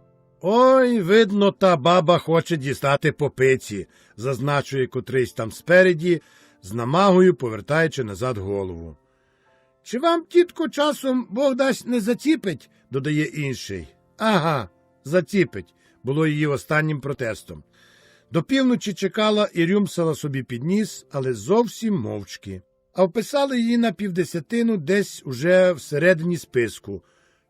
Ой, видно, та баба хоче дістати по пиці, зазначує котрийсь там спереді, з намагою повертаючи назад голову. Чи вам, тітко, часом Бог дасть не заціпить, додає інший. Ага, заціпить, було її останнім протестом. До півночі чекала і рюмсала собі під ніс, але зовсім мовчки. А вписали її на 50 десь уже всередині списку.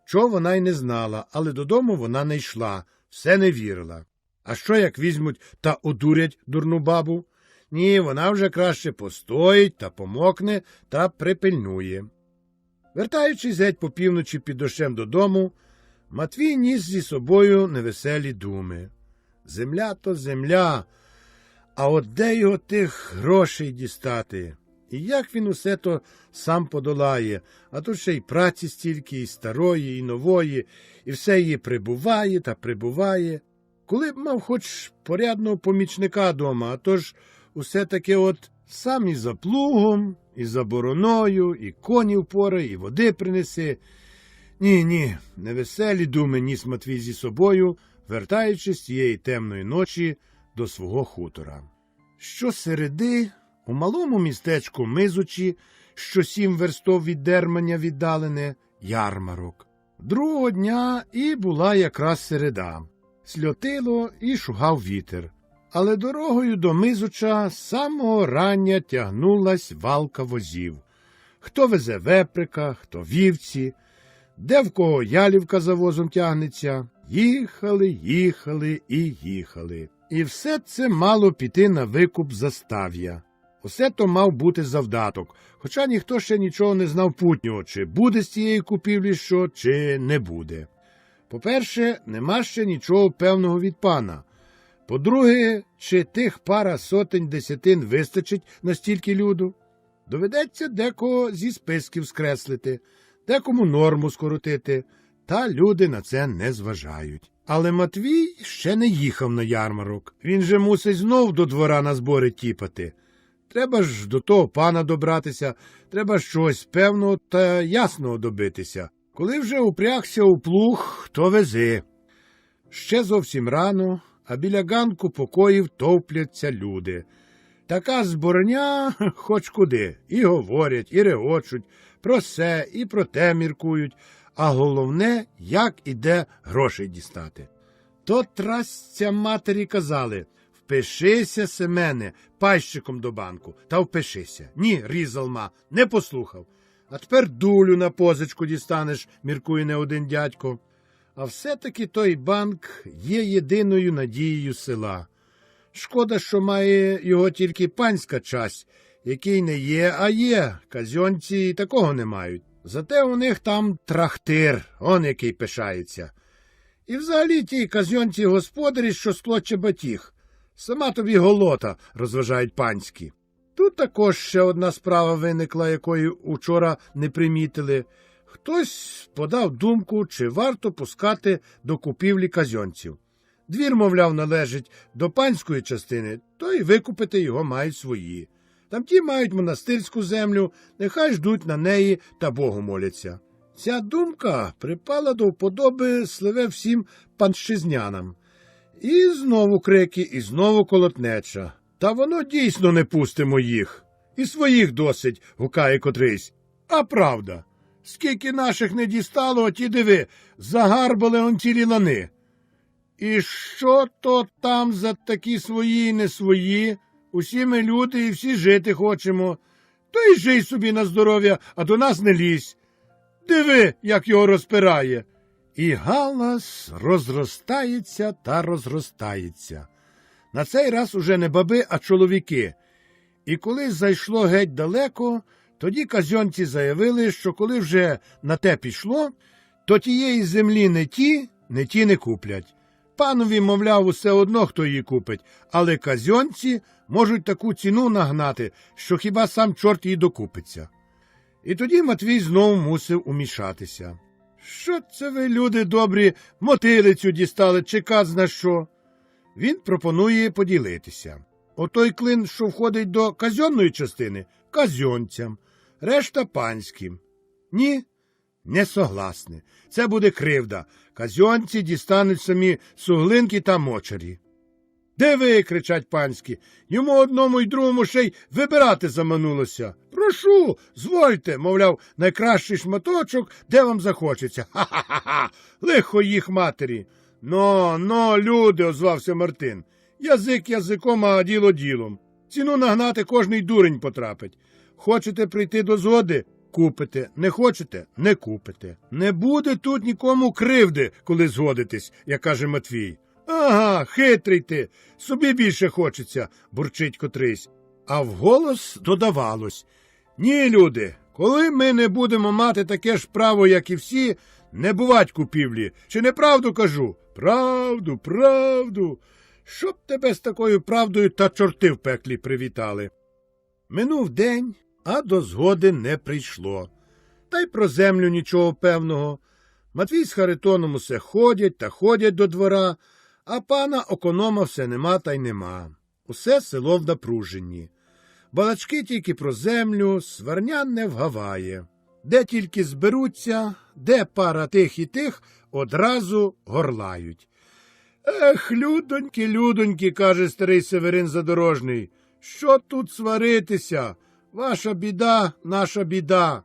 Чого вона й не знала, але додому вона не йшла, все не вірила. А що, як візьмуть та одурять дурну бабу? Ні, вона вже краще постоїть та помокне та припильнує. Вертаючись геть по півночі під дощем додому, Матвій ніс зі собою невеселі думи. Земля то земля, а от де його тих грошей дістати? І як він усе то сам подолає, а тут ще й праці стільки, і старої, і нової, і все її прибуває та прибуває. Коли б мав хоч порядного помічника дома, а то ж усе таки от сам і за плугом, і за бороною, і коні впорай, і води принеси. Ні, невеселі думи ніс Матвій зі собою, вертаючись цієї темної ночі до свого хутора. Щосереди у малому містечку Мизучі, що 7 верстов від Дерманя віддалене, ярмарок. Другого дня і була якраз середа. Сльотило і шугав вітер. Але дорогою до Мизуча з самого рання тягнулась валка возів. Хто везе веприка, хто вівці, де в кого ялівка за возом тягнеться. Їхали і їхали. І все це мало піти на викуп застав'я. Усе то мав бути завдаток, хоча ніхто ще нічого не знав путнього, чи буде з цієї купівлі що, чи не буде. По-перше, нема ще нічого певного від пана. По-друге, чи тих пара сотень десятин вистачить на стільки люду? Доведеться декого зі списків скреслити, декому норму скоротити, та люди на це не зважають. Але Матвій ще не їхав на ярмарок. Він же мусить знов до двора на збори тіпати. Треба ж до того пана добратися, треба щось певного та ясного добитися. Коли вже упрягся у плуг, то вези. Ще зовсім рано, а біля ганку покоїв товпляться люди. Така зборня хоч куди. І говорять, і регочуть, про се, і про те міркують, а головне, як і де грошей дістати. То трасця матері казали: впишися, Семене, пайщиком до банку, та впишися. Ні, різалма, не послухав. А тепер дулю на позичку дістанеш, міркує не один дядько. А все-таки той банк є єдиною надією села. Шкода, що має його тільки панська часть, який не є, а є. Казьонці такого не мають. Зате у них там трактир, он який пишається. І взагалі ті казьонці господарі, що склоче батіг. Сама тобі голота, розважають панські. Тут також ще одна справа виникла, якої учора не примітили. Хтось подав думку, чи варто пускати до купівлі казьонців. Двір, мовляв, належить до панської частини, то й викупити його мають свої. Там ті мають монастирську землю, нехай ждуть на неї та Богу моляться. Ця думка припала до вподоби сливе всім панщизнянам. І знову крики, і знову колотнеча. Та воно дійсно не пустимо їх. І своїх досить, гукає котрийсь. А правда, скільки наших не дістало, а ті диви, загарбали он цілі лани. І що то там за такі свої і не свої? Усі ми люди і всі жити хочемо. То й жий собі на здоров'я, а до нас не лізь. Диви, як його розпирає. І галас розростається та розростається. На цей раз уже не баби, а чоловіки. І коли зайшло геть далеко, тоді казьонці заявили, що коли вже на те пішло, то тієї землі не ті не куплять. Панові, мовляв, усе одно, хто її купить, але казьонці можуть таку ціну нагнати, що хіба сам чорт їй докупиться. І тоді Матвій знову мусив умішатися. Що це ви, люди добрі, мотилицю дістали, чи казна що? Він пропонує поділитися. Отой клин, що входить до казьонної частини, казьонцям, решта панським. Ні, не согласне. Це буде кривда. Казьонці дістануть самі суглинки та мочарі. Де ви, кричать панські, йому одному й другому ще й вибирати заманулося. Прошу, звольте, мовляв, найкращий шматочок, де вам захочеться. Ха-ха-ха, лихо їх матері. Но, люди, озвався Мартин. Язик язиком, а діло ділом. Ціну нагнати кожний дурень потрапить. Хочете прийти до згоди? Купите. Не хочете? Не купите. Не буде тут нікому кривди, коли згодитесь, як каже Матвій. Ага, хитрий ти, собі більше хочеться, бурчить котрийсь. А вголос додавалось. Ні, люди, коли ми не будемо мати таке ж право, як і всі, не бувать купівлі. Чи не правду кажу? Правду. Щоб тебе з такою правдою та чорти в пеклі привітали. Минув день, а до згоди не прийшло. Та й про землю нічого певного. Матвій з Харитоном усе ходять до двора, а пана оконома все нема та й нема. Усе село в напруженні. Балачки тільки про землю, сварня не вгаває. Де тільки зберуться, де пара тих і тих, одразу горлають. Ех, людоньки, людоньки, каже старий Северин Задорожний, що тут сваритися? Ваша біда, наша біда.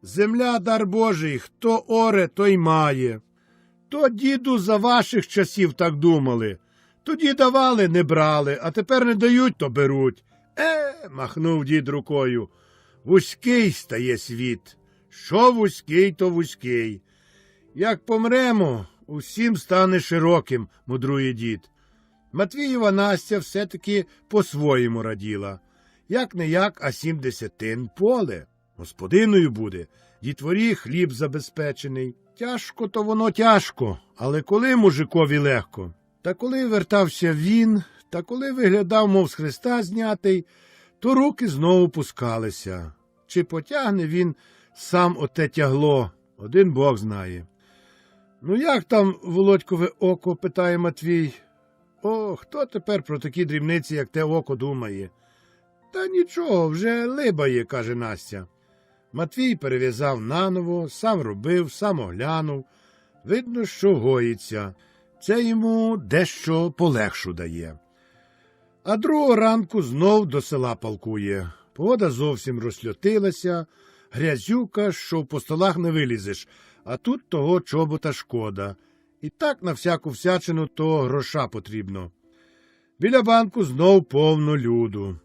Земля дар Божий, хто оре, той має. То, діду, за ваших часів так думали. Тоді давали, не брали, а тепер не дають, то беруть. Махнув дід рукою. Вузький стає світ. Що вузький, то вузький. Як помремо, усім стане широким, мудрує дід. Матвієва Настя все-таки по-своєму раділа. Як-не-як, а 7 десятин поле. Господиною буде, дітворі хліб забезпечений. Тяжко то воно тяжко, але коли мужикові легко? Та коли вертався він, та коли виглядав, мов з хреста знятий, то руки знову пускалися. Чи потягне він сам оте тягло, один Бог знає. Ну як там Володькове око, питає Матвій. О, хто тепер про такі дрібниці, як те око, думає? Та нічого, вже либає, каже Настя. Матвій перев'язав наново, сам робив, сам оглянув. Видно, що гоїться. Це йому дещо полегшу дає. А другого ранку знов до села палкує. Погода зовсім розльотилася, грязюка, що по столах не вилізеш, а тут того чобота шкода. І так на всяку всячину то гроша потрібно. Біля банку знов повно люду.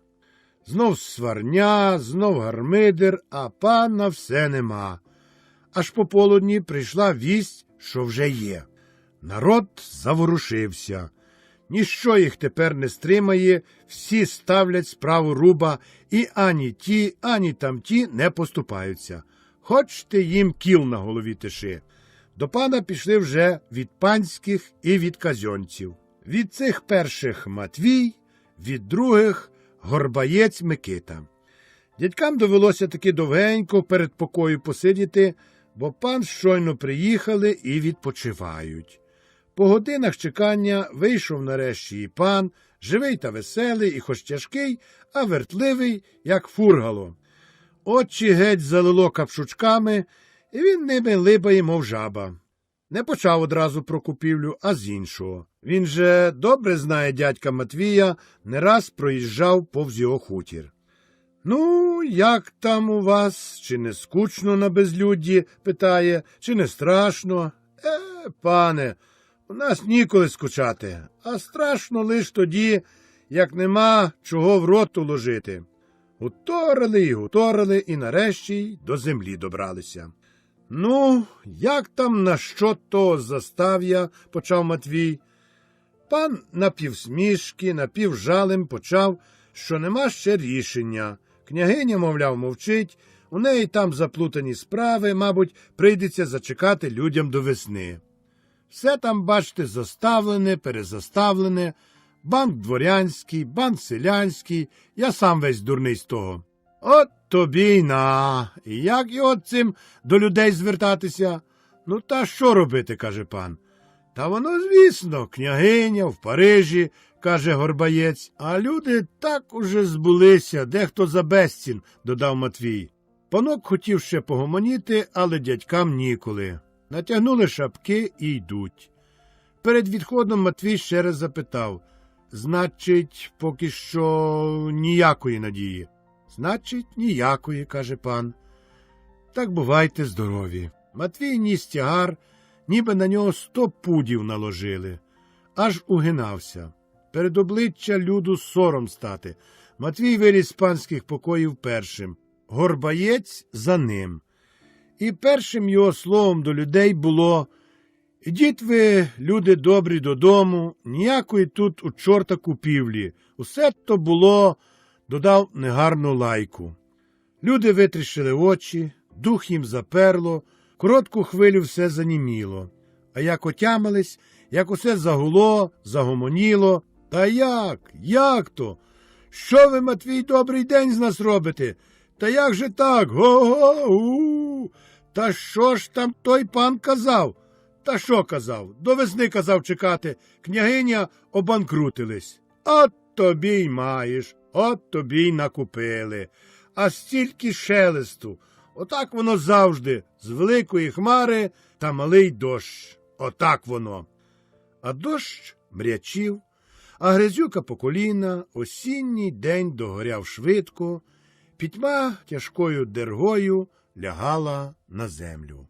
Знов сварня, знов гармидер, а пана все нема. Аж пополудні прийшла вість, що вже є. Народ заворушився. Ніщо їх тепер не стримає, всі ставлять справу руба, і ані ті, ані тамті не поступаються. Хоч ти їм кіл на голові тиши. До пана пішли вже від панських і від казьонців. Від цих перших Матвій, від других Горбаєць Микита. Дядькам довелося таки довгенько перед покою посидіти, бо пан щойно приїхали і відпочивають. По годинах чекання вийшов нарешті і пан, живий та веселий, і хоч тяжкий, а вертливий, як фургало. Очі геть залило капшучками, і він ними либає, мов жаба. Не почав одразу про купівлю, а з іншого. Він же добре знає дядька Матвія, не раз проїжджав повз його хутір. Ну, як там у вас? Чи не скучно на безлюдді, питає, чи не страшно? Пане, у нас ніколи скучати, а страшно лиш тоді, як нема чого в рот уложити. Гуторили і нарешті й до землі добралися. Ну, як там на що то застав'я, почав Матвій. Пан напівсмішки, напівжалем почав, що нема ще рішення. Княгиня, мовляв, мовчить, у неї там заплутані справи, мабуть, прийдеться зачекати людям до весни. Все там, бачите, заставлене, перезаставлене, банк дворянський, банк селянський, я сам весь дурний з того. От тобі й на, і як його цим до людей звертатися? Ну та що робити, каже пан. Та воно, звісно, княгиня в Парижі, каже Горбаєць, а люди так уже збулися, дехто за безцін, додав Матвій. Панок хотів ще погомоніти, але дядькам ніколи. Натягнули шапки і йдуть. Перед відходом Матвій ще раз запитав, значить, поки що ніякої надії. Значить, ніякої, каже пан. Так бувайте здорові. Матвій ніс тягар, ніби на нього 100 пудів наложили. Аж угинався. Перед обличчя люду сором стати. Матвій виліз з панських покоїв першим. Горбаєць за ним. І першим його словом до людей було: «Ідіть ви, люди добрі, додому, ніякої тут у чорта купівлі. Усе то було», додав негарну лайку. Люди витріщили очі, дух їм заперло, коротку хвилю все заніміло. А як отямились, як усе загуло, загомоніло. Та як то? Що ви, Матвій, добрий день з нас робите? Та як же так? Го-го-у! Та що ж там той пан казав? Та що казав? До весни казав чекати. Княгиня обанкрутились. От тобі й маєш, от тобі й накупили. А стільки шелесту. Отак воно завжди, з великої хмари та малий дощ. Отак воно. А дощ мрячів, а грязюка по коліна, осінній день догоряв швидко, пітьма тяжкою дергою лягала на землю.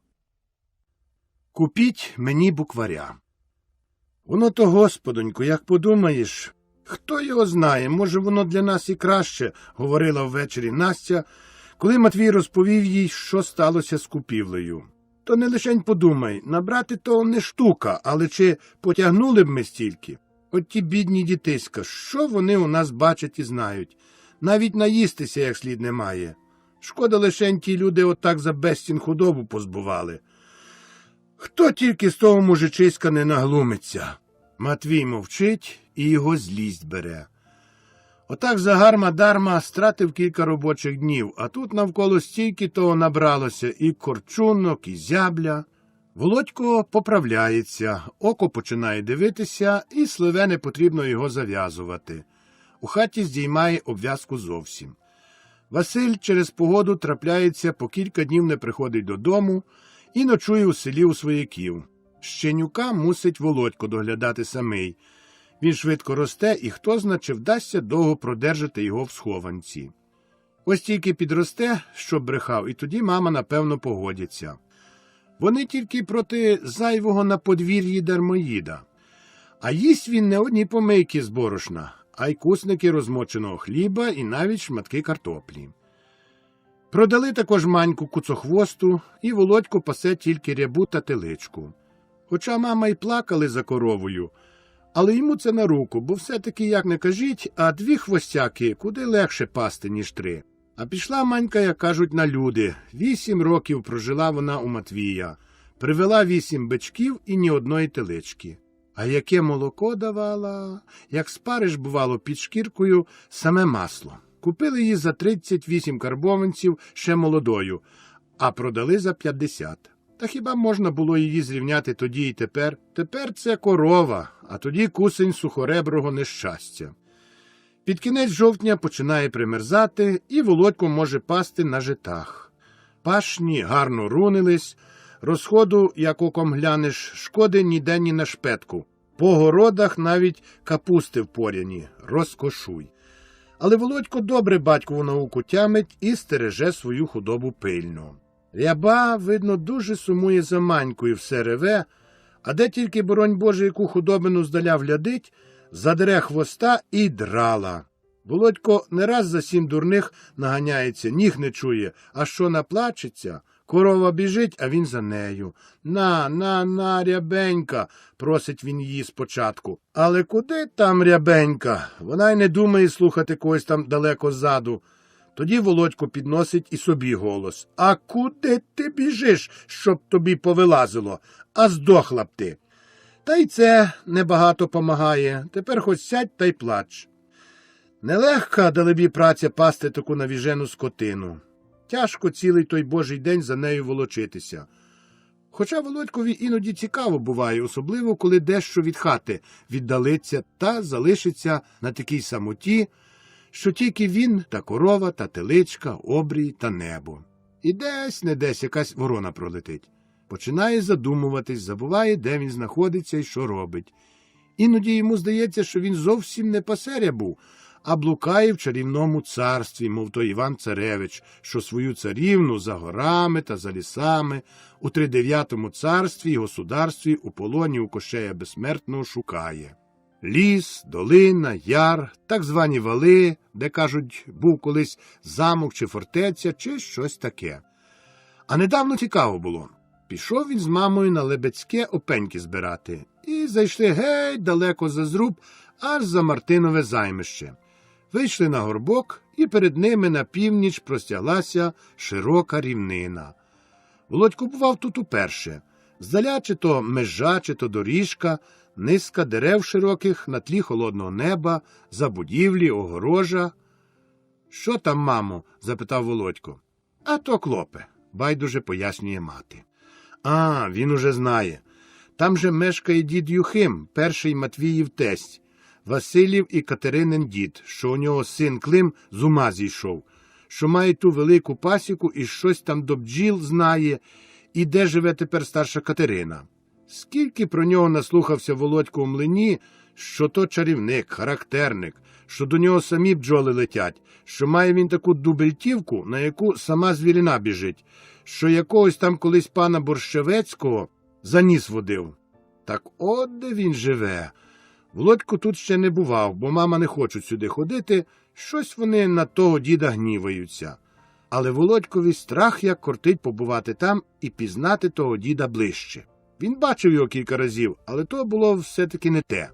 Купіть мені букваря. Воно то, господонько, як подумаєш, хто його знає, може, воно для нас і краще, говорила ввечері Настя, коли Матвій розповів їй, що сталося з купівлею. То не лишень подумай, набрати то не штука, але чи потягнули б ми стільки? От ті бідні дітиська, що вони у нас бачать і знають? Навіть наїстися як слід немає. Шкода лишень ті люди отак за безцін худобу позбували. Хто тільки з того мужичиська не наглумиться? Матвій мовчить і його злість бере. Отак загарма-дарма стратив кілька робочих днів, а тут навколо стільки того набралося і корчунок, і зябля. Володько поправляється, око починає дивитися, і сливе не потрібно його зав'язувати. У хаті здіймає обв'язку зовсім. Василь через погоду трапляється, по кілька днів не приходить додому і ночує у селі у свояків. Щенюка мусить Володько доглядати самий. Він швидко росте, і хто зна, чи вдасться довго продержати його в схованці. Ось тільки підросте, щоб брехав, і тоді мама, напевно, погодиться. Вони тільки проти зайвого на подвір'ї дармоїда. А їсть він не одні помийки з борошна, а й кусники розмоченого хліба і навіть шматки картоплі. Продали також маньку куцохвосту, і Володько пасе тільки рябу та теличку. Хоча мама й плакали за коровою, але йому це на руку, бо все-таки, як не кажіть, а 2 хвостяки куди легше пасти, ніж 3. А пішла манька, як кажуть, на люди. 8 років прожила вона у Матвія. Привела 8 бичків і ні одної телички. А яке молоко давала, як спариш, бувало, під шкіркою саме масло. Купили її за 38 карбованців ще молодою, а продали за 50. Та хіба можна було її зрівняти тоді і тепер? Тепер це корова, а тоді кусень сухореброго нещастя. Під кінець жовтня починає примерзати, і Володько може пасти на житах. Пашні гарно рунились, розходу, як оком глянеш, шкоди ніде ні на шпетку. По городах навіть капусти впоряні, розкошуй. Але Володько добре батькову науку тямить і стереже свою худобу пильно. Ряба, видно, дуже сумує за манькою, все реве, а де тільки, боронь Боже, яку худобину здаля вглядить, задере хвоста і драла. Володько не раз за 7 дурних наганяється, ніг не чує, а що наплачеться, корова біжить, а він за нею. На, рябенька, просить він її спочатку. Але куди там рябенька? Вона й не думає слухати когось там далеко ззаду. Тоді Володько підносить і собі голос. А куди ти біжиш, щоб тобі повилазило? А здохла б ти. Та й це небагато помагає. Тепер хоч сядь та й плач. Нелегка, далебі, праця пасти таку навіжену скотину. Тяжко цілий той божий день за нею волочитися. Хоча Володькові іноді цікаво буває, особливо коли дещо від хати віддалиться та залишиться на такій самоті, що тільки він та корова, та теличка, обрій та небо. І десь-не десь якась ворона пролетить. Починає задумуватись, забуває, де він знаходиться і що робить. Іноді йому здається, що він зовсім не пасеря був, а блукає в чарівному царстві, мов той Іван-Царевич, що свою царівну за горами та за лісами у 39-му царстві й государстві у полоні у Кощея Безсмертного шукає. Ліс, долина, яр, так звані вали, де, кажуть, був колись замок чи фортеця, чи щось таке. А недавно цікаво було. Пішов він з мамою на Лебедське опеньки збирати. І зайшли геть далеко за зруб, аж за Мартинове займище. Вийшли на горбок, і перед ними на північ простяглася широка рівнина. Володько бував тут уперше. Здаля чи то межа, чи то доріжка, низка дерев широких на тлі холодного неба, забудівлі, огорожа. — Що там, мамо? — запитав Володько. — А то клопе, — байдуже пояснює мати. — А, він уже знає. Там же мешкає дід Юхим, перший Матвіїв тесть, Василів і Катеринин дід, що у нього син Клим з ума зійшов, що має ту велику пасіку і щось там до бджіл знає, і де живе тепер старша Катерина. Скільки про нього наслухався Володько у млині, що то чарівник, характерник, що до нього самі бджоли летять, що має він таку дубельтівку, на яку сама звірина біжить, що якогось там колись пана Борщевецького за ніс водив. Так от де він живе. Володько тут ще не бував, бо мама не хочуть сюди ходити, щось вони на того діда гніваються. Але Володькові страх як кортить побувати там і пізнати того діда ближче. Він бачив його кілька разів, але то було все-таки не те.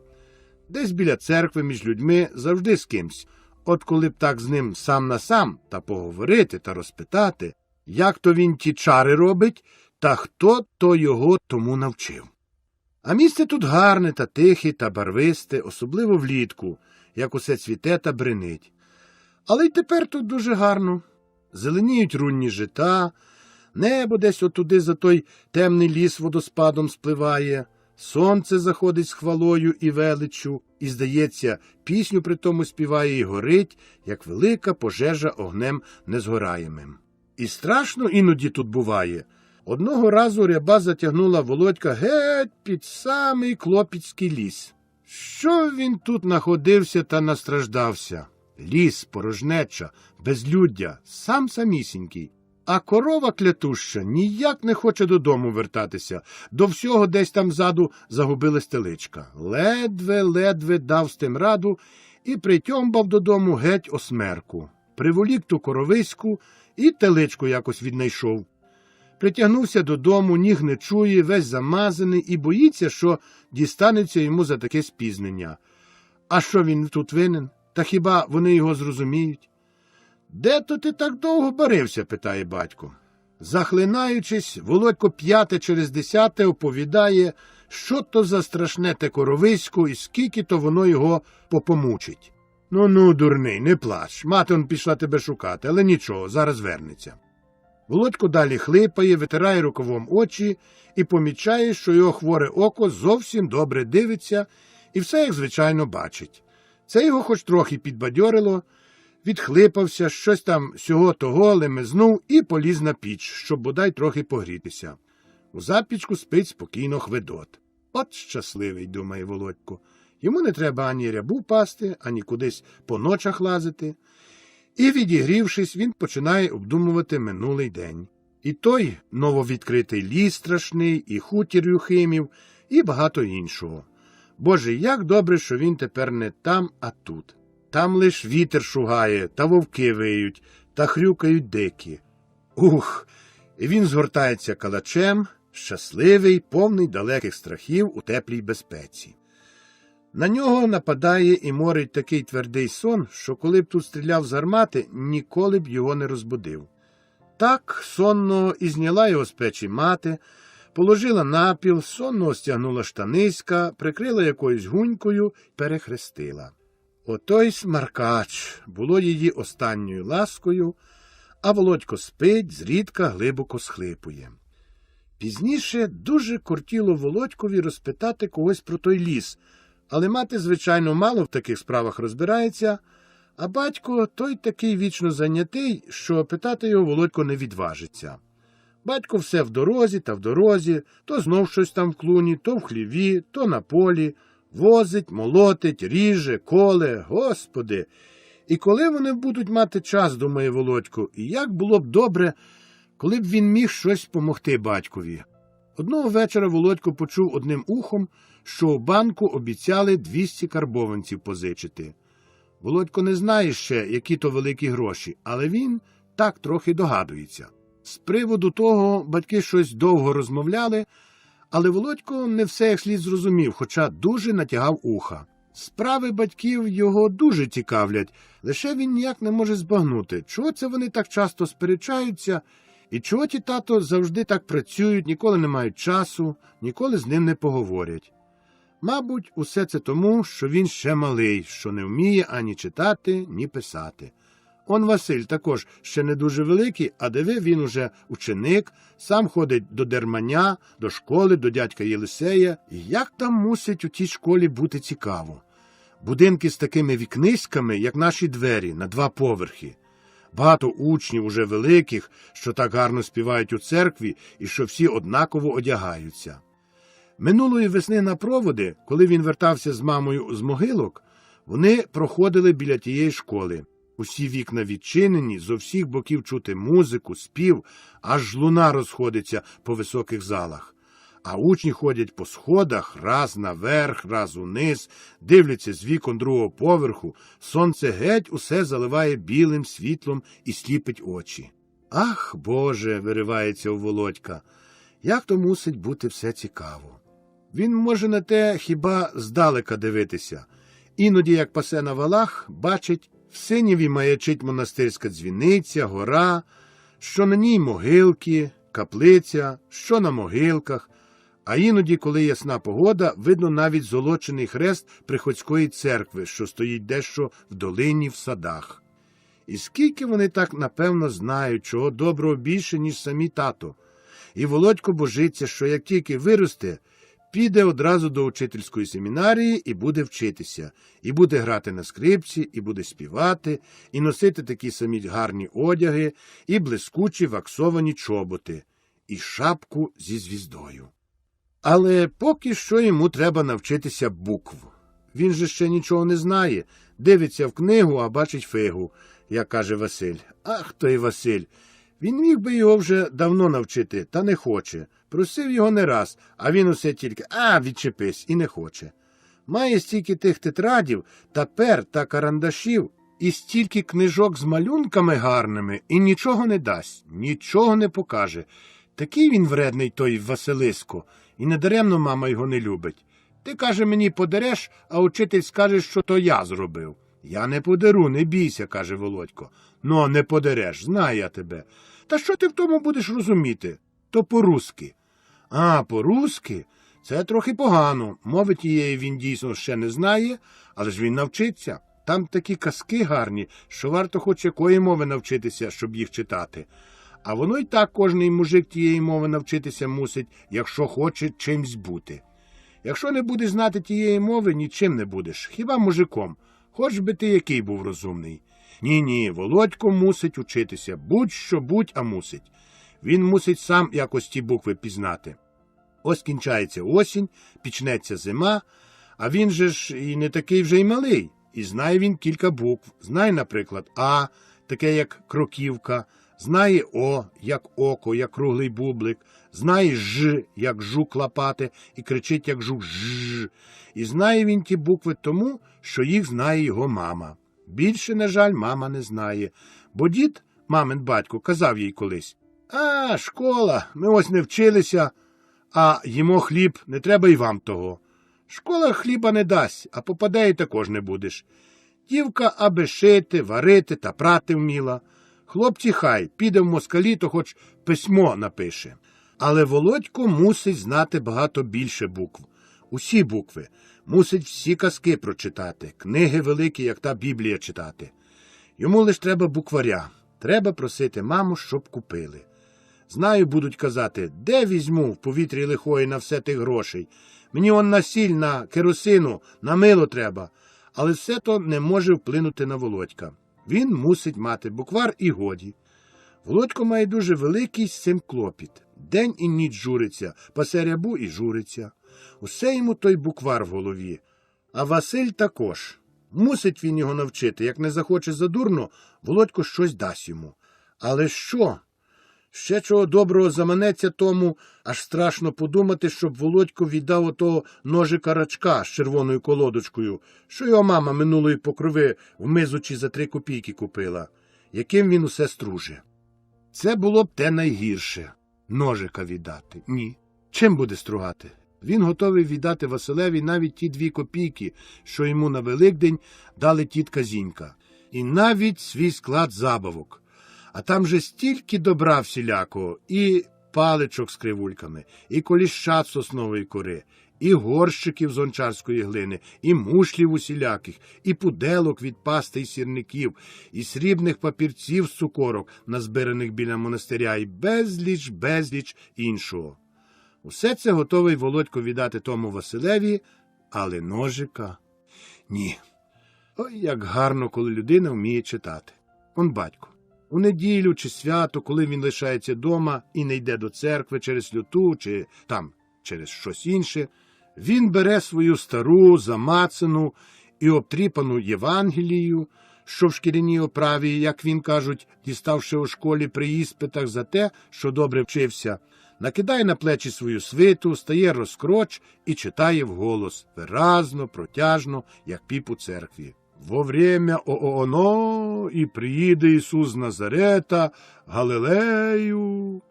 Десь біля церкви між людьми завжди з кимсь. От коли б так з ним сам на сам та поговорити та розпитати, як то він ті чари робить та хто то його тому навчив. А місце тут гарне та тихе та барвисте, особливо влітку, як усе цвіте та бринить. Але й тепер тут дуже гарно. Зеленіють рунні жита, небо десь отуди за той темний ліс водоспадом спливає, сонце заходить з хвалою і величчю, і, здається, пісню при тому співає і горить, як велика пожежа огнем незгораємим. І страшно іноді тут буває. Одного разу ряба затягнула Володька геть під самий Клопіцький ліс. Що він тут находився та настраждався? Ліс, порожнеча, безлюддя, сам самісінький. А корова клятуща ніяк не хоче додому вертатися. До всього десь там ззаду загубилась теличка. Ледве дав з тим раду і притьомбав додому геть осмерку. Приволік ту коровиську і теличку якось віднайшов. Притягнувся додому, ніг не чує, весь замазаний і боїться, що дістанеться йому за таке спізнення. А що він тут винен? Та хіба вони його зрозуміють? «Де то ти так довго барився?» – питає батько. Захлинаючись, Володько п'яте через десяте оповідає, що то за страшне те коровисько і скільки то воно його попомучить. Ну, дурний, не плач, мати он пішла тебе шукати, але нічого, зараз вернеться. Володько далі хлипає, витирає рукавом очі і помічає, що його хворе око зовсім добре дивиться і все, як звичайно, бачить. Це його хоч трохи підбадьорило, відхлипався, щось там сього-того лемезнув і поліз на піч, щоб бодай трохи погрітися. У запічку спить спокійно Хведот. От щасливий, думає Володько. Йому не треба ані рябу пасти, ані кудись по ночах лазити. І, відігрівшись, він починає обдумувати минулий день. І той нововідкритий ліс страшний, і хутір Юхимів, і багато іншого. Боже, як добре, що він тепер не там, а тут. Там лиш вітер шугає, та вовки виють, та хрюкають дикі. Ух! І він згортається калачем, щасливий, повний далеких страхів у теплій безпеці. На нього нападає і морить такий твердий сон, що коли б тут стріляв з гармати, ніколи б його не розбудив. Так сонно і зняла його з печі мати, положила напіл, сонно стягнула штаниська, прикрила якоюсь гунькою, перехрестила. Отой смаркач було її останньою ласкою, а Володько спить, зрідка глибоко схлипує. Пізніше дуже кортіло Володькові розпитати когось про той ліс, але мати, звичайно, мало в таких справах розбирається, а батько той такий вічно зайнятий, що питати його Володько не відважиться. Батько все в дорозі та в дорозі, то знов щось там в клуні, то в хліві, то на полі, возить, молотить, ріже, коле, Господи! І коли вони будуть мати час, думає Володько, і як було б добре, коли б він міг щось помогти батькові. Одного вечора Володько почув одним ухом, що у банку обіцяли 200 карбованців позичити. Володько не знає ще, які то великі гроші, але він так трохи догадується. З приводу того батьки щось довго розмовляли, але Володько не все як слід зрозумів, хоча дуже натягав уха. Справи батьків його дуже цікавлять, лише він ніяк не може збагнути, чого це вони так часто сперечаються, і чого ті тато завжди так працюють, ніколи не мають часу, ніколи з ним не поговорять. Мабуть, усе це тому, що він ще малий, що не вміє ані читати, ні писати. Он Василь також ще не дуже великий, а диви, він уже ученик, сам ходить до дерманя, до школи, до дядька Єлисея. І як там мусить у тій школі бути цікаво? Будинки з такими вікниськами, як наші двері, на 2 поверхи. Багато учнів уже великих, що так гарно співають у церкві і що всі однаково одягаються. Минулої весни на проводи, коли він вертався з мамою з могилок, вони проходили біля тієї школи. Усі вікна відчинені, зо всіх боків чути музику, спів, аж луна розходиться по високих залах. А учні ходять по сходах, раз наверх, раз униз, дивляться з вікон другого поверху, сонце геть усе заливає білим світлом і сліпить очі. «Ах, Боже!» – виривається у Володька. «Як то мусить бути все цікаво!» Він може на те хіба здалека дивитися. Іноді, як пасе на валах, бачить, в синєві маячить монастирська дзвіниця, гора, що на ній могилки, каплиця, що на могилках, а іноді, коли ясна погода, видно навіть золочений хрест приходської церкви, що стоїть дещо в долині в садах. І скільки вони так, напевно, знають, чого доброго більше, ніж самі тато. І Володько божиться, що як тільки виросте, піде одразу до учительської семінарії і буде вчитися, і буде грати на скрипці, і буде співати, і носити такі самі гарні одяги, і блискучі ваксовані чоботи, і шапку зі звіздою. Але поки що йому треба навчитися букв. Він же ще нічого не знає, дивиться в книгу, а бачить фигу, як каже Василь. Ах, той Василь! Він міг би його вже давно навчити, та не хоче. Просив його не раз, а він усе тільки відчепись, і не хоче. Має стільки тих тетрадів, та пер, та карандашів, і стільки книжок з малюнками гарними, і нічого не дасть, нічого не покаже. Такий він вредний, той Василиско, і недаремно мама його не любить. Ти, каже, мені подереш, а учитель скаже, що то я зробив. Я не подеру, не бійся, каже Володько. Ну, не подереш, знаю я тебе. Та що ти в тому будеш розуміти? То по-руски. А, по-руски? Це трохи погано. Мови тієї він дійсно ще не знає, але ж він навчиться. Там такі казки гарні, що варто хоч якої мови навчитися, щоб їх читати. А воно й так кожний мужик тієї мови навчитися мусить, якщо хоче чимсь бути. Якщо не будеш знати тієї мови, нічим не будеш, хіба мужиком, хоч би ти який був розумний. Ні, Володько мусить учитися, будь-що будь, а мусить. Він мусить сам якось ті букви пізнати. Ось кінчається осінь, почнеться зима, а він же ж і не такий вже й малий. І знає він кілька букв. Знає, наприклад, А, таке як кроківка, знає О, як око, як круглий бублик, знає Ж, як жук лапати, і кричить, як жук жжж. І знає він ті букви тому, що їх знає його мама. Більше, на жаль, мама не знає, бо дід, мамин батько, казав їй колись: «А, школа, ми ось не вчилися, а їмо хліб, не треба й вам того. Школа хліба не дасть, а попадею також не будеш. Дівка аби шити, варити та прати вміла. Хлопці хай, піде в москалі, то хоч письмо напише». Але Володько мусить знати багато більше букв. Усі букви. Мусить всі казки прочитати, книги великі, як та Біблія читати. Йому лиш треба букваря. Треба просити маму, щоб купили. Знаю, будуть казати, де візьму в повітрі лихої на все тих грошей. Мені он на сіль, на керосину, на мило треба. Але все то не може вплинути на Володька. Він мусить мати буквар і годі. Володько має дуже великий з цим клопіт. День і ніч журиться, пасе рябу і журиться. Усе йому той буквар в голові. А Василь також. Мусить він його навчити. Як не захоче задурно, Володько щось дасть йому. Але що? Ще чого доброго заманеться тому, аж страшно подумати, щоб Володько віддав отого ножика-рачка з червоною колодочкою, що його мама минулої покрови в Мизучі за 3 копійки купила, яким він усе струже. Це було б те найгірше. Ножика віддати. Ні. Чим буде стругати? Він готовий віддати Василеві навіть ті 2 копійки, що йому на Великдень дали тітка Зінька. І навіть свій склад забавок. А там же стільки добра всілякого, і паличок з кривульками, і коліщат соснової кори, і горщиків з гончарської глини, і мушлів усіляких, і пуделок від пасти й сірників, і срібних папірців з цукорок, назбираних біля монастиря, і безліч іншого. Усе це готовий Володько віддати тому Василеві, але ножика – ні. Ой, як гарно, коли людина вміє читати. Он батько. У неділю чи свято, коли він лишається дома і не йде до церкви через люту чи там через щось інше, він бере свою стару, замацану і обтріпану Євангелію, що в шкіряній оправі, як він кажуть, діставши у школі при іспитах за те, що добре вчився, накидає на плечі свою свиту, стає розкроч і читає вголос, виразно, протяжно, як піп у церкві. «Во время оно і приїде Ісус з Назарета, Галилею».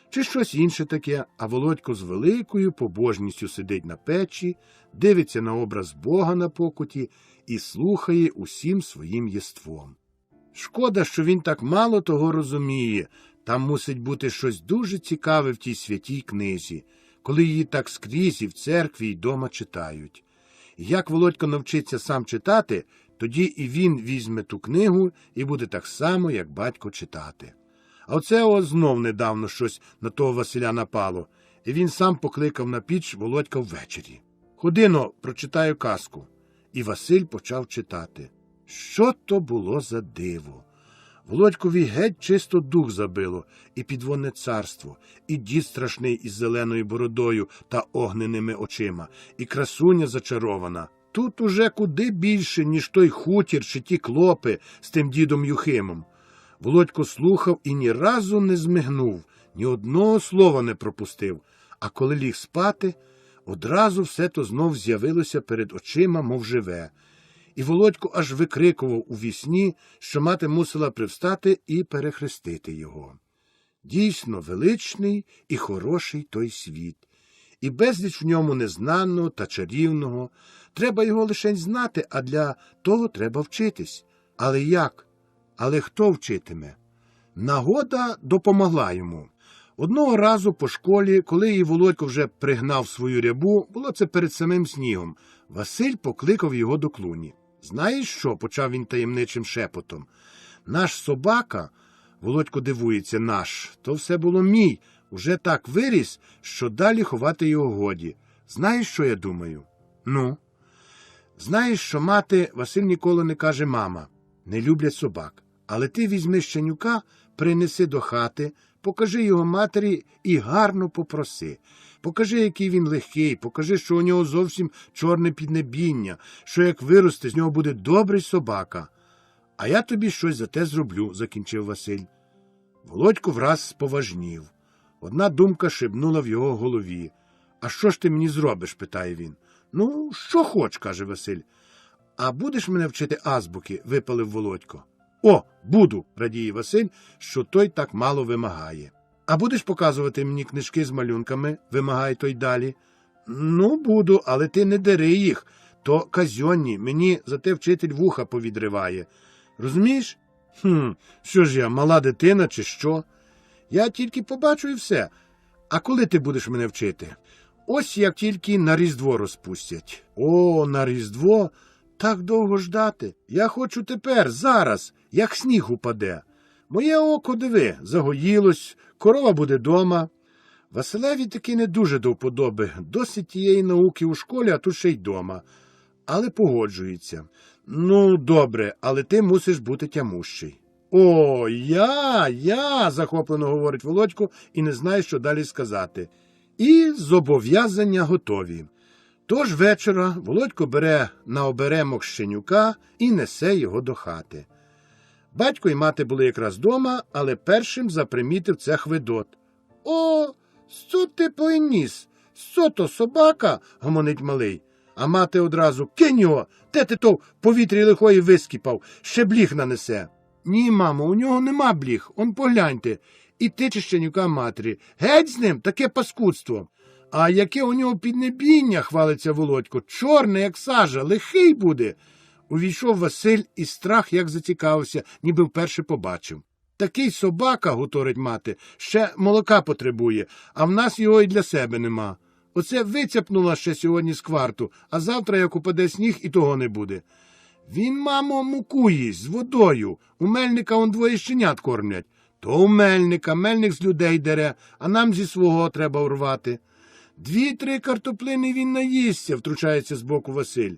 Чи щось інше таке, а Володько з великою побожністю сидить на печі, дивиться на образ Бога на покуті і слухає усім своїм єством. Шкода, що він так мало того розуміє, там мусить бути щось дуже цікаве в тій святій книзі, коли її так скрізь і в церкві, і дома читають. І як Володько навчиться сам читати, тоді і він візьме ту книгу і буде так само, як батько, читати. А оце знов недавно щось на того Василя напало, і він сам покликав на піч Володька ввечері. «Ходино, прочитаю казку». І Василь почав читати. Що то було за диво? Володькові геть чисто дух забило, і підводне царство, і дід страшний із зеленою бородою та огненими очима, і красуня зачарована. Тут уже куди більше, ніж той хутір чи ті клопи з тим дідом Юхимом. Володько слухав і ні разу не змигнув, ні одного слова не пропустив, а коли ліг спати, одразу все то знов з'явилося перед очима, мов живе. І Володько аж викрикував у вісні, що мати мусила привстати і перехрестити його. Дійсно, величний і хороший той світ. І безліч в ньому незнаного та чарівного. Треба його лишень знати, а для того треба вчитись. Але як? Але хто вчитиме? Нагода допомогла йому. Одного разу по школі, коли її Володько вже пригнав свою рябу, було це перед самим снігом, Василь покликав його до клуні. «Знаєш що?» – почав він таємничим шепотом. «Наш собака, Володько дивується, наш, то все було мій, уже так виріс, що далі ховати його годі. Знаєш, що я думаю?» «Ну?» «Знаєш, що мати, Василь ніколи не каже мама, не люблять собак. Але ти візьми щенюка, принеси до хати, покажи його матері і гарно попроси. Покажи, який він легкий, покажи, що у нього зовсім чорне піднебіння, що як виросте, з нього буде добрий собака. А я тобі щось за те зроблю», – закінчив Василь. Володько враз споважнів. Одна думка шибнула в його голові. «А що ж ти мені зробиш?» – питає він. «Ну, що хоч», – каже Василь. «А будеш мене вчити азбуки?» – випалив Володько. «О, буду», – радіє Василь, що той так мало вимагає. «А будеш показувати мені книжки з малюнками?» – вимагає той далі. «Ну, буду, але ти не дери їх. То казьонні, мені за те вчитель вуха повідриває. Розумієш?» Що ж я, мала дитина чи що? Я тільки побачу і все. А коли ти будеш мене вчити?» «Ось як тільки на Різдво розпустять». «О, на Різдво? Так довго ждати? Я хочу тепер, зараз, як сніг упаде. Моє око, диви, загоїлось, корова буде дома». Василеві таки не дуже до вподоби, досить тієї науки у школі, а тут ще й дома. Але погоджується. «Ну, добре, але ти мусиш бути тямущий». «О, я, захоплено говорить Володько і не знає, що далі сказати. І зобов'язання готові. Тож вечора Володько бере на оберемок щенюка і несе його до хати. Батько і мати були якраз дома, але першим запримітив це Хведот. «О, що ти поніс? Що то собака?» – гомонить малий. А мати одразу: «Кинь його! Те ти то в повітрі лихої вискіпав, ще бліг нанесе». «Ні, мамо, у нього нема бліг, он погляньте». І тиче щенюка матері. «Геть з ним, таке паскудство». «А яке у нього піднебіння», – хвалиться Володько, «чорне, як сажа, лихий буде». Увійшов Василь і страх як зацікавився, ніби вперше побачив. «Такий собака», – гуторить мати, – «ще молока потребує, а в нас його і для себе нема. Оце вицяпнула ще сьогодні з кварту, а завтра, як упаде сніг, і того не буде». «Він, мамо, муку їсть з водою, у Мельника он двоє щенят кормлять». «То у Мельника, Мельник з людей дере, а нам зі свого треба урвати». 2-3 картоплини він наїсться, втручається збоку Василь.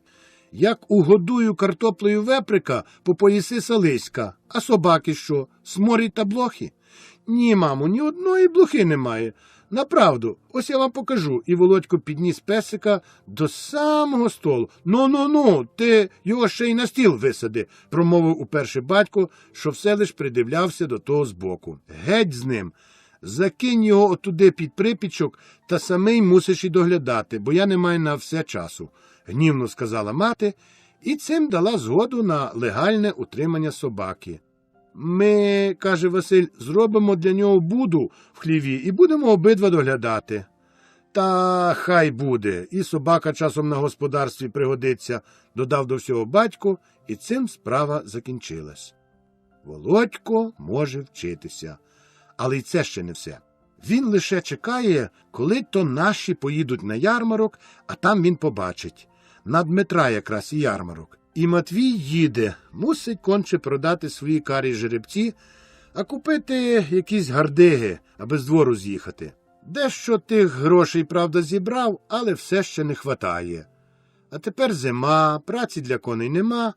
Як угодую картоплею веприка, попоїси салиська. А собаки що, сморять та блохи? Ні, мамо, ні одної блохи немає. Направду, ось я вам покажу. І Володько підніс песика до самого столу. Ну, ти його ще й на стіл висади, промовив уперше батько, що все лиш придивлявся до того збоку. Геть з ним. Закинь його отуди під припічок та самий мусиш і доглядати, бо я не маю на все часу, гнівно сказала мати, і цим дала згоду на легальне утримання собаки. Ми, каже Василь, зробимо для нього буду в хліві і будемо обидва доглядати. Та хай буде, і собака часом на господарстві пригодиться, додав до всього батько, і цим справа закінчилась. Володько може вчитися. Але й це ще не все. Він лише чекає, коли то наші поїдуть на ярмарок, а там він побачить. На Дмитра якраз і ярмарок. І Матвій їде, мусить конче продати свої карі жеребці, а купити якісь гардиги, аби з двору з'їхати. Дещо тих грошей, правда, зібрав, але все ще не хватає. А тепер зима, праці для коней нема,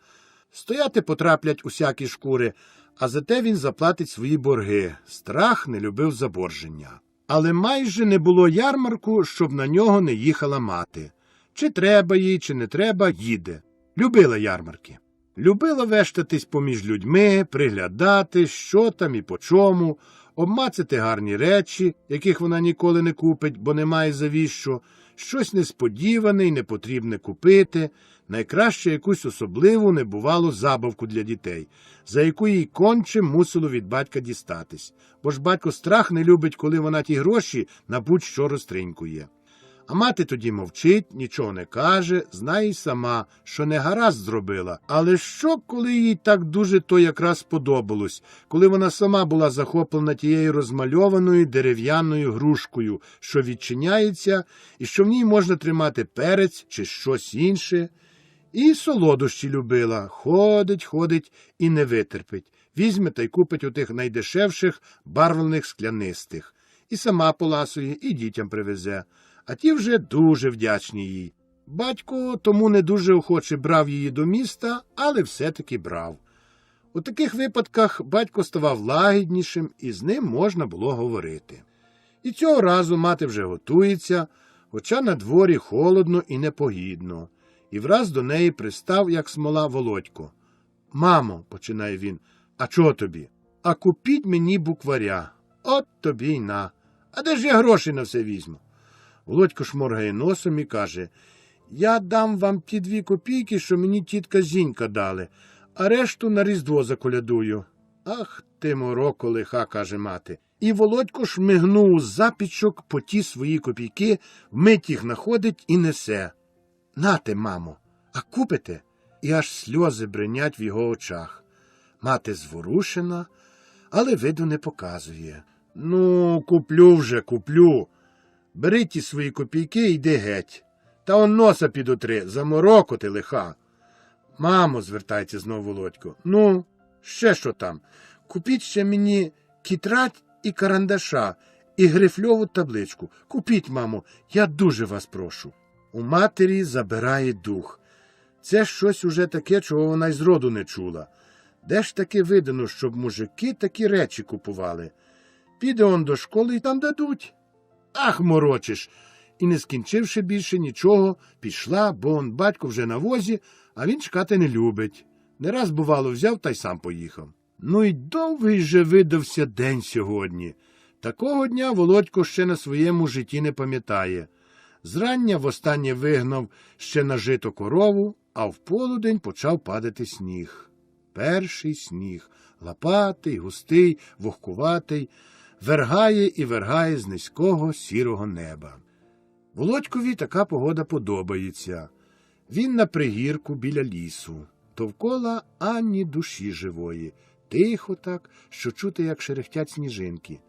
стояти потраплять усякі шкури, а зате він заплатить свої борги. Страх не любив заборження. Але майже не було ярмарку, щоб на нього не їхала мати. Чи треба їй, чи не треба, їде. Любила ярмарки. Любила вештатись поміж людьми, приглядати, що там і по чому, обмацати гарні речі, яких вона ніколи не купить, бо немає завіщо, щось несподіване й непотрібне купити, найкраще якусь особливу небувалу забавку для дітей, за яку їй конче мусило від батька дістатись, бо ж батько страх не любить, коли вона ті гроші на будь-що розтринькує. А мати тоді мовчить, нічого не каже, знає й сама, що не гаразд зробила. Але що, коли їй так дуже то якраз сподобалось, коли вона сама була захоплена тією розмальованою дерев'яною грушкою, що відчиняється, і що в ній можна тримати перець чи щось інше. І солодощі любила, ходить і не витерпить. Візьме та й купить отих найдешевших барвлених склянистих. І сама поласує, і дітям привезе. А ті вже дуже вдячні їй. Батько тому не дуже охоче брав її до міста, але все-таки брав. У таких випадках батько ставав лагіднішим, і з ним можна було говорити. І цього разу мати вже готується, хоча на дворі холодно і непогідно. І враз до неї пристав, як смола, Володько. «Мамо», – починає він, – «а чого тобі? А купіть мені букваря. От тобі й на. А де ж я гроші на все візьму?» Володько шморгає носом і каже, «Я дам вам ті 2 копійки, що мені тітка Зінька дали, а решту на Різдво заколядую». «Ах ти, мороко лиха», – каже мати. І Володько шмигнув з запічок по ті свої копійки, вмить їх находить і несе. «Нате, мамо, а купите?» І аж сльози бринять в його очах. Мати зворушена, але виду не показує. «Ну, куплю вже, куплю. Бери ті свої копійки і йди геть. Та он носа підотри, замороко ти лиха». «Мамо», – звертається знов Володько, – «ну, ще що там? Купіть ще мені кітрать і карандаша, і грифльову табличку. Купіть, мамо, я дуже вас прошу». У матері забирає дух. Це щось уже таке, чого вона й зроду не чула. Де ж таки видано, щоб мужики такі речі купували? Піде он до школи і там дадуть. Ах, морочиш! І не скінчивши більше нічого, пішла, бо он батько вже на возі, а він чекати не любить. Не раз, бувало, взяв та й сам поїхав. Ну й довгий же видався день сьогодні. Такого дня Володько ще на своєму житті не пам'ятає. Зрання востаннє вигнав ще на жито корову, а в полудень почав падати сніг. Перший сніг, лопатий, густий, вогкуватий, вергає і вергає з низького сірого неба. Володькові така погода подобається. Він на пригірку біля лісу. Довкола ані душі живої. Тихо так, що чути, як шерехтять сніжинки.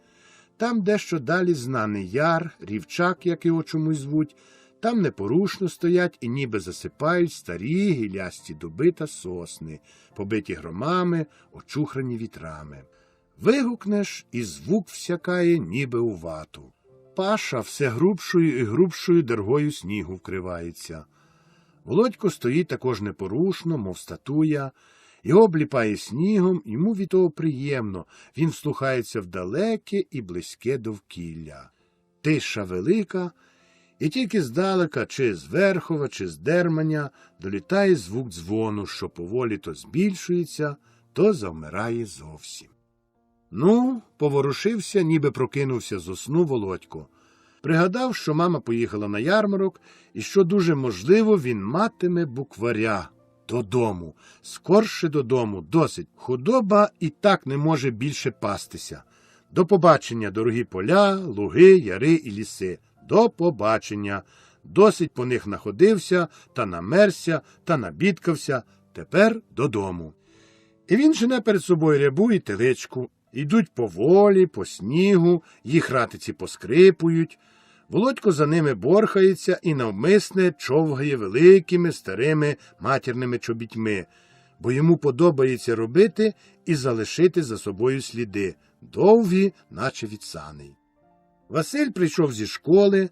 Там дещо далі знаний яр, рівчак, як його чомусь звуть, там непорушно стоять і ніби засипають старі гілясті дуби та сосни, побиті громами, очухрані вітрами. Вигукнеш, і звук всякає, ніби у вату. Паша все грубшою і грубшою дергою снігу вкривається. Володько стоїть також непорушно, мов статуя. Його обліпає снігом, йому від того приємно, він вслухається в далеке і близьке довкілля. Тиша велика, і тільки здалека, чи з Верхова, чи з Дерманя, долітає звук дзвону, що поволі то збільшується, то завмирає зовсім. Ну, поворушився, ніби прокинувся зо сну Володько. Пригадав, що мама поїхала на ярмарок, і що дуже можливо він матиме букваря. Додому, скорше додому, досить. Худоба і так не може більше пастися. До побачення, дорогі поля, луги, яри і ліси. До побачення. Досить по них находився, та намерся, та набідкався. Тепер додому. І він жене перед собою рябу і теличку. Ідуть поволі, по снігу, їх ратиці поскрипують. Володько за ними борхається і навмисне човгає великими старими матірними чобітьми, бо йому подобається робити і залишити за собою сліди, довгі, наче від саней. Василь прийшов зі школи.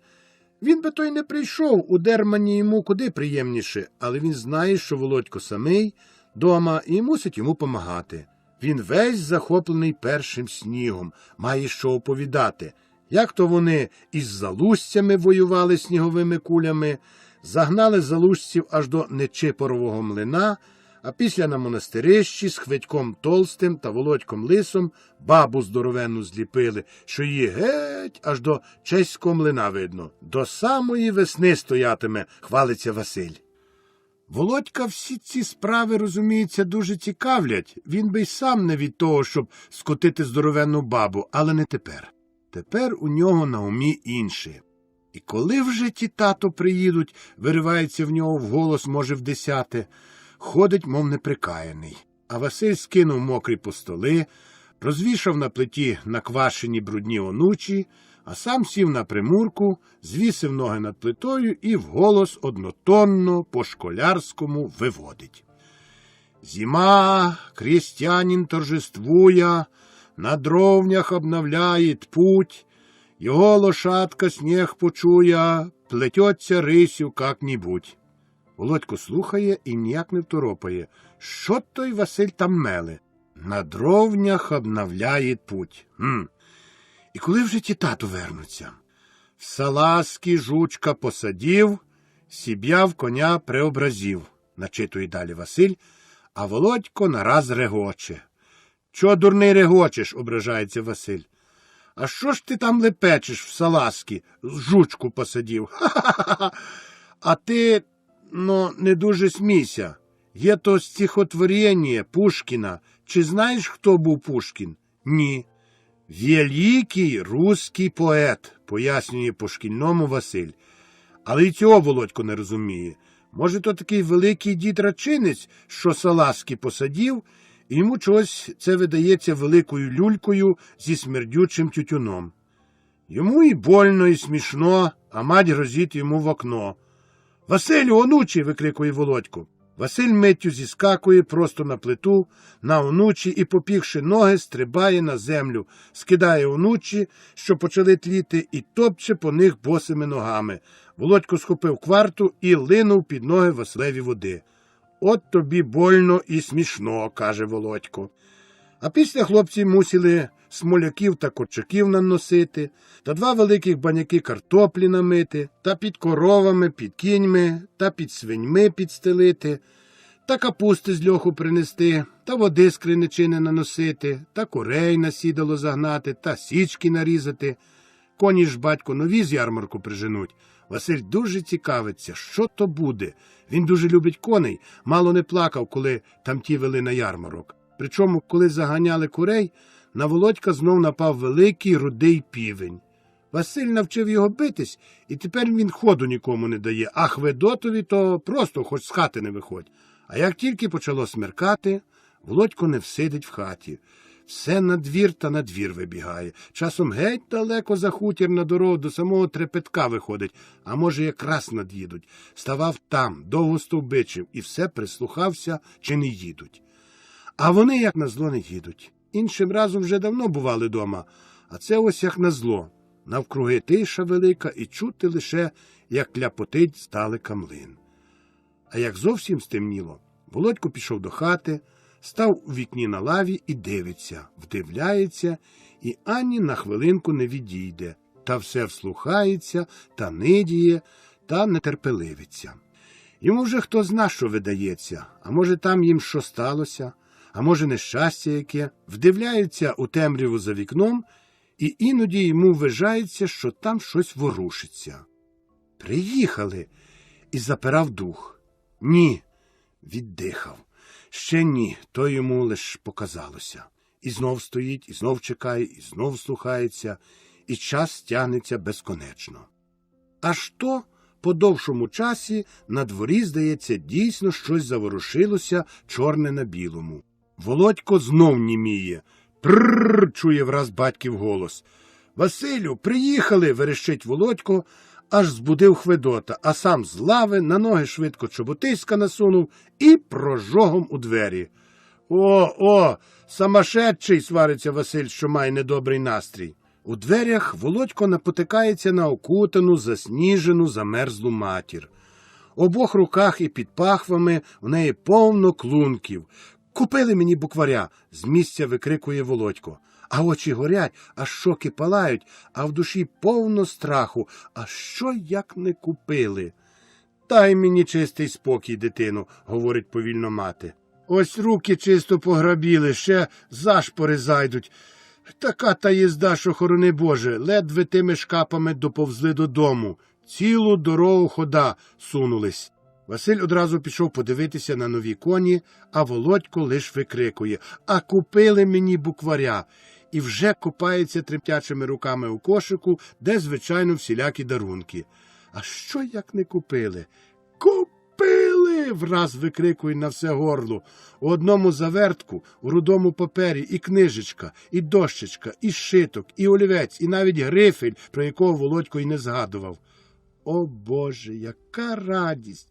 Він би то й не прийшов, у Дермані йому куди приємніше, але він знає, що Володько самий дома і мусить йому помагати. Він весь захоплений першим снігом, має що оповідати. Як то вони із залузцями воювали сніговими кулями, загнали залузців аж до Нечипорового млина, а після на монастирищі з Хведьком Толстим та Володьком Лисом бабу здоровенну зліпили, що її геть аж до Чеського млина видно. До самої весни стоятиме, хвалиться Василь. Володька всі ці справи, розуміється, дуже цікавлять. Він би й сам не від того, щоб скотити здоровенну бабу, але не тепер. Тепер у нього на умі інше. І коли вже ті тато приїдуть, виривається в нього вголос, може, в 10, ходить, мов неприкаяний. А Василь скинув мокрі постоли, розвішав на плиті наквашені брудні онучі, а сам сів на примурку, звісив ноги над плитою і вголос однотонно по-школярському виводить. «Зима, крестьянин торжествуя, на дровнях обновляет путь, його лошадка снег почуя, плететься рисю как-нибудь». Володько слухає і ніяк не второпає. Що той Василь там меле? На дровнях обновляє путь. І коли вже ті тато вернуться? В салазки жучка посадів, сіб'я в коня преобразів, начитує далі Василь, а Володько нараз регоче. Чо, дурний, регочеш, ображається Василь. А що ж ти там лепечеш в салазки, жучку посадів? Ха-ха-ха! А ти, не дуже смійся. Є то стихотворення Пушкіна. Чи знаєш, хто був Пушкін? Ні. Великий русский поет, пояснює по-шкільному Василь. Але й цього Володько не розуміє. Може, то такий великий дід-рачинець, що салазки посадів, і йому чогось це видається великою люлькою зі смердючим тютюном. Йому і больно, і смішно, а мать грозить йому в окно. «Василю, онучі!» – викрикує Володько. Василь миттю зіскакує просто на плиту, на онучі і, попігши ноги, стрибає на землю, скидає онучі, що почали тліти, і топче по них босими ногами. Володько схопив кварту і линув під ноги Василеві води. «От тобі больно і смішно», – каже Володько. А після хлопці мусили смоляків та корчаків наносити, та 2 великих баняки картоплі намити, та під коровами, під кіньми, та під свиньми підстелити, та капусти з льоху принести, та води з криничини наносити, та курей на сідало загнати, та січки нарізати. Коні ж, батько, нові з ярмарку приженуть. Василь дуже цікавиться, що то буде. Він дуже любить коней, мало не плакав, коли тамті вели на ярмарок. Причому, коли заганяли курей, на Володька знов напав великий рудий півень. Василь навчив його битись, і тепер він ходу нікому не дає, а Хведотові то просто хоч з хати не виходь. А як тільки почало смеркати, Володько не всидить в хаті. Все на двір та на двір вибігає. Часом геть далеко за хутір на дорогу до самого Трепетка виходить, а може якраз над'їдуть. Ставав там, довго стовбичив і все прислухався, чи не їдуть. А вони, як назло, не їдуть. Іншим разом вже давно бували дома, а це ось як назло. Навкруги тиша велика і чути лише, як кляпотить здалека млин. А як зовсім стемніло, Володько пішов до хати, став у вікні на лаві і дивиться, вдивляється, і ані на хвилинку не відійде, та все вслухається, та нидіє, та нетерпеливиться. Йому вже хто зна, що видається, а може там їм що сталося, а може нещастя яке, вдивляється у темряву за вікном, і іноді йому вважається, що там щось ворушиться. Приїхали, і запирав дух. Ні, віддихав. Ще ні, то йому лиш показалося. І знов стоїть, і знов чекає, і знов слухається, і час тягнеться безконечно. Аж то, по довшому часі, на дворі, здається, дійсно щось заворушилося чорне на білому. Володько знов німіє. «Пррррр!» – чує враз батьків голос. «Василю, приїхали!» – верещить Володько, аж збудив Хведота, а сам з лави на ноги швидко чоботиська насунув і прожогом у двері. «О, самошедший!» – свариться Василь, що має недобрий настрій. У дверях Володько напотикається на окутану, засніжену, замерзлу матір. В обох руках і під пахвами в неї повно клунків. «Купили мені букваря!» – з місця викрикує Володько. А очі горять, а щоки палають, а в душі повно страху. А що як не купили? «Дай мені чистий спокій, дитину», – говорить повільно мати. «Ось руки чисто пограбіли, ще зашпори зайдуть. Така та їзда, що, хорони Боже, ледве тими шкапами доповзли додому. Цілу дорогу хода сунулись». Василь одразу пішов подивитися на нові коні, а Володько лиш викрикує: «А купили мені букваря!» І вже копається тремтячими руками у кошику, де, звичайно, всілякі дарунки. «А що як не купили?» «Купили!» – враз викрикує на все горло. У одному завертку, у рудому папері і книжечка, і дощечка, і шиток, і олівець, і навіть грифель, про якого Володько й не згадував. О Боже, яка радість!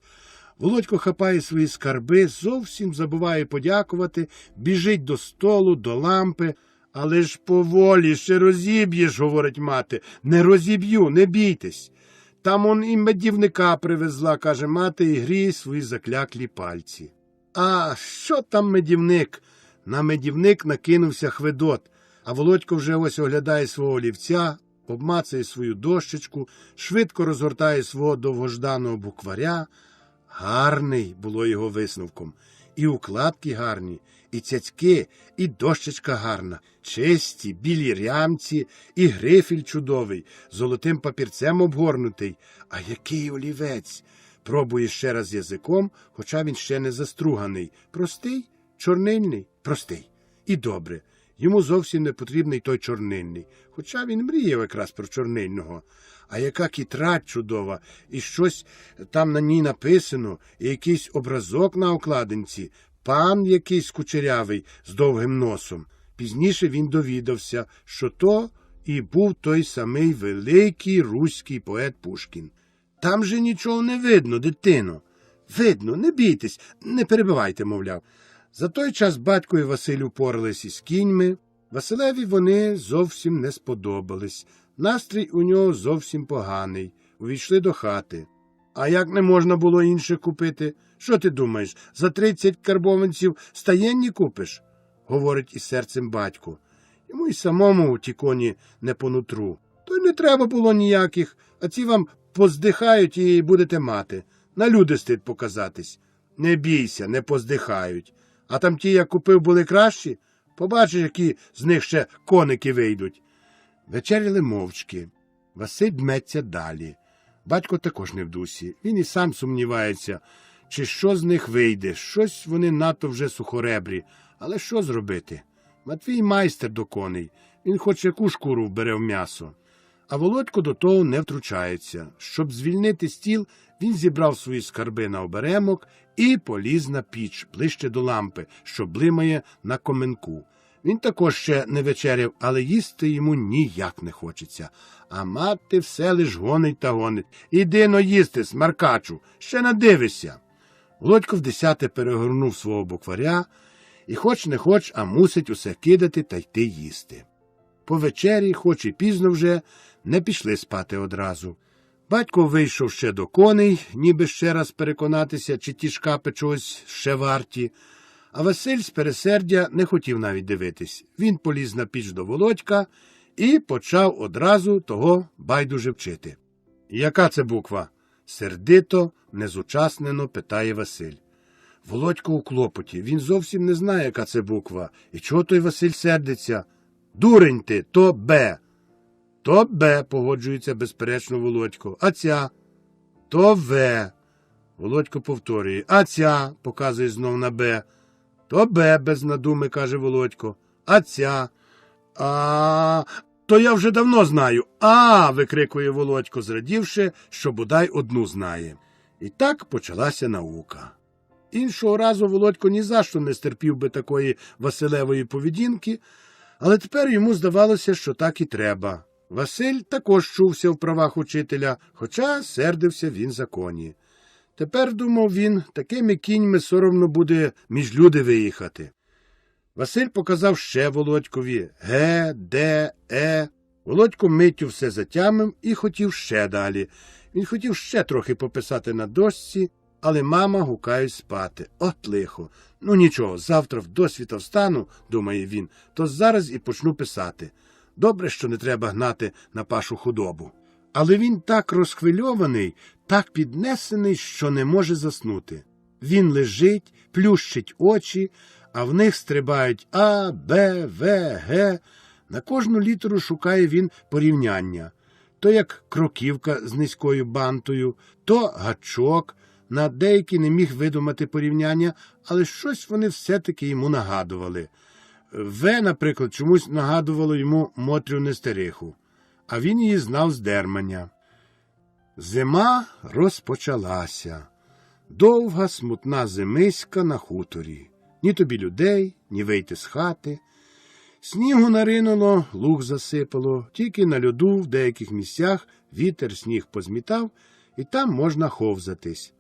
Володько хапає свої скарби, зовсім забуває подякувати, біжить до столу, до лампи. «Але ж поволі, ще розіб'єш», – говорить мати. «Не розіб'ю, не бійтесь. Там он і медівника привезла», – каже мати, і гріє свої закляклі пальці. А що там медівник? На медівник накинувся Хведот, а Володько вже ось оглядає свого олівця, обмацує свою дощечку, швидко розгортає свого довгожданого букваря. Гарний, було його висновком. І укладки гарні, і цяцьки, і дощечка гарна, чисті, білі рямці, і грифель чудовий, золотим папірцем обгорнутий. А який олівець! Пробує ще раз язиком, хоча він ще не заструганий. Простий, чорнильний, простий. І добре. Йому зовсім не потрібний той чорнильний, хоча він мріяв якраз про чорнильного. А яка кітрадь чудова, і щось там на ній написано, і якийсь образок на окладинці, пан якийсь кучерявий з довгим носом. Пізніше він довідався, що то і був той самий великий руський поет Пушкін. «Там же нічого не видно, дитино». «Видно, не бійтесь, не перебивайте», мовляв. За той час батько і Василь упорались із кіньми. Василеві вони зовсім не сподобались. Настрій у нього зовсім поганий. Увійшли до хати. «А як не можна було інше купити? Що ти думаєш, за 30 карбованців стаєнні купиш?» – говорить із серцем батько. Йому й самому ті коні не по нутру. «То й не треба було ніяких, а ці вам поздихають і будете мати. На люди стид показатись». «Не бійся, не поздихають. А там ті, як купив, були кращі? Побачиш, які з них ще коники вийдуть». Вечеряли мовчки. Василь дметься далі. Батько також не в дусі. Він і сам сумнівається, чи що з них вийде. Щось вони надто вже сухоребрі. Але що зробити? Матвій майстер до коней. Він хоч яку шкуру вбере в м'ясо. А Володько до того не втручається. Щоб звільнити стіл, він зібрав свої скарби на оберемок і поліз на піч, ближче до лампи, що блимає на коменку. Він також ще не вечеряв, але їсти йому ніяк не хочеться. А мати все лиш гонить та гонить. «Іди-но їсти, смаркачу, ще надивишся». Володько вдесяте перегорнув свого букваря і хоч не хоч, а мусить усе кидати та йти їсти. По вечері, хоч і пізно вже, не пішли спати одразу. Батько вийшов ще до коней, ніби ще раз переконатися, чи ті шкапи чогось ще варті. А Василь з пересердя не хотів навіть дивитись. Він поліз на піч до Володька і почав одразу того байдуже вчити. «Яка це буква?» – сердито, незучаснено питає Василь. Володько у клопоті. Він зовсім не знає, яка це буква. І чого той Василь сердиться? «Дурень ти, то Б». «То Б», погоджується безперечно Володько. «А ця?» «То В». Володько повторює. «А ця?» – показує знов на Б. «То Б», без надуми, каже Володько. «А ця?» То я вже давно знаю. Викрикує Володько, зрадівши, що бодай одну знає. І так почалася наука. Іншого разу Володько ні за що не стерпів би такої Василевої поведінки, але тепер йому здавалося, що так і треба. Василь також чувся в правах учителя, хоча сердився він за коні. Тепер, думав він, такими кіньми соромно буде між люди виїхати. Василь показав ще Володькові Г, Д, Е. Володько миттю все затямив і хотів ще далі. Він хотів ще трохи пописати на дошці, але мама гукає спати. От лихо. Ну нічого, завтра вдосвіта встану, думає він, то зараз і почну писати. Добре, що не треба гнати на пашу худобу. Але він так розхвильований, так піднесений, що не може заснути. Він лежить, плющить очі, а в них стрибають А, Б, В, Г. На кожну літеру шукає він порівняння. То як кроківка з низькою бантою, то гачок. На деякі не міг видумати порівняння, але щось вони все-таки йому нагадували. В, наприклад, чомусь нагадувало йому Мотрю Нестериху, а він її знав з дермання. Зима розпочалася. Довга, смутна зимиська на хуторі. Ні тобі людей, ні вийти з хати. Снігу наринуло, луг засипало, тільки на льоду в деяких місцях вітер сніг позмітав, і там можна ховзатись.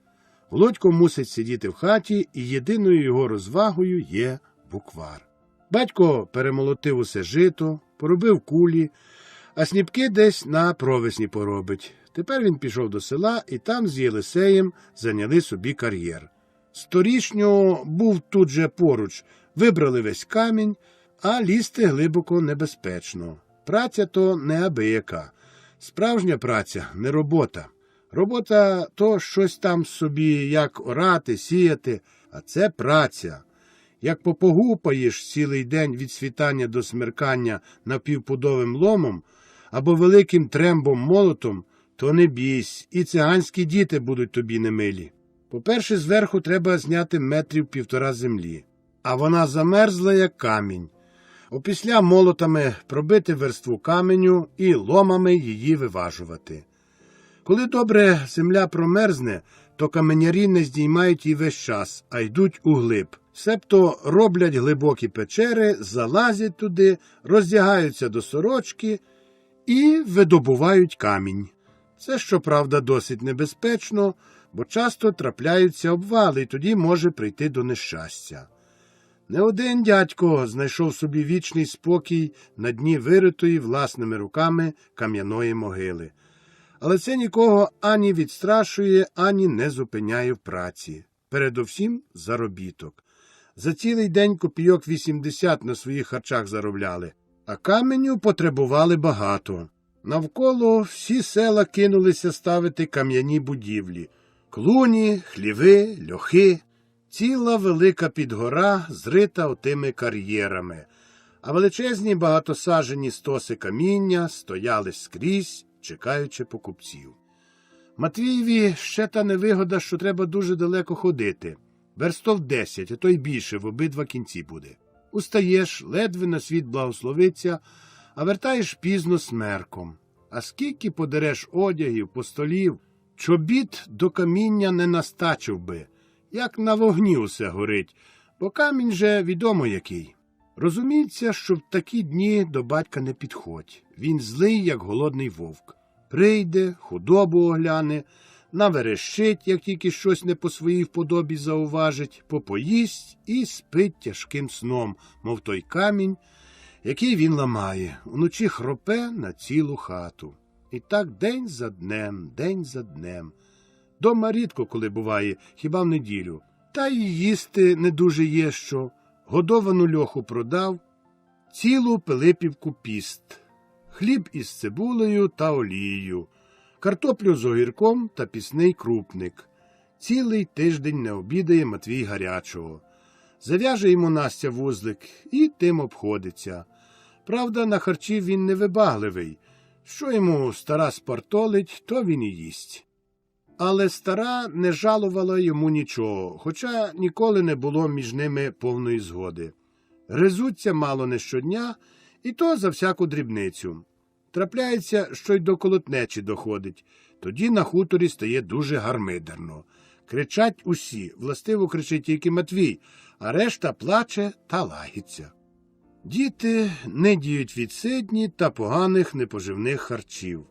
Володько мусить сидіти в хаті, і єдиною його розвагою є буквар. Батько перемолотив усе жито, поробив кулі, а сніпки десь на провесні поробить. Тепер він пішов до села, і там з Єлисеєм зайняли собі кар'єр. Сторічнього був тут же поруч, вибрали весь камінь, а лізти глибоко небезпечно. Праця то неабияка. Справжня праця – не робота. Робота – то щось там собі, як орати, сіяти, а це праця. Як попогупаєш цілий день від світання до смеркання напівпудовим ломом або великим трембом-молотом, то не бійсь, і циганські діти будуть тобі немилі. По-перше, зверху треба зняти 1,5 метри землі, а вона замерзла, як камінь. Опісля молотами пробити верству каменю і ломами її виважувати. Коли добре земля промерзне, то каменярі не здіймають її весь час, а йдуть углиб. Себто роблять глибокі печери, залазять туди, роздягаються до сорочки і видобувають камінь. Це, щоправда, досить небезпечно, бо часто трапляються обвали, і тоді може прийти до нещастя. Не один дядько знайшов собі вічний спокій на дні виритої власними руками кам'яної могили. Але це нікого ані відстрашує, ані не зупиняє в праці. Передовсім заробіток. За цілий день копійок 80 на своїх харчах заробляли, а каменю потребували багато. Навколо всі села кинулися ставити кам'яні будівлі. Клуні, хліви, льохи. Ціла велика підгора зрита отими кар'єрами, а величезні багатосаджені стоси каміння стояли скрізь, чекаючи покупців. Матвієві ще та невигода, що треба дуже далеко ходити. Верстов 10, а то й більше в обидва кінці буде. Устаєш, ледве на світ благословиться, а вертаєш пізно смерком. А скільки подереш одягів, постолів, чобіт до каміння не настачив би. Як на вогні усе горить, бо камінь же відомо який. Розуміється, що в такі дні до батька не підходь. Він злий, як голодний вовк. Прийде, худобу огляне, наверещить, як тільки щось не по своїй вподобі зауважить, попоїсть і спить тяжким сном, мов той камінь, який він ламає. Уночі хропе на цілу хату. І так день за днем, день за днем. Дома рідко коли буває, хіба в неділю. Та й їсти не дуже є що. Годовану льоху продав, цілу Пилипівку піст. Хліб із цибулею та олією, картоплю з огірком та пісний крупник. Цілий тиждень не обідає Матвій гарячого. Зав'яже йому Настя вузлик і тим обходиться. Правда, на харчі він невибагливий. Що йому стара спартолить, то він і їсть. Але стара не жалувала йому нічого, хоча ніколи не було між ними повної згоди. Гризуться мало не щодня, і то за всяку дрібницю. Трапляється, що й до колотнечі доходить. Тоді на хуторі стає дуже гармидерно. Кричать усі, властиво кричить тільки Матвій, а решта плаче та лагиться. Діти не діють від сидні та поганих непоживних харчів.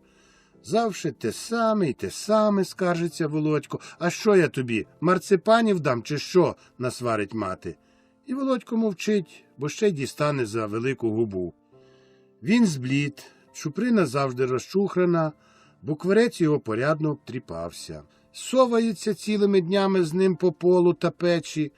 Завше те саме й те саме, скаржиться Володько. А що я тобі, марципанів дам чи що, насварить мати. І Володько мовчить, бо ще й дістане за велику губу. Він зблід, чуприна завжди розчухрана, букварець його порядно обтріпався. Совається цілими днями з ним по полу та печі,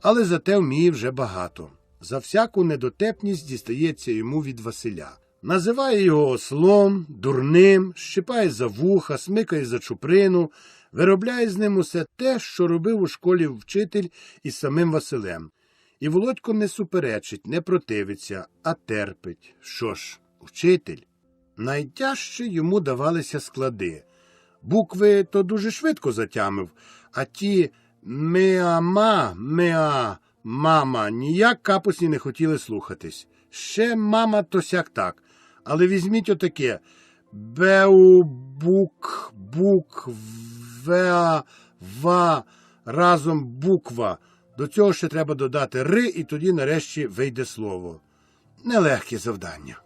але зате вміє вже багато. За всяку недотепність дістається йому від Василя. Називає його ослом, дурним, щипає за вуха, смикає за чуприну, виробляє з ним усе те, що робив у школі вчитель із самим Василем. І Володько не суперечить, не противиться, а терпить. Що ж, вчитель? Найтяжче йому давалися склади. Букви то дуже швидко затямив, а ті «меа-ма», «меа», «мама» ніяк капусні не хотіли слухатись. Ще «мама» то сяк так. Але візьміть отаке «беу», «бук», «бук», «веа», «ва», разом «буква». До цього ще треба додати «ри» і тоді нарешті вийде слово. Нелегке завдання.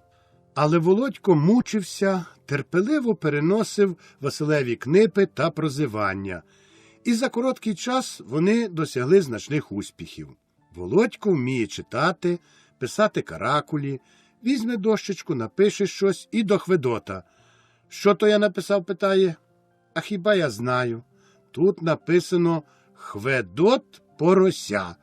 Але Володько мучився, терпеливо переносив Василеві книпи та прозивання. І за короткий час вони досягли значних успіхів. Володько вміє читати, писати каракулі, візьме дощечку, напише щось і до Хведота. «Що то я написав?» – питає. «А хіба я знаю? Тут написано «Хведот порося».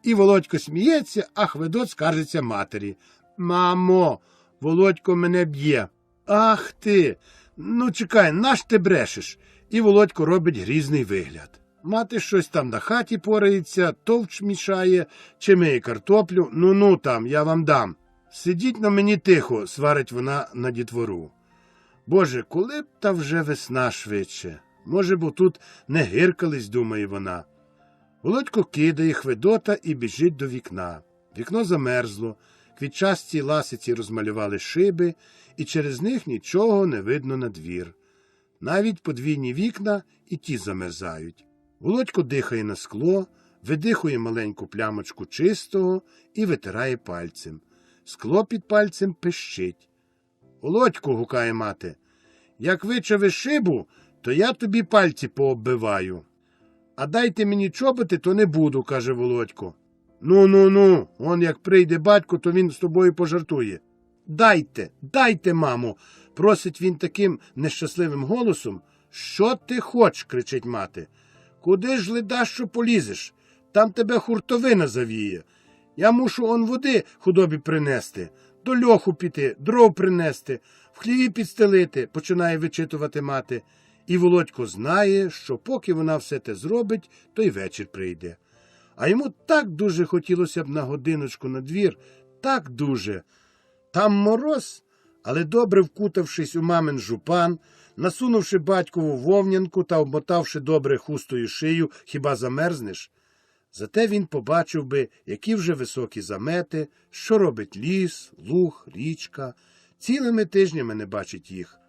І Володько сміється, а Хведот скаржиться матері. «Мамо, Володько мене б'є». «Ах ти! Ну чекай, наш ти брешеш?» І Володько робить грізний вигляд. Мати щось там на хаті порається, товч мішає, чи миє картоплю. «Ну там, я вам дам». «Сидіть на мені тихо», – сварить вона на дітвору. «Боже, коли б та вже весна швидше? Може, бо тут не гиркались», – думає вона. Володько кидає Хведота і біжить до вікна. Вікно замерзло, квітчасті ласиці розмалювали шиби, і через них нічого не видно на двір. Навіть подвійні вікна і ті замерзають. Володько дихає на скло, видихує маленьку плямочку чистого і витирає пальцем. Скло під пальцем пищить. «Володько», – гукає мати, – «як вичавиш шибу, то я тобі пальці пооббиваю». «А дайте мені чоботи, то не буду», – каже Володько. «Ну, он як прийде батько, то він з тобою пожартує». Дайте, мамо», – просить він таким нещасливим голосом. «Що ти хоч?» – кричить мати. «Куди ж, ледащо, полізеш? Там тебе хуртовина завіє. Я мушу он води худобі принести, до льоху піти, дров принести, в хліві підстелити», – починає вичитувати мати. І Володько знає, що поки вона все те зробить, то й вечір прийде. А йому так дуже хотілося б на годиночку на двір, так дуже. Там мороз, але добре вкутавшись у мамин жупан, насунувши батькову вовнянку та обмотавши добре хустою шию, хіба замерзнеш? Зате він побачив би, які вже високі замети, що робить ліс, луг, річка. Цілими тижнями не бачить їх.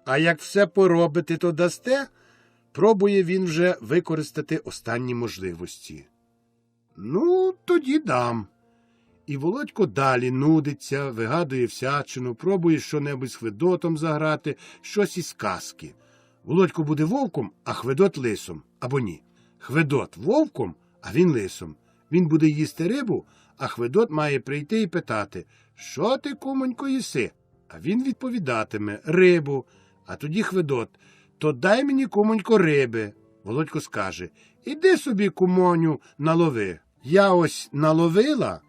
А як все поробити, то дасте? Пробує він вже використати останні можливості. «Ну, тоді дам». І Володько далі нудиться, вигадує всячину, пробує що-небудь з Хведотом заграти, щось із казки. Володько буде вовком, а Хведот лисом. Або ні. Хведот вовком, а він лисом. Він буде їсти рибу, а Хведот має прийти і питати: «Що ти, кумонько, їси?» А він відповідатиме: «Рибу». А тоді Хведот: то дай мені, кумонько, риби. Володько скаже: іди собі, кумоню, налови. Я ось наловила.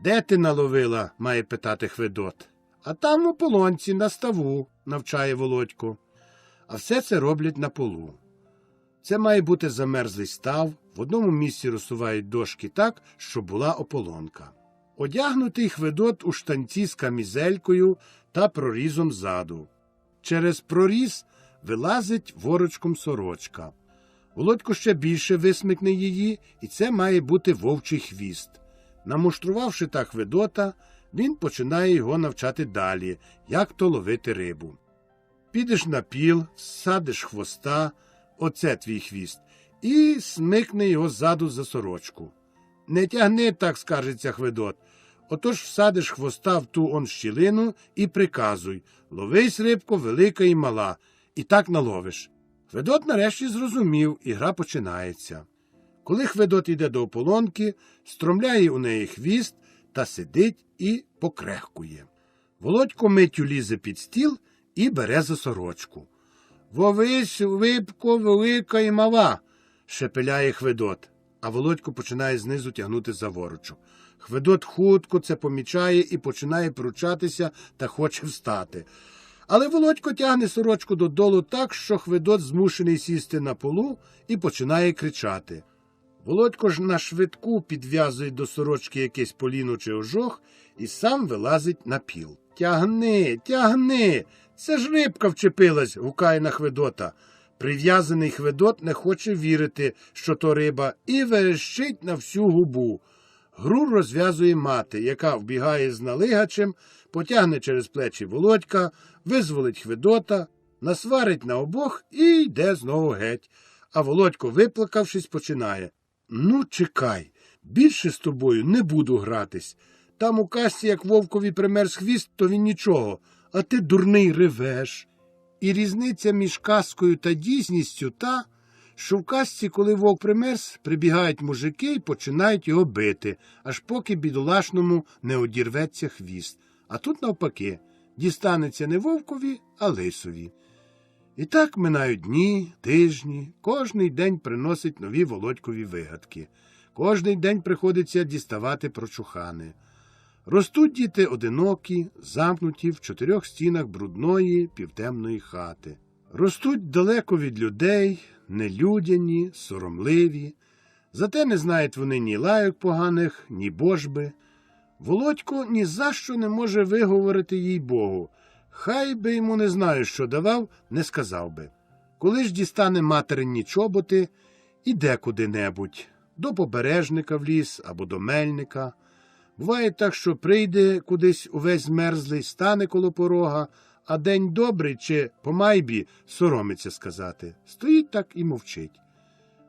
Де ти наловила? Має питати Хведот. А там у полонці, на ставу, навчає Володько. А все це роблять на полу. Це має бути замерзлий став, в одному місці розсувають дошки так, щоб була ополонка. Одягнутий Хведот у штанці з камізелькою та прорізом ззаду. Через проріз вилазить ворочком сорочка. Володько ще більше висмикне її, і це має бути вовчий хвіст. Намуштрувавши так Хведота, він починає його навчати далі, як то ловити рибу. Підеш на піл, садиш хвоста, оце твій хвіст, і смикне його ззаду за сорочку. Не тягни так, скаржиться Хведот. Отож всадиш хвоста в ту он щілину і приказуй: ловись, рибко, велика і мала, і так наловиш. Хведот нарешті зрозумів, і гра починається. Коли Хведот йде до ополонки, стромляє у неї хвіст та сидить і покрехкує. Володько миттю лізе під стіл і бере за сорочку. «Ловись, рибко, велика і мала», – шепеляє Хведот, а Володько починає знизу тягнути за ворочок. Хведот хутко це помічає і починає пручатися та хоче встати. Але Володько тягне сорочку додолу так, що Хведот змушений сісти на полу і починає кричати. Володько ж на швидку підв'язує до сорочки якесь поліно чи ожог і сам вилазить на піл. «Тягни, тягни! Це ж рибка вчепилась!» – гукає на Хведота. Прив'язаний Хведот не хоче вірити, що то риба, і верещить на всю губу. Гру розв'язує мати, яка вбігає з налигачем, потягне через плечі Володька, визволить Хведота, насварить на обох і йде знову геть. А Володько, виплакавшись, починає: «Ну, чекай, більше з тобою не буду гратись. Там у казці, як вовкові примерз хвіст, то він нічого, а ти, дурний, ревеш». І різниця між казкою та дійсністю та, що в казці, коли вовк примерз, прибігають мужики і починають його бити, аж поки бідолашному не одірветься хвіст. А тут навпаки, дістанеться не вовкові, а лисові. І так минають дні, тижні, кожний день приносить нові Володькові вигадки. Кожний день приходиться діставати прочухани. Ростуть діти одинокі, замкнуті в 4 стінах брудної півтемної хати. Ростуть далеко від людей, нелюдяні, соромливі. Зате не знають вони ні лайок поганих, ні божби. Володько ні за що не може виговорити їй Богу. Хай би йому не знаю, що давав, не сказав би. Коли ж дістане материнні чоботи, іде куди-небудь, до побережника в ліс або до мельника. Буває так, що прийде кудись увесь змерзлий, стане коло порога, а день добрий чи по майбі соромиться сказати. Стоїть так і мовчить.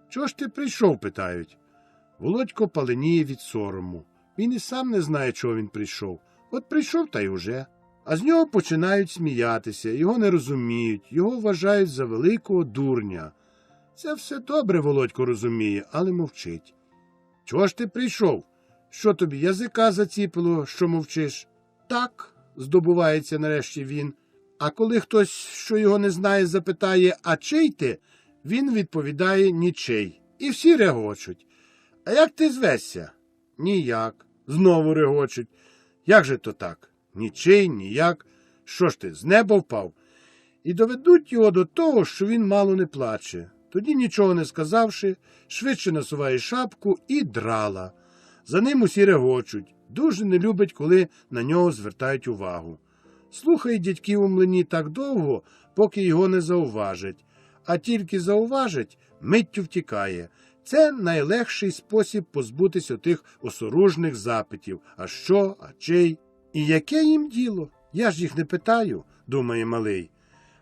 «Чого ж ти прийшов?» – питають. Володько паленіє від сорому. Він і сам не знає, чого він прийшов. От прийшов та й уже. А з нього починають сміятися, його не розуміють, його вважають за великого дурня. Це все добре Володько розуміє, але мовчить. «Чого ж ти прийшов? Що тобі, язика заціпило, що мовчиш?» «Так», – здобувається нарешті він. А коли хтось, що його не знає, запитає: «А чий ти?», він відповідає: «Нічий». І всі регочуть. «А як ти звешся?» «Ніяк». Знову регочуть. «Як же то так? Нічий, ніяк. Що ж ти, з неба впав?» І доведуть його до того, що він мало не плаче. Тоді, нічого не сказавши, швидше насуває шапку і драла. За ним усі регочуть. Дуже не любить, коли на нього звертають увагу. Слухає дядьків у млині так довго, поки його не зауважать. А тільки зауважать, миттю втікає. Це найлегший спосіб позбутись отих осоружних запитів. А що, а чий? І яке їм діло? Я ж їх не питаю, думає малий.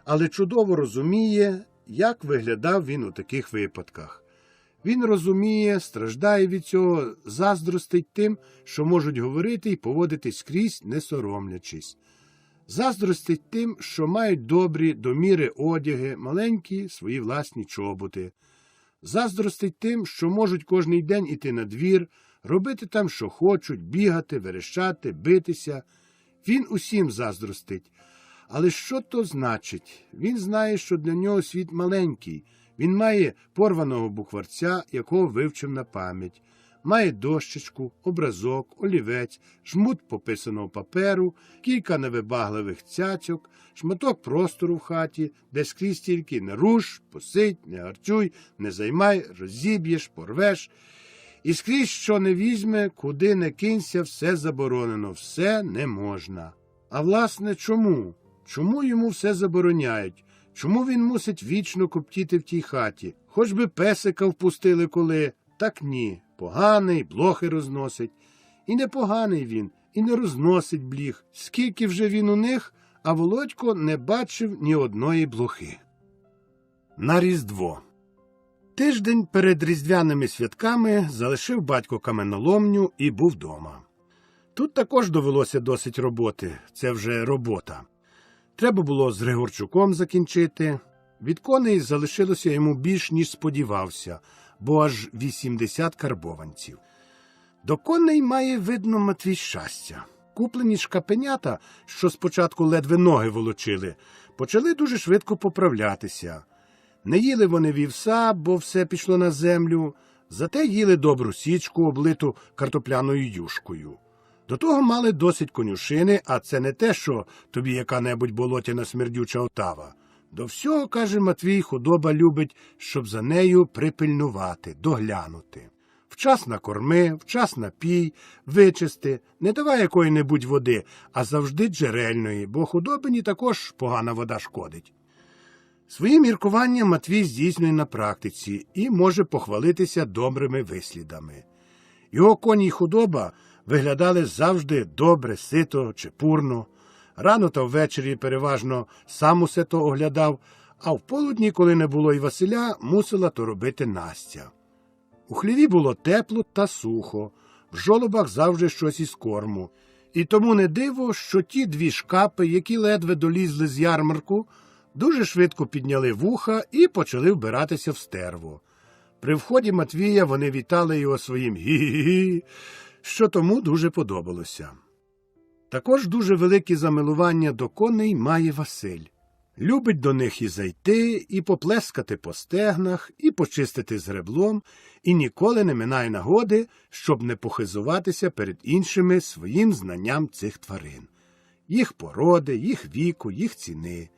Але чудово розуміє, як виглядав він у таких випадках. Він розуміє, страждає від цього, заздростить тим, що можуть говорити і поводитись скрізь, не соромлячись. Заздростить тим, що мають добрі до міри одяги, маленькі свої власні чоботи. Заздростить тим, що можуть кожний день іти на двір, робити там, що хочуть, бігати, верещати, битися. Він усім заздростить. Але що то значить? Він знає, що для нього світ маленький. Він має порваного букварця, якого вивчив на пам'ять. Має дощечку, образок, олівець, жмут пописаного паперу, кілька невибагливих цяцьок, шматок простору в хаті, де скрізь тільки не руш, посидь, не гарчуй, не займай, розіб'єш, порвеш. І скрізь, що не візьме, куди не кинься, все заборонено, все не можна. А власне, чому? Чому йому все забороняють? Чому він мусить вічно коптіти в тій хаті? Хоч би песика впустили коли, так ні. Поганий, блохи розносить. І не поганий він, і не розносить бліх. Скільки вже він у них, а Володько не бачив ні одної блохи. На Різдво. Тиждень перед різдвяними святками залишив батько каменоломню і був дома. Тут також довелося досить роботи, це вже робота. Треба було з Григорчуком закінчити. Від коней залишилося йому більш, ніж сподівався, бо аж 80 карбованців. До коней має, видно, Матвій щастя. Куплені шкапенята, що спочатку ледве ноги волочили, почали дуже швидко поправлятися. Не їли вони вівса, бо все пішло на землю, зате їли добру січку, облиту картопляною юшкою. До того мали досить конюшини, а це не те, що тобі яка-небудь болотяна смердюча отава. До всього, каже Матвій, худоба любить, щоб за нею припильнувати, доглянути. Вчас накорми, вчас напій, вичисти, не давай якої-небудь води, а завжди джерельної, бо худобині також погана вода шкодить. Свої міркування Матвій здійснює на практиці і може похвалитися добрими вислідами. Його коні й худоба виглядали завжди добре, сито, чепурно. Рано та ввечері переважно сам усе то оглядав, а в полудні, коли не було й Василя, мусила то робити Настя. У хліві було тепло та сухо, в жолобах завжди щось із корму. І тому не диво, що ті дві шкапи, які ледве долізли з ярмарку, дуже швидко підняли вуха і почали вбиратися в стерво. При вході Матвія вони вітали його своїм «гі-гі-гі», що тому дуже подобалося. Також дуже велике замилування до коней має Василь. Любить до них і зайти, і поплескати по стегнах, і почистити з греблом, і ніколи не минає нагоди, щоб не похизуватися перед іншими своїм знанням цих тварин. Їх породи, їх віку, їх ціни.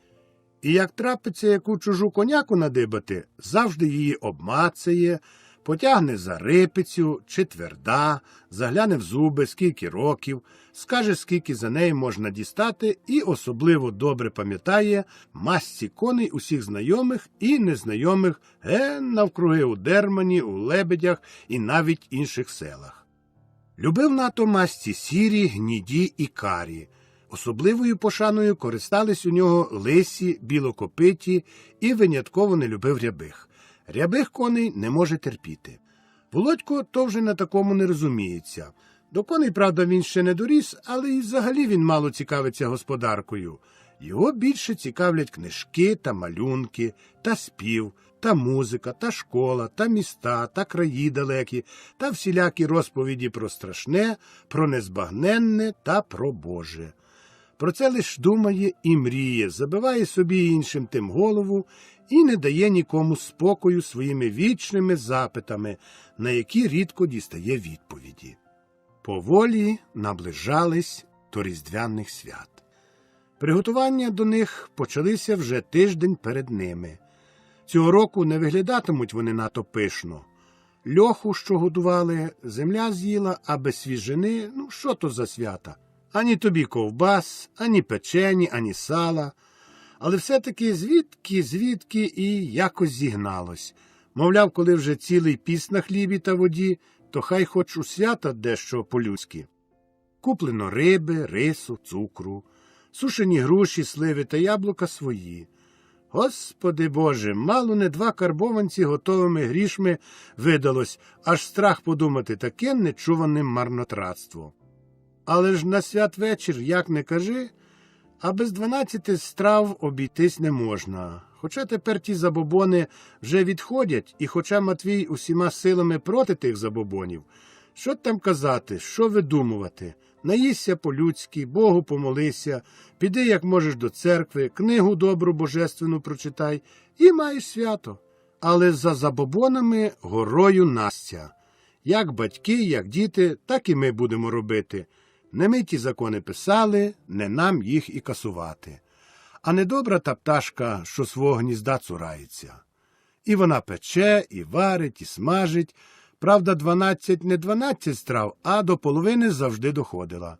І як трапиться яку чужу коняку надибати, завжди її обмацає, потягне за рипицю чи тверда, загляне в зуби, скільки років, скаже, скільки за неї можна дістати і особливо добре пам'ятає масті коней усіх знайомих і незнайомих навкруги у Дермані, у Лебедях і навіть інших селах. Любив нато масті сірі, гніді і карі. Особливою пошаною користались у нього лисі, білокопиті і винятково не любив рябих. Рябих коней не може терпіти. Володько то вже на такому не розуміється. До коней, правда, він ще не доріс, але і взагалі він мало цікавиться господаркою. Його більше цікавлять книжки та малюнки, та спів, та музика, та школа, та міста, та краї далекі, та всілякі розповіді про страшне, про незбагненне та про Боже. Про це лиш думає і мріє, забиває собі і іншим тим голову і не дає нікому спокою своїми вічними запитами, на які рідко дістає відповіді. Поволі наближались до Різдвяних свят. Приготування до них почалися вже тиждень перед ними. Цього року не виглядатимуть вони надто пишно. Льоху, що годували, земля з'їла, а без свіжини, що то за свята? Ані тобі ковбас, ані печені, ані сала. Але все-таки звідки і якось зігналось. Мовляв, коли вже цілий піст на хлібі та воді, то хай хоч у свята дещо по-людськи. Куплено риби, рису, цукру, сушені груші, сливи та яблука свої. Господи Боже, мало не 2 карбованці готовими грішми видалось, аж страх подумати таке нечуваним марнотратство. Але ж на святвечір, як не кажи, а без 12 страв обійтись не можна. Хоча тепер ті забобони вже відходять, і хоча Матвій усіма силами проти тих забобонів, що там казати, що видумувати? Наїсся по-людськи, Богу помолися, піди, як можеш, до церкви, книгу добру божественну прочитай і маєш свято. Але за забобонами горою Настя. Як батьки, як діти, так і ми будемо робити. Не ми ті закони писали, не нам їх і касувати. А недобра та пташка, що свого гнізда цурається. І вона пече, і варить, і смажить. Правда, 12 не 12 страв, а до половини завжди доходила.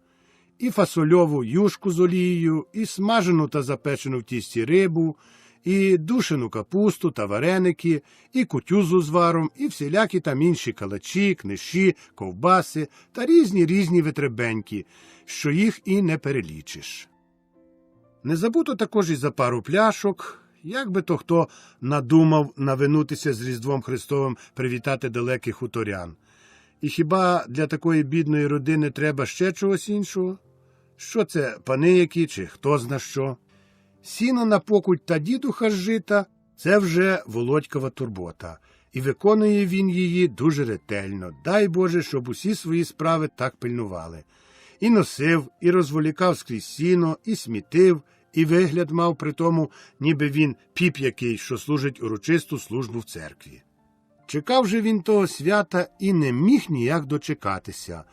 І фасольову юшку з олією, і смажену та запечену в тісті рибу, і душену капусту та вареники, і кутюзу з варом, і всілякі там інші калачі, книші, ковбаси та різні витребеньки, що їх і не перелічиш. Не забуто також і за пару пляшок, як би то хто надумав навинутися з Різдвом Христовим привітати далеких хуторян. І хіба для такої бідної родини треба ще чогось іншого? Що це, пани які чи хто зна що? Сіно на покуть та дідуха з жита – це вже Володькова турбота. І виконує він її дуже ретельно. Дай Боже, щоб усі свої справи так пильнували. І носив, і розволікав скрізь сіно, і смітив, і вигляд мав при тому, ніби він піп який, що служить урочисту службу в церкві. Чекав же він того свята і не міг ніяк дочекатися.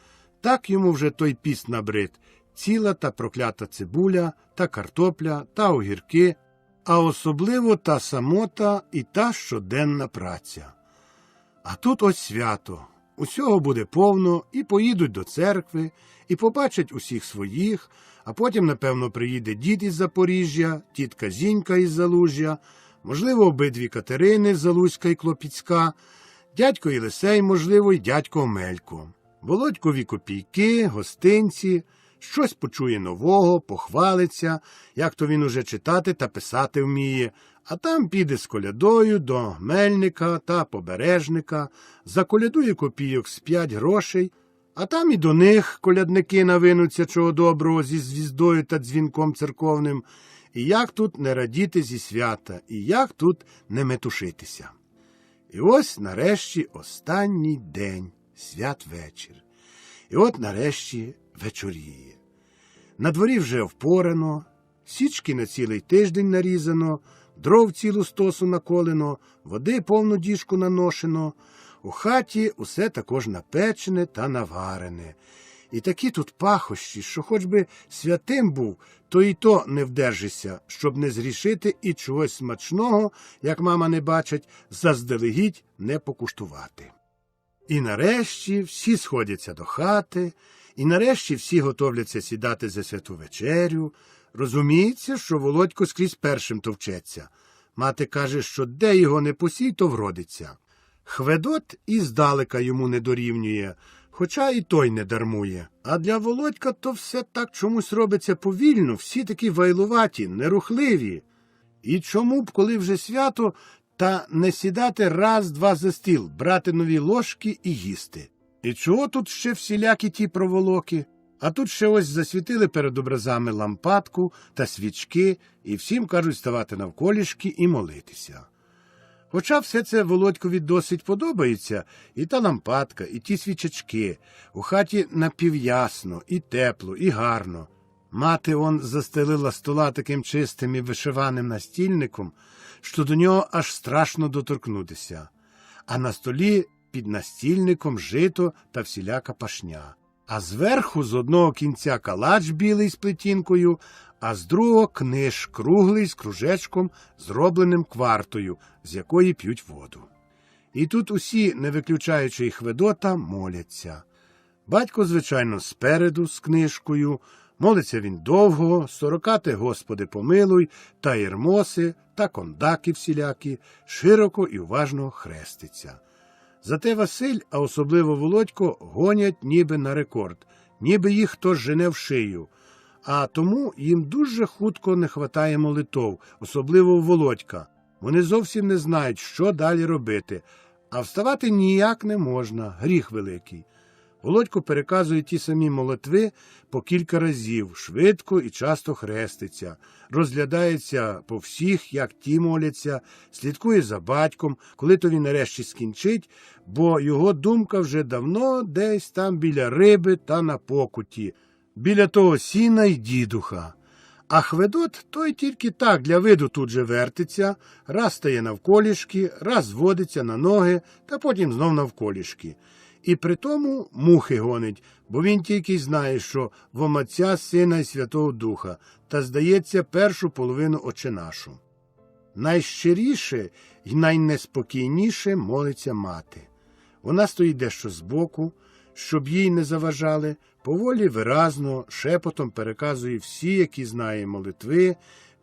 Так йому вже той піст набрид. Ціла та проклята цибуля, та картопля, та огірки, а особливо та самота і та щоденна праця. А тут ось свято. Усього буде повно, і поїдуть до церкви, і побачать усіх своїх, а потім, напевно, приїде дід із Запоріжжя, тітка Зінька із Залужжя, можливо, обидві Катерини, Залузька і Клопіцька, дядько Єлисей, можливо, і дядько Омелько. Володькові копійки, гостинці, щось почує нового, похвалиться, як то він уже читати та писати вміє, а там піде з колядою до Мельника та Побережника, заколядує копійок з 5 грошей, а там і до них колядники навинуться чого доброго зі звіздою та дзвінком церковним. І як тут не радіти зі свята, і як тут не метушитися. І ось нарешті останній день, святвечір. І от нарешті вечоріє. На дворі вже впорано, січки на цілий тиждень нарізано, дров цілу стосу наколено, води повну діжку наношено, у хаті усе також напечене та наварене. І такі тут пахощі, що хоч би святим був, то і то не вдержишся, щоб не зрішити і чогось смачного, як мама не бачить, заздалегідь не покуштувати. І нарешті всі сходяться до хати, і нарешті всі готовляться сідати за святу вечерю. Розуміється, що Володько скрізь першим товчеться. Мати каже, що де його не посій, то вродиться. Хведот і здалека йому не дорівнює, хоча і той не дармує. А для Володька то все так чомусь робиться повільно, всі такі вайлуваті, нерухливі. І чому б, коли вже свято, та не сідати раз-два за стіл, брати нові ложки і їсти? І чого тут ще всілякі ті проволоки? А тут ще ось засвітили перед образами лампадку та свічки, і всім кажуть ставати навколішки і молитися. Хоча все це Володькові досить подобається, і та лампадка, і ті свічечки. У хаті напівясно, і тепло, і гарно. Мати он застелила стола таким чистим і вишиваним настільником, що до нього аж страшно доторкнутися. А на столі під настільником жито та всіляка пашня. А зверху з одного кінця калач білий з плетінкою, а з другого книж круглий з кружечком, зробленим квартою, з якої п'ють воду. І тут усі, не виключаючи й Хведота, моляться. Батько, звичайно, спереду з книжкою, молиться він довго, сорокати Господи помилуй, та єрмоси, та кондаки всілякі, широко і уважно хреститься. Зате Василь, а особливо Володько, гонять ніби на рекорд, ніби їх хтось жене в шию. А тому їм дуже хутко не хватає молитов, особливо Володька. Вони зовсім не знають, що далі робити, а вставати ніяк не можна, гріх великий. Володько переказує ті самі молитви по кілька разів, швидко і часто хреститься, розглядається по всіх, як ті моляться, слідкує за батьком, коли то він нарешті скінчить, бо його думка вже давно десь там біля риби та на покуті. біля того сіна й дідуха. А Хведот той тільки так для виду тут же вертиться, раз стає навколішки, раз зводиться на ноги, та потім знов навколішки. І при тому мухи гонить, бо він тільки знає, що в Отця, Сина і Святого Духа, та, здається, першу половину Отченашу. Найщиріше й найнеспокійніше молиться мати. Вона стоїть дещо збоку, щоб їй не заважали, поволі виразно, шепотом переказує всі, які знає молитви,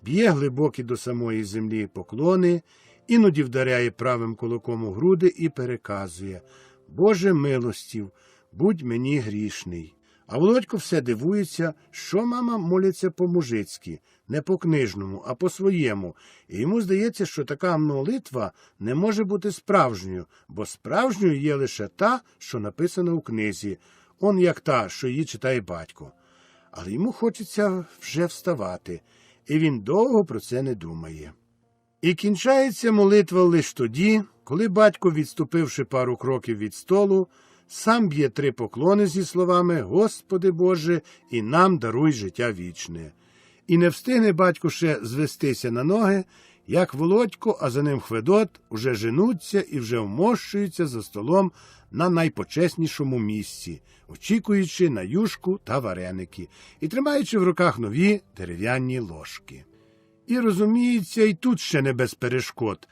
б'є глибокі до самої землі поклони, іноді вдаряє правим кулаком у груди і переказує: «Боже милостів, будь мені грішний». А Володько все дивується, що мама моляться по-мужицьки, не по-книжному, а по-своєму, і йому здається, що така молитва не може бути справжньою, бо справжньою є лише та, що написана у книзі, он як та, що її читає батько. Але йому хочеться вже вставати, і він довго про це не думає. І кінчається молитва лише тоді, коли батько, відступивши пару кроків від столу, сам б'є 3 поклони зі словами «Господи Боже, і нам даруй життя вічне». І не встигне батько ще звестися на ноги, як Володько, а за ним Хведот уже женуться і вже вмощуються за столом на найпочеснішому місці, очікуючи на юшку та вареники і тримаючи в руках нові дерев'яні ложки. І розуміється, і тут ще не без перешкод.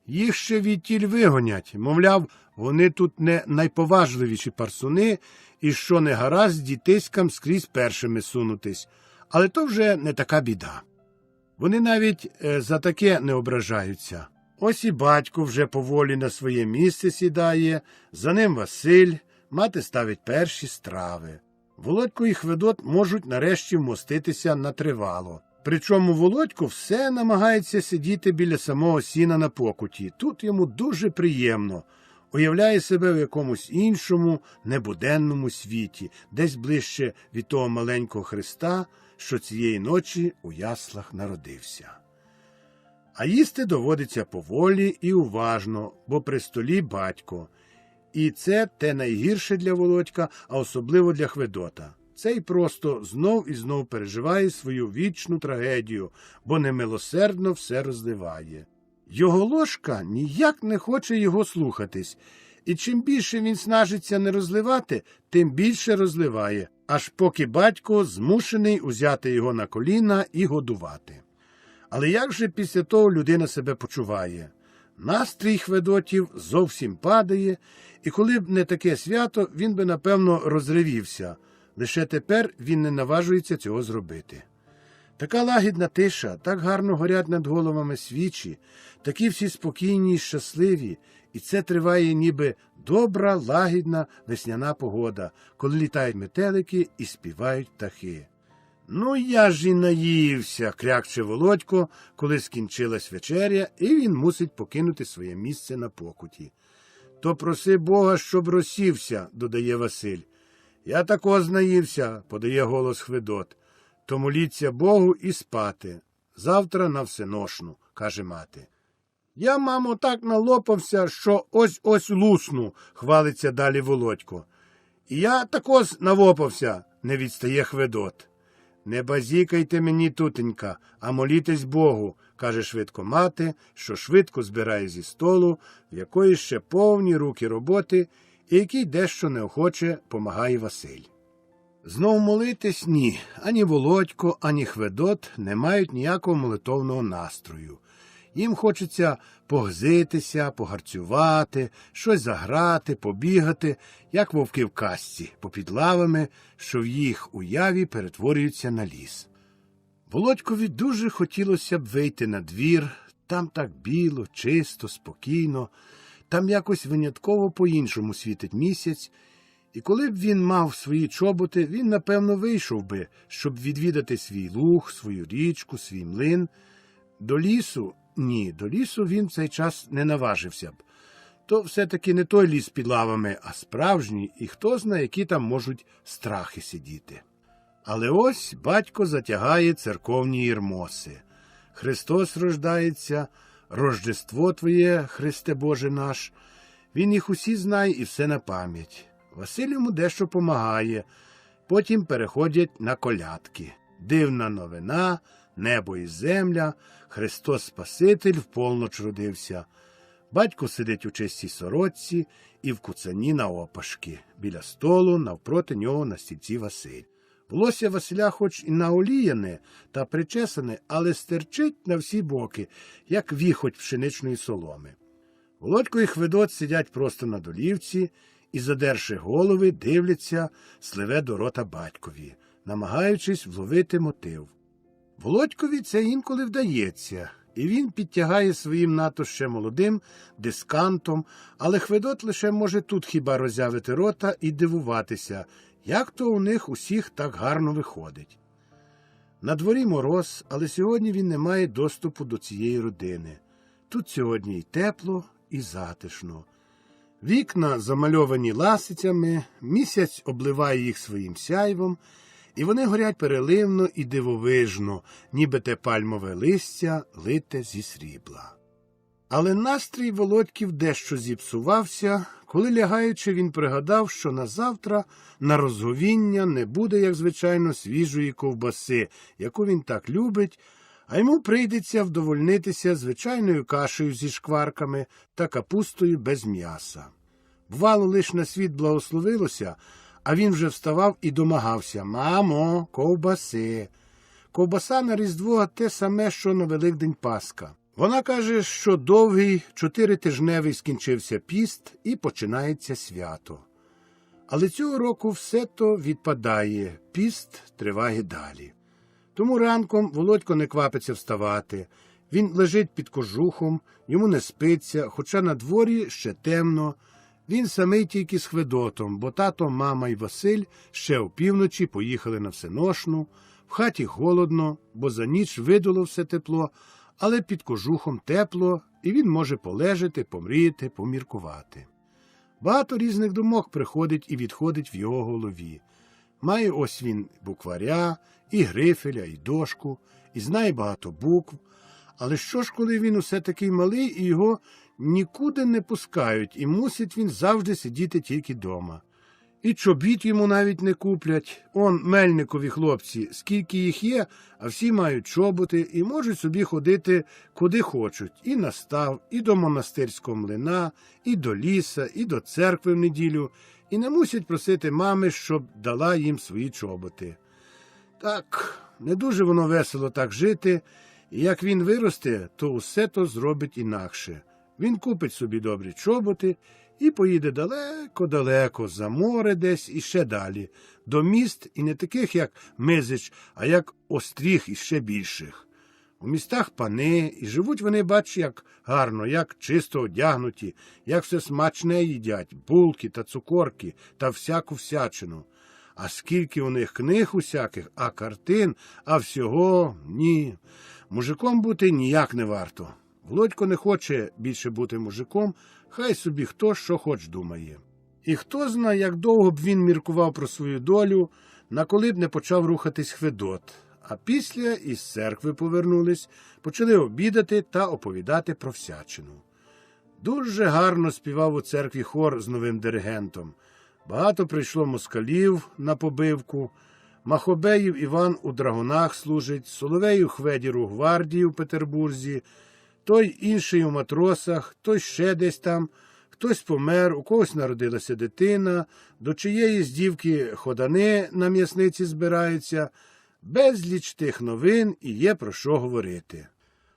Їх ще відтіль вигонять, мовляв, вони тут не найповажливіші парсуни, і що не гаразд дітиськам скрізь першими сунутись. Але то вже не така біда. Вони навіть за таке не ображаються. Ось і батько вже поволі на своє місце сідає, за ним Василь, мати ставить перші страви. Володько і Хведот можуть нарешті вмоститися на тривало. Причому Володько все намагається сидіти біля самого сіна на покуті. Тут йому дуже приємно. Уявляє себе в якомусь іншому, небуденному світі, десь ближче від того маленького Христа, що цієї ночі у яслах народився. А їсти доводиться поволі і уважно, бо при столі батько. І це те найгірше для Володька, а особливо для Хведота. Цей просто знов і знов переживає свою вічну трагедію, бо немилосердно все розливає. Його ложка ніяк не хоче його слухатись, і чим більше він снажиться не розливати, тим більше розливає, аж поки батько змушений узяти його на коліна і годувати. Але як же після того людина себе почуває? Настрій Хведотів зовсім падає, і коли б не таке свято, він би, напевно, розривівся. Лише тепер він не наважується цього зробити. Така лагідна тиша, так гарно горять над головами свічі, такі всі спокійні й щасливі, і це триває ніби добра, лагідна весняна погода, коли літають метелики і співають птахи. «Ну я ж і наївся», – крякче Володько, коли скінчилась вечеря, і він мусить покинути своє місце на покуті. «То проси Бога, щоб розсівся», – додає Василь. «Я також наївся», – подає голос Хведот. «То моліться Богу і спати. Завтра на всеношну», – каже мати. «Я, мамо, так налопався, що ось-ось лусну», – хвалиться далі Володько. «І я також навопався», – не відстає Хведот. «Не базікайте мені, тутенька, а молітесь Богу», – каже швидко мати, що швидко збирає зі столу, в якої ще повні руки роботи, і який дещо неохоче помагає Василь. Знов молитись – ні. Ані Володько, ані Хведот не мають ніякого молитовного настрою. Їм хочеться погзитися, погарцювати, щось заграти, побігати, як вовки в казці, попід лавами, що в їх уяві перетворюються на ліс. Володькові дуже хотілося б вийти на двір, там так біло, чисто, спокійно, там якось винятково по-іншому світить місяць, і коли б він мав свої чоботи, він, напевно, вийшов би, щоб відвідати свій луг, свою річку, свій млин. До лісу? Ні, до лісу він в цей час не наважився б. То все-таки не той ліс під лавами, а справжній, і хто знає, які там можуть страхи сидіти. Але ось батько затягає церковні ірмоси. Христос рождається, Рождество Твоє, Христе Боже наш. Він їх усі знає і все на пам'ять. Василь йому дещо помагає. Потім переходять на колядки. Дивна новина, небо і земля, Христос Спаситель в полноч родився. Батько сидить у чистій сорочці і в куцані наопашки. Біля столу, навпроти нього на стільці Василь. Волосся Василя хоч і наоліяне та причесане, але стерчить на всі боки, як віхоть пшеничної соломи. Володько і Хведот сидять просто на долівці і, задерши голови, дивляться сливе до рота батькові, намагаючись вловити мотив. Володькові це інколи вдається, і він підтягає своїм надто ще молодим дискантом, але Хведот лише може тут хіба роззявити рота і дивуватися, як то у них усіх так гарно виходить. На дворі мороз, але сьогодні він не має доступу до цієї родини. Тут сьогодні і тепло, і затишно. Вікна замальовані ласицями, місяць обливає їх своїм сяйвом, і вони горять переливно і дивовижно, ніби те пальмове листя лите зі срібла. Але настрій Володьків дещо зіпсувався, коли, лягаючи, він пригадав, що назавтра на розговіння не буде, як звичайно, свіжої ковбаси, яку він так любить, а йому прийдеться вдовольнитися звичайною кашею зі шкварками та капустою без м'яса. Бувало, лиш на світ благословилося, а він вже вставав і домагався: «Мамо, ковбаси!» Ковбаса на Різдво – те саме, що на Великдень Пасха. Вона каже, що довгий 4-тижневий скінчився піст і починається свято. Але цього року все то відпадає, піст триває далі. Тому ранком Володько не квапиться вставати. Він лежить під кожухом, йому не спиться, хоча на дворі ще темно. Він самий тільки з Хведотом, бо тато, мама і Василь ще опівночі поїхали на всеношну. В хаті холодно, бо за ніч видуло все тепло, але під кожухом тепло, і він може полежати, помріяти, поміркувати. Багато різних думок приходить і відходить в його голові. Має ось він букваря, і грифеля, і дошку, і знає багато букв. Але що ж, коли він усе такий малий, і його нікуди не пускають, і мусить він завжди сидіти тільки дома. І чобіт йому навіть не куплять. Он, Мельникові хлопці, скільки їх є, а всі мають чоботи і можуть собі ходити куди хочуть. І на став, і до монастирського млина, і до ліса, і до церкви в неділю, і не мусять просити мами, щоб дала їм свої чоботи. Так, не дуже воно весело так жити, і як він виросте, то усе то зробить інакше. Він купить собі добрі чоботи і поїде далеко-далеко, за море десь і ще далі, до міст і не таких, як Мизич, а як Остріг і ще більших. У містах пани, і живуть вони, бач, як гарно, як чисто одягнуті, як все смачне їдять, булки та цукорки та всяку всячину. А скільки у них книг усяких, а картин, а всього – ні. Мужиком бути ніяк не варто. Володько не хоче більше бути мужиком, хай собі хто що хоч думає. І хто знає, як довго б він міркував про свою долю, наколи б не почав рухатись Хведот. А після із церкви повернулись, почали обідати та оповідати про всячину. Дуже гарно співав у церкві хор з новим диригентом. Багато прийшло москалів на побивку. Махобеїв Іван у драгунах служить, Соловею Хведір у гвардії у Петербурзі, той інший у матросах, той ще десь там, хтось помер, у когось народилася дитина, до чиєїсь дівки ходани на м'ясниці збираються. Безліч тих новин і є про що говорити.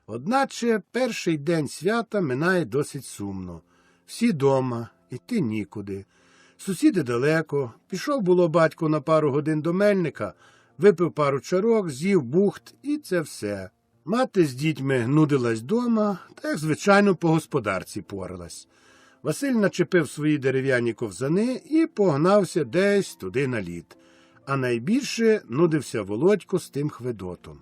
Одначе перший день свята минає досить сумно. Всі дома, іти нікуди. Сусіди далеко, пішов було батько на пару годин до Мельника, випив пару чарок, з'їв бухт і це все. Мати з дітьми нудилась дома, та, як звичайно, по господарці поралась. Василь начепив свої дерев'яні ковзани і погнався десь туди на лід. А найбільше нудився Володько з тим Хведотом.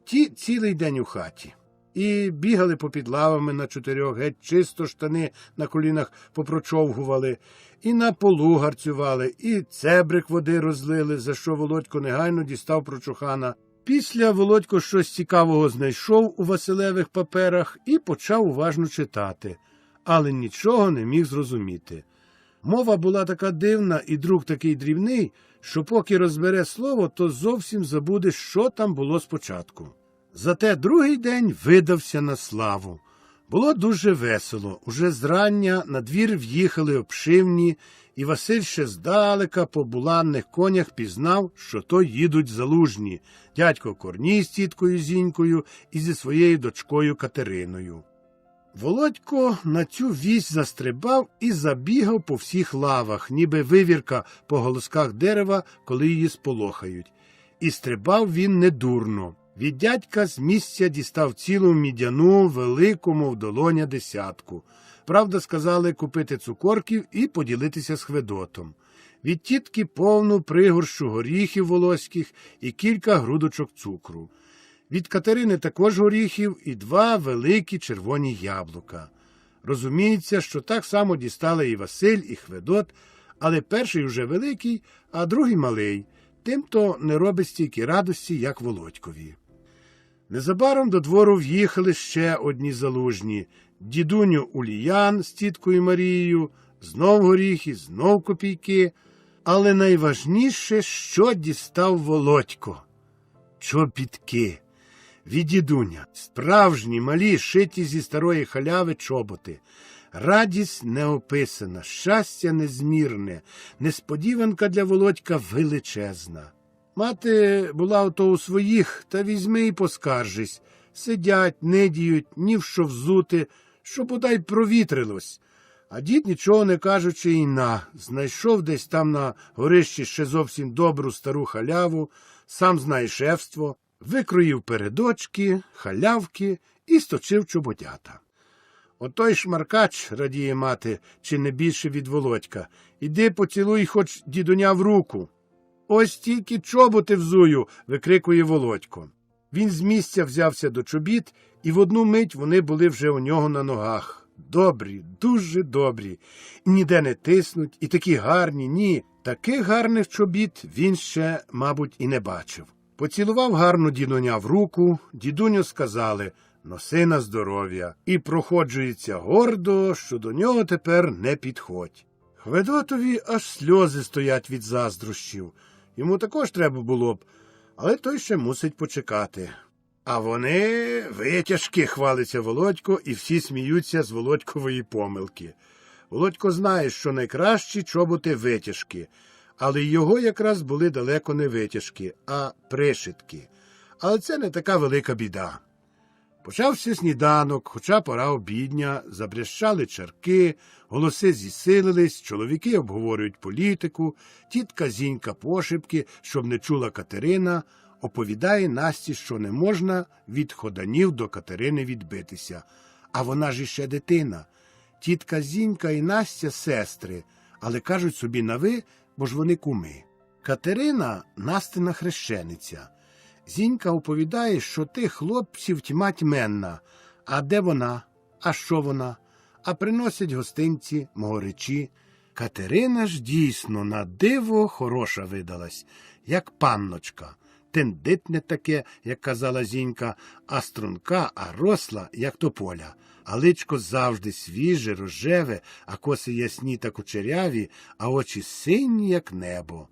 Ті цілий день у хаті. І бігали попід лавами на 4, геть чисто штани на колінах попрочовгували, і на полу гарцювали, і цебрик води розлили, за що Володько негайно дістав прочухана. Після Володько щось цікавого знайшов у Василевих паперах і почав уважно читати, але нічого не міг зрозуміти. Мова була така дивна і друк такий дрібний, що поки розбере слово, то зовсім забуде, що там було спочатку. Зате другий день видався на славу. Було дуже весело. Уже зрання на двір в'їхали обшивні, і Василь ще здалека по буланних конях пізнав, що то їдуть залужні, дядько Корній з тіткою Зінькою і зі своєю дочкою Катериною. Володько на цю вість застрибав і забігав по всіх лавах, ніби вивірка по голосках дерева, коли її сполохають. І стрибав він недурно. Від дядька з місця дістав цілу мідяну, велику, мов долоня, десятку. Правда, сказали купити цукорків і поділитися з Хведотом. Від тітки повну пригорщу горіхів волоських і кілька грудочок цукру. Від Катерини також горіхів і 2 великі червоні яблука. Розуміється, що так само дістали і Василь, і Хведот, але перший уже великий, а другий малий. Тим-то не робить стільки радості, як Володькові. Незабаром до двору в'їхали ще одні залужні. Дідуню Уліян з тіткою Марією, знов горіхи, знов копійки. Але найважніше, що дістав Володько – чобітки. Від дідуня. Справжні, малі, шиті зі старої халяви чоботи. Радість неописана, щастя незмірне, несподіванка для Володька величезна. Мати була ото у своїх, та візьми і поскаржись. Сидять, нидіють, ні в що взути, що бодай провітрилось. А дід, нічого не кажучи, і знайшов десь там на горищі ще зовсім добру стару халяву, сам знає шефство, викроїв передочки, халявки і сточив чоботята. Отой шмаркач, радіє мати, чи не більше від Володька, іди поцілуй хоч дідуня в руку. Ось тільки чоботи взую, викрикує Володько. Він з місця взявся до чобіт, і в одну мить вони були вже у нього на ногах. Добрі, дуже добрі. І ніде не тиснуть, і такі гарні, ні. Таких гарних чобіт він ще, мабуть, і не бачив. Поцілував гарно дідуня в руку, дідуню сказали «Носи на здоров'я» і проходжується гордо, що до нього тепер не підходь. Хведотові аж сльози стоять від заздрощів. Йому також треба було б, але той ще мусить почекати. А вони витяжки, хвалиться Володько, і всі сміються з Володькової помилки. Володько знає, що найкращі чоботи витяжки, але його якраз були далеко не витяжки, а пришитки. Але це не така велика біда. Почався сніданок, хоча пора обідня, забрящали чарки, голоси зісилились, чоловіки обговорюють політику, тітка Зінька пошепки, щоб не чула Катерина, оповідає Насті, що не можна від ходанів до Катерини відбитися. А вона ж іще дитина. Тітка Зінька і Настя – сестри, але кажуть собі на «ви», бо ж вони куми. Катерина – Настина хрещениця. Зінька оповідає, що тих хлопців тьма тьменна. А де вона? А що вона? А приносять гостинці, могоричі. Катерина ж дійсно на диво хороша видалась, як панночка. Тендитне таке, як казала Зінька, а струнка, а росла, як тополя. А личко завжди свіже, рожеве, а коси ясні та кучеряві, а очі сині, як небо.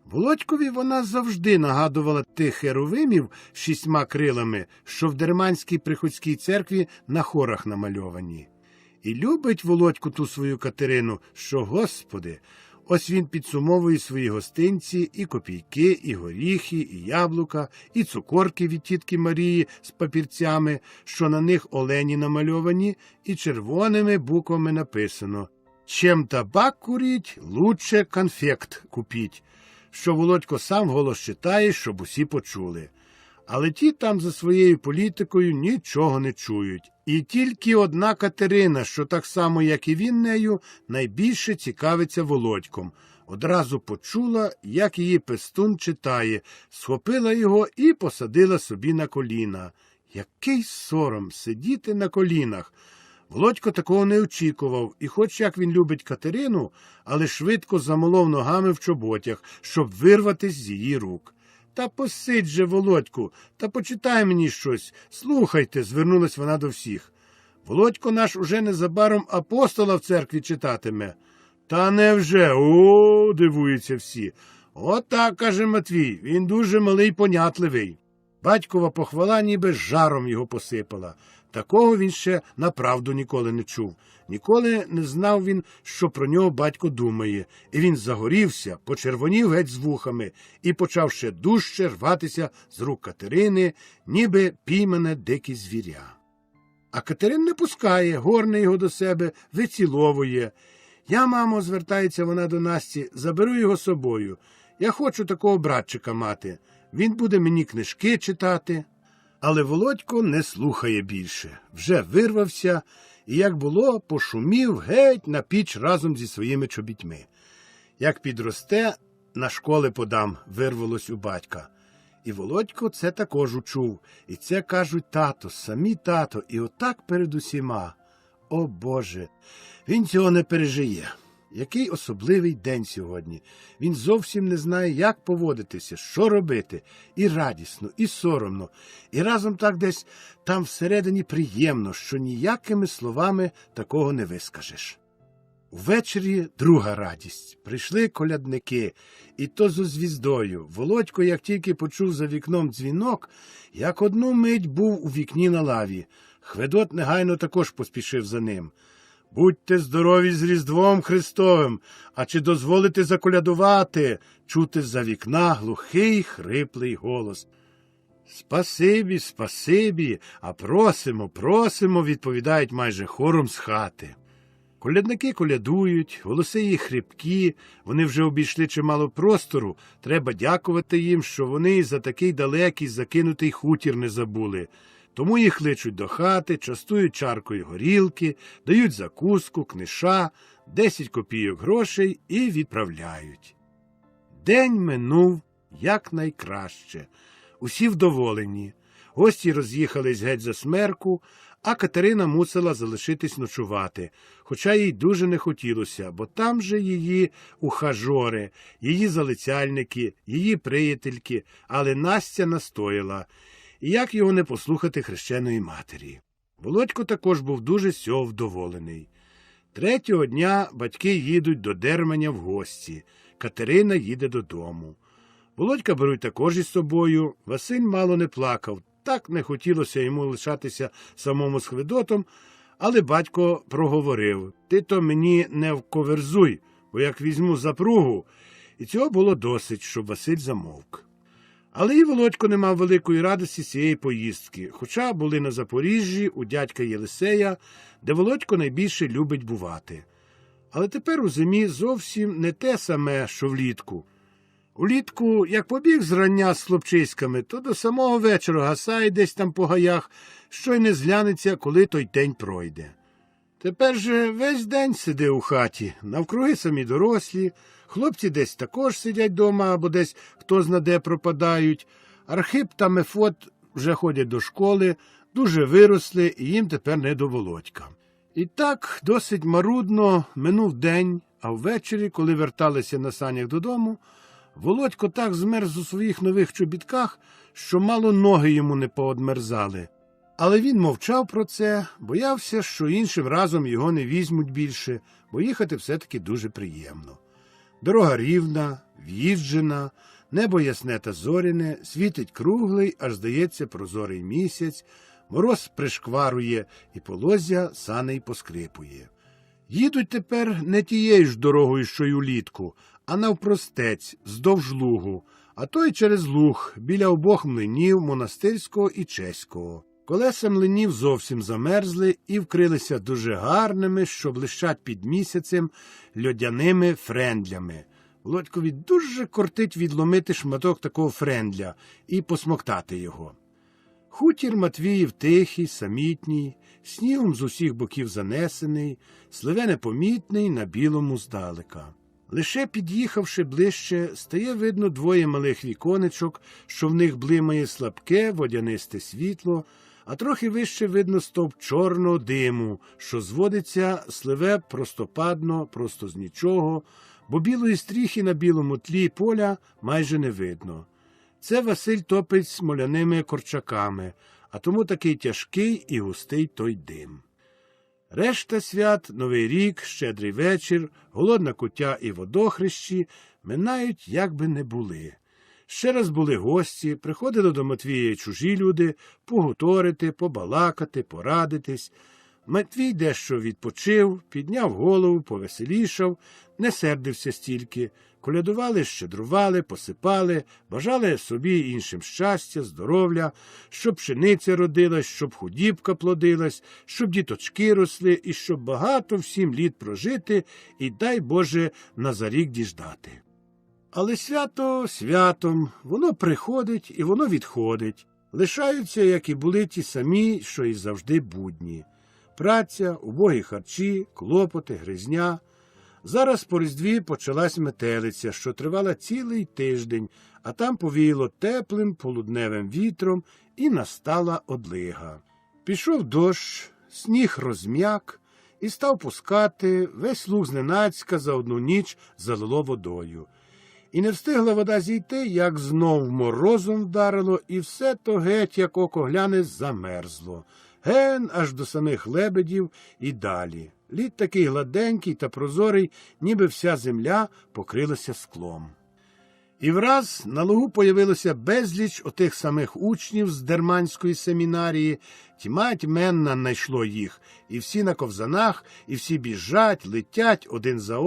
Володькові вона завжди нагадувала тих херовимів 6 крилами, що в Дерманській приходській церкві на хорах намальовані. І любить Володьку ту свою Катерину, що, Господи, ось він підсумовує свої гостинці, і копійки, і горіхи, і яблука, і цукорки від тітки Марії з папірцями, що на них олені намальовані, і червоними буквами написано «Чим табак куріть, лучше конфект купіть», що Володько сам голос читає, щоб усі почули. Але ті там за своєю політикою нічого не чують. І тільки одна Катерина, що так само, як і він нею, найбільше цікавиться Володьком. Одразу почула, як її пестун читає, схопила його і посадила собі на коліна. Який сором сидіти на колінах! Володько такого не очікував, і хоч як він любить Катерину, але швидко замолов ногами в чоботях, щоб вирватись з її рук. «Та посидь же, Володьку, та почитай мені щось. Слухайте», – звернулась вона до всіх. «Володько наш уже незабаром апостола в церкві читатиме». «Та невже? О!» – дивуються всі. Отак, каже Матвій, він дуже малий й понятливий. Батькова похвала ніби жаром його посипала. Такого він ще направду ніколи не чув. Ніколи не знав він, що про нього батько думає. І він загорівся, почервонів геть з вухами і почав ще дужче рватися з рук Катерини, ніби піймане дикі звіря. А Катерин не пускає, горне його до себе, виціловує. Я, мамо, звертається вона до Насті, заберу його з собою. Я хочу такого братчика мати. Він буде мені книжки читати. Але Володько не слухає більше. Вже вирвався і, як було, пошумів геть на піч разом зі своїми чобітьми. Як підросте, на школи подам, вирвалось у батька. І Володько це також учув. І це кажуть тато, самі тато, і отак перед усіма. О, Боже, він цього не пережиє. Який особливий день сьогодні. Він зовсім не знає, як поводитися, що робити. І радісно, і соромно. І разом так десь там всередині приємно, що ніякими словами такого не вискажеш. Увечері друга радість. Прийшли колядники, і то зо звіздою. Володько, як тільки почув за вікном дзвінок, як одну мить був у вікні на лаві. Хведот негайно також поспішив за ним. «Будьте здорові з Різдвом Христовим, а чи дозволите заколядувати?» Чути з-за вікна глухий, хриплий голос. «Спасибі, спасибі, а просимо, просимо», відповідають майже хором з хати. Колядники колядують, голоси їх хрипкі, вони вже обійшли чимало простору, треба дякувати їм, що вони за такий далекий закинутий хутір не забули. Тому їх кличуть до хати, частують чаркою горілки, дають закуску, книша, 10 копійок грошей і відправляють. День минув якнайкраще. Усі вдоволені. Гості роз'їхались геть за смерку, а Катерина мусила залишитись ночувати, хоча їй дуже не хотілося, бо там же її ухажори, її залицяльники, її приятельки, але Настя настояла. І як його не послухати хрещеної матері? Володько також був дуже з цього вдоволений. Третього дня батьки їдуть до Дерманя в гості. Катерина їде додому. Володька беруть також із собою. Василь мало не плакав. Так не хотілося йому лишатися самому з Хведотом, але батько проговорив: «Ти то мені не вковерзуй, бо як візьму запругу». І цього було досить, щоб Василь замовк. Але і Володько не мав великої радості з цієї поїздки, хоча були на Запоріжжі у дядька Єлисея, де Володько найбільше любить бувати. Але тепер у зимі зовсім не те саме, що влітку. Улітку, як побіг зрання з хлопчиськами, то до самого вечора гасає десь там по гаях, що й не зглянеться, коли той день пройде. Тепер же весь день сиди у хаті, навкруги самі дорослі, хлопці десь також сидять дома або десь хто-зна-де пропадають. Архип та Мефот вже ходять до школи, дуже виросли, і їм тепер не до Володька. І так досить марудно минув день, а ввечері, коли верталися на санях додому, Володько так змерз у своїх нових чобітках, що мало ноги йому не поодмерзали. Але він мовчав про це, боявся, що іншим разом його не візьмуть більше, бо їхати все-таки дуже приємно. Дорога рівна, в'їжджена, небо ясне та зоряне, світить круглий, аж, здається, прозорий місяць, мороз пришкварує і полозя саней поскрипує. Їдуть тепер не тією ж дорогою, що й улітку, а навпростець, здовж лугу, а то й через луг, біля обох млинів монастирського і чеського. Колеса млинів зовсім замерзли і вкрилися дуже гарними, що блищать під місяцем, льодяними френдлями. Володькові дуже кортить відломити шматок такого френдля і посмоктати його. Хутір Матвіїв тихий, самітній, снігом з усіх боків занесений, сливе непомітний на білому здалека. Лише під'їхавши ближче, стає видно двоє малих віконечок, що в них блимає слабке водянисте світло, а трохи вище видно стовп чорного диму, що зводиться сливе простопадно, просто з нічого, бо білої стріхи на білому тлі поля майже не видно. Це Василь топить смоляними корчаками, а тому такий тяжкий і густий той дим. Решта свят, Новий рік, Щедрий вечір, Голодна куття і водохрещі Минають, як би не були. Ще раз були гості, приходили до Матвія чужі люди погуторити, побалакати, порадитись. Матвій дещо відпочив, підняв голову, повеселішав, не сердився стільки. Колядували, щедрували, посипали, бажали собі й іншим щастя, здоров'я, щоб пшениця родилась, щоб худібка плодилась, щоб діточки росли і щоб багато всім літ прожити і, дай Боже, на зарік діждати. Але свято святом, воно приходить і воно відходить. Лишаються, як і були ті самі, що і завжди будні. Праця, убогі харчі, клопоти, гризня. Зараз по Різдві почалась метелиця, що тривала цілий тиждень, а там повіяло теплим полудневим вітром і настала одлига. Пішов дощ, сніг розм'як і став пускати, весь луг зненацька за одну ніч залило водою. І не встигла вода зійти, як знов морозом вдарило, і все то геть, як око гляне, замерзло. Ген аж до самих лебедів і далі. Лід такий гладенький та прозорий, ніби вся земля покрилася склом. І враз на лугу появилося безліч отих самих учнів з Дерманської семінарії. Тьма тьменна найшло їх, і всі на ковзанах, і всі біжать, летять один за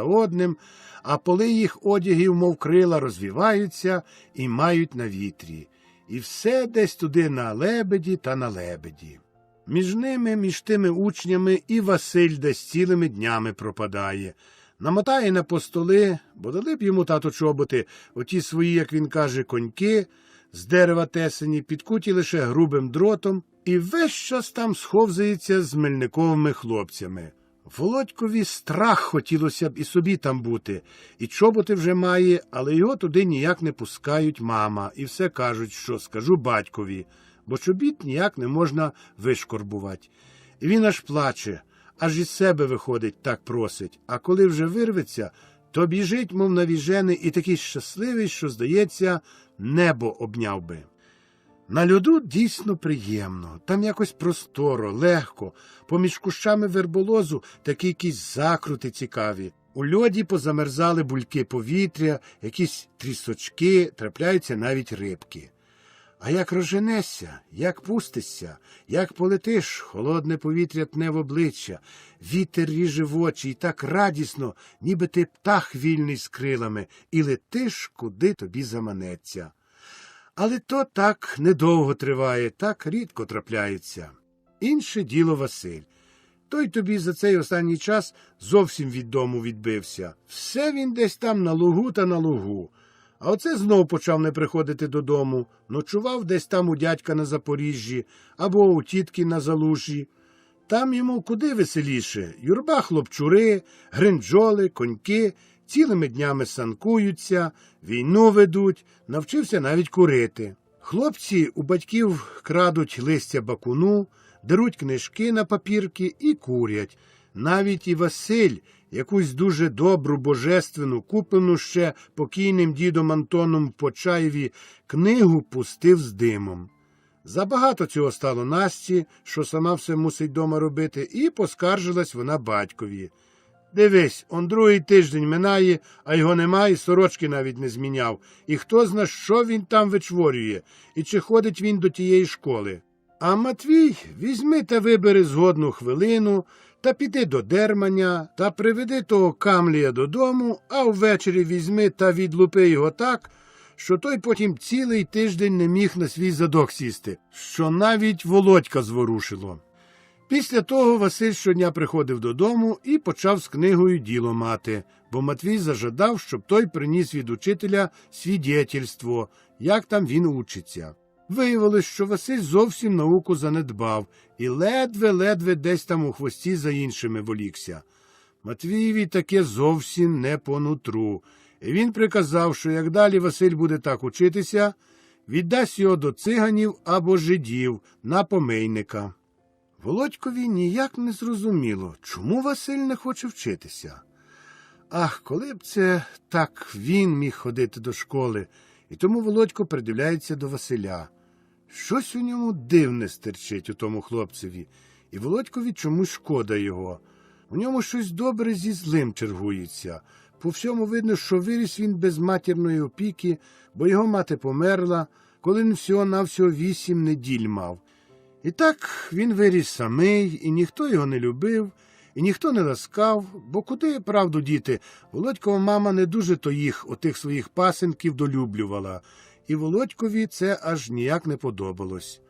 одним, а поли їх одягів, мов крила, розвіваються і мають на вітрі. І все десь туди на лебеді та на лебеді. Між тими учнями і Василь десь цілими днями пропадає. Намотає на постоли, бо дали б йому тато чоботи, оті свої, як він каже, коньки, з дерева тесані, підкуті лише грубим дротом, і весь час там сховзається з мельниковими хлопцями. Володькові страх хотілося б і собі там бути, і чоботи вже має, але його туди ніяк не пускають мама, і все кажуть, що скажу батькові, бо чобіт ніяк не можна вишкорбувати. І він аж плаче, аж із себе виходить, так просить, а коли вже вирветься, то біжить, мов навіжений, і такий щасливий, що, здається, небо обняв би. На льоду дійсно приємно, там якось просторо, легко, поміж кущами верболозу такі якісь закрути цікаві. У льоді позамерзали бульки повітря, якісь трісочки, трапляються навіть рибки. А як розженешся, як пустишся, як полетиш, холодне повітря тне в обличчя, вітер ріже в очі і так радісно, ніби ти птах вільний з крилами, і летиш, куди тобі заманеться. Але то так недовго триває, так рідко трапляється. Інше діло Василь. Той тобі за цей останній час зовсім від дому відбився. Все він десь там на лугу та на лугу. А оце знов почав не приходити додому, ночував десь там у дядька на Запоріжжі або у тітки на Залужі. Там йому куди веселіше. Юрба хлопчури, гринджоли, коньки, цілими днями санкуються, війну ведуть, навчився навіть курити. Хлопці у батьків крадуть листя бакуну, деруть книжки на папірки і курять. Навіть і Василь, якусь дуже добру, божественну, куплену ще покійним дідом Антоном в Почаєві книгу пустив з димом. Забагато цього стало Насті, що сама все мусить дома робити, і поскаржилась вона батькові. Дивись, он другий тиждень минає, а його немає, сорочки навіть не зміняв. І хто зна, що він там вичворює, і чи ходить він до тієї школи. А Матвій візьми та вибери згодну хвилину, та піди до Дерманя, та приведи того Камлія додому, а ввечері візьми та відлупи його так, що той потім цілий тиждень не міг на свій задок сісти, що навіть Володька зворушило. Після того Василь щодня приходив додому і почав з книгою діло мати, бо Матвій зажадав, щоб той приніс від учителя свідетельство, як там він учиться. Виявилось, що Василь зовсім науку занедбав і ледве-ледве десь там у хвості за іншими волікся. Матвієві таке зовсім не по нутру, і він приказав, що як далі Василь буде так учитися, віддасть його до циганів або жидів на помийника. Володькові ніяк не зрозуміло, чому Василь не хоче вчитися. Ах, коли б це так він міг ходити до школи, і тому Володько придивляється до Василя. Щось у ньому дивне стерчить у тому хлопцеві, і Володькові чомусь шкода його. У ньому щось добре зі злим чергується. По всьому видно, що виріс він без матірної опіки, бо його мати померла, коли він всього-навсього 8 неділь мав. І так він виріс самий, і ніхто його не любив, і ніхто не ласкав, бо куди, правду, діти, Володькова мама не дуже то їх, отих своїх пасенків, долюблювала, і Володькові це аж ніяк не подобалось.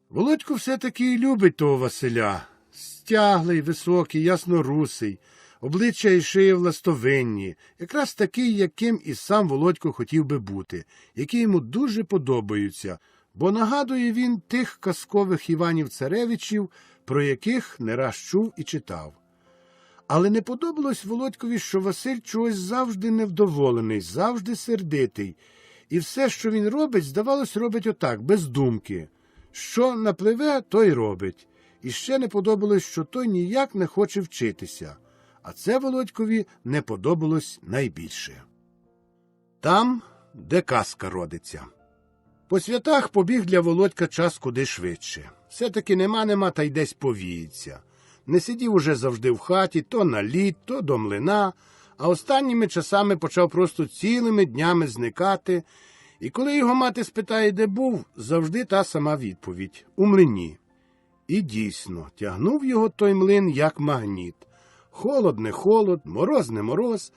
Володько все-таки і любить того Василя. Стяглий, високий, яснорусий, обличчя і шия властовинні, якраз такий, яким і сам Володько хотів би бути, які йому дуже подобаються, бо нагадує він тих казкових Іванів-Царевичів, про яких не раз чув і читав. Але не подобалось Володькові, що Василь чогось завжди невдоволений, завжди сердитий, і все, що він робить, здавалось, робить отак, без думки. Що напливе, то й робить. І ще не подобалось, що той ніяк не хоче вчитися. А це Володькові не подобалось найбільше. Там, де казка родиться. По святах побіг для Володька час куди швидше. Все-таки нема, та й десь повіється. Не сидів уже завжди в хаті, то на лід, то до млина, а останніми часами почав просто цілими днями зникати. І коли його мати спитає, де був, завжди та сама відповідь – у млині. І дійсно, тягнув його той млин, як магніт. Холод не холод, мороз не мороз,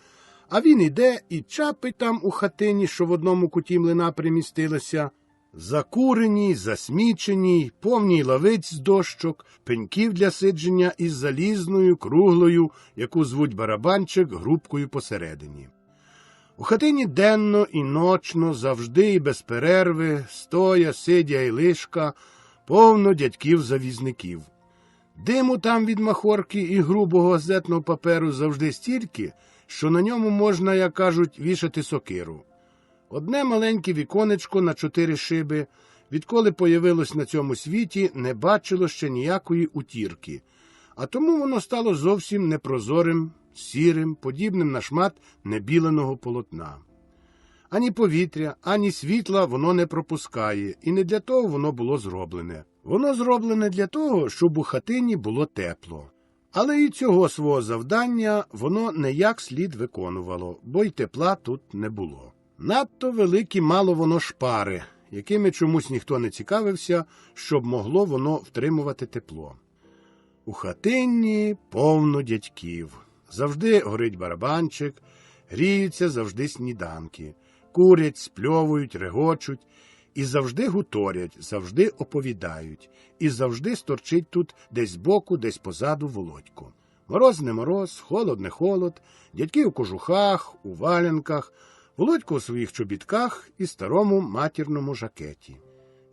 а він іде і чапить там у хатині, що в одному куті млина примістилася, закуреній, засміченій, повній лавиць з дощок, пеньків для сидження із залізною, круглою, яку звуть барабанчик, грубкою посередині. У хатині денно і ночно, завжди і без перерви, стоя, сидя і лишка, повно дядьків-завізників. Диму там від махорки і грубого газетного паперу завжди стільки, що на ньому можна, як кажуть, вішати сокиру. Одне маленьке віконечко на 4 шиби, відколи появилось на цьому світі, не бачило ще ніякої утірки, а тому воно стало зовсім непрозорим, сірим, подібним на шмат небіленого полотна. Ані повітря, ані світла воно не пропускає, і не для того воно було зроблене. Воно зроблене для того, щоб у хатині було тепло. Але і цього свого завдання воно не як слід виконувало, бо й тепла тут не було. Надто великі мало воно шпари, якими чомусь ніхто не цікавився, щоб могло воно втримувати тепло. У хатині повно дядьків. Завжди горить барабанчик, гріються завжди сніданки, курять, спльовують, регочуть, і завжди гуторять, завжди оповідають, і завжди сторчить тут десь збоку, десь позаду Володько. Мороз не мороз, холод не холод, дядьки у кожухах, у валянках, Володько у своїх чобітках і старому матірному жакеті.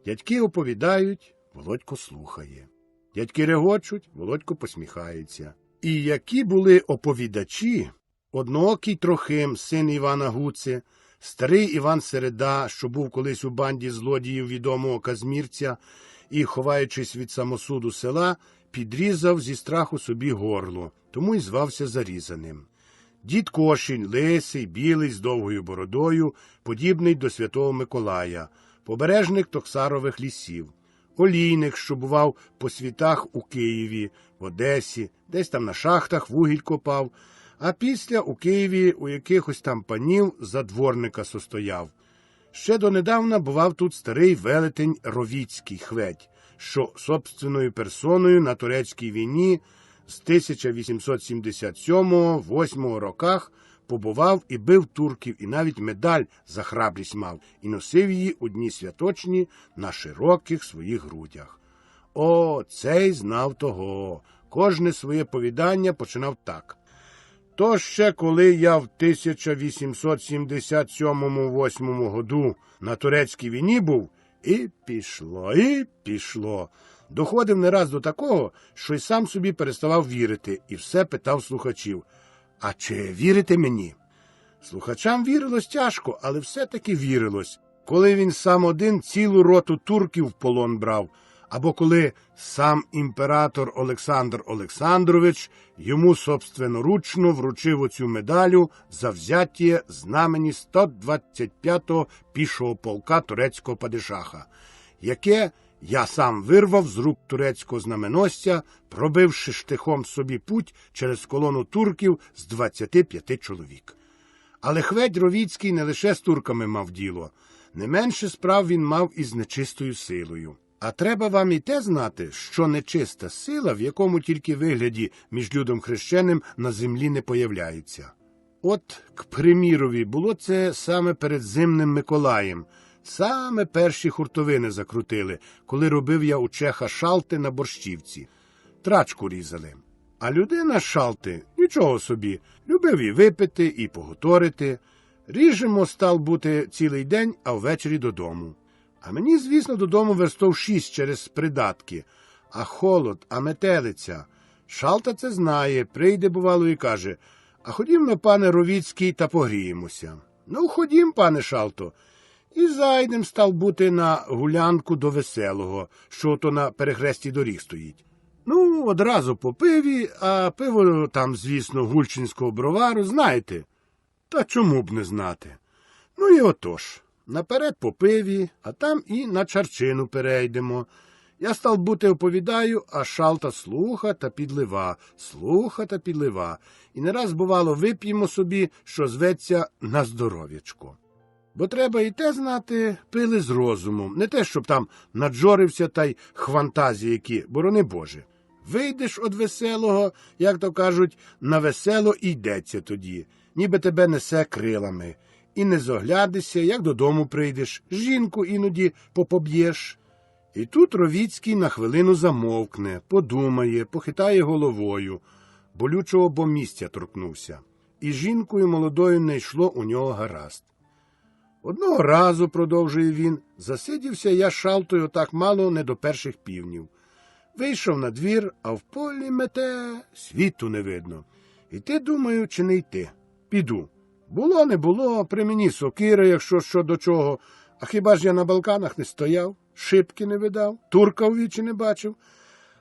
Дядьки оповідають, Володько слухає. Дядьки регочуть, Володько посміхається. І які були оповідачі, одноокий Трохим, син Івана Гуци, старий Іван Середа, що був колись у банді злодіїв відомого Казмірця і, ховаючись від самосуду села, підрізав зі страху собі горло, тому й звався Зарізаним. Дід Кошінь, лисий, білий, з довгою бородою, подібний до Святого Миколая, побережник Токсарових лісів. Олійник, що бував по світах у Києві, в Одесі, десь там на шахтах вугіль копав, а після у Києві у якихось там панів за дворника состояв. Ще донедавна бував тут старий велетень Ровіцький Хведь, що собственною персоною на турецькій війні з 1877-8 роках побував і бив турків, і навіть медаль за храбрість мав, і носив її у дні святочні на широких своїх грудях. О, цей знав того. Кожне своє повідання починав так. То ще коли я в 1877-8 году на турецькій війні був, і пішло. Доходив не раз до такого, що й сам собі переставав вірити, і все питав слухачів. А чи вірите мені? Слухачам вірилось тяжко, але все-таки вірилось. Коли він сам один цілу роту турків в полон брав, або коли сам імператор Олександр Олександрович йому собственноручно вручив оцю медалю за взяття знамені 125-го пішого полка турецького падишаха, яке, Я сам вирвав з рук турецького знаменосця, пробивши штихом собі путь через колону турків з 25 чоловік. Але Хведь Ровіцький не лише з турками мав діло, не менше справ він мав і з нечистою силою. А треба вам і те знати, що нечиста сила в якому тільки вигляді між людом хрещеним на землі не появляється. От, к примірові, було це саме перед Зимним Миколаєм. Саме перші хуртовини закрутили, коли робив я у чеха шалти на Борщівці. Трачку різали. А людина шалти, нічого собі, любив і випити, і поготорити. Ріжемо став бути цілий день, а ввечері додому. А мені, звісно, додому верстов 6 через придатки. А холод, а метелиця. Шалта це знає, прийде, бувало, і каже: «А ходім, пане Ровіцький, та погріємося». «Ну, ходім, пане Шалто». І зайдем став бути на гулянку до Веселого, що ото на перехресті доріг стоїть. Ну, одразу по пиві, а пиво там, звісно, гульчинського бровару, знаєте. Та чому б не знати? Ну і отож, наперед по пиві, а там і на чарчину перейдемо. Я став бути оповідаю, а Шалта слуха та підлива, слуха та підлива. І не раз, бувало, вип'ємо собі, що зветься на здоров'ячко. Бо треба і те знати, пили з розумом, не те, щоб там наджорився та й хвантазії які, борони Боже. Вийдеш од Веселого, як то кажуть, на весело і йдеться тоді, ніби тебе несе крилами. І не зоглядишся, як додому прийдеш, жінку іноді попоб'єш. І тут Ровіцький на хвилину замовкне, подумає, похитає головою, болючого бо місця торкнувся. І жінкою молодою не йшло у нього гаразд. Одного разу, продовжує він, засидівся я шалтою так мало не до перших півнів. Вийшов на двір, а в полі мете, світу не видно. Іти, думаю, чи не йти? Піду. Було, не було, при мені сокира, якщо що до чого. А хіба ж я на Балканах не стояв, шибки не видав, турка в вічі не бачив?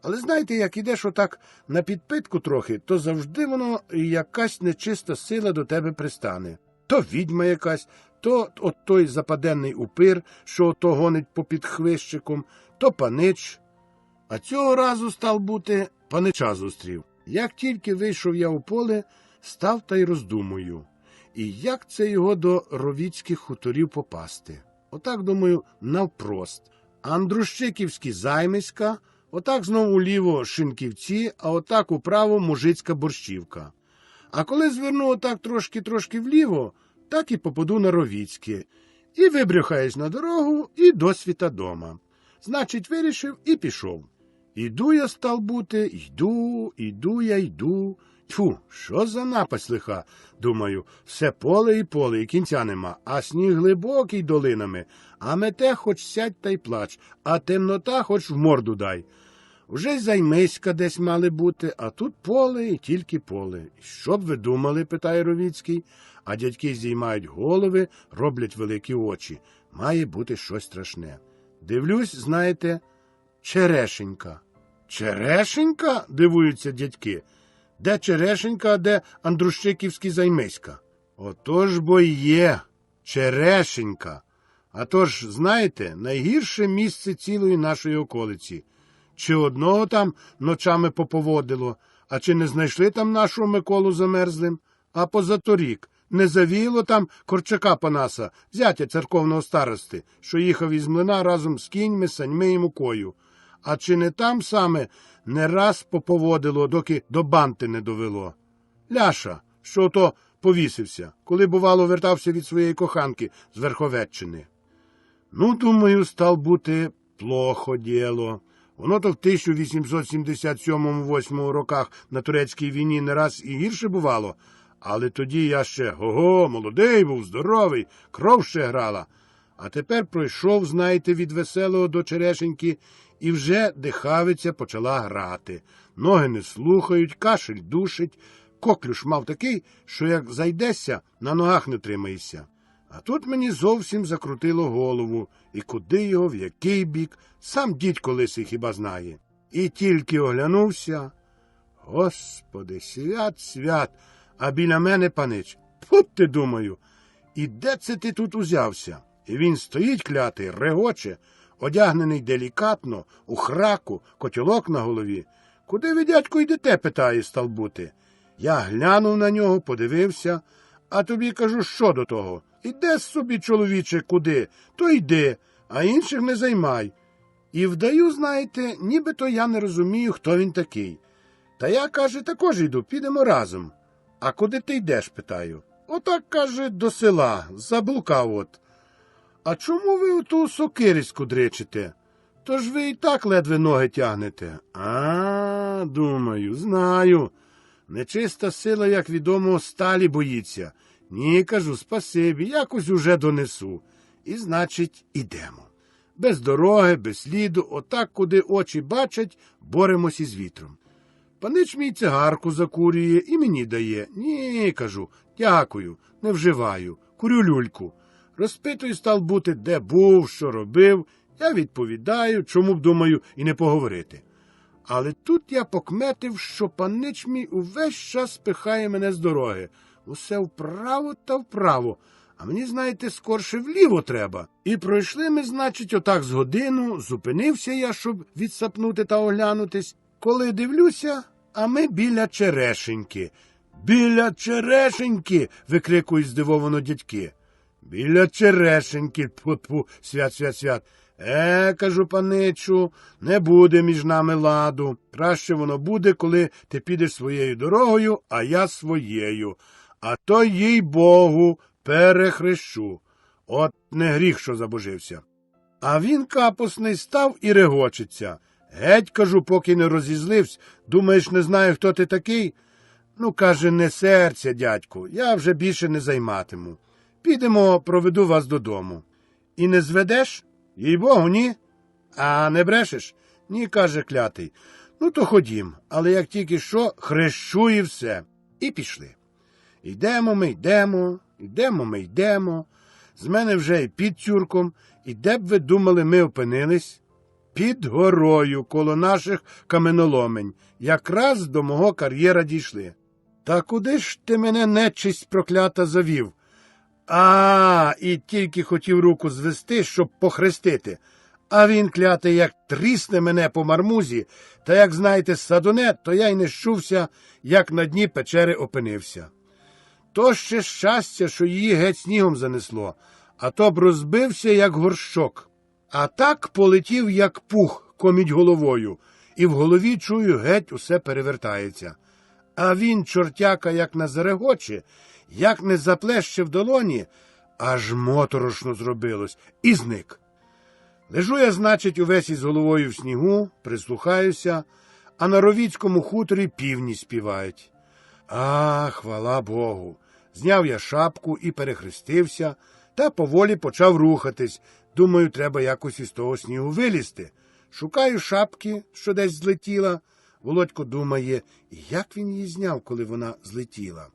Але знаєте, як ідеш отак на підпитку трохи, то завжди воно якась нечиста сила до тебе пристане. То відьма якась, то от той западенний упир, що ото гонить попід хвищиком, то панич. А цього разу став бути, панича зустрів. Як тільки вийшов я у поле, став та й роздумую. І як це його до ровіцьких хуторів попасти? Отак, думаю, навпрост. Андрущиківські Займиська, отак знов уліво Шинківці, а отак управо Мужицька Борщівка. А коли зверну отак трошки вліво, так і попаду на Ровіцьке. І вибрюхаєш на дорогу, і до світа дома. Значить, вирішив і пішов. Іду я став бути, йду. Тьфу, що за напасть лиха, думаю, все поле і кінця нема, а сніг глибокий долинами, а мете хоч сядь та й плач, а темнота хоч в морду дай. Уже й Займиська десь мали бути, а тут поле і тільки поле. Що б ви думали, питає Ровіцький, а дядьки здіймають голови, роблять великі очі. Має бути щось страшне. Дивлюсь, знаєте, черешенька. Черешенька? Дивуються дядьки. Де черешенька, а де Андрущиківські Займиська? Отож бо й є черешенька. А тож, знаєте, найгірше місце цілої нашої околиці. Чи одного там ночами поповодило, а чи не знайшли там нашого Миколу замерзлим? А позаторік не завіяло там Корчака Панаса, зятя церковного старости, що їхав із млина разом з кіньми, саньми і мукою. А чи не там саме не раз поповодило, доки до банти не довело? Ляша, що то повісився, коли, бувало, вертався від своєї коханки з Верховеччини. Ну, думаю, став бути плохо діло. Воно то в 1877-8 роках на турецькій війні не раз і гірше бувало, але тоді я ще, молодий був, здоровий, кров ще грала. А тепер пройшов, знаєте, від Веселого до Черешеньки, і вже дихавиця почала грати. Ноги не слухають, кашель душить, коклюш мав такий, що як зайдешся, на ногах не тримаєшся. А тут мені зовсім закрутило голову, і куди його, в який бік, сам дідько лисий хіба знає. І тільки оглянувся, Господи, свят, а біля мене панич. Пут ти, думаю, і де це ти тут узявся? І він стоїть клятий, регоче, одягнений делікатно, у храку, котілок на голові. «Куди ви, дядьку, йдете?» – питає сталбути. Я глянув на нього, подивився, а тобі кажу, що до того? Іде собі, чоловіче, куди, то йди, а інших не займай. І вдаю, знаєте, нібито я не розумію, хто він такий. Та я, каже, також йду, підемо разом. А куди ти йдеш, питаю. Отак, каже, до села, заблукав от. А чому ви оту сокириську дричите? Тож ви і так ледве ноги тягнете. А, думаю, знаю. Нечиста сила, як відомо, сталі боїться. Ні, кажу, спасибі, якось уже донесу. І, значить, ідемо. Без дороги, без сліду, отак, куди очі бачать, боремось із вітром. Панич мій цигарку закурює і мені дає. Ні, кажу, дякую, не вживаю, курю люльку. Розпитую сталбути, де був, що робив. Я відповідаю, чому б, думаю, і не поговорити. Але тут я покметив, що панич мій увесь час пихає мене з дороги. Усе вправо та вправо, а мені, знаєте, скорше вліво треба. І пройшли ми, значить, отак з годину, зупинився я, щоб відсапнути та оглянутись. Коли дивлюся, а ми біля черешеньки. «Біля черешеньки!» – викрикують здивовано дядьки. «Біля черешеньки, тьфу-тьфу, свят. Кажу, паничу, не буде між нами ладу. Краще воно буде, коли ти підеш своєю дорогою, а я своєю. А то, їй-богу, перехрещу. От не гріх, що забожився». А він капусний став і регочеться. «Геть, кажу, поки не розізливсь, думаєш, не знаю, хто ти такий?» «Ну, каже, не серця, дядьку, я вже більше не займатиму. Підемо, проведу вас додому». «І не зведеш?» «Їй-богу, ні». «А не брешеш?» «Ні», каже клятий. «Ну, то ходім, але як тільки що, хрещу і все». І пішли. Йдемо ми йдемо. З мене вже і під тюрком, і де б ви думали, ми опинились? Під горою, коло наших каменоломень. Якраз до мого кар'єра дійшли. Та куди ж ти мене, нечисть проклята, завів? І тільки хотів руку звести, щоб похрестити. А він, клятий, як трісне мене по мармузі, та, як знаєте, садоне, то я й не щувся, як на дні печери опинився. То ще щастя, що її геть снігом занесло, а то б розбився, як горщок. А так полетів, як пух, комідь головою, і в голові, чую, геть усе перевертається. А він, чортяка, як назарегоче, як не заплеще в долоні, аж моторошно зробилось, і зник. Лежу я, значить, увесь із головою в снігу, прислухаюся, а на ровіцькому хуторі півні співають. Хвала Богу! Зняв я шапку і перехрестився, та поволі почав рухатись. Думаю, треба якось із того снігу вилізти. Шукаю шапки, що десь злетіла. Володько думає, як він її зняв, коли вона злетіла.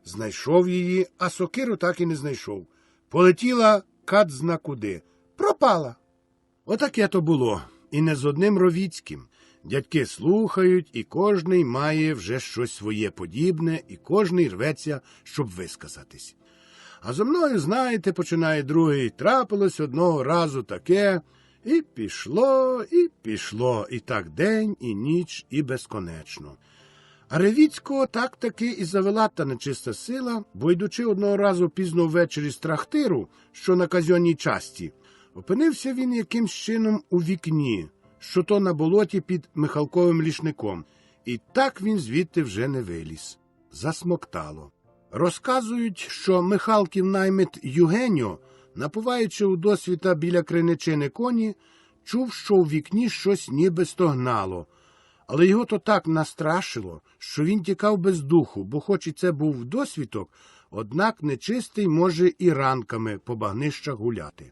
Знайшов її, а сокиру так і не знайшов. Полетіла кат-зна куди. Пропала. Отаке то було. І не з одним ровіцьким. Дядьки слухають, і кожний має вже щось своє подібне, і кожний рветься, щоб висказатись. А зо мною, знаєте, починає другий, трапилось одного разу таке, і пішло, і так день, і ніч, і безконечно. А Ревіцького так-таки і завела та нечиста сила, бо, йдучи одного разу пізно ввечері з трактиру, що на казьонній часті, опинився він якимсь чином у вікні, що то на болоті під Михалковим лішником, і так він звідти вже не виліз. Засмоктало. Розказують, що Михалків наймит Югеньо, напуваючи у досвіта біля криничини коні, чув, що у вікні щось ніби стогнало. Але його то так настрашило, що він тікав без духу, бо хоч і це був досвідок, однак нечистий може і ранками по багнищах гуляти.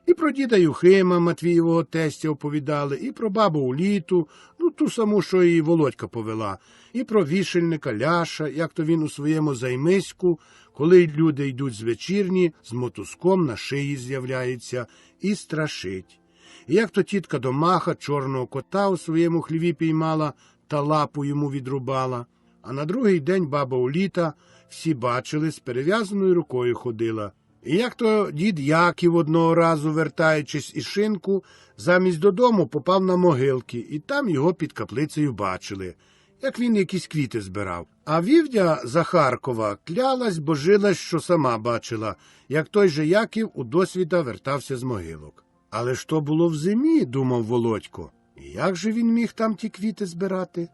І про діда Юхима, Матвієвого тестя, оповідали, і про бабу Уліту, ту саму, що і Володька повела, і про вішельника Ляша, як то він у своєму займиську, коли люди йдуть з вечірні, з мотузком на шиї з'являється і страшить. І як то тітка Домаха чорного кота у своєму хліві піймала та лапу йому відрубала, а на другий день баба Уліта, всі бачили, з перев'язаною рукою ходила. І як то дід Яків одного разу, вертаючись із шинку, замість додому попав на могилки, і там його під каплицею бачили, як він якісь квіти збирав. А Вівдя Захаркова клялась, божилась, що сама бачила, як той же Яків у досвіта вертався з могилок. Але ж то було в зимі, думав Володько, і як же він міг там ті квіти збирати?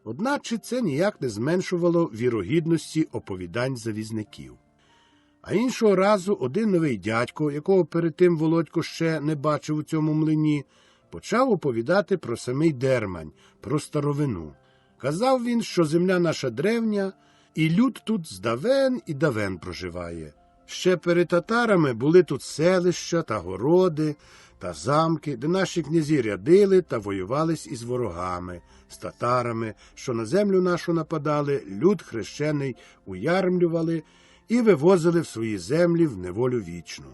Одначе це ніяк не зменшувало вірогідності оповідань завізників. А іншого разу один новий дядько, якого перед тим Володько ще не бачив у цьому млині, почав оповідати про самий Дермань, про старовину. Казав він, що земля наша древня, і люд тут здавен і давен проживає. Ще перед татарами були тут селища та городи, та замки, де наші князі рядили та воювались із ворогами, з татарами, що на землю нашу нападали, люд хрещений уярмлювали і вивозили в свої землі в неволю вічну.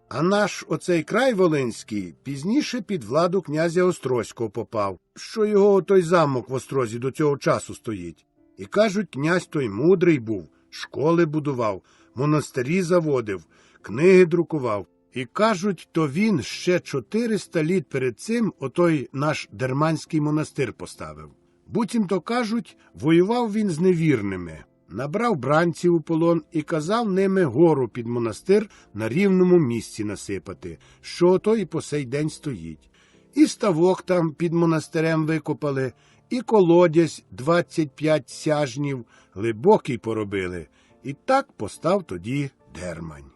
А наш оцей край Волинський пізніше під владу князя Острозького попав, що його той замок в Острозі до цього часу стоїть. І кажуть, князь той мудрий був, школи будував, монастирі заводив, книги друкував. І кажуть, то він ще 400 літ перед цим отой наш Дерманський монастир поставив. Буцімто кажуть, воював він з невірними. Набрав бранців у полон і казав ними гору під монастир на рівному місці насипати, що ото і по сей день стоїть. І ставок там під монастирем викопали, і колодязь 25 сяжнів, глибокий поробили. І так постав тоді Дермань.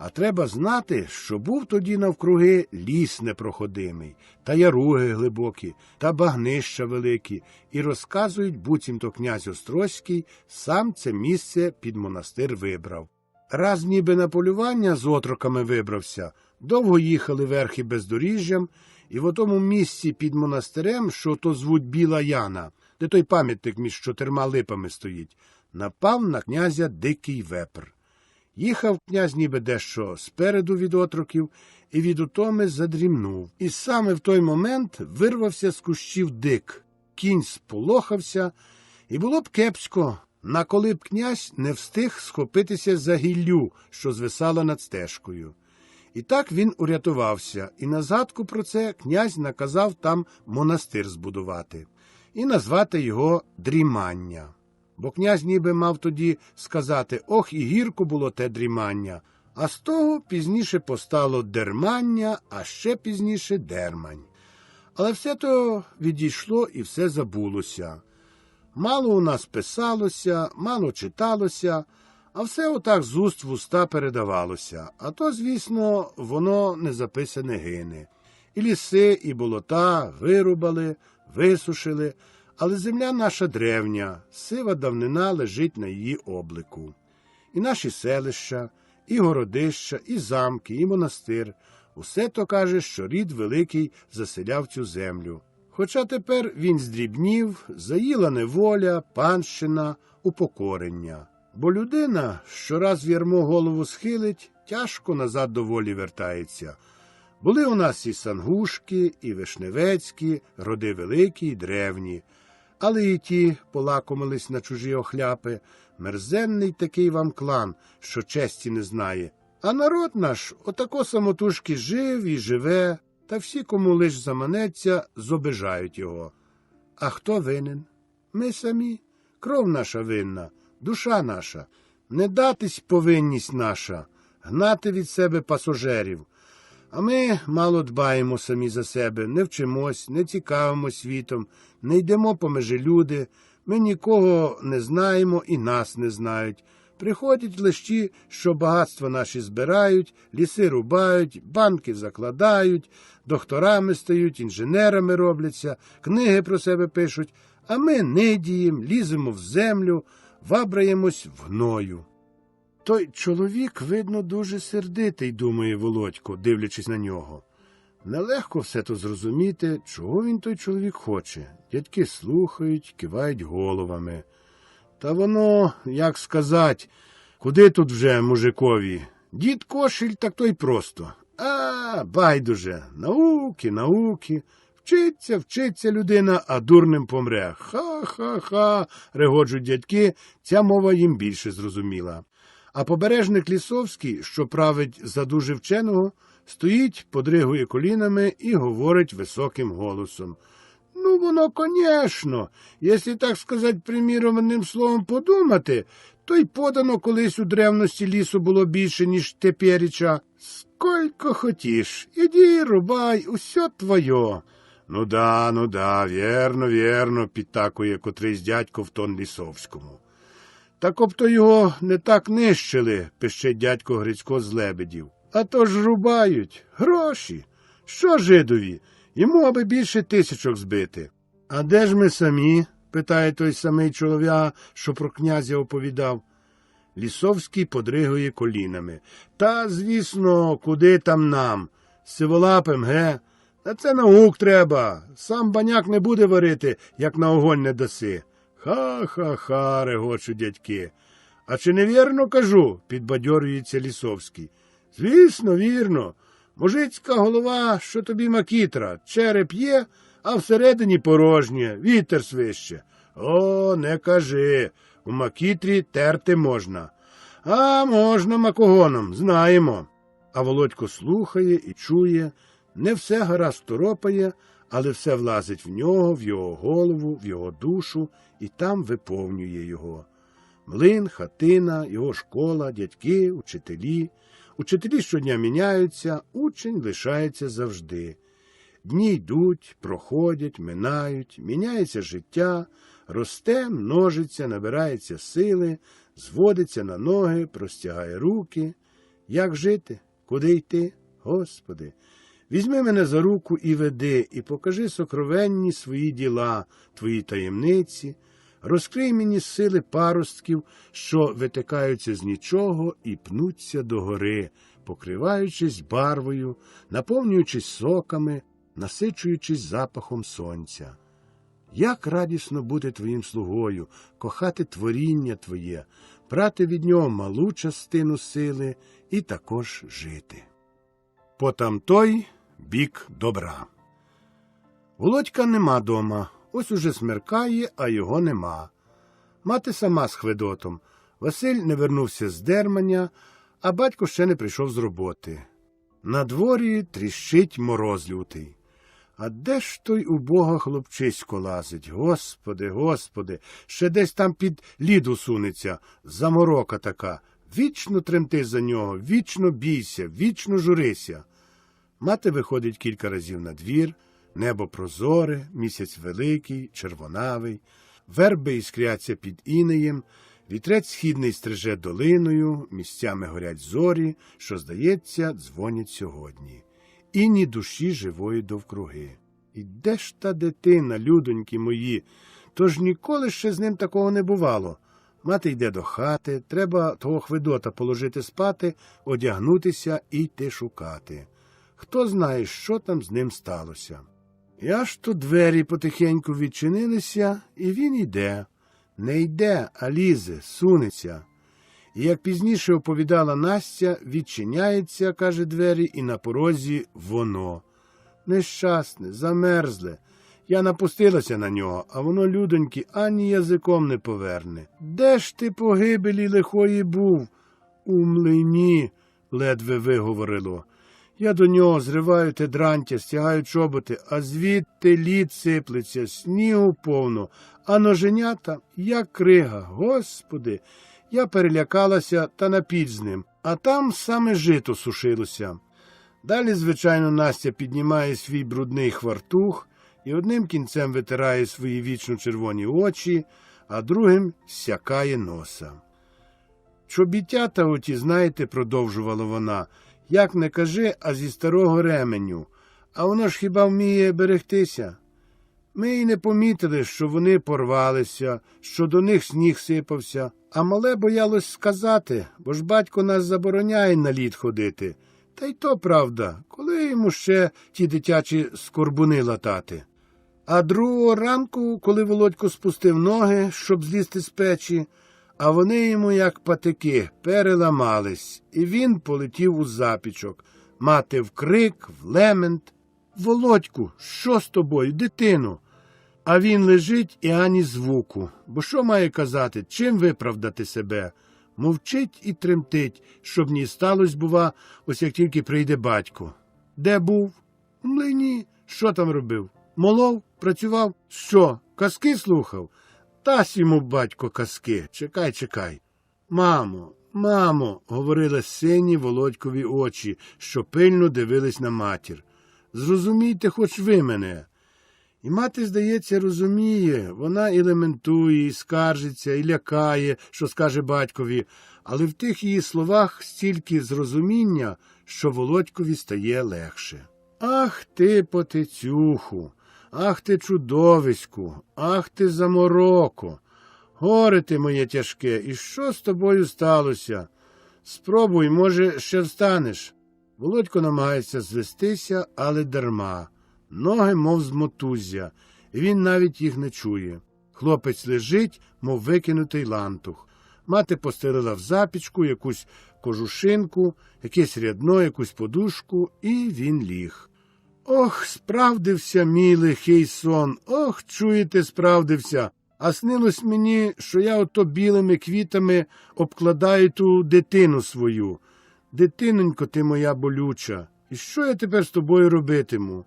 А треба знати, що був тоді навкруги ліс непроходимий, та яруги глибокі, та багнища великі, і розказують, буцімто князь Острозький сам це місце під монастир вибрав. Раз ніби на полювання з отроками вибрався, довго їхали верхи бездоріжжям, і в отому місці під монастирем, що то звуть Біла Яна, де той пам'ятник між 4 липами стоїть, напав на князя дикий вепр. Їхав князь ніби дещо спереду від отроків і від утоми задрімнув. І саме в той момент вирвався з кущів дик. Кінь сполохався, і було б кепсько, наколи б князь не встиг схопитися за гіллю, що звисала над стежкою. І так він урятувався, і на згадку про це князь наказав там монастир збудувати і назвати його Дрімання. Бо князь ніби мав тоді сказати, ох, і гірко було те дрімання, а з того пізніше постало Дермання, а ще пізніше Дермань. Але все то відійшло і все забулося. Мало у нас писалося, мало читалося, а все отак з уст в уста передавалося. А то, звісно, воно не записане гине. І ліси, і болота вирубали, висушили, але земля наша древня, сива давнина лежить на її облику. І наші селища, і городища, і замки, і монастир – усе то каже, що рід великий заселяв цю землю. Хоча тепер він здрібнів, заїла неволя, панщина, упокорення. Бо людина, що раз в ярмо голову схилить, тяжко назад до волі вертається. Були у нас і Сангушки, і Вишневецькі, роди великі й древні. Але і ті полакомились на чужі охляпи. Мерзенний такий вам клан, що честі не знає. А народ наш отако самотужки жив і живе, та всі, кому лиш заманеться, зобижають його. А хто винен? Ми самі. Кров наша винна, душа наша. Не датись повинність наша, гнати від себе пасажирів. А ми мало дбаємо самі за себе, не вчимось, не цікавимось світом, не йдемо по межі люди, ми нікого не знаємо і нас не знають. Приходять лещі, що багатства наші збирають, ліси рубають, банки закладають, докторами стають, інженерами робляться, книги про себе пишуть, а ми нидіємо, ліземо в землю, вабраємось в гною. Той чоловік, видно, дуже сердитий, думає Володько, дивлячись на нього. Нелегко все то зрозуміти, чого він той чоловік хоче. Дядьки слухають, кивають головами. Та воно, як сказать, куди тут вже мужикові? Дід Кошель, так то й просто. А, байдуже, науки. Вчиться людина, а дурним помре. Ха-ха-ха, регоджуть дядьки, ця мова їм більше зрозуміла. А побережник Лісовський, що править за дуже вченого, стоїть, подригує колінами і говорить високим голосом. Ну, воно, конечно, якщо, так сказати, приміром, одним словом подумати, то й подано колись у древності лісу було більше, ніж теперіча. Сколько хотіш, іди, рубай, усе твоє. Ну да, вірно, підтакує котрийсь дядько в тон Лісовському. Так об то його не так нищили, пище дядько Грицько з Лебедів. А то ж рубають. Гроші. Що жидові? Йому аби більше тисячок збити. А де ж ми самі? Питає той самий чолов'я, що про князя оповідав. Лісовський подригує колінами. Та, звісно, куди там нам? Сиволапим, ге? Та це наук треба. Сам баняк не буде варити, як на огонь не даси. Ха-ха-ха, регочуть дядьки. А чи не вірно кажу? Підбадьорюється Лісовський. Звісно, вірно. Мужицька голова, що тобі макітра, череп є, а всередині порожнє, вітер свище. О, не кажи, у макітрі терти можна. А можна макогоном, знаємо. А Володько слухає і чує, не все гаразд торопає, але все влазить в нього, в його голову, в його душу, і там виповнює його. Млин, хатина, його школа, дядьки, учителі. Учителі щодня міняються, учень лишається завжди. Дні йдуть, проходять, минають, міняється життя, росте, множиться, набирається сили, зводиться на ноги, простягає руки. Як жити? Куди йти? Господи, візьми мене за руку і веди, і покажи сокровенні свої діла, твої таємниці. Розкрий мені сили паростків, що витикаються з нічого і пнуться догори, покриваючись барвою, наповнюючись соками, насичуючись запахом сонця. Як радісно бути твоїм слугою, кохати творіння твоє, брати від нього малу частину сили і також жити. По тамтой бік добра. Володька нема дома. Ось уже смеркає, а його нема. Мати сама з Хведотом. Василь не вернувся з Дерманя, а батько ще не прийшов з роботи. На дворі тріщить мороз лютий. А де ж той убога хлопчисько лазить? Господи, ще десь там під лід усунеться. Заморока така. Вічно тремти за нього, вічно бійся, вічно журися. Мати виходить кілька разів на двір. Небо прозоре, місяць великий, червонавий, верби іскряться під інеєм, вітрець східний стриже долиною, місцями горять зорі, що, здається, дзвонять сьогодні. І ні душі живої довкруги. І де ж та дитина, людоньки мої? Тож ніколи ще з ним такого не бувало. Мати йде до хати, треба того Хведота положити спати, одягнутися і йти шукати. Хто знає, що там з ним сталося. І аж то двері потихеньку відчинилися, і він йде. Не йде, а лізе, сунеться. І, як пізніше оповідала Настя, відчиняється, каже, двері, і на порозі воно. Нещасне, замерзле. Я напустилася на нього, а воно, людоньки, ані язиком не поверне. Де ж ти погибелі лихої був? У млині, ледве виговорило. Я до нього зриваю те дрантя, стягаю чоботи, а звідти лід сиплеться, снігу повно, а ноженята, як крига. Господи, я перелякалася та на піч з ним, а там саме жито сушилося. Далі, звичайно, Настя піднімає свій брудний хвартух і одним кінцем витирає свої вічно червоні очі, а другим сякає носа. Чобітята оті, знаєте, продовжувала вона, як не кажи, а зі старого ременю. А воно ж хіба вміє берегтися? Ми й не помітили, що вони порвалися, що до них сніг сипався. А мале боялось сказати, бо ж батько нас забороняє на лід ходити. Та й то правда, коли йому ще ті дитячі скорбуни латати. А другого ранку, коли Володько спустив ноги, щоб злізти з печі, а вони йому, як патики, переламались, і він полетів у запічок. Мати вкрик, в лемент. «Володьку, що з тобою, дитину?» А він лежить і ані звуку. Бо що має казати, чим виправдати себе? Мовчить і тремтить, щоб ні сталося, бува, ось як тільки прийде батько. Де був? У млині. Що там робив? Молов? Працював? Що, казки слухав? Тасть йому, батько, казки. Чекай. Мамо, говорили сині Володькові очі, що пильно дивились на матір. Зрозумійте хоч ви мене. І мати, здається, розуміє, вона і лементує, і скаржиться, і лякає, що скаже батькові, але в тих її словах стільки зрозуміння, що Володькові стає легше. Ах ти, потицюху, ах ти, чудовиську, ах ти, замороко, горе ти моє тяжке, і що з тобою сталося? Спробуй, може, ще встанеш. Володько намагається звестися, але дарма. Ноги, мов з мотуззя, і він навіть їх не чує. Хлопець лежить, мов викинутий лантух. Мати постелила в запічку якусь кожушинку, якесь рядно, якусь подушку, і він ліг. Ох, справдився мій лихий сон, ох, чуєте, справдився. А снилось мені, що я ото білими квітами обкладаю ту дитину свою. Дитинонько ти моя болюча, і що я тепер з тобою робитиму?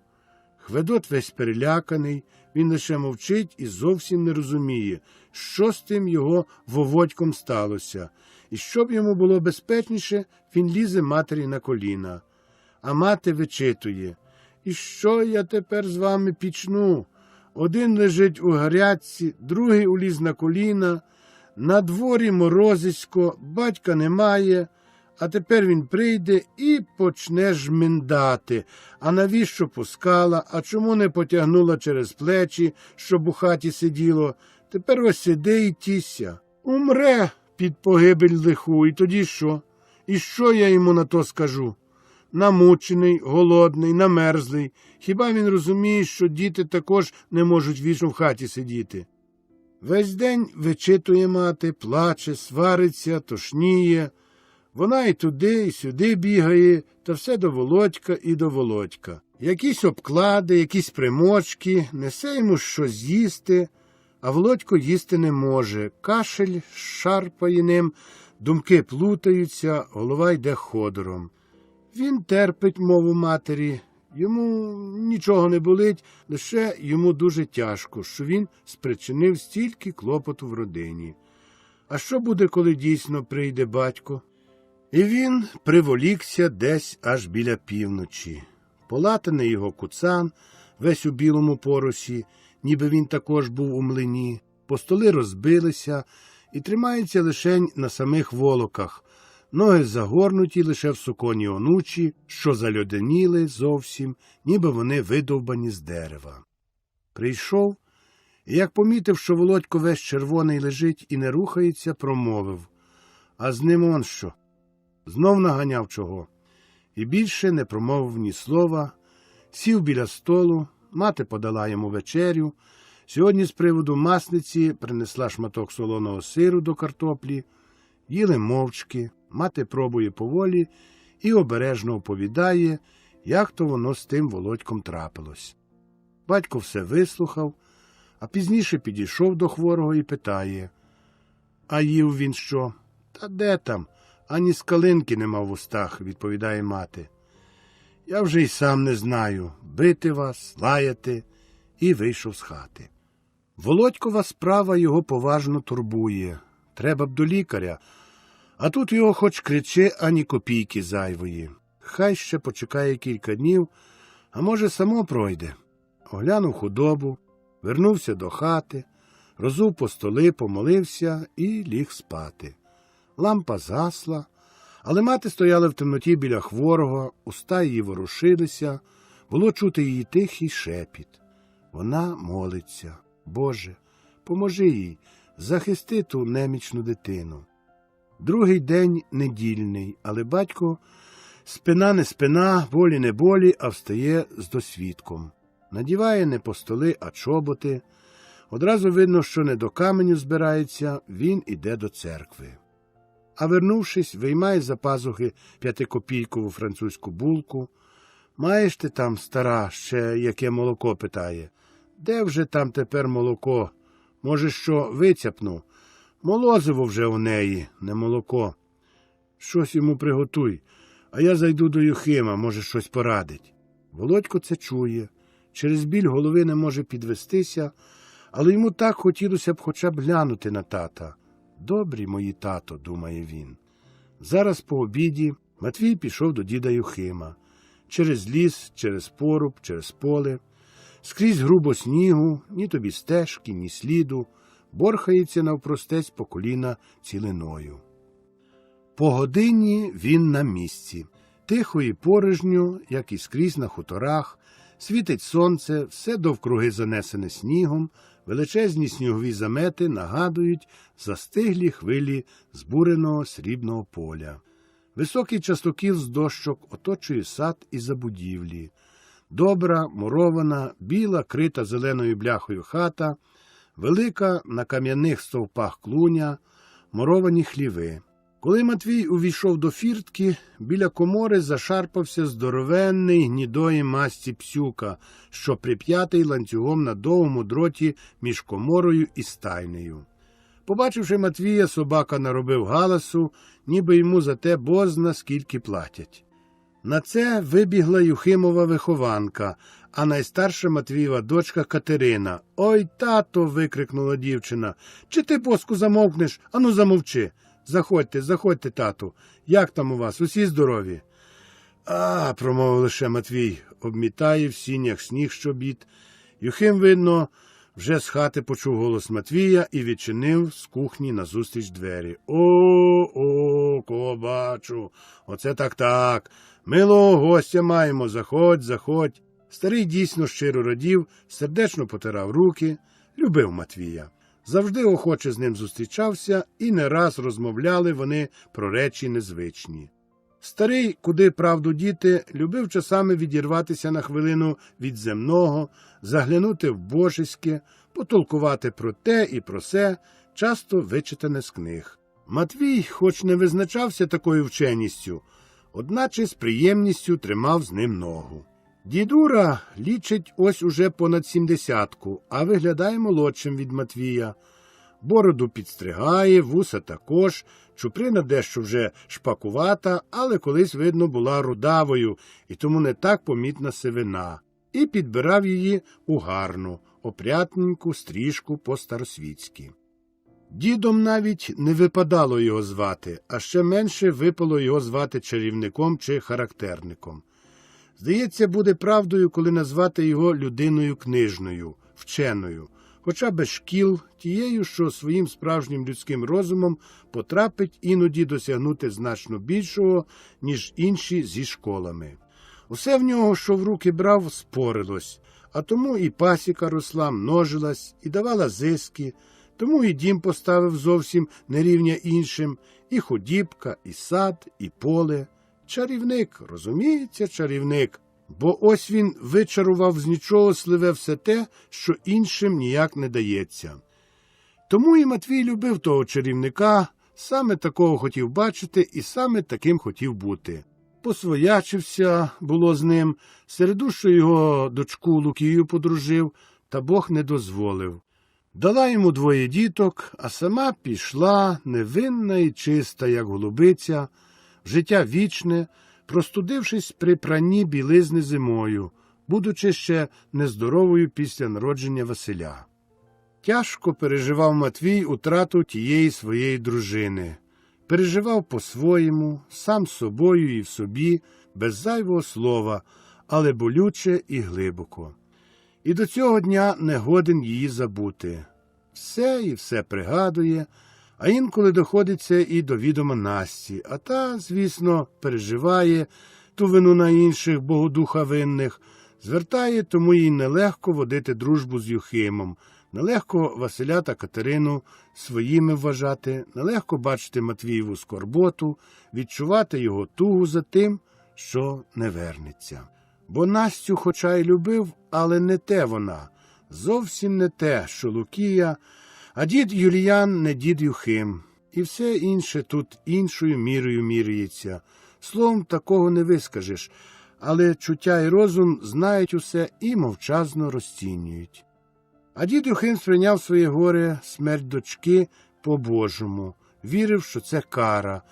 Хведот весь переляканий, він лише мовчить і зовсім не розуміє, що з тим його Воводьком сталося. І щоб йому було безпечніше, він лізе матері на коліна. А мати вичитує: «І що я тепер з вами пічну? Один лежить у гарячці, другий уліз на коліна, на дворі морозисько, батька немає». А тепер він прийде і почне жминдати. А навіщо пускала, а чому не потягнула через плечі, щоб у хаті сиділо? Тепер ось сиди і тісся. Умре під погибель лиху, і тоді що? І що я йому на то скажу? Намучений, голодний, намерзлий. Хіба він розуміє, що діти також не можуть вічно в хаті сидіти? Весь день вичитує мати, плаче, свариться, тошніє. Вона і туди, і сюди бігає, та все до Володька і до Володька. Якісь обклади, якісь примочки, несе йому щось їсти, а Володько їсти не може. Кашель шарпає ним, думки плутаються, голова йде ходором. Він терпить мову матері, йому нічого не болить, лише йому дуже тяжко, що він спричинив стільки клопоту в родині. А що буде, коли дійсно прийде батько? І він приволікся десь аж біля півночі. Полатаний його куцан, весь у білому поросі, ніби він також був у млині, постоли розбилися і тримаються лишень на самих волоках, ноги загорнуті лише в суконі онучі, що зальоденіли зовсім, ніби вони видовбані з дерева. Прийшов, і як помітив, що Володько весь червоний лежить і не рухається, промовив: «А з ним он що?» Знов наганяв чого. І більше не промовив ні слова, сів біля столу, мати подала йому вечерю. Сьогодні з приводу масниці принесла шматок солоного сиру до картоплі. Їли мовчки, мати пробує поволі і обережно оповідає, як то воно з тим Володьком трапилось. Батько все вислухав, а пізніше підійшов до хворого і питає: «А їв він що?» «Та де там? Ані скалинки нема в устах», – відповідає мати. «Я вже й сам не знаю, бити вас, лаяти», – і вийшов з хати. Володькова справа його поважно турбує. Треба б до лікаря, а тут його хоч кричи, ані копійки зайвої. Хай ще почекає кілька днів, а може само пройде. Оглянув худобу, вернувся до хати, розув по столи, помолився і ліг спати. Лампа згасла, але мати стояла в темноті біля хворого, уста її ворушилися, було чути її тихий шепіт. Вона молиться: «Боже, поможи їй, захисти ту немічну дитину». Другий день недільний, але батько спина не спина, болі не болі, а встає з досвідком. Надіває не по столи, а чоботи. Одразу видно, що не до каменю збирається, він іде до церкви. А вернувшись, виймає з-за пазухи 5-копійкову французьку булку. «Маєш ти там, стара, ще яке молоко?» – питає. «Де вже там тепер молоко? Може, що вицяпну?» Молозиво вже у неї, не молоко. Щось йому приготуй, а я зайду до Юхима, може, щось порадить. Володько це чує. Через біль голови не може підвестися, але йому так хотілося б хоча б глянути на тата. Добрі мої тато, думає він. Зараз по обіді Матвій пішов до діда Юхима. Через ліс, через поруб, через поле. Скрізь грубо снігу, ні тобі стежки, ні сліду. Борхається навпростець по коліна цілиною. По годині він на місці. Тихо і порожньо, як і скрізь на хуторах. Світить сонце, все довкруги занесене снігом, величезні снігові замети нагадують застиглі хвилі збуреного срібного поля. Високий частокіл з дощок оточує сад і забудівлі. Добра, мурована, біла, крита зеленою бляхою хата, велика на кам'яних стовпах клуня, муровані хліви. Коли Матвій увійшов до фіртки, біля комори зашарпався здоровенний гнідої масті псюка, що прип'ятий ланцюгом на довгому дроті між коморою і стайнею. Побачивши Матвія, собака наробив галасу, ніби йому за те бозна скільки платять. На це вибігла Юхимова вихованка, а найстарша Матвієва дочка Катерина. «Ой, тато!» – викрикнула дівчина. «Чи ти, боску, замовкнеш? Ану, замовчи! Заходьте, заходьте, тату. Як там у вас? Усі здорові?» «А!» – промовив лише Матвій. Обмітає в сінях сніг щобіт. Юхим, видно, вже з хати почув голос Матвія і відчинив з кухні назустріч двері. «О, кого бачу! Оце так-так! Милого гостя маємо, заходь, заходь!» Старий дійсно щиро радів, сердечно потирав руки, любив Матвія. Завжди охоче з ним зустрічався, і не раз розмовляли вони про речі незвичні. Старий, куди правду діти, любив часами відірватися на хвилину від земного, заглянути в божеське, потолкувати про те і про се, часто вичитане з книг. Матвій, хоч не визначався такою вченістю, одначе з приємністю тримав з ним ногу. Дідура лічить ось уже понад 70-ку, а виглядає молодшим від Матвія. Бороду підстригає, вуса також, чуприна дещо вже шпакувата, але колись, видно, була рудавою, і тому не так помітна сивина. І підбирав її у гарну, опрятненьку стрижку по-старосвітськи. Дідом навіть не випадало його звати, а ще менше випало його звати чарівником чи характерником. Здається, буде правдою, коли назвати його людиною книжною, вченою, хоча без шкіл, тією, що своїм справжнім людським розумом потрапить іноді досягнути значно більшого, ніж інші зі школами. Усе в нього, що в руки брав, спорилось, а тому і пасіка росла, множилась, і давала зиски, тому і дім поставив зовсім не рівня іншим, і худібка, і сад, і поле. Чарівник, розуміється, чарівник, бо ось він вичарував з нічого сливе все те, що іншим ніяк не дається. Тому і Матвій любив того чарівника, саме такого хотів бачити і саме таким хотів бути. Посвоячився, було з ним, середущо його дочку Лукію подружив, та Бог не дозволив. Дала йому 2 діток, а сама пішла, невинна і чиста, як голубиця, в життя вічне, простудившись при пранні білизни зимою, будучи ще нездоровою після народження Василя. Тяжко переживав Матвій утрату тієї своєї дружини. Переживав по-своєму, сам з собою і в собі, без зайвого слова, але болюче і глибоко. І до цього дня не годен її забути. Все і все пригадує, а інколи доходиться і до відома Насті, а та, звісно, переживає ту вину на інших богодуха винних, звертає, тому їй нелегко водити дружбу з Юхимом, нелегко Василя та Катерину своїми вважати, нелегко бачити Матвієву скорботу, відчувати його тугу за тим, що не вернеться. Бо Настю хоча й любив, але не те вона, зовсім не те, що Лукія, а дід Юліян не дід Юхим. І все інше тут іншою мірою міряється. Словом, такого не вискажеш, але чуття і розум знають усе і мовчазно розцінюють. А дід Юхим сприйняв своє горе, смерть дочки, по-божому, вірив, що це кара,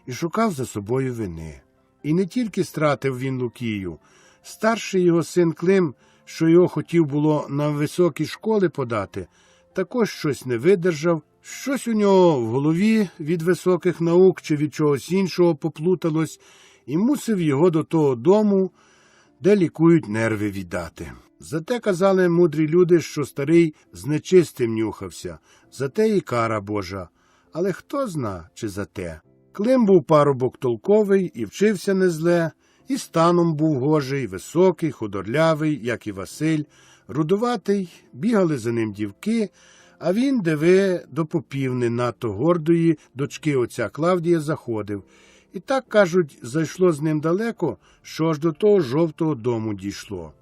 і шукав за собою вини. І не тільки стратив він Лукію. Старший його син Клим, що його хотів було на високі школи подати, також щось не видержав, щось у нього в голові від високих наук чи від чогось іншого поплуталось, і мусив його до того дому, де лікують нерви, віддати. Зате казали мудрі люди, що старий з нечистим нюхався, зате і кара Божа. Але хто зна, чи за те. Клим був парубок толковий і вчився не зле, і станом був гожий, високий, худорлявий, як і Василь, рудуватий, бігали за ним дівки, а він, диви, до попів не надто гордої дочки отця Клавдія заходив. І так, кажуть, зайшло з ним далеко, що аж до того жовтого дому дійшло.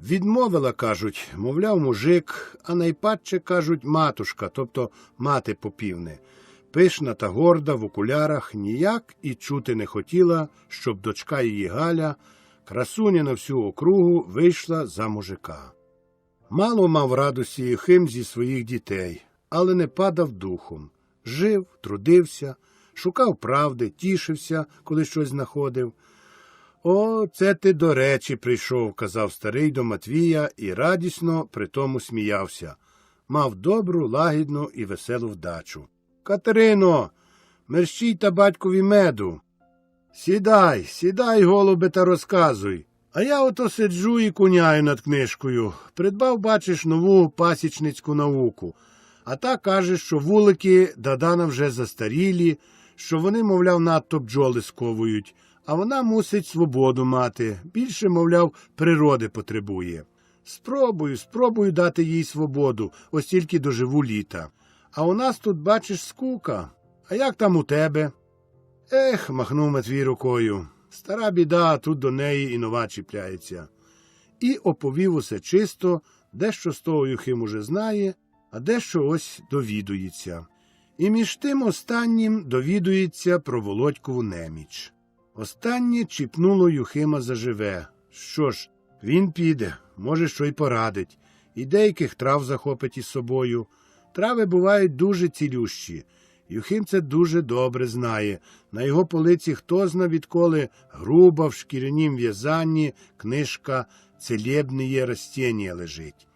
Відмовила, кажуть, мовляв, мужик, а найпадче, кажуть, матушка, тобто мати попівни. Пишна та горда в окулярах ніяк і чути не хотіла, щоб дочка її Галя, красуня на всю округу, вийшла за мужика. Мало мав радості Юхим зі своїх дітей, але не падав духом. Жив, трудився, шукав правди, тішився, коли щось знаходив. «О, це ти до речі прийшов», – казав старий до Матвія і радісно при тому сміявся. Мав добру, лагідну і веселу вдачу. «Катерино, мерщій та батькові меду. Сідай, голубе, та розказуй. А я ото сиджу і куняю над книжкою. Придбав, бачиш, нову пасічницьку науку. А та каже, що вулики Дадана вже застарілі, що вони, мовляв, надто бджоли сковують, а вона мусить свободу мати, більше, мовляв, природи потребує. Спробую дати їй свободу, ось тільки доживу літа. А у нас тут, бачиш, скука. А як там у тебе?» «Ех», – махнув Матвій рукою, – «стара біда, тут до неї і нова чіпляється». І оповів усе чисто, дещо з того Юхим уже знає, а дещо ось довідується. І між тим останнім довідується про Володькову неміч. Останнє чіпнуло Юхима заживе. Що ж, він піде, може, що й порадить, і деяких трав захопить із собою. Трави бувають дуже цілющі. Юхим це дуже добре знає. На його полиці хто зна відколи груба в шкірянім в'язанні книжка «Целебніє растєнія» лежить.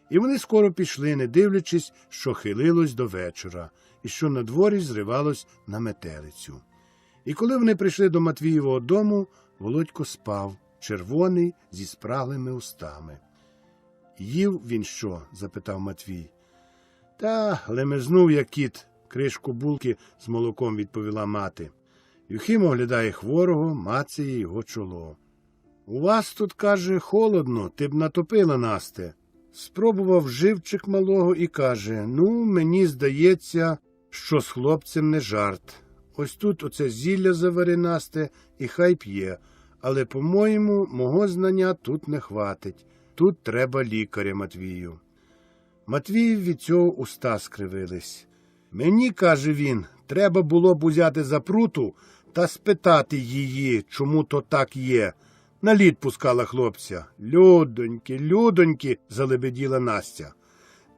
І вони скоро пішли, не дивлячись, що хилилось до вечора, і що на дворі зривалось на метелицю. І коли вони прийшли до Матвієвого дому, Володько спав, червоний, зі спраглими устами. «Їв він що?» – запитав Матвій. «Та лемезнув, як кіт», – кришку булки з молоком відповіла мати. Юхим оглядає хворого, мацає його чоло. «У вас тут, каже, холодно, ти б натопила, Насте». Спробував живчик малого і каже: «Ну, мені здається, що з хлопцем не жарт. Ось тут оце зілля завари, Насте, і хай п'є. Але, по-моєму, мого знання тут не хватить. Тут треба лікаря, Матвію». Матвіїв від цього уста скривились. «Мені, – каже він, – треба було б узяти за пруту та спитати її, чому то так є. На лід пускала хлопця». Людоньки, – залебеділа Настя.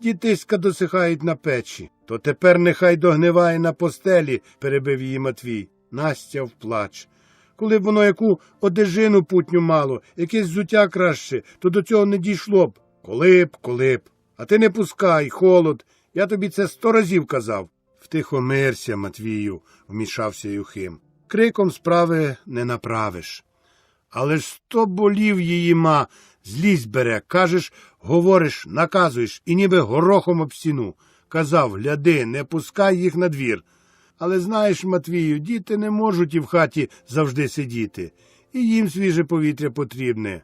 «Дітиська досихають на печі. То тепер нехай догниває на постелі», – перебив її Матвій. Настя вплач. «Коли б воно яку одежину путню мало, якесь взуття краще, то до цього не дійшло б». Коли б. А ти не пускай, холод. Я тобі це 100 разів казав». «Втихомирся, Матвію», – вмішався Юхим. «Криком справи не направиш». «Але ж 100 болів її ма, злість бере, кажеш, говориш, наказуєш, і ніби горохом об стіну. Казав, гляди, не пускай їх на двір. Але знаєш, Матвію, діти не можуть і в хаті завжди сидіти. І їм свіже повітря потрібне».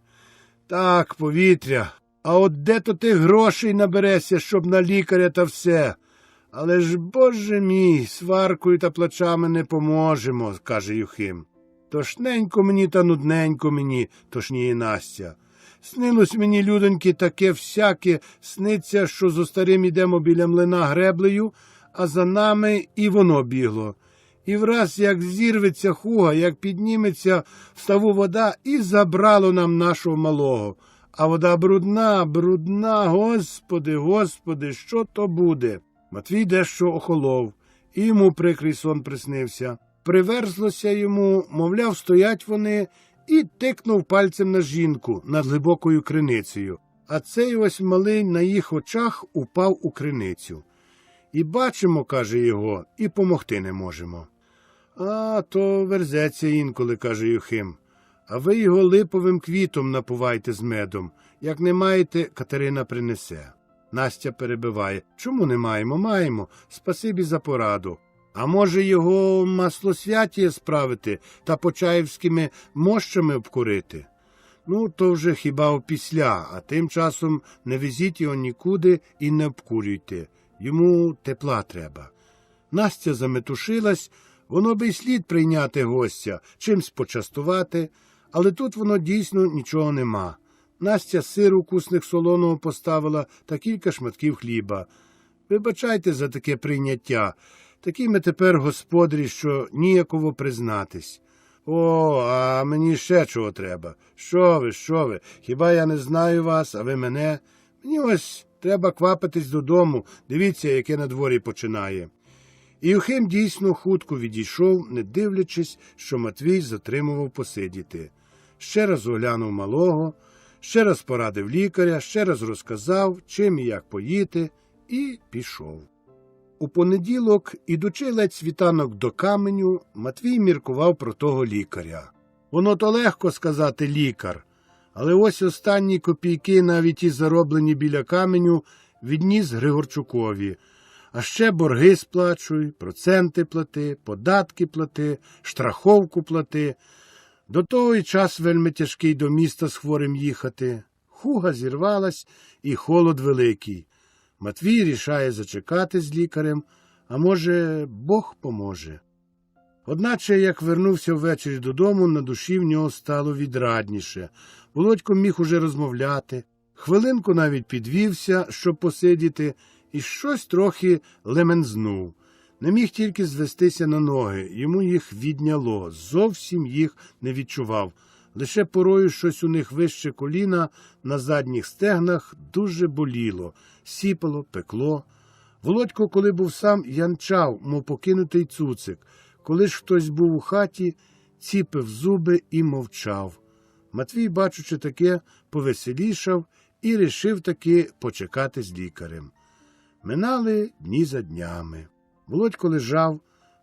«Так, повітря. А от де то ти грошей наберешся, щоб на лікаря та все? Але ж, Боже мій, сваркою та плачами не поможемо», – каже Юхим. «Тошненько мені та нудненько мені», – тошніє Настя. «Снилось мені, людоньки, таке всяке, сниться, що зо старим ідемо біля млина греблею, а за нами і воно бігло. І враз, як зірветься хуга, як підніметься в ставу вода, і забрало нам нашого малого. А вода брудна, Господи, що то буде?» Матвій дещо охолов. І йому прикрий сон приснився. Приверзлося йому, мовляв, стоять вони, і тикнув пальцем на жінку над глибокою криницею. А цей ось малий на їх очах упав у криницю. І бачимо, каже його, і помогти не можемо. А, то верзеться інколи, каже Юхим. А ви його липовим квітом напувайте з медом. Як не маєте, Катерина принесе. Настя перебиває. Чому не маємо? Маємо. Спасибі за пораду. А може його маслосвятіє справити та почаївськими мощами обкурити? Ну, то вже хіба опісля, а тим часом не везіть його нікуди і не обкурюйте. Йому тепла треба. Настя заметушилась, воно би й слід прийняти гостя, чимсь почастувати, але тут воно дійсно нічого нема. Настя сиру кусних солоного поставила та кілька шматків хліба. Вибачайте за таке прийняття. Такі ми тепер господарі, що ніяково признатись. О, а мені ще чого треба. Що ви, хіба я не знаю вас, а ви мене? Мені ось треба квапитись додому, дивіться, яке на дворі починає. І Юхим дійсно хутко відійшов, не дивлячись, що Матвій затримував посидіти. Ще раз оглянув малого, ще раз порадив лікаря, ще раз розказав, чим і як поїти, і пішов. У понеділок, ідучи ледь світанок до Каменю, Матвій міркував про того лікаря. Воно то легко сказати лікар, але ось останні копійки, навіть і зароблені біля Каменю, відніс Григорчукові. А ще борги сплачуй, проценти плати, податки плати, штраховку плати. До того й час вельми тяжкий до міста з хворим їхати. Хуга зірвалась і холод великий. Матвій рішає зачекати з лікарем, а може, Бог поможе. Одначе, як вернувся ввечері додому, на душі в нього стало відрадніше. Володько міг уже розмовляти, хвилинку навіть підвівся, щоб посидіти, і щось трохи лемензнув. Не міг тільки звестися на ноги, йому їх відняло, зовсім їх не відчував. Лише порою щось у них вище коліна на задніх стегнах дуже боліло, сіпало, пекло. Володько, коли був сам, янчав, мов покинутий цуцик. Коли ж хтось був у хаті, ціпив зуби і мовчав. Матвій, бачучи таке, повеселішав і рішив таки почекати з лікарем. Минали дні за днями. Володько лежав,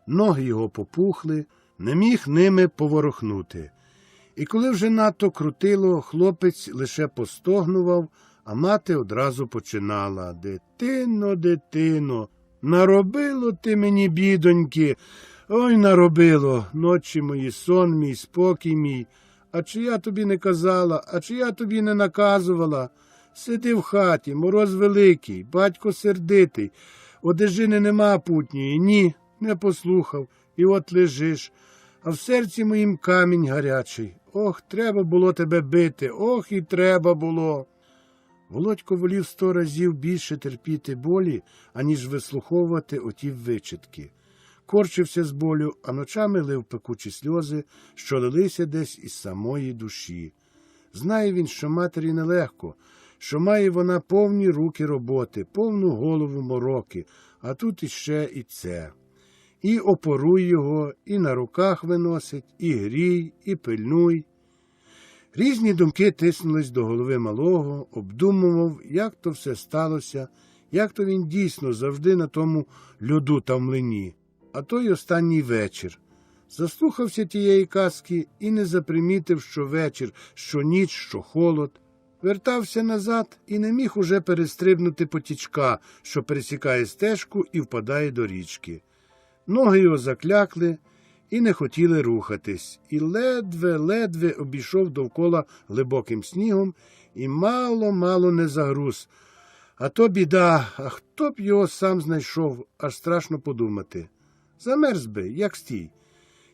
ноги його попухли, не міг ними поворухнути. І коли вже надто крутило, хлопець лише постогнував, а мати одразу починала. «Дитино, дитино, наробило ти мені, бідоньки, ой, наробило, ночі мої, сон мій, спокій мій. А чи я тобі не казала, а чи я тобі не наказувала? Сиди в хаті, мороз великий, батько сердитий, одежини нема путньої, ні, не послухав, і от лежиш, а в серці моїм камінь гарячий. Ох, треба було тебе бити, ох, і треба було». Володько волів 100 разів більше терпіти болі, аніж вислуховувати оті вичитки. Корчився з болю, а ночами лив пекучі сльози, що лилися десь із самої душі. Знає він, що матері нелегко, що має вона повні руки роботи, повну голову мороки, а тут іще і це. І опоруй його, і на руках виносить, і грій, і пильнуй. Різні думки тиснулись до голови малого, обдумував, як то все сталося, як то він дійсно завжди на тому льоду та в млині. А той останній вечір. Заслухався тієї казки і не запримітив, що вечір, що ніч, що холод. Вертався назад і не міг уже перестрибнути потічка, що пересікає стежку і впадає до річки. Ноги його заклякли і не хотіли рухатись, і ледве-ледве обійшов довкола глибоким снігом і мало-мало не загруз. А то біда, а хто б його сам знайшов, аж страшно подумати. Замерз би, як стій.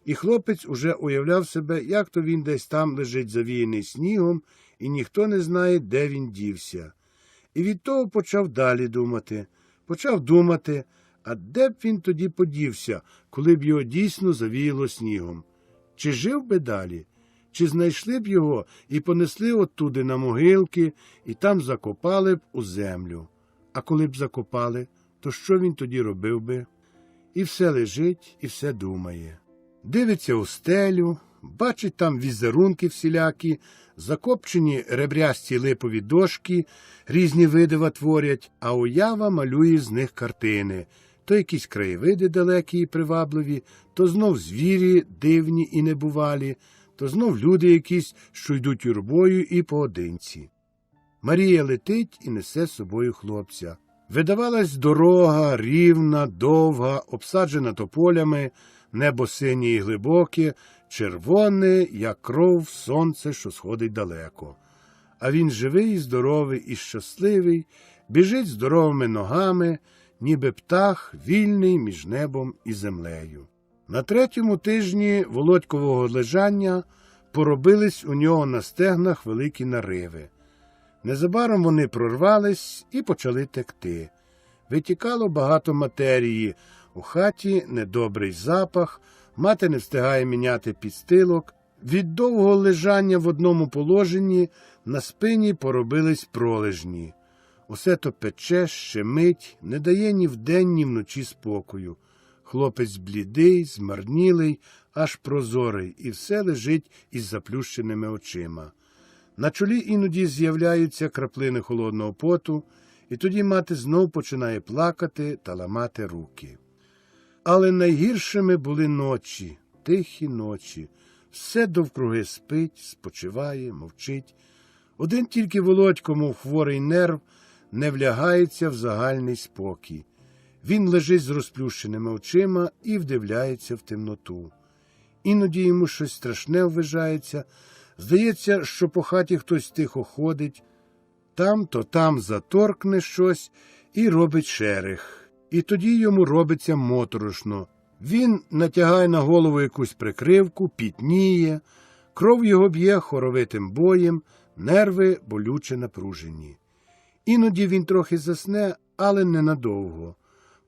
І хлопець уже уявляв себе, як то він десь там лежить завіяний снігом, і ніхто не знає, де він дівся. І від того почав далі думати. Почав думати, а де б він тоді подівся, коли б його дійсно завіяло снігом? Чи жив би далі? Чи знайшли б його і понесли оттуди на могилки, і там закопали б у землю? А коли б закопали, то що він тоді робив би? І все лежить, і все думає. Дивиться у стелю, бачить там візерунки всілякі, закопчені ребрясті липові дошки, різні видива творять, а уява малює з них картини. То якісь краєвиди далекі і привабливі, то знов звірі дивні і небувалі, то знов люди якісь, що йдуть юрбою і поодинці. Марія летить і несе з собою хлопця. Видавалась дорога, рівна, довга, обсаджена тополями, небо синє і глибоке, червоне, як кров, сонце, що сходить далеко. А він живий, здоровий і щасливий, біжить здоровими ногами, ніби птах, вільний між небом і землею. На 3-му тижні Володькового лежання поробились у нього на стегнах великі нариви. Незабаром вони прорвались і почали текти. Витікало багато матерії, у хаті недобрий запах, мати не встигає міняти підстилок. Від довгого лежання в одному положенні на спині поробились пролежні. Усе то пече, щемить, не дає ні вдень, ні вночі спокою. Хлопець блідий, змарнілий, аж прозорий, і все лежить із заплющеними очима. На чолі іноді з'являються краплини холодного поту, і тоді мати знов починає плакати та ламати руки. Але найгіршими були ночі, тихі ночі. Все довкруги спить, спочиває, мовчить. Один тільки Володько, мов хворий нерв, не влягається в загальний спокій. Він лежить з розплющеними очима і вдивляється в темноту. Іноді йому щось страшне ввижається. Здається, що по хаті хтось тихо ходить, там заторкне щось і робить шерех. І тоді йому робиться моторошно. Він натягає на голову якусь прикривку, пітніє, кров його б'є хоровитим боєм, нерви болюче напружені. Іноді він трохи засне, але ненадовго.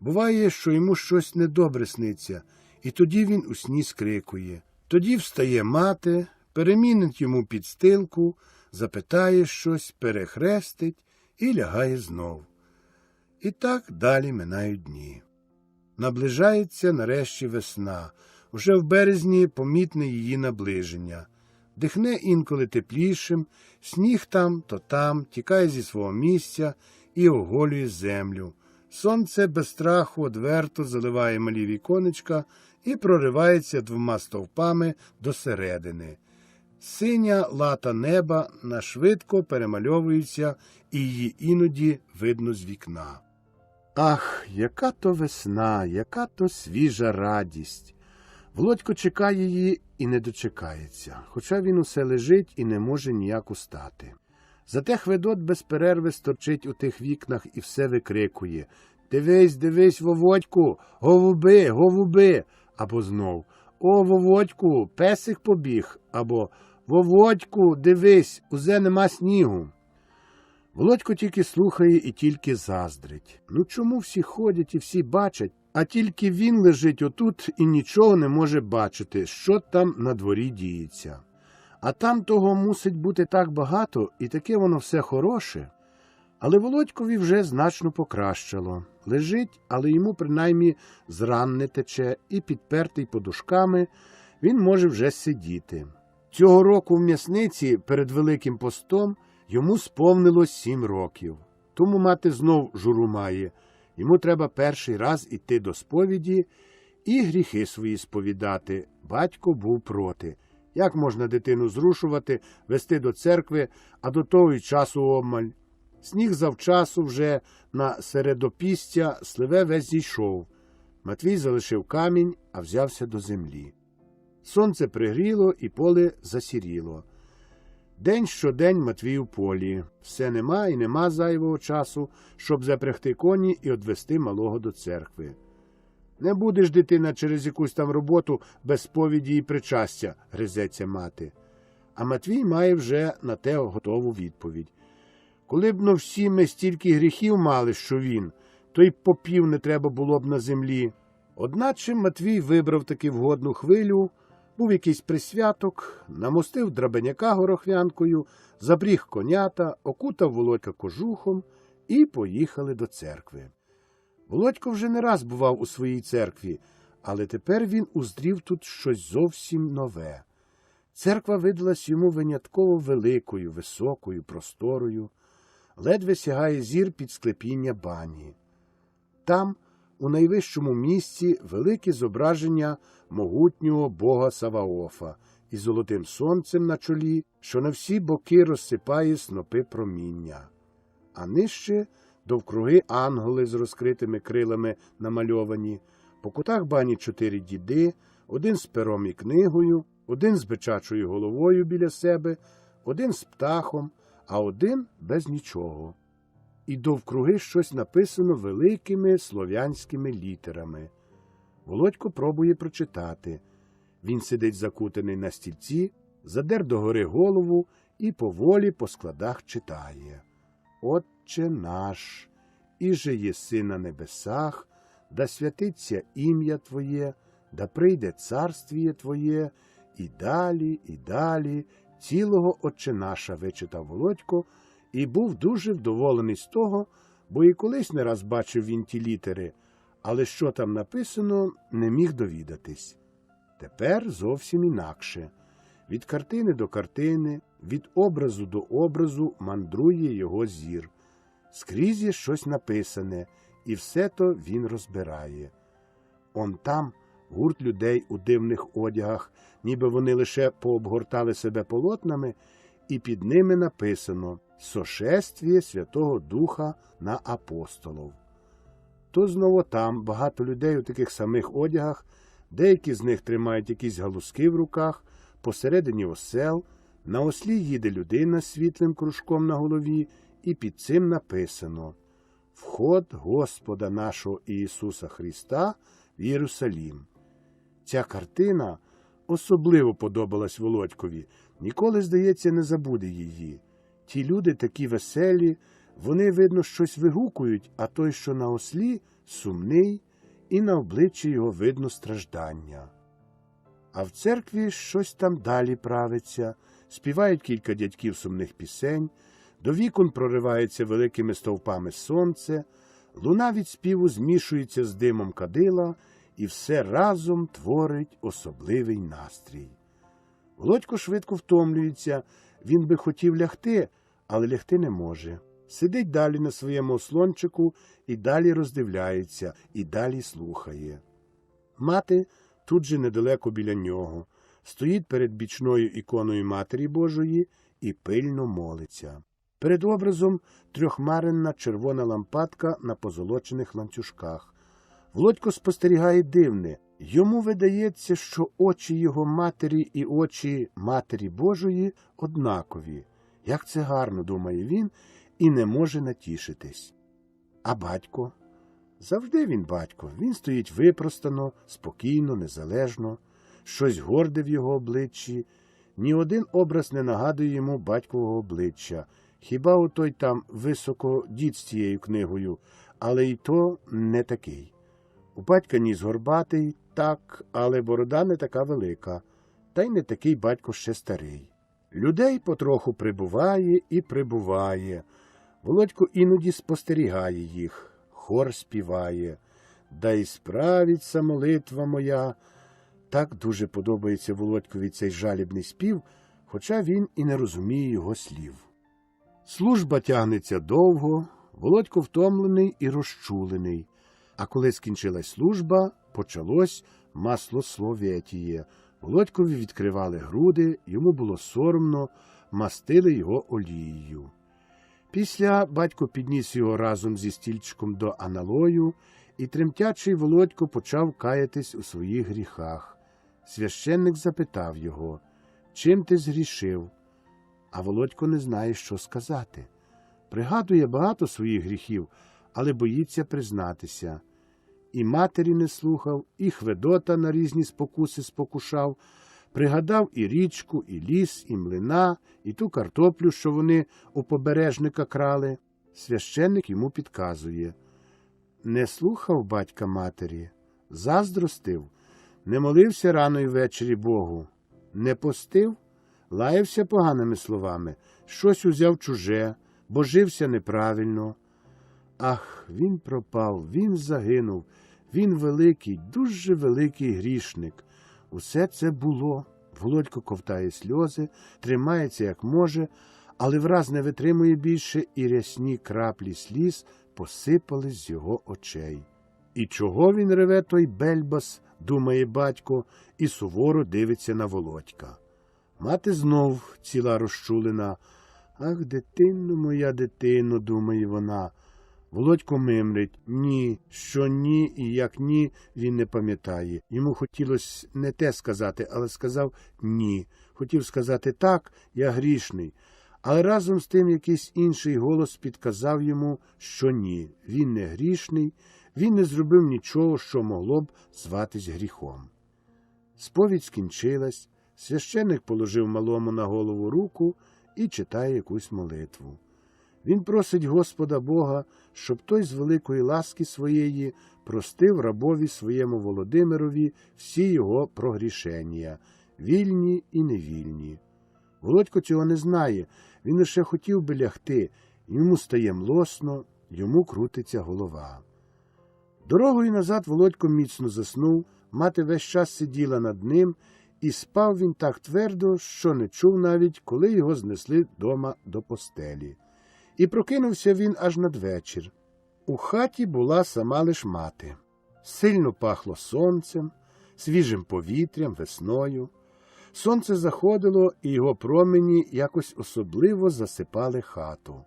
Буває, що йому щось недобре сниться, і тоді він у сні скрикує. Тоді встає мати, перемінить йому підстилку, запитає щось, перехрестить і лягає знов. І так далі минають дні. Наближається нарешті весна. Уже в березні помітне її наближення. Дихне інколи теплішим, сніг там, то там, тікає зі свого місця і оголює землю. Сонце без страху одверто заливає малі віконечка і проривається 2 стовпами до середини. Синя лата неба нашвидко перемальовується, і її іноді видно з вікна. Ах, яка то весна, яка то свіжа радість! Володько чекає її і не дочекається, хоча він усе лежить і не може ніяк устати. Зате Хведот без перерви сторчить у тих вікнах і все викрикує: «Дивись, дивись, Воводьку, голуби, голуби!» Або знов: «О, Воводьку, песик побіг!» Або «Воводьку, дивись, узе нема снігу!» Володько тільки слухає і тільки заздрить. Ну чому всі ходять і всі бачать, а тільки він лежить отут і нічого не може бачити, що там на дворі діється. А там того мусить бути так багато, і таке воно все хороше. Але Володькові вже значно покращало. Лежить, але йому принаймні з ран не тече, і підпертий подушками він може вже сидіти. Цього року в м'ясниці перед Великим постом йому сповнилось 7 років. Тому мати знов журу має. Йому треба перший раз іти до сповіді і гріхи свої сповідати. Батько був проти. Як можна дитину зрушувати, вести до церкви, а до того й часу обмаль? Сніг завчасу вже на середопістя сливе весь зійшов. Матвій залишив камінь, а взявся до землі. Сонце пригріло і поле засіріло. День щодень Матвій у полі. Все нема і нема зайвого часу, щоб запрягти коні і одвести малого до церкви. «Не будеш, дитина, через якусь там роботу без сповіді і причастя», – гризеться мати. А Матвій має вже на те готову відповідь. «Коли б всі ми стільки гріхів мали, що він, то й попів не треба було б на землі». Одначе Матвій вибрав таки вгодну хвилю, був якийсь присвяток, намостив драбеняка горохвянкою, запріг конята, окутав Володька кожухом і поїхали до церкви. Володько вже не раз бував у своїй церкві, але тепер він уздрів тут щось зовсім нове. Церква видалась йому винятково великою, високою, просторою, ледве сягає зір під склепіння бані. Там, у найвищому місці, велике зображення могутнього бога Саваофа із золотим сонцем на чолі, що на всі боки розсипає снопи проміння. А нижче довкруги ангели з розкритими крилами намальовані, по кутах бані 4 діди, один з пером і книгою, один з бичачою головою біля себе, один з птахом, а один без нічого. І довкруги щось написано великими слов'янськими літерами. Володько пробує прочитати. Він сидить закутаний на стільці, задер догори голову і поволі по складах читає. «Отче наш, іже єси на небесах, да святиться ім'я Твоє, да прийде царствіє Твоє». І далі, цілого «Отче наша» вичитав Володько і був дуже вдоволений з того, бо і колись не раз бачив він ті літери, але що там написано, не міг довідатись. Тепер зовсім інакше. Від картини до картини, від образу до образу мандрує його зір. Скрізь є щось написане, і все то він розбирає. Он там гурт людей у дивних одягах, ніби вони лише пообгортали себе полотнами, і під ними написано «Сошествіє Святого Духа на апостолов». То знову там багато людей у таких самих одягах, деякі з них тримають якісь галузки в руках, посередині осел, на ослі їде людина з світлим кружком на голові, і під цим написано «Вход Господа нашого Ісуса Христа в Єрусалім». Ця картина особливо подобалась Володькові, ніколи, здається, не забуде її. Ті люди такі веселі, вони, видно, щось вигукують, а той, що на ослі, сумний, і на обличчі його видно страждання. А в церкві щось там далі правиться, співають кілька дядьків сумних пісень, до вікон проривається великими стовпами сонце, луна від співу змішується з димом кадила, і все разом творить особливий настрій. Володько швидко втомлюється, він би хотів лягти, але лягти не може. Сидить далі на своєму ослончику і далі роздивляється, і далі слухає. Мати тут же недалеко біля нього, стоїть перед бічною іконою Матері Божої і пильно молиться. Перед образом трьохмаринна червона лампадка на позолочених ланцюжках. Володько спостерігає дивне. Йому видається, що очі його матері і очі Матері Божої однакові. Як це гарно, думає він, і не може натішитись. А батько? Завжди він батько. Він стоїть випростано, спокійно, незалежно. Щось горде в його обличчі. Ні один образ не нагадує йому батькового обличчя. Хіба отой там високо дід з цією книгою, але й то не такий. У батька ніс горбатий, так, але борода не така велика, та й не такий батько ще старий. Людей потроху прибуває і прибуває. Володько іноді спостерігає їх, хор співає. «Да й справиться молитва моя». Так дуже подобається Володькові цей жалібний спів, хоча він і не розуміє його слів. Служба тягнеться довго, Володько втомлений і розчулений. А коли скінчилась служба, почалось маслослов'ятіє. Володькові відкривали груди, йому було соромно, мастили його олією. Після батько підніс його разом зі стільчиком до аналою, і тремтячий Володько почав каятись у своїх гріхах. Священник запитав його, чим ти згрішив? А Володько не знає, що сказати. Пригадує багато своїх гріхів, але боїться признатися. І матері не слухав, і Хведота на різні спокуси спокушав, пригадав і річку, і ліс, і млина, і ту картоплю, що вони у побережника крали. Священник йому підказує. Не слухав батька матері, заздростив, не молився рано й ввечері Богу, не постив, лаявся поганими словами, щось узяв чуже, божився неправильно. Ах, він пропав, він загинув, він великий, дуже великий грішник. Усе це було. Володько ковтає сльози, тримається як може, але враз не витримує більше, і рясні краплі сліз посипались з його очей. І чого він реве, той бельбас, думає батько, і суворо дивиться на Володька. Мати знов ціла розчулена. Ах, дитино, моя дитино, думає вона. Володько мимрить. Ні, що ні і як ні, він не пам'ятає. Йому хотілося не те сказати, але сказав ні. Хотів сказати так, я грішний. Але разом з тим якийсь інший голос підказав йому, що ні, він не грішний, він не зробив нічого, що могло б зватись гріхом. Сповідь скінчилась, священик положив малому на голову руку і читає якусь молитву. Він просить Господа Бога, щоб той з великої ласки своєї простив рабові своєму Володимирові всі його прогрішення, вільні і невільні. Володько цього не знає, він лише хотів би лягти, йому стає млосно, йому крутиться голова. Дорогою назад Володько міцно заснув, мати весь час сиділа над ним, і спав він так твердо, що не чув навіть, коли його знесли дома до постелі. І прокинувся він аж надвечір. У хаті була сама лиш мати. Сильно пахло сонцем, свіжим повітрям, весною. Сонце заходило, і його промені якось особливо засипали хату.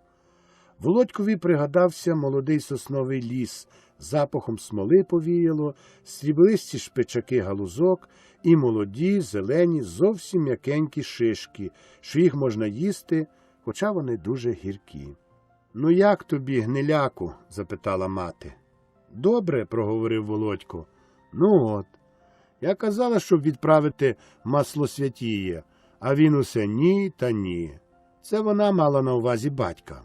Володькові пригадався молодий сосновий ліс, запахом смоли повіяло, сріблисті шпичаки галузок і молоді, зелені, зовсім м'якенькі шишки, що їх можна їсти, хоча вони дуже гіркі. «Ну як тобі, гниляку?» – запитала мати. «Добре», – проговорив Володько. «Ну от. Я казала, щоб відправити масло святіє, а він усе ні та ні». Це вона мала на увазі батька.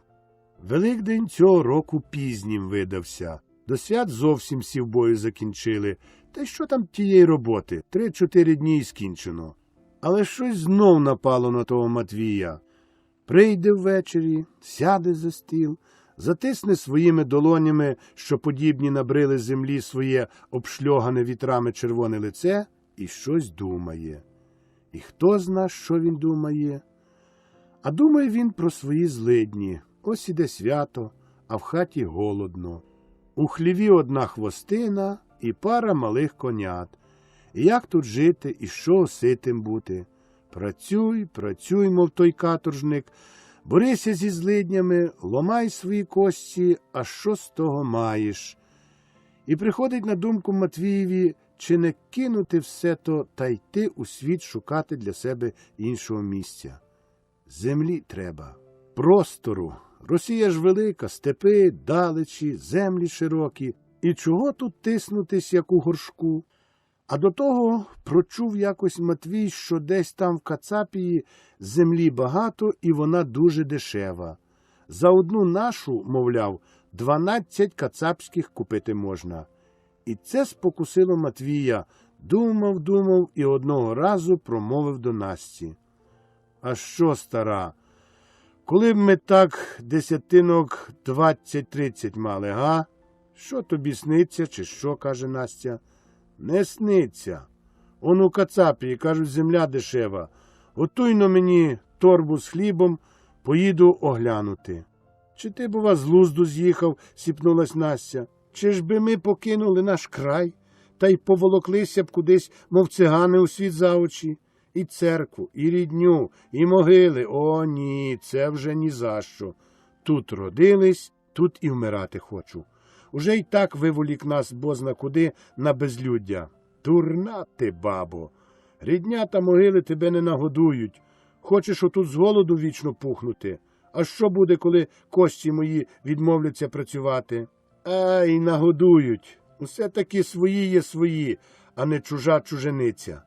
Великдень цього року пізнім видався. До свят зовсім сівбою закінчили. Та й що там тієї роботи? 3-4 дні і скінчено. Але щось знов напало на того Матвія. Прийде ввечері, сяде за стіл, затисне своїми долонями, що подібні на брили землі, своє обшльогане вітрами червоне лице, і щось думає. І хто зна, що він думає? А думає він про свої злидні. Ось іде свято, а в хаті голодно. У хліві одна хвостина і пара малих конят. І як тут жити, і що ситим бути? Працюй, працюй, мов той каторжник, борися зі злиднями, ломай свої кості, а що з того маєш? І приходить на думку Матвієві, чи не кинути все то та йти у світ шукати для себе іншого місця. Землі треба, простору. Росія ж велика, степи, далечі, землі широкі. І чого тут тиснутись, як у горшку? А до того прочув якось Матвій, що десь там в Кацапії землі багато і вона дуже дешева. За одну нашу, мовляв, 12 кацапських купити можна. І це спокусило Матвія. Думав і одного разу промовив до Насті. А що, стара, коли б ми так десятинок 20-30 мали, га? Що тобі сниться, чи що, каже Настя. Не сниться. Он у Кацапії, кажуть, земля дешева. Готуй-но мені торбу з хлібом, поїду оглянути. Чи ти, бува, з глузду з'їхав, сіпнулась Настя. Чи ж би ми покинули наш край, та й поволоклися б кудись, мов цигани у світ за очі? І церкву, і рідню, і могили. О, ні, це вже ні за що. Тут родились, тут і вмирати хочу. Уже й так виволік нас бозна куди на безлюддя. Дурна ти, бабо! Рідня та могили тебе не нагодують. Хочеш отут з голоду вічно пухнути? А що буде, коли кості мої відмовляться працювати? Ай, нагодують. Усе таки свої є свої, а не чужа чужениця.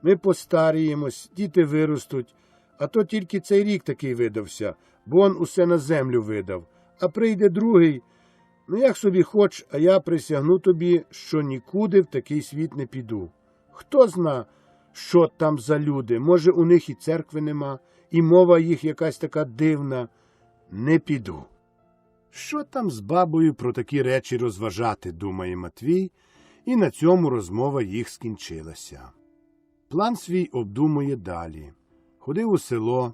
Ми постаріємось, діти виростуть, а то тільки цей рік такий видався, бо он усе на землю видав. А прийде другий. Ну, як собі хоч, а я присягну тобі, що нікуди в такий світ не піду. Хто зна, що там за люди, може, у них і церкви нема, і мова їх якась така дивна. Не піду. Що там з бабою про такі речі розважати, думає Матвій, і на цьому розмова їх скінчилася. План свій обдумує далі. Ходив у село,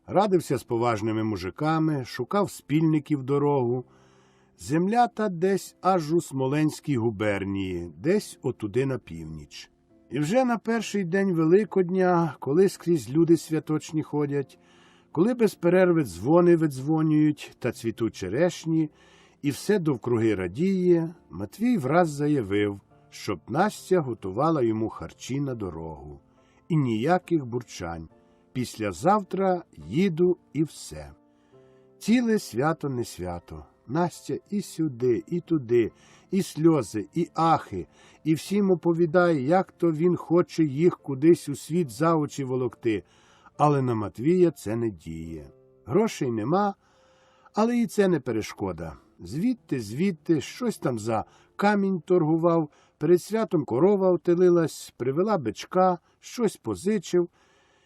радився з поважними мужиками, шукав спільників дорогу. Земля та десь аж у Смоленській губернії, десь отуди на північ. І вже на перший день Великодня, коли скрізь люди святочні ходять, коли без перерви дзвони видзвонюють та цвітуть черешні, і все довкруги радіє, Матвій враз заявив, щоб Настя готувала йому харчі на дорогу. І ніяких бурчань. Післязавтра їду і все. Ціле свято не свято. Настя і сюди, і туди, і сльози, і ахи, і всім оповідає, як то він хоче їх кудись у світ за очі волокти. Але на Матвія це не діє. Грошей нема, але і це не перешкода. Звідти, щось там за камінь торгував, перед святом корова отелилась, привела бичка, щось позичив.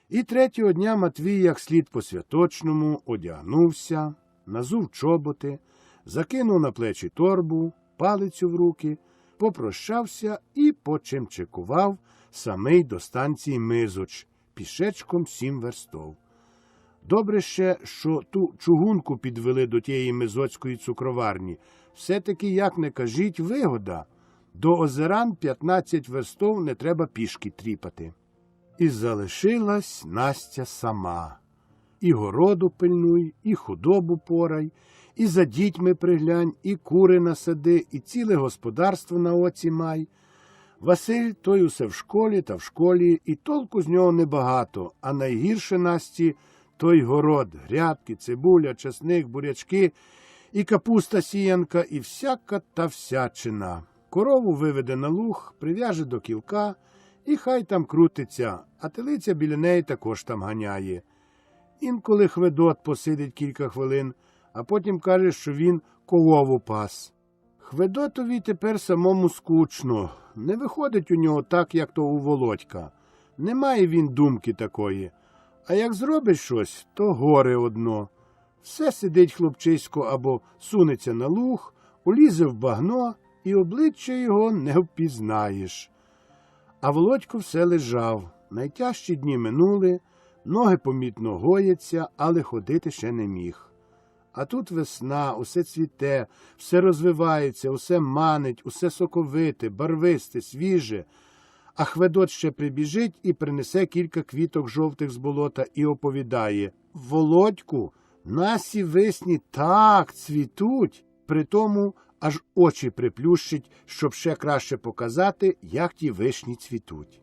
І третього дня Матвій, як слід по-святочному, одягнувся, назув чоботи, закинув на плечі торбу, палицю в руки, попрощався і почимчикував самий до станції Мизоч, пішечком 7 верстов. Добре ще, що ту чугунку підвели до тієї мизоцької цукроварні. Все-таки, як не кажіть, вигода. До Озеран 15 верстов не треба пішки тріпати. І залишилась Настя сама. І городу пильнуй, і худобу порай, і за дітьми приглянь, і кури насади, і ціле господарство на оці май. Василь той усе в школі та в школі, і толку з нього небагато, а найгірше Насті той город, грядки, цибуля, часник, бурячки, і капуста сіянка, і всяка та всячина. Корову виведе на луг, прив'яже до кілка, і хай там крутиться, а телиця біля неї також там ганяє. Інколи Хведот посидить кілька хвилин, а потім каже, що він корову пас. Хведотові тепер самому скучно, не виходить у нього так, як то у Володька. Немає він думки такої, а як зробить щось, то горе одно. Все сидить хлопчисько або сунеться на луг, улізе в багно, і обличчя його не впізнаєш. А Володько все лежав, найтяжчі дні минули, ноги помітно гояться, але ходити ще не міг. А тут весна, усе цвіте, все розвивається, усе манить, усе соковите, барвисте, свіже. А Хведот ще прибіжить і принесе кілька квіток жовтих з болота і оповідає: «Володьку, наші весні так цвітуть!» Притому аж очі приплющить, щоб ще краще показати, як ті вишні цвітуть.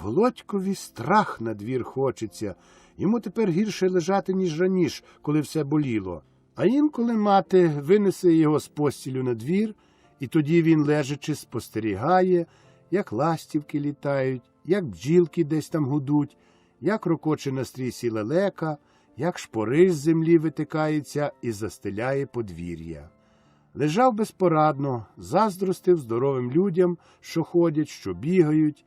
Володькові страх на двір хочеться. Йому тепер гірше лежати, ніж раніше, коли все боліло. А інколи мати винесе його з постілю на двір, і тоді він, лежачи, спостерігає, як ластівки літають, як бджілки десь там гудуть, як рокоче на стрісі лелека, як шпориш з землі витикається і застеляє подвір'я. Лежав безпорадно, заздростив здоровим людям, що ходять, що бігають.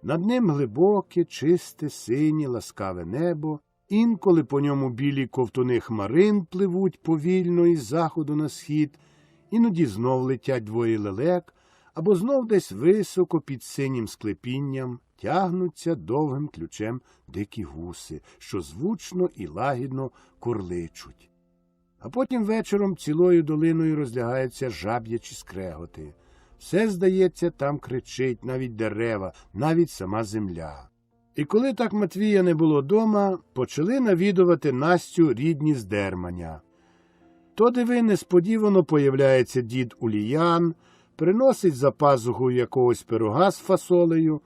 Над ним глибоке, чисте, синє, ласкаве небо. Інколи по ньому білі ковтуни хмарин пливуть повільно із заходу на схід. Іноді знов летять двоє лелек, або знов десь високо під синім склепінням тягнуться довгим ключем дикі гуси, що звучно і лагідно курличуть. А потім вечором цілою долиною розлягаються жаб'ячі скреготи. Все, здається, там кричить, навіть дерева, навіть сама земля. І коли так Матвія не було дома, почали навідувати Настю рідні з Дерманя. То, диви, несподівано появляється дід Уліян, приносить за пазуху якогось пирога з фасолею,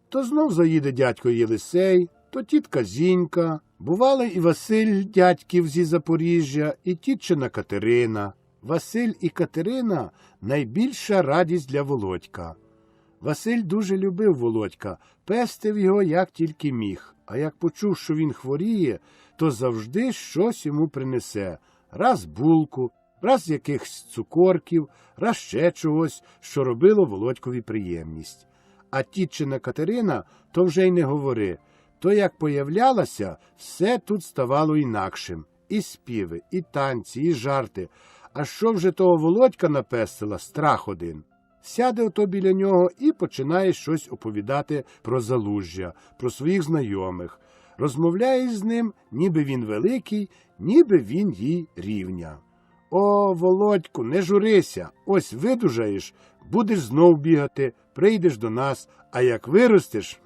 то знов заїде дядько Єлисей, то тітка Зінька, бували і Василь дядьків зі Запоріжжя, і тітчина Катерина. Василь і Катерина – найбільша радість для Володька. Василь дуже любив Володька, пестив його як тільки міг, а як почув, що він хворіє, то завжди щось йому принесе. Раз булку, раз якихось цукорків, раз ще чогось, що робило Володькові приємність. А тітчина Катерина, то вже й не говори. То як появлялася, все тут ставало інакшим. І співи, і танці, і жарти. А що вже того Володька напестила, страх один. Сяде ото біля нього і починає щось оповідати про Залужжя, про своїх знайомих. Розмовляє з ним, ніби він великий, ніби він їй рівня. О, Володьку, не журися, ось видужаєш, будеш знов бігати, прийдеш до нас, а як виростеш,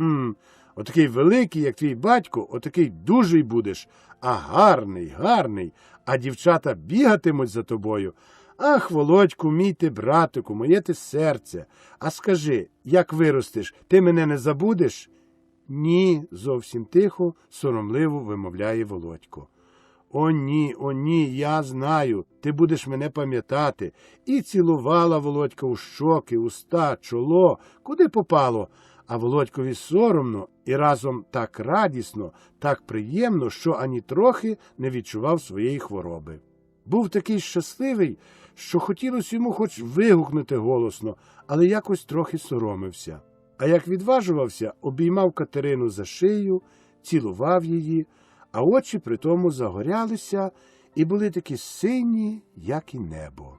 отакий великий, як твій батько, отакий дужий будеш, а гарний, а дівчата бігатимуть за тобою. Ах, Володьку, мій ти братику, моє ти серце, а скажи, як виростеш, ти мене не забудеш? Ні, зовсім тихо, соромливо вимовляє Володько. О ні, я знаю, ти будеш мене пам'ятати. І цілувала Володька у щоки, уста, чоло, куди попало. А Володькові соромно і разом так радісно, так приємно, що ані трохи не відчував своєї хвороби. Був такий щасливий, що хотілося йому хоч вигукнути голосно, але якось трохи соромився. А як відважувався, обіймав Катерину за шию, цілував її, а очі при тому загорялися і були такі сині, як і небо.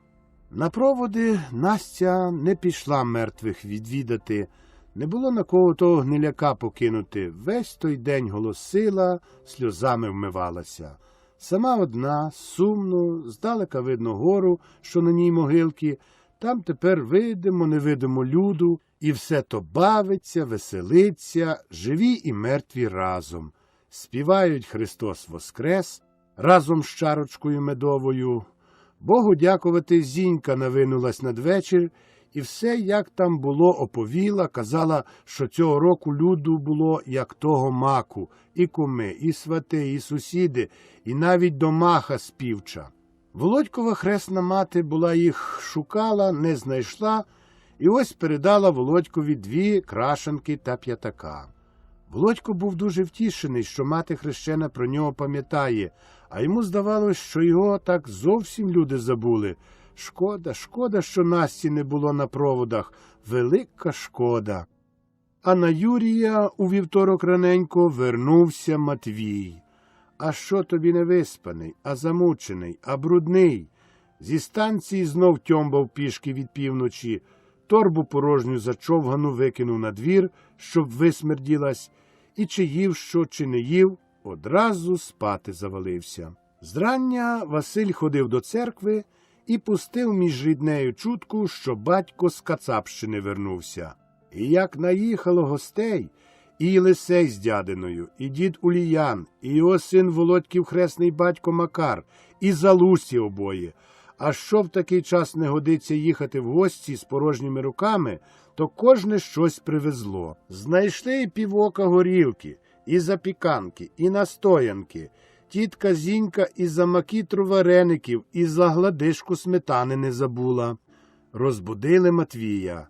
На проводи Настя не пішла мертвих відвідати, не було на кого того гниляка покинути, весь той день голосила, сльозами вмивалася. Сама одна, сумно, здалека видно гору, що на ній могилки, там тепер видимо-невидимо люду, і все то бавиться, веселиться, живі і мертві разом. Співають «Христос Воскрес» разом з чарочкою медовою. Богу дякувати, Зінька навинулась надвечір, і все, як там було, оповіла, казала, що цього року люду було, як того маку, і куми, і свати, і сусіди, і навіть домаха співча. Володькова хресна мати була їх шукала, не знайшла, і ось передала Володькові 2 крашанки та 5. Володько був дуже втішений, що мати хрещена про нього пам'ятає, а йому здавалось, що його так зовсім люди забули. Шкода, що Насті не було на проводах. Велика шкода. А на Юрія у вівторок раненько вернувся Матвій. А що тобі не виспаний, а замучений, а брудний? Зі станції знов тьомбав пішки від півночі, торбу порожню зачовгану викинув на двір, щоб висмерділась, і чи їв що, чи не їв, одразу спати завалився. Зрання Василь ходив до церкви і пустив між ріднею чутку, що батько з Кацапщини вернувся. І як наїхало гостей, і Єлисей з дядиною, і дід Уліян, і його син Володьків хресний батько Макар, і Залусі обоє. А що в такий час не годиться їхати в гості з порожніми руками, то кожне щось привезло. Знайшли і півока горілки, і запіканки, і настоянки. Тітка Зінька і за макітру вареників, і за гладишку сметани не забула. Розбудили Матвія.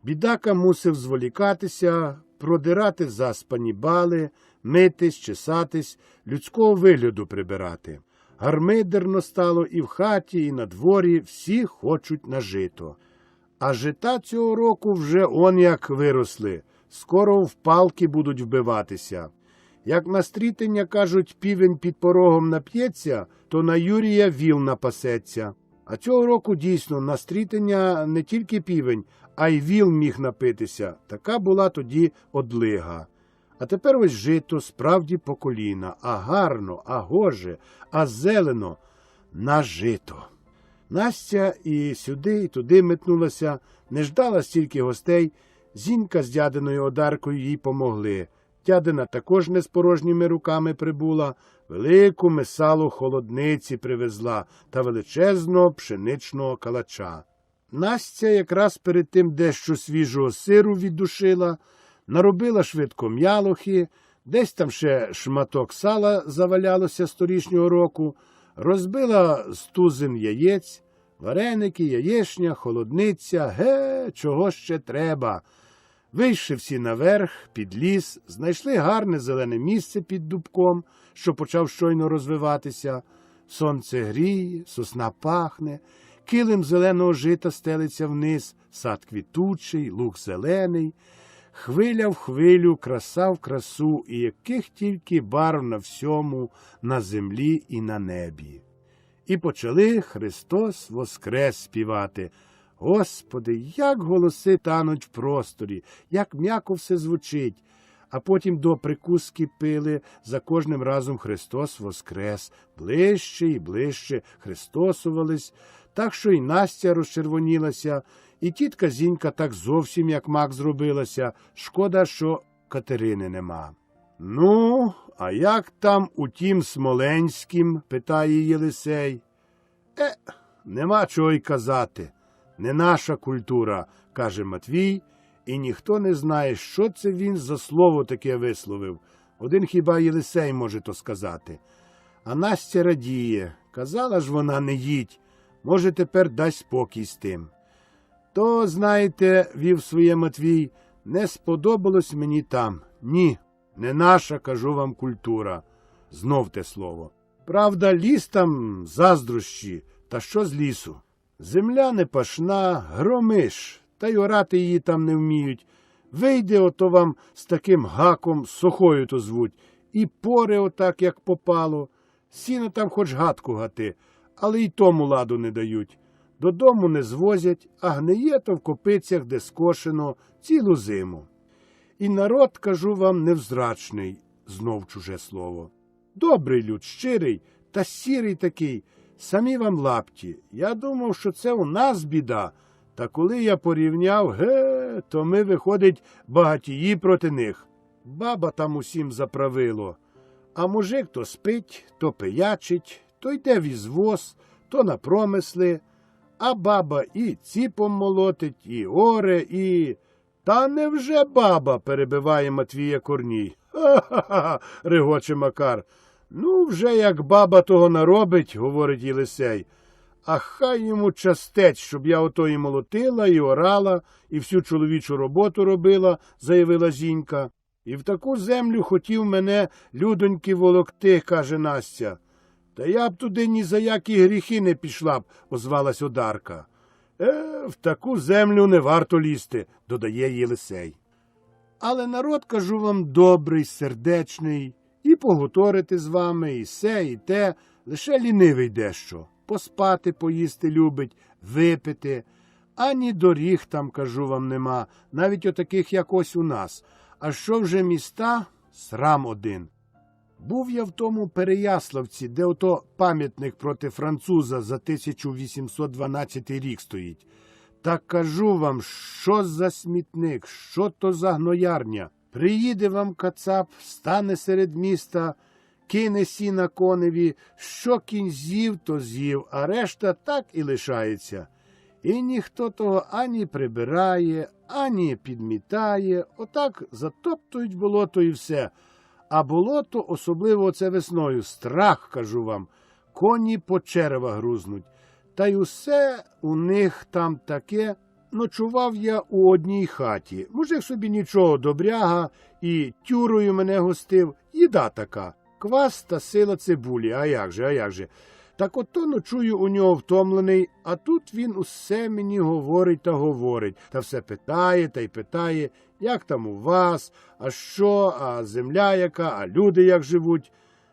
Бідака мусив зволікатися, продирати заспані бали, митись, чесатись, людського вигляду прибирати. Гармидерно стало і в хаті, і на дворі, всі хочуть на жито. А жита цього року вже он як виросли, скоро в палки будуть вбиватися. Як на стрітення, кажуть, півень під порогом нап'ється, то на Юрія віл напасеться. А цього року дійсно на стрітення не тільки півень, а й віл міг напитися. Така була тоді одлига. А тепер ось жито справді по коліна, а гарно, а гоже, а зелено на жито. Настя і сюди, і туди метнулася, не ждала стільки гостей. Зінька з дядиною Одаркою їй помогли. Дядина також не з порожніми руками прибула, велику месалу холодниці привезла та величезного пшеничного калача. Настя якраз перед тим дещо свіжого сиру віддушила, наробила швидко м'ялохи, десь там ще шматок сала завалялося з торішнього року, розбила стузин яєць, вареники, яєшня, холодниця, чого ще треба. Вийшли всі наверх, під ліс, знайшли гарне зелене місце під дубком, що почав щойно розвиватися. Сонце гріє, сосна пахне, килим зеленого жита стелиться вниз, сад квітучий, луг зелений. Хвиля в хвилю, краса в красу, і яких тільки барв на всьому, на землі і на небі. І почали «Христос воскрес» співати. Господи, як голоси тануть в просторі, як м'яко все звучить. А потім до прикуски пили за кожним разом «Христос воскрес». Ближче і ближче христосувались, так що і Настя розчервонілася, і тітка Зінька так зовсім як мак зробилася. Шкода, що Катерини нема. «Ну, а як там у тім Смоленськім?» – питає Єлисей. Нема чого й казати. Не наша культура, каже Матвій, і ніхто не знає, що це він за слово таке висловив. Один хіба Єлисей може то сказати. А Настя радіє. Казала ж вона, не їдь. Може, тепер дасть спокій з тим. То, знаєте, вів своє Матвій, не сподобалось мені там. Ні, не наша, кажу вам, культура. Знов те слово. Правда, ліс там заздрощі, та що з лісу? Земля не пашна, громиш, та й орати її там не вміють. Вийде ото вам з таким гаком, сохою то звуть, і поре отак, як попало. Сіно там хоч гадку гати, але й тому ладу не дають. Додому не звозять, а гниє то в копицях, де скошено, цілу зиму. І народ, кажу вам, невзрачний, знов чуже слово. Добрий люд, щирий, та сірий такий, самі вам лапті. Я думав, що це у нас біда, та коли я порівняв, то ми, виходить, багатії проти них. Баба там усім заправило. А мужик то спить, то пиячить, то йде в ізвоз, то на промисли, а баба і ціпом молотить, і оре, і... Та невже баба, перебиває Матвія Корній. Ха-ха-ха, регоче Макар. Ну, вже як баба того наробить, говорить Єлисей. А хай йому частець, щоб я ото і молотила, і орала, і всю чоловічу роботу робила, заявила Зінька. І в таку землю хотів мене людоньки волокти, каже Настя. Та я б туди ні за які гріхи не пішла б, озвалась Одарка. В таку землю не варто лізти, додає Єлисей. Але народ, кажу вам, добрий, сердечний, і погуторити з вами, і се, і те, лише лінивий дещо. Поспати, поїсти любить, випити. Ані доріг там, кажу вам, нема, навіть отаких, як ось у нас. А що вже міста? Срам один. Був я в тому Переяславці, де ото пам'ятник проти француза за 1812 рік стоїть. Та кажу вам, що за смітник, що то за гноярня. Приїде вам кацап, стане серед міста, кине сіна коневі, що кінь з'їв, то з'їв, а решта так і лишається. І ніхто того ані прибирає, ані підмітає, отак затоптують болото і все. А болото, особливо оце весною, страх, кажу вам, коні по черева грузнуть. Та й усе у них там таке. Ночував я у одній хаті. Мужик собі нічого, добряга, і тюрою мене гостив. Їда така. Квас та сила цибулі, а як же. Так ото ночую у нього втомлений, а тут він усе мені говорить та говорить. Та все питає та й питає, як там у вас, а що, а земля яка, а люди як живуть.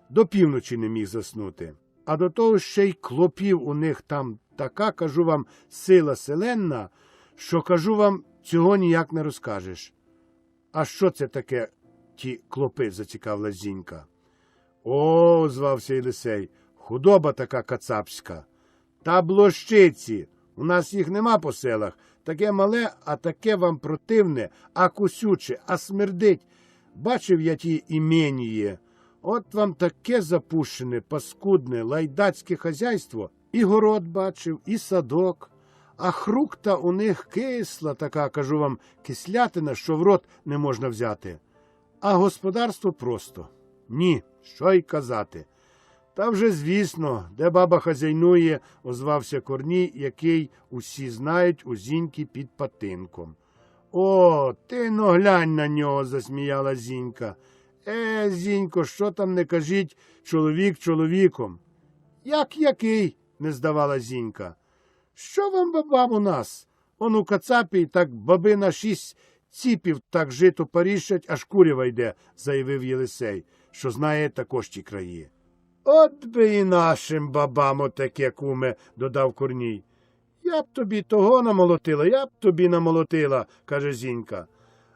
До півночі не міг заснути. А до того ще й клопів у них там така, кажу вам, сила селенна, що, кажу вам, цього ніяк не розкажеш. А що це таке, ті клопи, зацікавила Зінька. О, звався Єлисей, худоба така кацапська. Та блощиці, у нас їх нема по селах, таке мале, а таке вам противне, а кусюче, а смердить. Бачив я ті іменіє. От вам таке запущене, паскудне, лайдацьке хазяйство. І город бачив, і садок. А хрукта у них кисла така, кажу вам, кислятина, що в рот не можна взяти. А господарство просто. Ні, що й казати. Та вже, звісно, де баба хазяйнує, озвався Корній, який усі знають у Зіньки під Патинком. О, ти но глянь на нього, засміяла Зінька. Зінько, що там не кажіть, чоловік чоловіком. Як який? Не здавала Зінька. Що вам, бабам, у нас? Он у кацапі так баби на 6 ціпів так жито паріщать, аж курява йде, заявив Єлисей, що знає також ті краї. От би і нашим бабам отаке, куме, додав Корній. Я б тобі того намолотила, я б тобі намолотила, каже Зінька.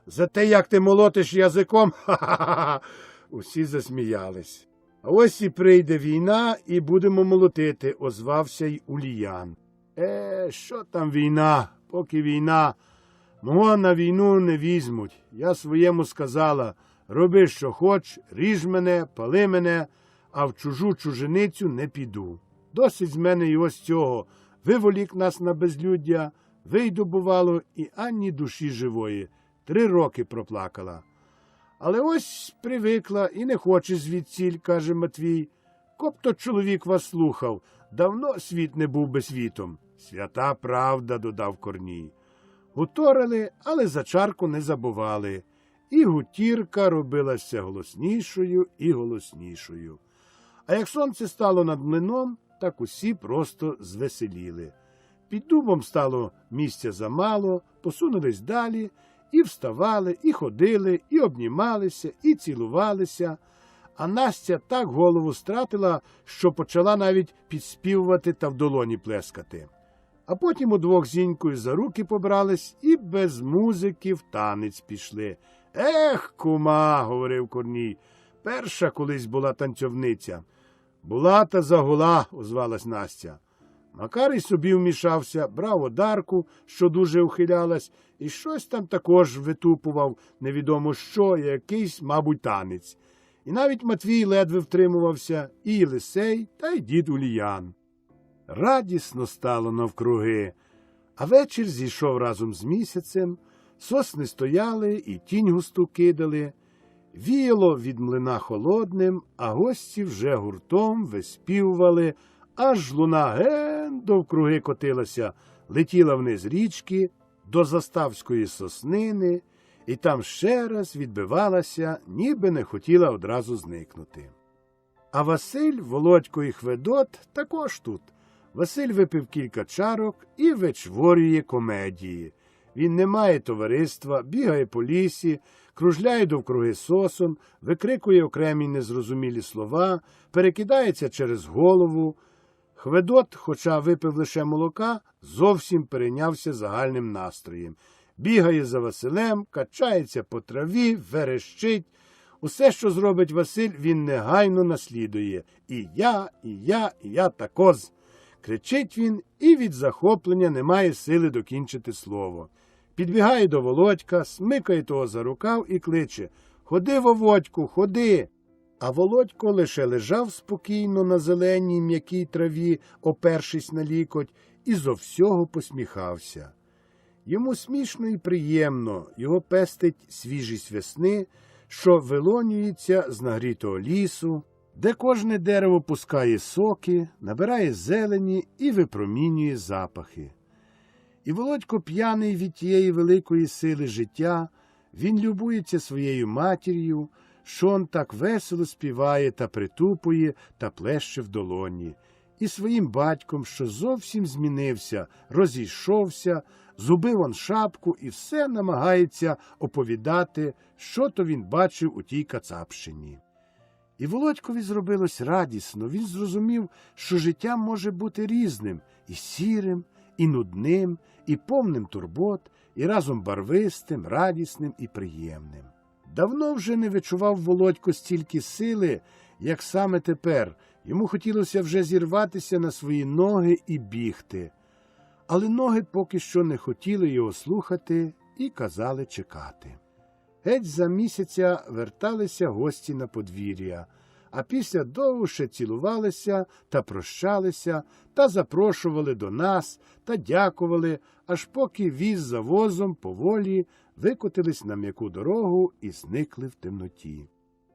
За те, як ти молотиш язиком, ха-ха-ха. Усі засміялись. А ось і прийде війна, і будемо молотити, озвався й Уліян. Що там війна, поки війна. Мого на війну не візьмуть. Я своєму сказала, роби, що хоч, ріж мене, пали мене, а в чужу чужиницю не піду. Досить з мене і ось цього. Виволік нас на безлюддя, вийду, бувало, і ані душі живої. 3 роки проплакала. Але ось привикла і не хоче звідсіль, каже Матвій. Коб-то чоловік вас слухав, давно світ не був би світом. Свята правда, додав Корній. Гуторили, але за чарку не забували. І гутірка робилася голоснішою і голоснішою. А як сонце стало над млином, так усі просто звеселіли. Під дубом стало місця замало, посунулись далі, і вставали, і ходили, і обнімалися, і цілувалися. А Настя так голову стратила, що почала навіть підспівувати та в долоні плескати. А потім удвох з Зінькою за руки побрались і без музики в танець пішли. «Ех, кума!» – говорив Корній. «Перша колись була танцьовниця». «Була та загула», – озвалась Настя. Макар і собі вмішався, брав одарку, що дуже ухилялась, і щось там також витупував, невідомо що, якийсь, мабуть, танець. І навіть Матвій ледве втримувався, і Єлисей, та й дід Уліян. Радісно стало навкруги, а вечір зійшов разом з місяцем, сосни стояли і тінь густу кидали, віяло від млина холодним, а гості вже гуртом виспівували, аж луна ген довкруги котилася, летіла вниз річки до заставської соснини, і там ще раз відбивалася, ніби не хотіла одразу зникнути. А Василь, Володько і Хведот також тут. Василь випив кілька чарок і вичворює комедії. Він не має товариства, бігає по лісі, кружляє довкруги сосон, викрикує окремі незрозумілі слова, перекидається через голову. Хведот, хоча випив лише молока, зовсім перейнявся загальним настроєм. Бігає за Василем, качається по траві, верещить. Усе, що зробить Василь, він негайно наслідує. І я такоз. Кричить він і від захоплення не має сили докінчити слово. Підбігає до Володька, смикає того за рукав і кличе: «Ходи, Воводьку, ходи!» А Володько лише лежав спокійно на зеленій м'якій траві, опершись на лікоть, і зо всього посміхався. Йому смішно і приємно, його пестить свіжість весни, що вилонюється з нагрітого лісу, де кожне дерево пускає соки, набирає зелені і випромінює запахи. І Володько, п'яний від тієї великої сили життя, він любується своєю матір'ю, що он так весело співає та притупує та плеще в долоні, і своїм батьком, що зовсім змінився, розійшовся, зубив он шапку і все намагається оповідати, що то він бачив у тій Кацапщині. І Володькові зробилось радісно, він зрозумів, що життя може бути різним, і сірим, і нудним, і повним турбот, і разом барвистим, радісним і приємним. Давно вже не відчував Володько стільки сили, як саме тепер. Йому хотілося вже зірватися на свої ноги і бігти. Але ноги поки що не хотіли його слухати і казали чекати. Геть за місяця верталися гості на подвір'я, а після довго ще цілувалися та прощалися, та запрошували до нас, та дякували, аж поки віз за возом поволі викотились на м'яку дорогу і зникли в темноті.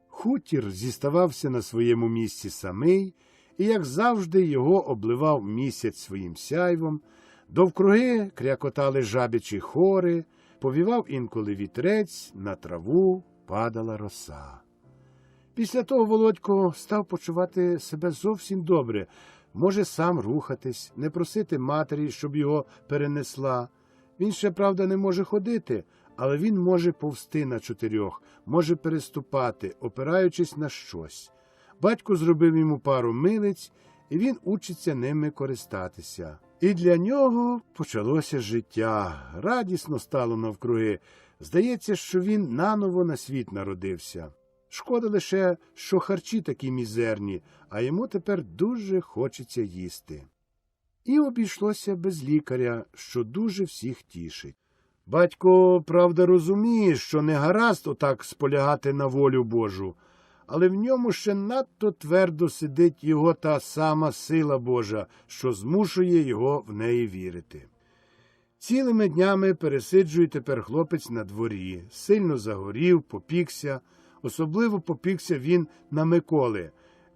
Хутір зіставався на своєму місці самий, і, як завжди, його обливав місяць своїм сяйвом, довкруги крякотали жабячі хори, повівав інколи вітрець, на траву падала роса. Після того Володько став почувати себе зовсім добре, може сам рухатись, не просити матері, щоб його перенесла. Він ще, правда, не може ходити, але він може повзти на 4, може переступати, опираючись на щось. Батько зробив йому пару милиць, і він учиться ними користатися. І для нього почалося життя. Радісно стало навкруги. Здається, що він наново на світ народився. Шкода лише, що харчі такі мізерні, а йому тепер дуже хочеться їсти. І обійшлося без лікаря, що дуже всіх тішить. Батько, правда, розуміє, що не гаразд отак сполягати на волю Божу, але в ньому ще надто твердо сидить його та сама сила Божа, що змушує його в неї вірити. Цілими днями пересиджує тепер хлопець на дворі, сильно загорів, попікся, особливо попікся він на Миколи,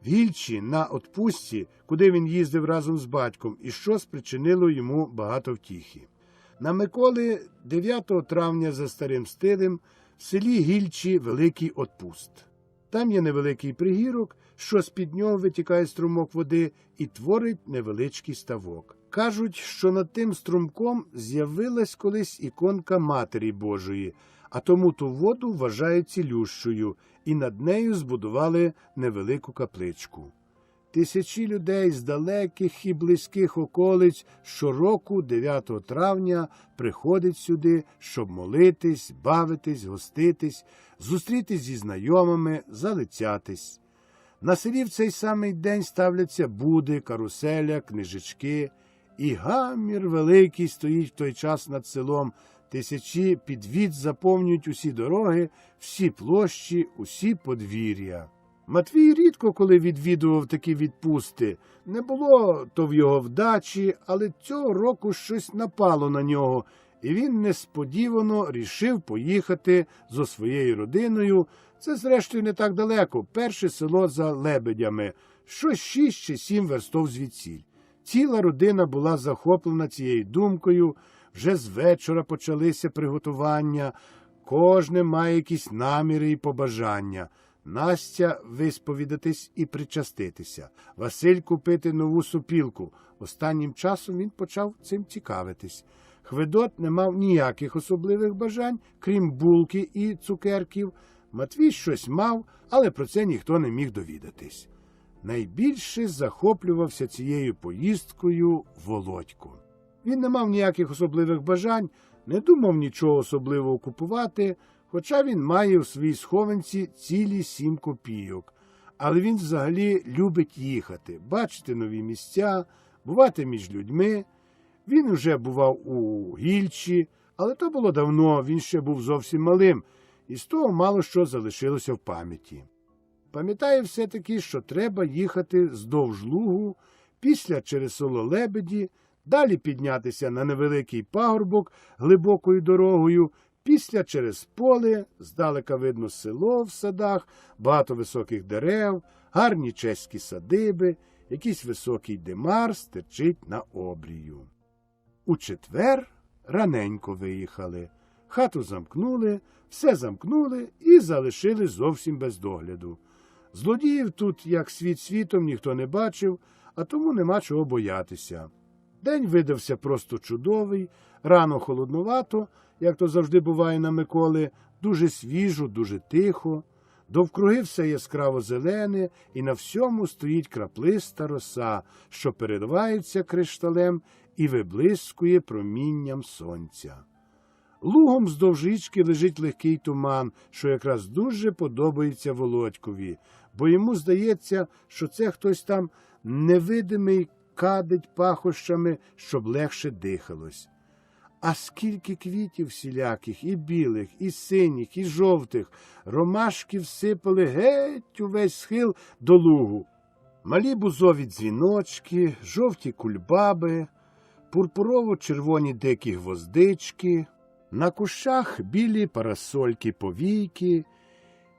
в Гільчі на отпустці, куди він їздив разом з батьком, і що спричинило йому багато втіхи. На Миколи 9 травня за старим стилем в селі Гільчі великий отпуст. Там є невеликий пригірок, що з-під нього витікає струмок води і творить невеличкий ставок. Кажуть, що над тим струмком з'явилась колись іконка Матері Божої, а тому ту воду вважають цілющою, і над нею збудували невелику капличку. Тисячі людей з далеких і близьких околиць щороку 9 травня приходять сюди, щоб молитись, бавитись, гоститись, зустрітись зі знайомими, залицятись. На селі в цей самий день ставляться буди, каруселя, книжечки, і гамір великий стоїть в той час над селом. Тисячі підвід заповнюють усі дороги, всі площі, усі подвір'я. Матвій рідко коли відвідував такі відпусти. Не було то в його вдачі, але цього року щось напало на нього, і він несподівано рішив поїхати зо своєю родиною. Це, зрештою, не так далеко, перше село за Лебедями, що 6 чи 7 верстов звідсіль. Ціла родина була захоплена цією думкою, вже з вечора почалися приготування, кожне має якісь наміри і побажання. Настя висповідатись і причаститися, Василь купити нову сопілку. Останнім часом він почав цим цікавитись. Хведот не мав ніяких особливих бажань, крім булки і цукерків. Матвій щось мав, але про це ніхто не міг довідатись. Найбільше захоплювався цією поїздкою Володько. Він не мав ніяких особливих бажань, не думав нічого особливого купувати, хоча він має у своїй схованці цілі 7 копійок. Але він взагалі любить їхати, бачити нові місця, бувати між людьми. Він уже бував у Гільчі, але то було давно, він ще був зовсім малим, і з того мало що залишилося в пам'яті. Пам'ятає все-таки, що треба їхати здовж лугу, після через село Лебеді, далі піднятися на невеликий пагорбок глибокою дорогою, після через поле, здалека видно село в садах, багато високих дерев, гарні чеські садиби, якийсь високий димар стирчить на обрію. У четвер раненько виїхали, хату замкнули, все замкнули і залишили зовсім без догляду. Злодіїв тут, як світ світом, ніхто не бачив, а тому нема чого боятися. День видався просто чудовий, рано холоднувато, як то завжди буває на Миколи, дуже свіжо, дуже тихо. Довкруги все яскраво зелене, і на всьому стоїть краплиста роса, що переливається кришталем і виблискує промінням сонця. Лугом вздовж річки лежить легкий туман, що якраз дуже подобається Володькові, бо йому здається, що це хтось там невидимий кадить пахощами, щоб легше дихалось. А скільки квітів всіляких, і білих, і синіх, і жовтих, ромашки всипали геть увесь схил до лугу. Малі бузові дзвіночки, жовті кульбаби, пурпурово-червоні дикі гвоздички, на кущах білі парасольки-повійки,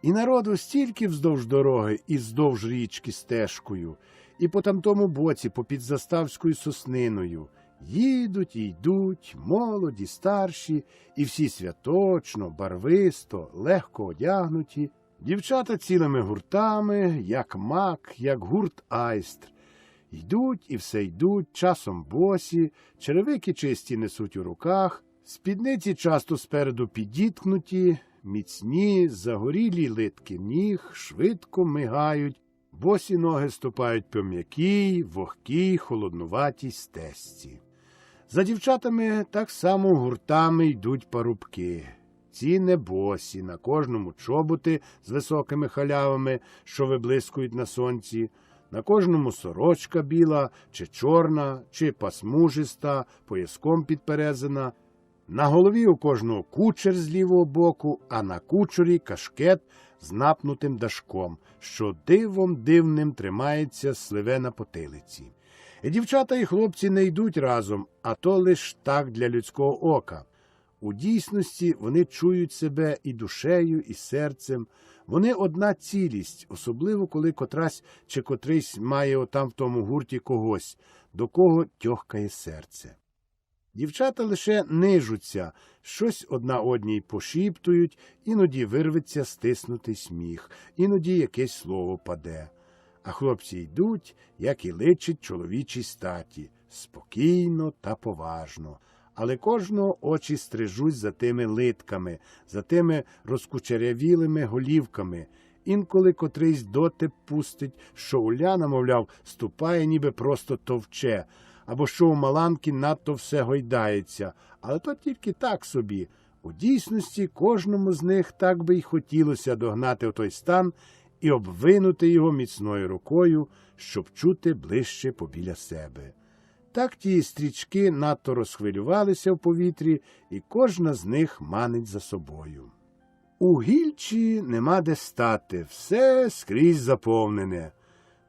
і народу стільки вздовж дороги і вздовж річки стежкою, і по тамтому боці попід заставською сосниною. Їдуть і йдуть, молоді, старші, і всі святочно, барвисто, легко одягнуті. Дівчата цілими гуртами, як мак, як гурт айстр. Йдуть і все йдуть, часом босі, черевики чисті несуть у руках, спідниці часто спереду підіткнуті, міцні, загорілі литки ніг, швидко мигають, Босі ноги ступають по м'якій, вогкій, холоднуватій стежці. За дівчатами так само гуртами йдуть парубки. Ці не босі, на кожному чоботи з високими халявами, що виблискують на сонці, на кожному сорочка біла, чи чорна, чи пасмужиста, пояском підперезана. На голові у кожного кучер з лівого боку, а на кучері кашкет з напнутим дашком, що дивом дивним тримається сливе на потилиці. І дівчата і хлопці не йдуть разом, а то лиш так для людського ока. У дійсності вони чують себе і душею, і серцем. Вони одна цілість, особливо коли котрась чи котрийсь має отам в тому гурті когось, до кого тьохкає серце. Дівчата лише нижуться, щось одна одній пошіптують, іноді вирветься стиснутий сміх, іноді якесь слово паде. А хлопці йдуть, як і личить чоловічій статі, спокійно та поважно. Але кожного очі стрижуть за тими литками, за тими розкучерявілими голівками. Інколи котрийсь дотип пустить, що Уляна, мовляв, ступає, ніби просто товче, або що у Маланки надто все гойдається, але то тільки так собі. У дійсності кожному з них так би й хотілося догнати той стан і обвинути його міцною рукою, щоб чути ближче побіля себе. Так ті стрічки надто розхвилювалися в повітрі, і кожна з них манить за собою. У Гільчі нема де стати, все скрізь заповнене.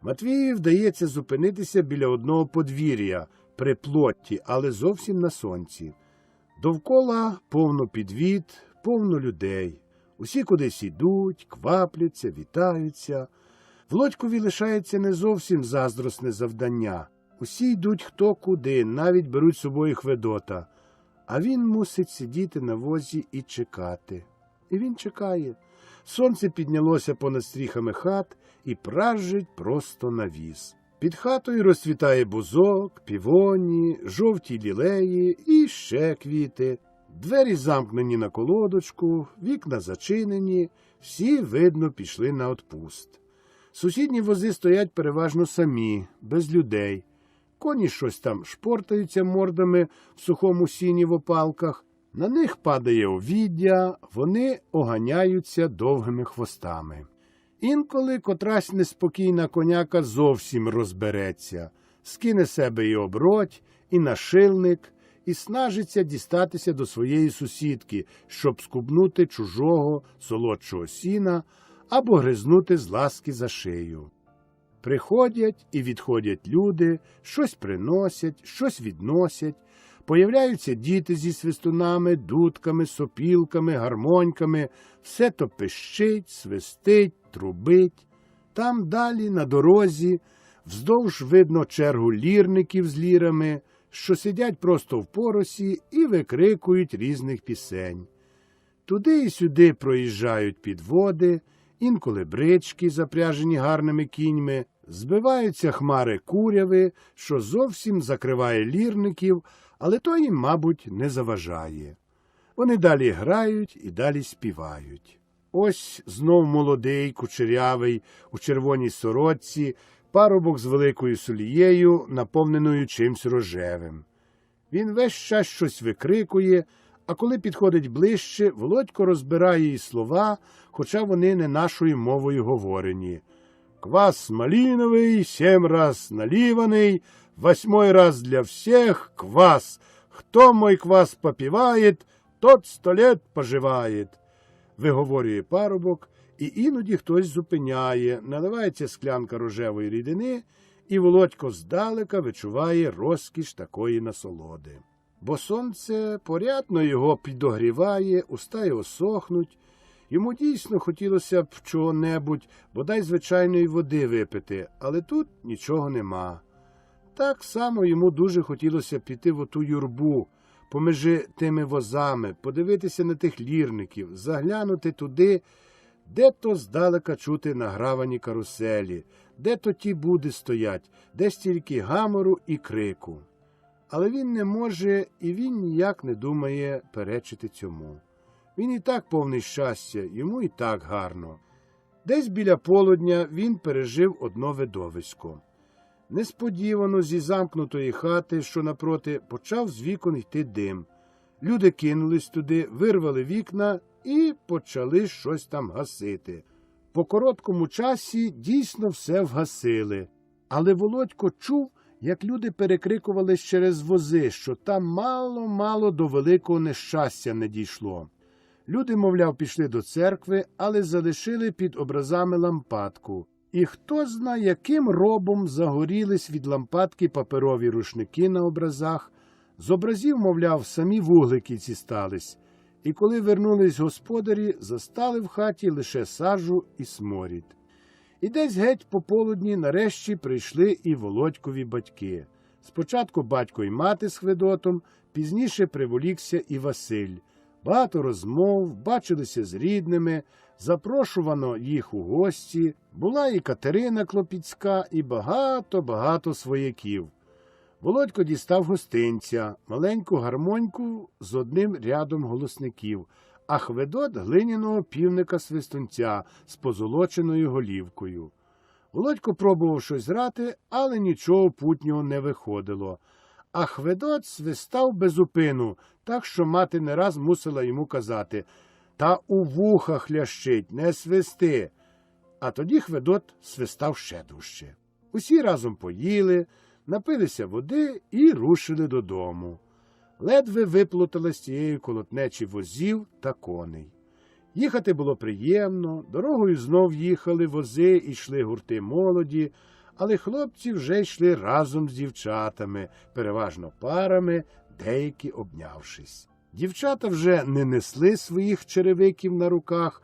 Матвію вдається зупинитися біля одного подвір'я, при плотті, але зовсім на сонці. Довкола повно підвід, повно людей. Усі кудись ідуть, квапляться, вітаються. Володькові лишається не зовсім заздросне завдання. Усі йдуть хто куди, навіть беруть з собою Хведота. А він мусить сидіти на возі і чекати. І він чекає. Сонце піднялося понад стріхами хат і пражить просто на віз. Під хатою розцвітає бузок, півоні, жовті лілеї і ще квіти. Двері замкнені на колодочку, вікна зачинені, всі, видно, пішли на отпуст. Сусідні вози стоять переважно самі, без людей. Коні щось там шпортаються мордами в сухому сіні в опалках. На них падає овіддя, вони оганяються довгими хвостами. Інколи котрась неспокійна коняка зовсім розбереться, скине себе і оброть, і нашильник, і снажиться дістатися до своєї сусідки, щоб скубнути чужого солодшого сіна або гризнути з ласки за шию. Приходять і відходять люди, щось приносять, щось відносять, появляються діти зі свистунами, дудками, сопілками, гармоньками, все то пищить, свистить, трубить. Там далі, на дорозі, вздовж видно чергу лірників з лірами, що сидять просто в поросі і викрикують різних пісень. Туди і сюди проїжджають підводи, інколи брички, запряжені гарними кіньми, збиваються хмари куряви, що зовсім закриває лірників, але то їм, мабуть, не заважає. Вони далі грають і далі співають. Ось знов молодий, кучерявий, у червоній сорочці, парубок з великою сулією, наповненою чимсь рожевим. Він весь час щось викрикує, а коли підходить ближче, Володько розбирає і слова, хоча вони не нашою мовою говорені. «Квас малиновий, 7 раз наливаний, 8 раз для всех квас. Хто мой квас попивает, тот 100 лет поживает», – виговорює парубок, і іноді хтось зупиняє, наливається склянка рожевої рідини, і Володько здалека відчуває розкіш такої насолоди. Бо сонце порядно його підогріває, уста його сохнуть. Йому дійсно хотілося б чого-небудь, бодай звичайної води випити, але тут нічого нема. Так само йому дуже хотілося піти в оту юрбу, поміж тими возами, подивитися на тих лірників, заглянути туди, де то здалека чути награвані каруселі, де то ті буди стоять, де стільки гамору і крику. Але він не може і він ніяк не думає перечити цьому. Він і так повний щастя, йому і так гарно. Десь біля полудня він пережив одно видовисько. Несподівано зі замкнутої хати, що напроти, почав з вікон йти дим. Люди кинулись туди, вирвали вікна і почали щось там гасити. По короткому часі дійсно все вгасили. Але Володько чув, як люди перекрикувались через вози, що там мало-мало до великого нещастя не дійшло. Люди, мовляв, пішли до церкви, але залишили під образами лампадку. І хто зна, яким робом загорілись від лампадки паперові рушники на образах. З образів, мовляв, самі вуглики ці стались. І коли вернулись господарі, застали в хаті лише сажу і сморід. І десь геть пополудні нарешті прийшли і Володькові батьки. Спочатку батько і мати з Хведотом, пізніше приволікся і Василь. Багато розмов, бачилися з рідними, запрошувано їх у гості. Була і Катерина Клопіцька, і багато свояків. Володько дістав гостинця, маленьку гармоньку з одним рядом голосників, а Хведот глиняного півника-свистунця з позолоченою голівкою. Володько пробував щось грати, але нічого путнього не виходило. А Хведот свистав без упину, так що мати не раз мусила йому казати: «Та у вухах лящить, не свисти!» А тоді Хведот свистав ще дужче. Усі разом поїли, напилися води і рушили додому. Ледве виплутали з тієї колотнечі возів та коней. Їхати було приємно, дорогою знов їхали вози і йшли гурти молоді, але хлопці вже йшли разом з дівчатами, переважно парами, деякі обнявшись. Дівчата вже не несли своїх черевиків на руках,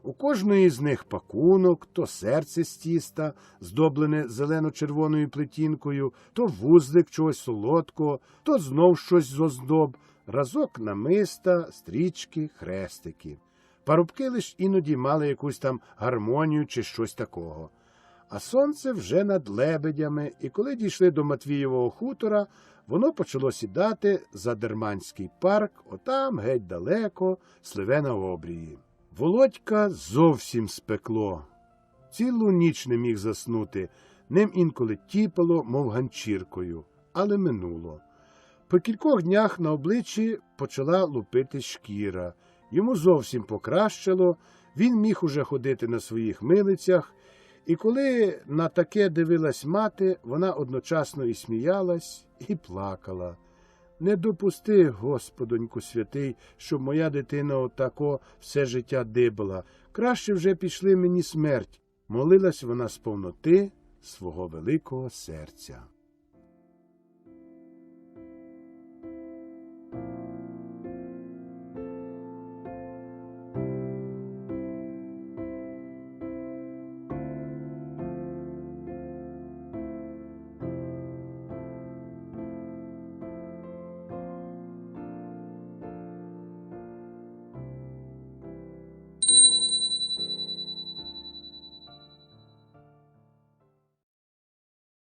у кожної з них пакунок, то серце з тіста, здоблене зелено-червоною плетінкою, то вузлик чогось солодкого, то знов щось з оздоб, разок намиста, стрічки, хрестики. Парубки лиш іноді мали якусь там гармонію чи щось такого. А сонце вже над лебедями, і коли дійшли до Матвієвого хутора, воно почало сідати за Дерманський парк, отам геть далеко, сливе на обрії. Володька зовсім спекло. Цілу ніч не міг заснути, ним інколи тіпало, мов ганчіркою, але минуло. По кількох днях на обличчі почала лупити шкіра. Йому зовсім покращило, він міг уже ходити на своїх милицях, і коли на таке дивилась мати, вона одночасно і сміялась, і плакала. «Не допусти, Господоньку святий, щоб моя дитина отако все життя дибала. Краще вже пішли мені смерть», – молилась вона з повноти свого великого серця.